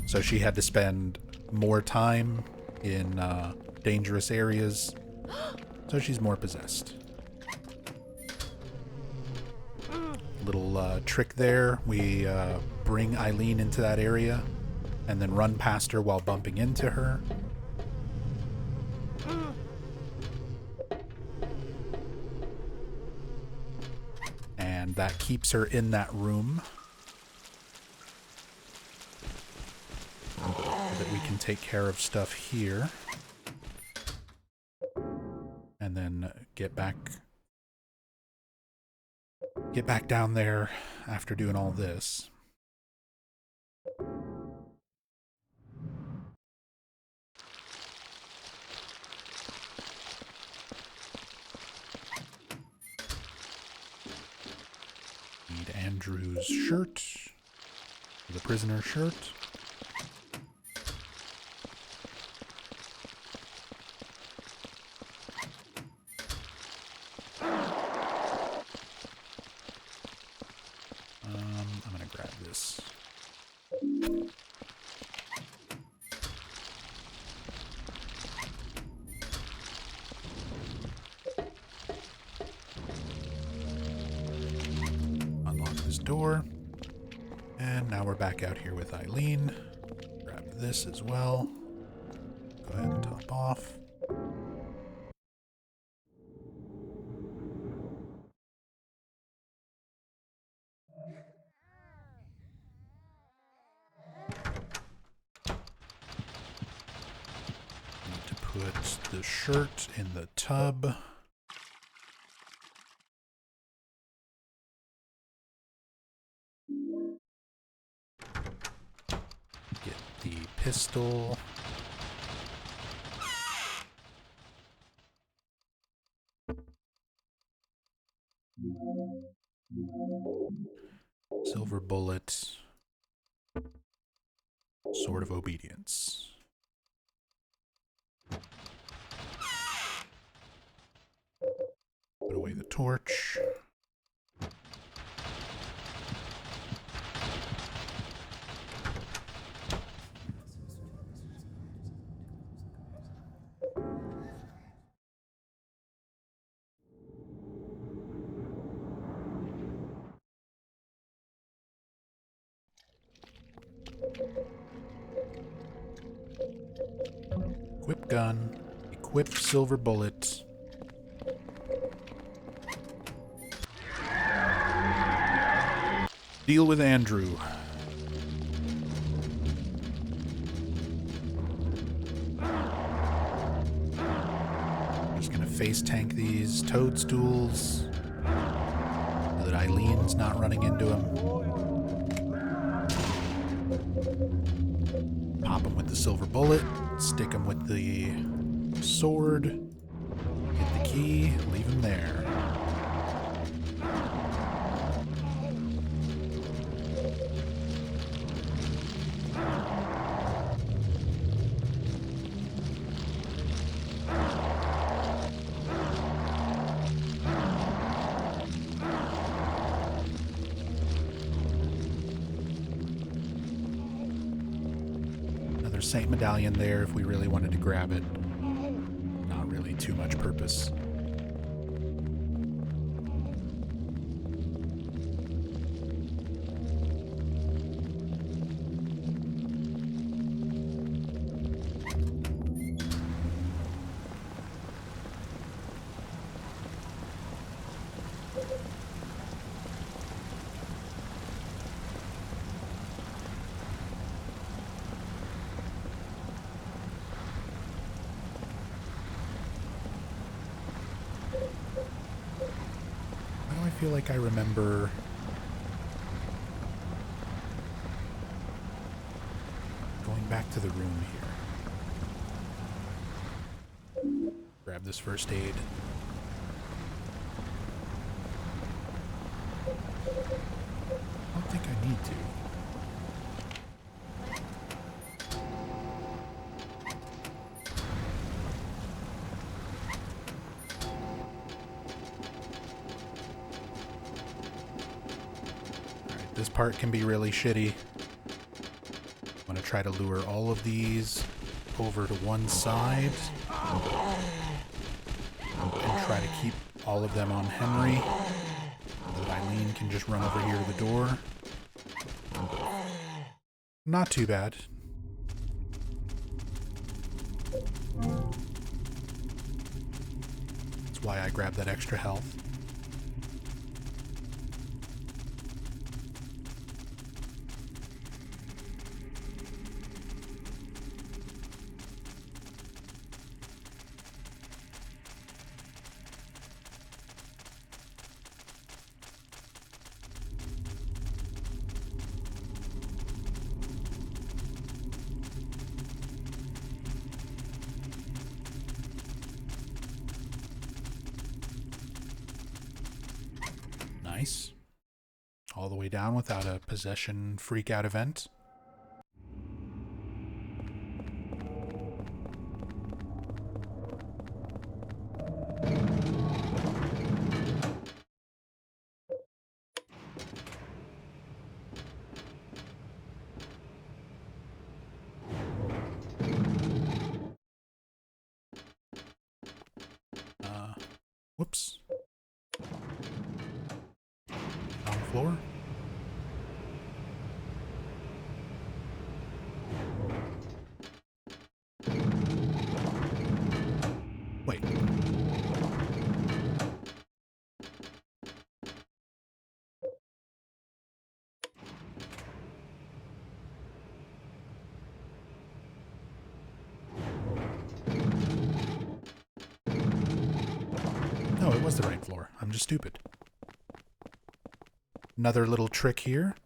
So she had to spend more time in dangerous areas. So she's more possessed. Little trick there. We bring Eileen into that area and then run past her while bumping into her. And that keeps her in that room. That we can take care of stuff here. And then get back down there after doing all this. Need Andrew's shirt, the prisoner shirt. I'm gonna grab this. Unlock this door. And now we're back out here with Eileen. Grab this as well. Go ahead and top off. Need to put the shirt in the tub. Get the pistol. Silver bullet. Sword of obedience. Put away the torch. Equip gun. Equip silver bullet. Deal with Andrew. Just gonna face tank these toadstools so that Eileen's not running into them. Pop him with the silver bullet. Stick him with the sword. Get the key. Leave him there. Saint medallion there if we really wanted to grab it. Not really too much purpose. I feel like I remember going back to the room here. Grab this first aid. I don't think I need to. This part can be really shitty. I'm going to try to lure all of these over to one side and try to keep all of them on Henry so that Eileen can just run over here to the door. Not too bad. That's why I grabbed that extra health. Nice. All the way down without a possession freak out event. Whoops. On floor. Wait. No, it was the right floor. I'm just stupid. Another little trick here.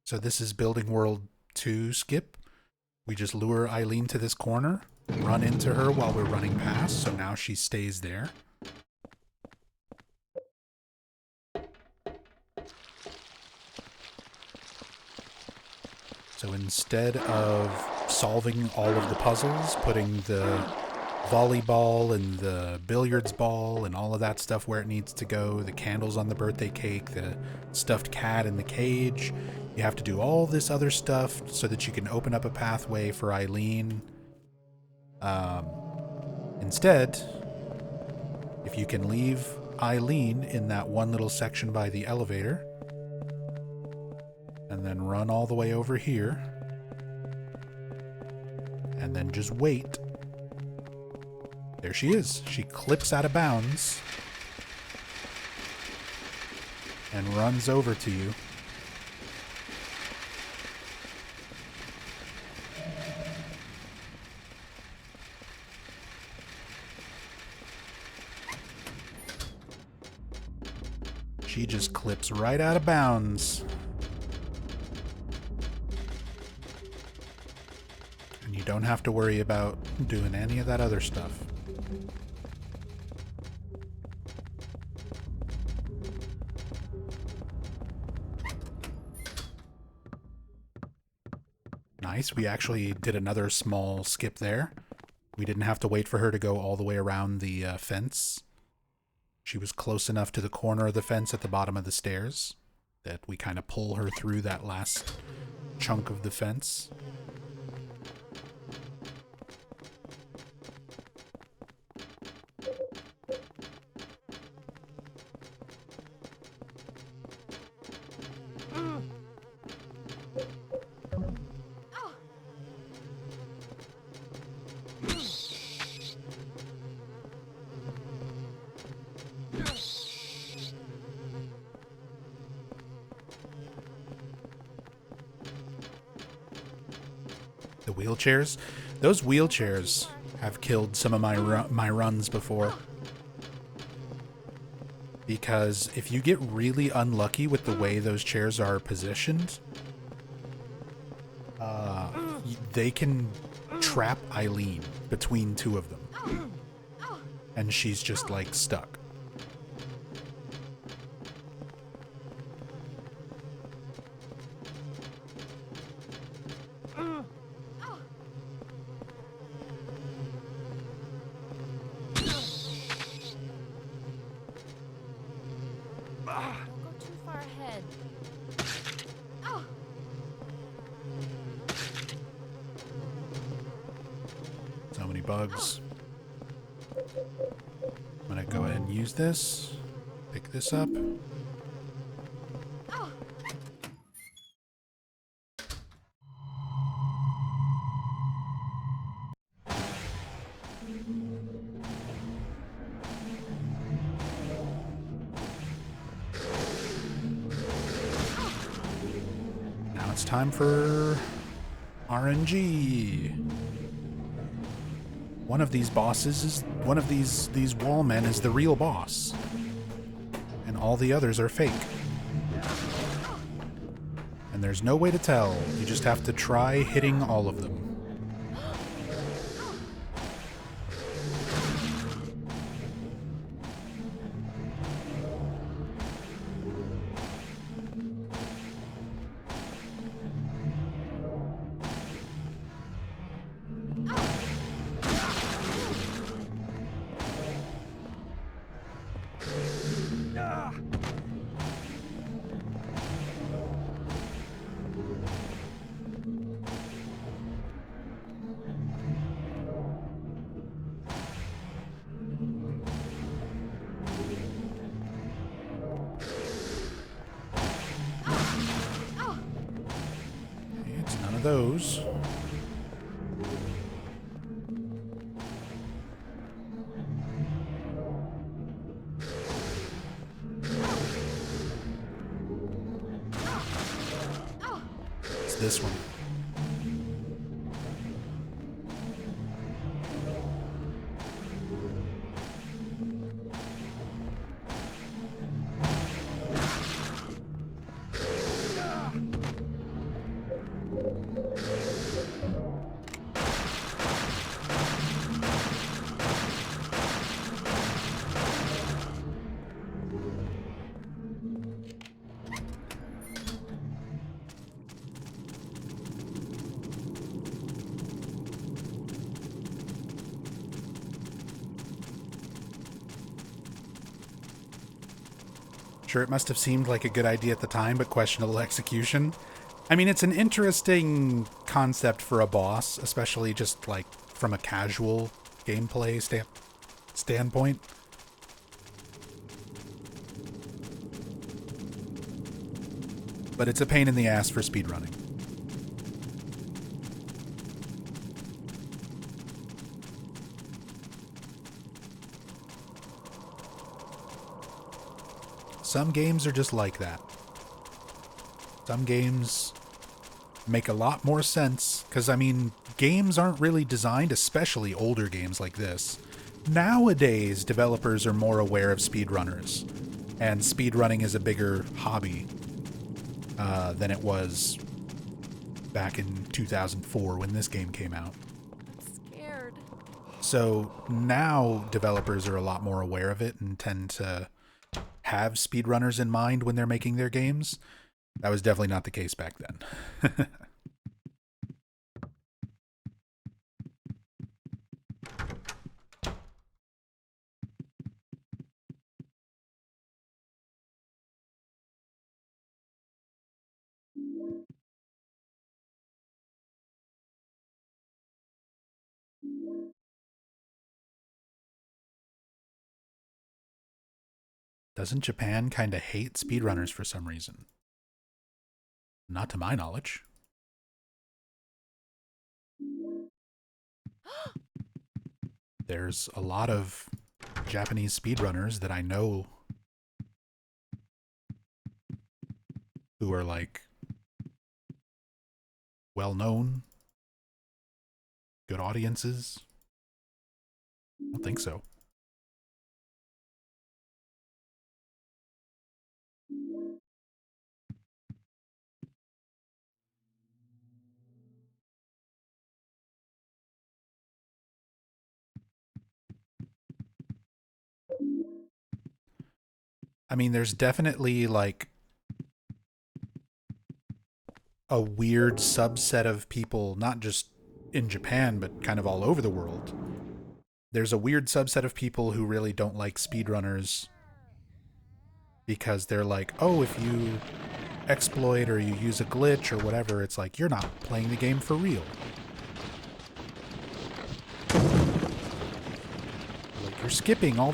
So this is Building World 2 skip. We just lure Eileen to this corner, run into her while we're running past, so now she stays there. So instead of solving all of the puzzles, putting the volleyball and the billiards ball and all of that stuff where it needs to go, the candles on the birthday cake, the stuffed cat in the cage, you have to do all this other stuff so that you can open up a pathway for Eileen. Instead, if you can leave Eileen in that one little section by the elevator, And then run all the way over here. And then just wait. There she is. She clips out of bounds. And runs over to you. She just clips right out of bounds. And you don't have to worry about doing any of that other stuff. Nice. We actually did another small skip there. We didn't have to wait for her to go all the way around the fence. She was close enough to the corner of the fence at the bottom of the stairs that we kind of pull her through that last chunk of the fence. The wheelchairs? Those wheelchairs have killed some of my runs before. Because if you get really unlucky with the way those chairs are positioned, they can trap Eileen between two of them. And she's just like stuck. So many bugs. I'm gonna go ahead and use this. Pick this up. Now it's time for RNG. One of these bosses is one of these wall men is the real boss. And all the others are fake. And there's no way to tell. You just have to try hitting all of them. It's none of those. It's this one. Sure, it must have seemed like a good idea at the time, but questionable execution. I mean, it's an interesting concept for a boss, especially just like from a casual gameplay standpoint. but it's a pain in the ass for speedrunning. Some games are just like that. Some games make a lot more sense, because, I mean, games aren't really designed, especially older games like this. Nowadays, developers are more aware of speedrunners, and speedrunning is a bigger hobby than it was back in 2004 when this game came out. I'm scared. So now developers are a lot more aware of it and tend to have speedrunners in mind when they're making their games. That was definitely not the case back then. Doesn't Japan kind of hate speedrunners for some reason? Not to my knowledge. There's a lot of Japanese speedrunners that I know who are like well known, good audiences. I don't think so. I mean, there's definitely like a weird subset of people, not just in Japan, but kind of all over the world. There's a weird subset of people who really don't like speedrunners because they're like, oh, if you exploit or you use a glitch or whatever, it's like you're not playing the game for real. Like you're skipping all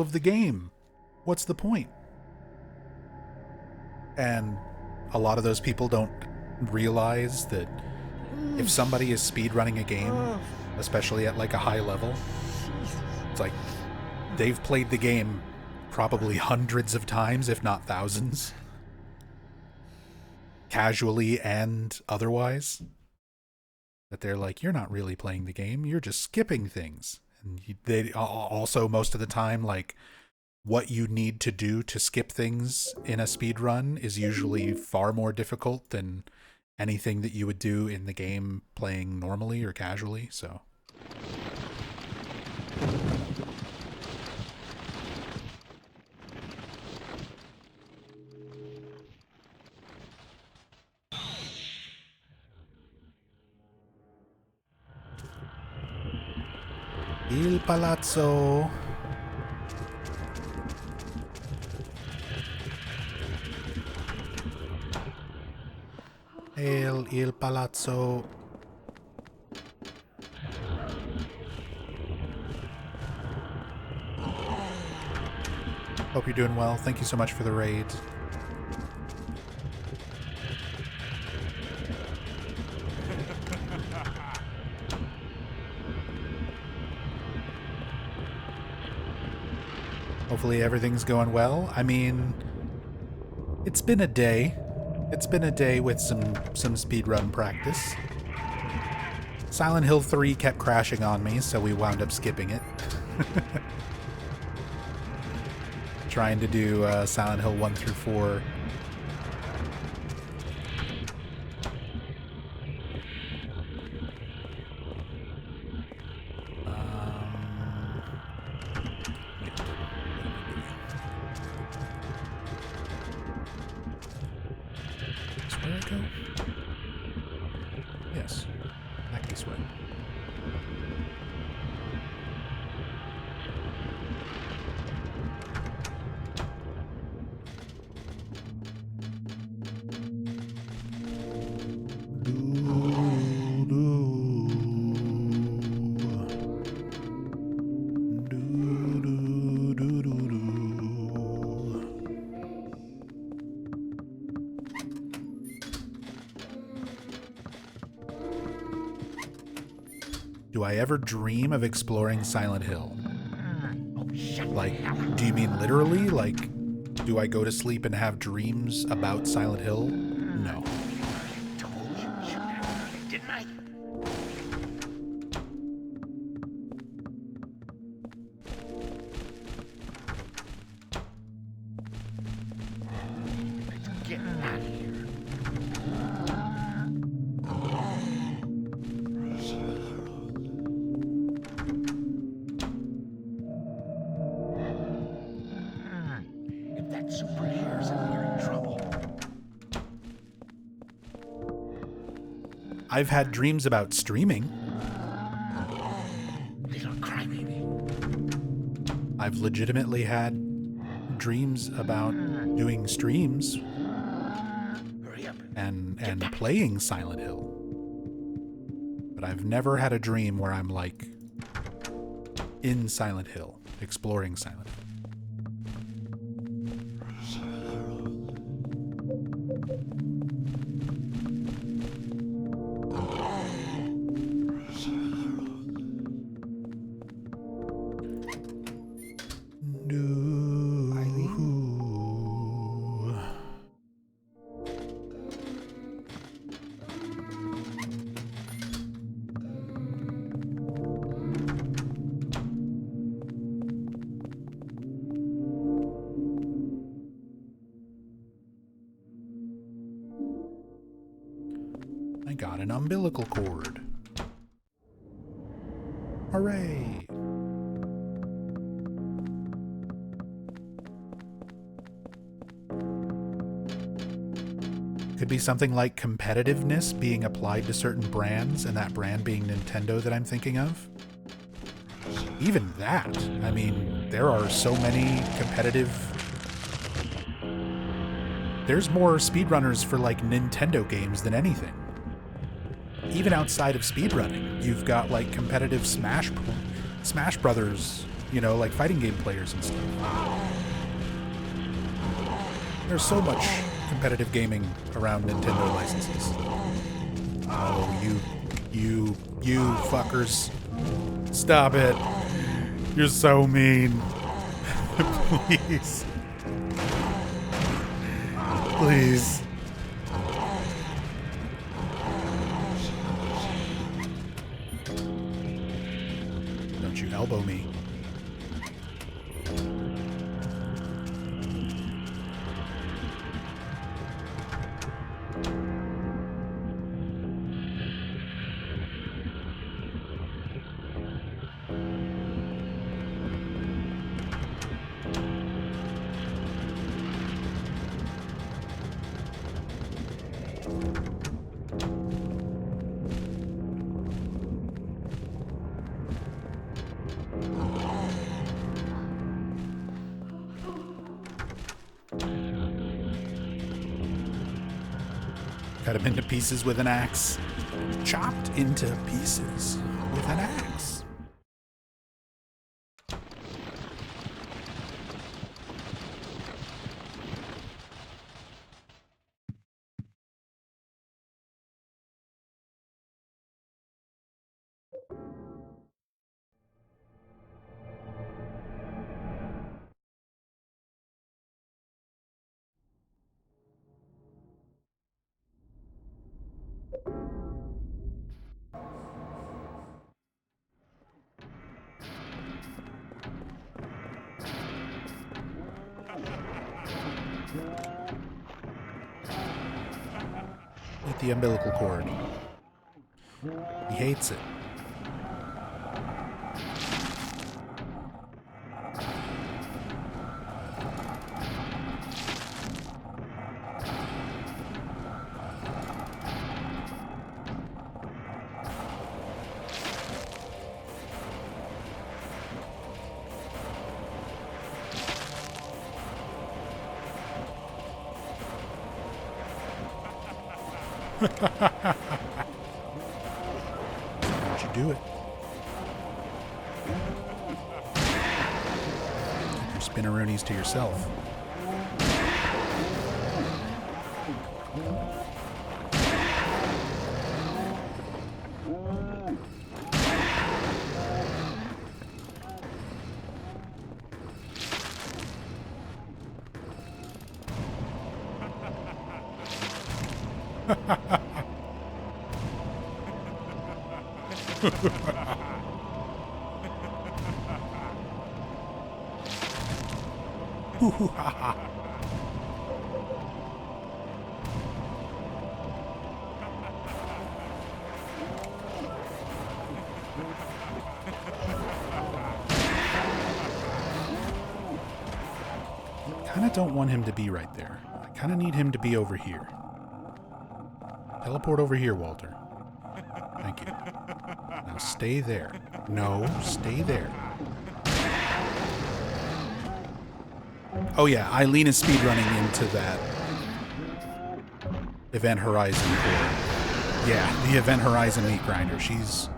of the game. What's the point? And a lot of those people don't realize that if somebody is speedrunning a game, especially at like a high level, it's like they've played the game probably hundreds of times, if not thousands, casually and otherwise. That they're like, you're not really playing the game, you're just skipping things. And they also, most of the time, like, what you need to do to skip things in a speed run is usually far more difficult than anything that you would do in the game playing normally or casually, so. Il Palazzo. Il Palazzo. Hope you're doing well. Thank you so much for the raid. Hopefully everything's going well. I mean, it's been a day. It's been a day with some speedrun practice. Silent Hill 3 kept crashing on me, so we wound up skipping it. Trying to do Silent Hill 1 through 4. Where did I go? Yes, back this way. Do I ever dream of exploring Silent Hill? Like, do you mean literally? Like, do I go to sleep and have dreams about Silent Hill? No. Didn't I? Get out of here. If that super hears him, we're in trouble. I've had dreams about streaming. Little crybaby. I've legitimately had dreams about doing streams Hurry up. and playing Silent Hill. But I've never had a dream where I'm like in Silent Hill, exploring Silent Hill. I got an umbilical cord. Hooray! Could be something like competitiveness being applied to certain brands, and that brand being Nintendo that I'm thinking of. Even that. I mean, there are so many competitive... There's more speedrunners for, like, Nintendo games than anything. Even outside of speedrunning, you've got, like, competitive Smash Brothers, you know, like fighting game players and stuff. There's so much competitive gaming around Nintendo licenses. Oh, you fuckers. Stop it. You're so mean. Please. Please. Don't you elbow me. Cut him into pieces with an axe. Chopped into pieces with an axe. Eat the umbilical cord. He hates it. How'd you do it? Keep your spinneroonies to yourself. Kinda don't want him to be right there. I kinda need him to be over here. Teleport over here, Walter. Thank you. Now stay there. No, stay there. Oh yeah, Eileen is speedrunning into that Event Horizon core. Yeah, the Event Horizon meat grinder. She's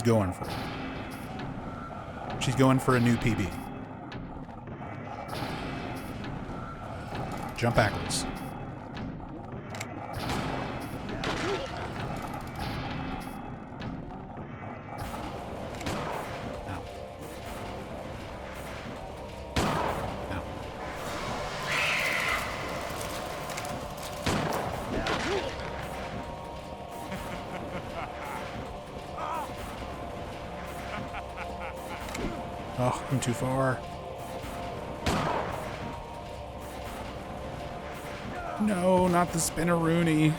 going for it. She's going for a new PB. Jump backwards. Now. Now. Oh, I'm too far. No, not the spinneroonie.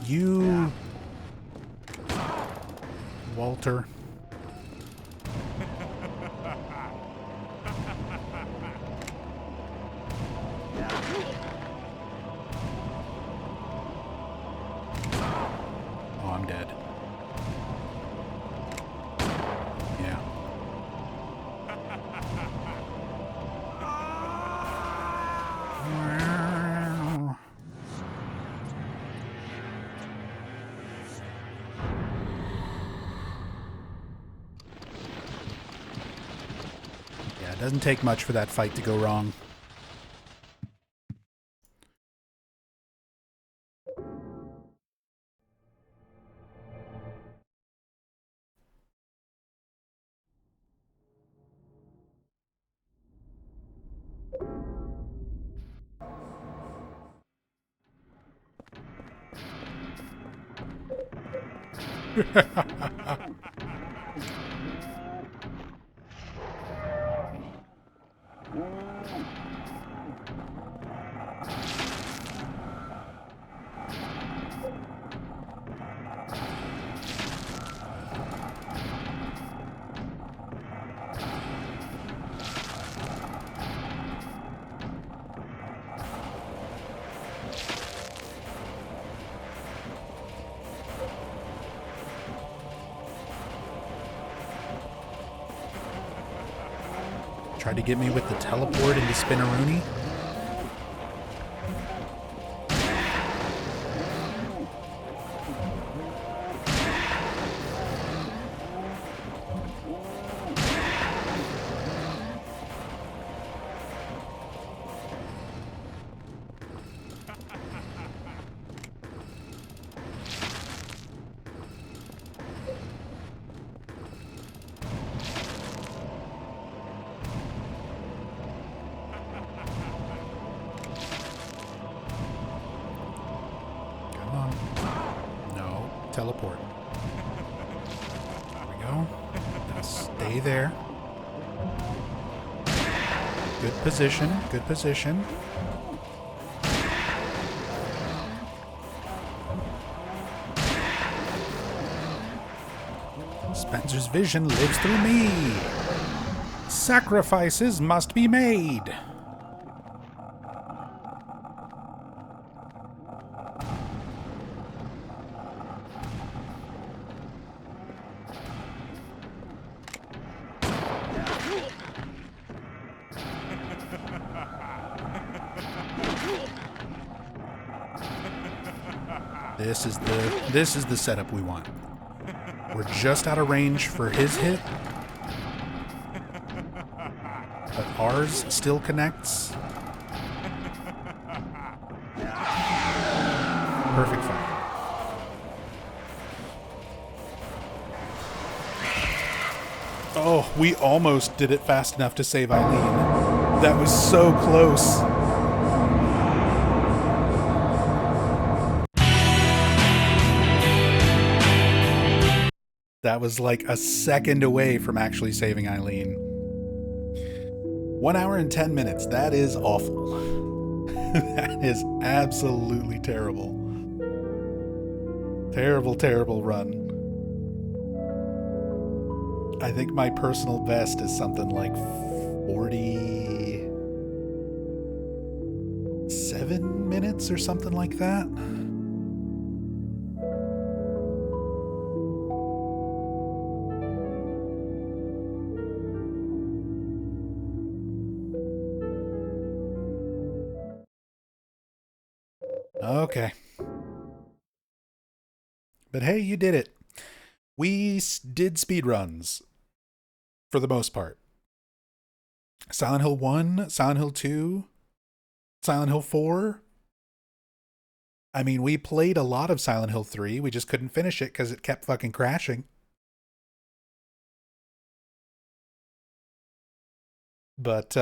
You... Walter. Oh, I'm dead. Yeah. Yeah, it doesn't take much for that fight to go wrong. Tried to get me with the teleport into Spinneroonie. Teleport. There we go. Now stay there. Good position. Good position. Spencer's vision lives through me. Sacrifices must be made. This is the setup we want. We're just out of range for his hit, but ours still connects. Perfect fight. Oh, we almost did it fast enough to save Eileen. That was so close. That was like a second away from actually saving Eileen. 1 hour and 10 minutes. That is awful. That is absolutely terrible. Terrible, terrible run. I think my personal best is something like 47 minutes or something like that. Okay. But hey, you did it. We did speedruns for the most part. Silent Hill 1, Silent Hill 2, Silent Hill 4. I mean, we played a lot of Silent Hill 3. We just couldn't finish it because it kept fucking crashing. But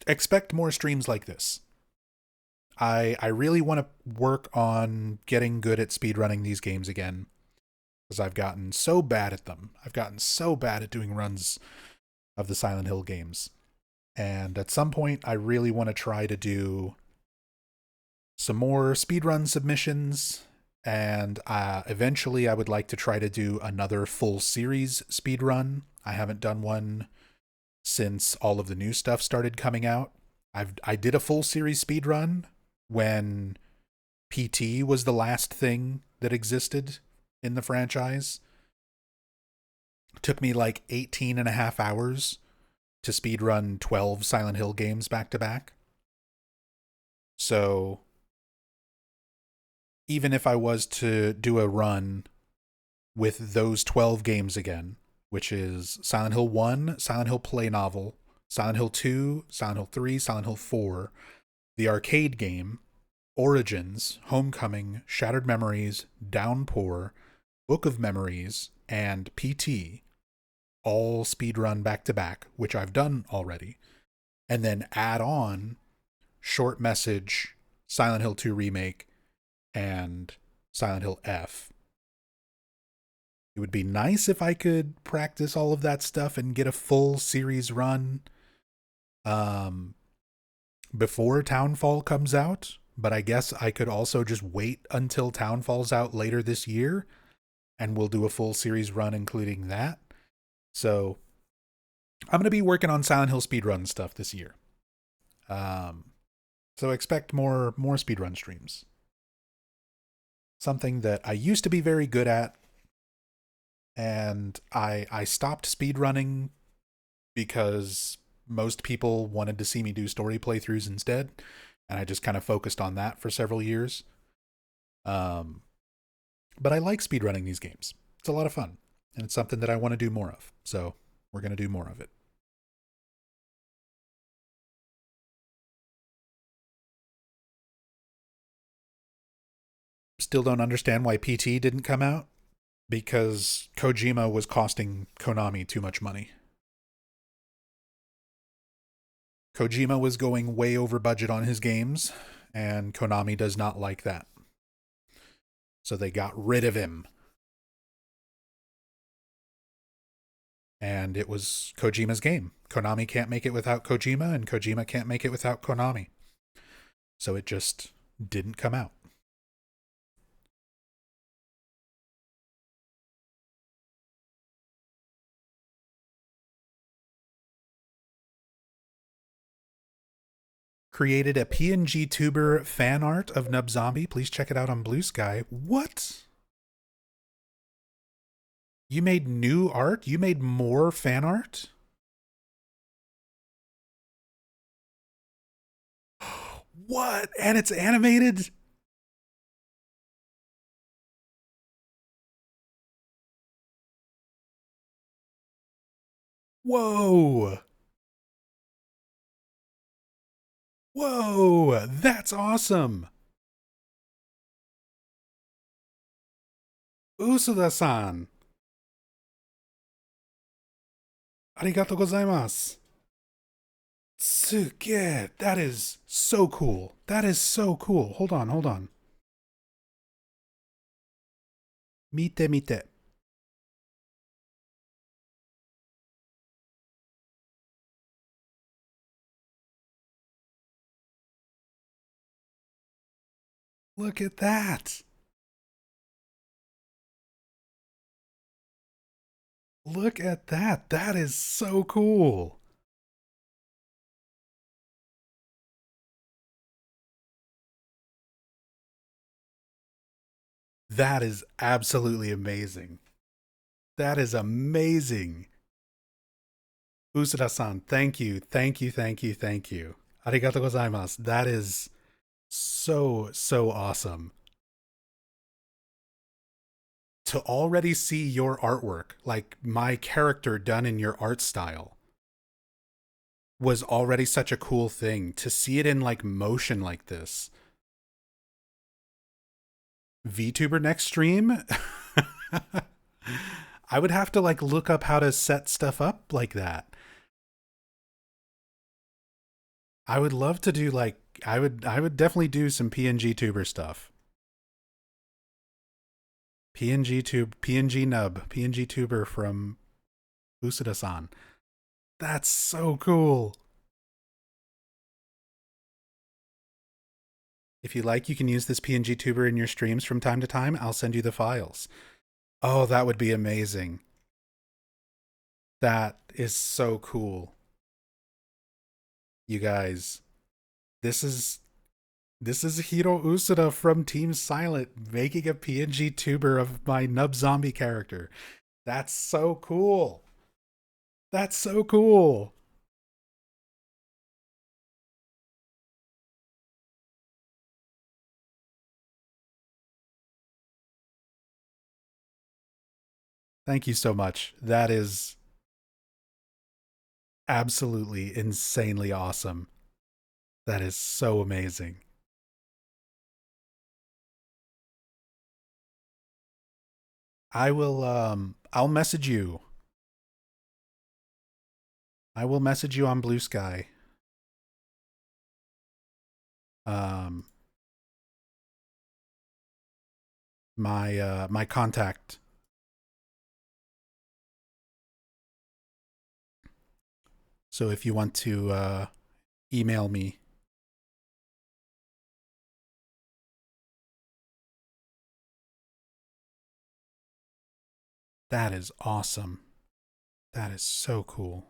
expect more streams like this. I really want to work on getting good at speedrunning these games again, because I've gotten so bad at them. I've gotten so bad at doing runs of the Silent Hill games. And at some point, I really want to try to do some more speedrun submissions, and eventually I would like to try to do another full series speedrun. I haven't done one since all of the new stuff started coming out. I did a full series speedrun when PT was the last thing that existed in the franchise. It took me like 18 and a half hours to speedrun 12 Silent Hill games back to back. So even if I was to do a run with those 12 games again, which is Silent Hill 1, Silent Hill Play Novel, Silent Hill 2, Silent Hill 3, Silent Hill 4, the arcade game, Origins, Homecoming, Shattered Memories, Downpour, Book of Memories, and PT, all speedrun back to back, which I've done already, and then add on Short Message, Silent Hill 2 Remake, and Silent Hill F. It would be nice if I could practice all of that stuff and get a full series run before Townfall comes out, but I guess I could also just wait until Townfall's out later this year, and we'll do a full series run including that. So I'm going to be working on Silent Hill speedrun stuff this year. So expect more speedrun streams. Something that I used to be very good at, and I stopped speedrunning because most people wanted to see me do story playthroughs instead, and I just kind of focused on that for several years. But I like speedrunning these games. It's a lot of fun, and it's something that I want to do more of, so we're going to do more of it. Still don't understand why PT didn't come out, because Kojima was costing Konami too much money. Kojima was going way over budget on his games, and Konami does not like that. So they got rid of him. And it was Kojima's game. Konami can't make it without Kojima, and Kojima can't make it without Konami. So it just didn't come out. Created a PNG tuber fan art of Nub Zombie. Please check it out on Blue Sky. What? You made new art? You made more fan art? What? And it's animated? Whoa. Whoa, that's awesome. Usuda-san. Arigato gozaimasu. Suge, that is so cool. That is so cool. Hold on. Mite. Look at that. Look at that. That is so cool. That is absolutely amazing. That is amazing. Usuda-san, thank you. Arigato gozaimasu. That is so awesome. To already see your artwork, like my character done in your art style, was already such a cool thing. To see it in like motion like this. VTuber next stream? I would have to like look up how to set stuff up like that. I would love to do like I would definitely do some PNG tuber stuff. PNG tuber from Usuda-san. That's so cool. If you like, you can use this PNG tuber in your streams from time to time. I'll send you the files. Oh, that would be amazing. That is so cool. You guys, this is Hiro Usuda from Team Silent making a PNG tuber of my Nub Zombie character. That's so cool. That's so cool. Thank you so much. That is absolutely insanely awesome. That is so amazing. I'll message you. I will message you on Blue Sky. My contact. So if you want to email me. That is awesome. That is so cool.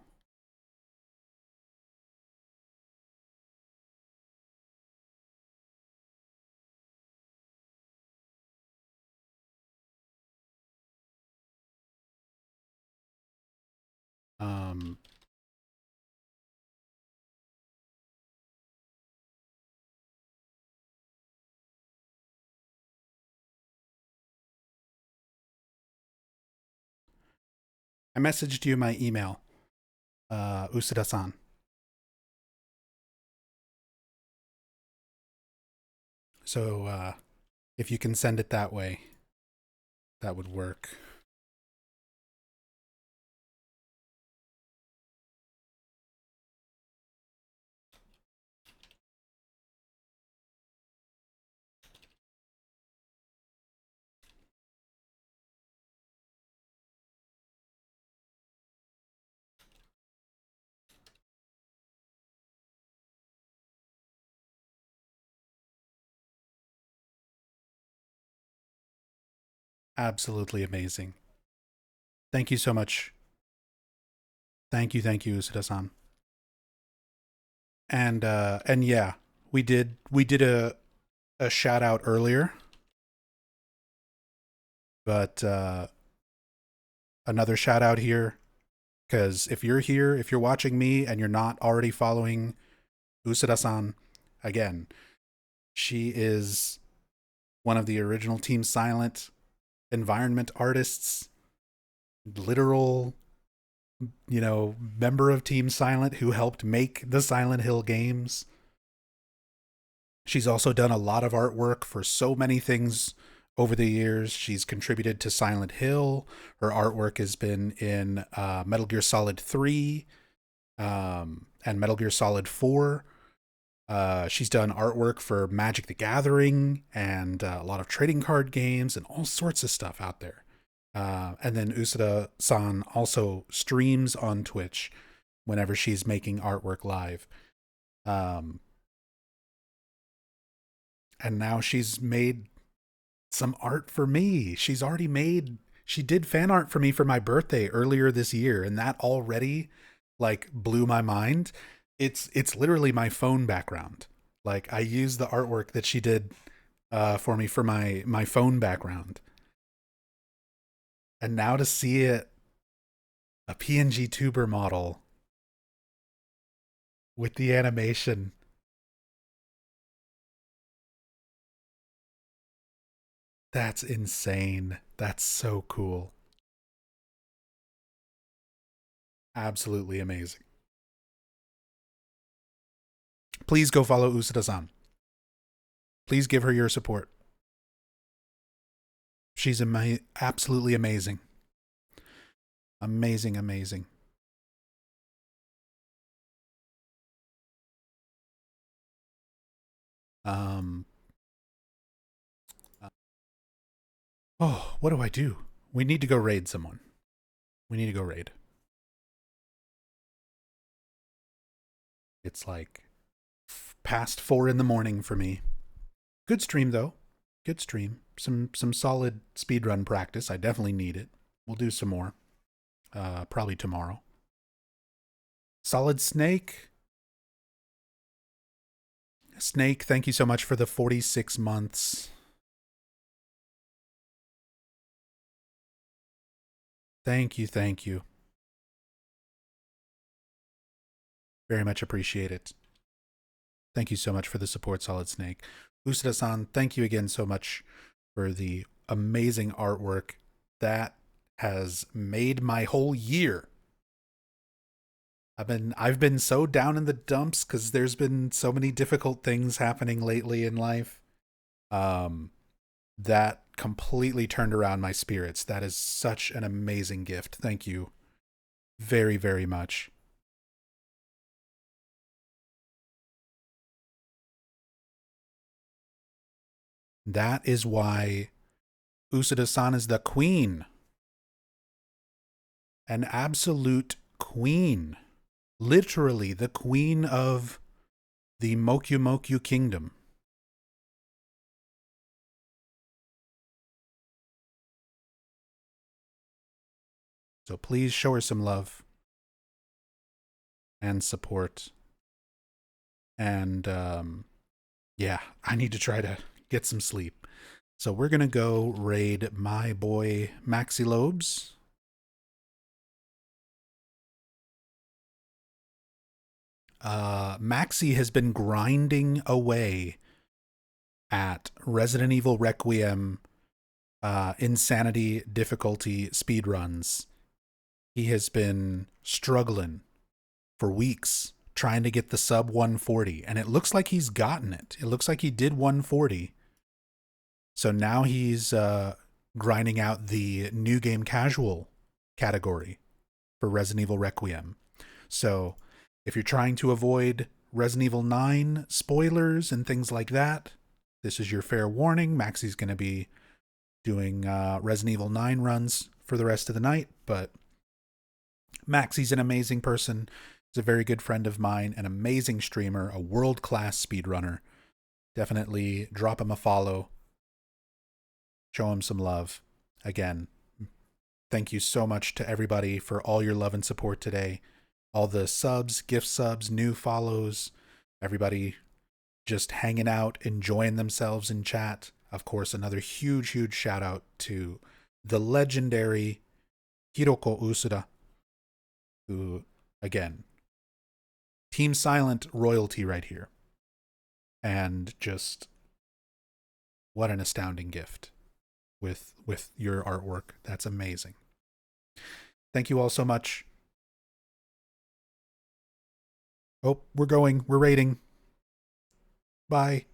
I messaged you my email, Usuda-san. So if you can send it that way, that would work. Absolutely amazing. Thank you so much. Thank you, Usuda-san. And yeah, we did a shout out earlier. But another shout out here, because if you're here, if you're watching me and you're not already following Usuda-san, again, she is one of the original Team Silent environment artists, literal, member of Team Silent who helped make the Silent Hill games. She's also done a lot of artwork for so many things over the years. She's contributed to Silent Hill. Her artwork has been in Metal Gear Solid 3 and Metal Gear Solid 4. She's done artwork for Magic the Gathering and a lot of trading card games and all sorts of stuff out there. And then Usuda-san also streams on Twitch whenever she's making artwork live. And now she's made some art for me. She did fan art for me for my birthday earlier this year, and that already like blew my mind. It's literally my phone background. Like, I use the artwork that she did for me for my phone background. And now to see it, a PNG tuber model with the animation. That's insane. That's so cool. Absolutely amazing. Please go follow Usuda-san. Please give her your support. She's absolutely amazing. Amazing, amazing. Oh, what do I do? We need to go raid someone. We need to go raid. It's like past 4 a.m. for me. Good stream though. Good stream. Some solid speedrun practice. I definitely need it. We'll do some more. Probably tomorrow. Solid Snake. Snake, thank you so much for the 46 months. Thank you, thank you. Very much appreciate it. Thank you so much for the support, Solid Snake. Usuda-san, thank you again so much for the amazing artwork. That has made my whole year. I've been so down in the dumps because there's been so many difficult things happening lately in life. That completely turned around my spirits. That is such an amazing gift. Thank you very, very much. That is why Usuda-san is the queen. An absolute queen. Literally the queen of the Mokyu Mokyu kingdom. So please show her some love and support. And yeah, I need to try to get some sleep. So we're going to go raid my boy Maxi Lobes. Maxi has been grinding away at Resident Evil Requiem insanity difficulty speedruns. He has been struggling for weeks trying to get the sub 140, and it looks like he's gotten it. It looks like he did 140. So now he's grinding out the new game casual category for Resident Evil Requiem. So if you're trying to avoid Resident Evil 9 spoilers and things like that, this is your fair warning. Maxi's going to be doing Resident Evil 9 runs for the rest of the night, but Maxi's an amazing person. He's a very good friend of mine, an amazing streamer, a world-class speedrunner. Definitely drop him a follow. Show him some love. Again, thank you so much to everybody for all your love and support today. All the subs, gift subs, new follows, everybody just hanging out, enjoying themselves in chat. Of course, another huge, huge shout out to the legendary Hiroko Usuda, who, again, Team Silent royalty right here. And just what an astounding gift with your artwork. That's amazing. Thank you all so much. Oh, we're raiding. Bye.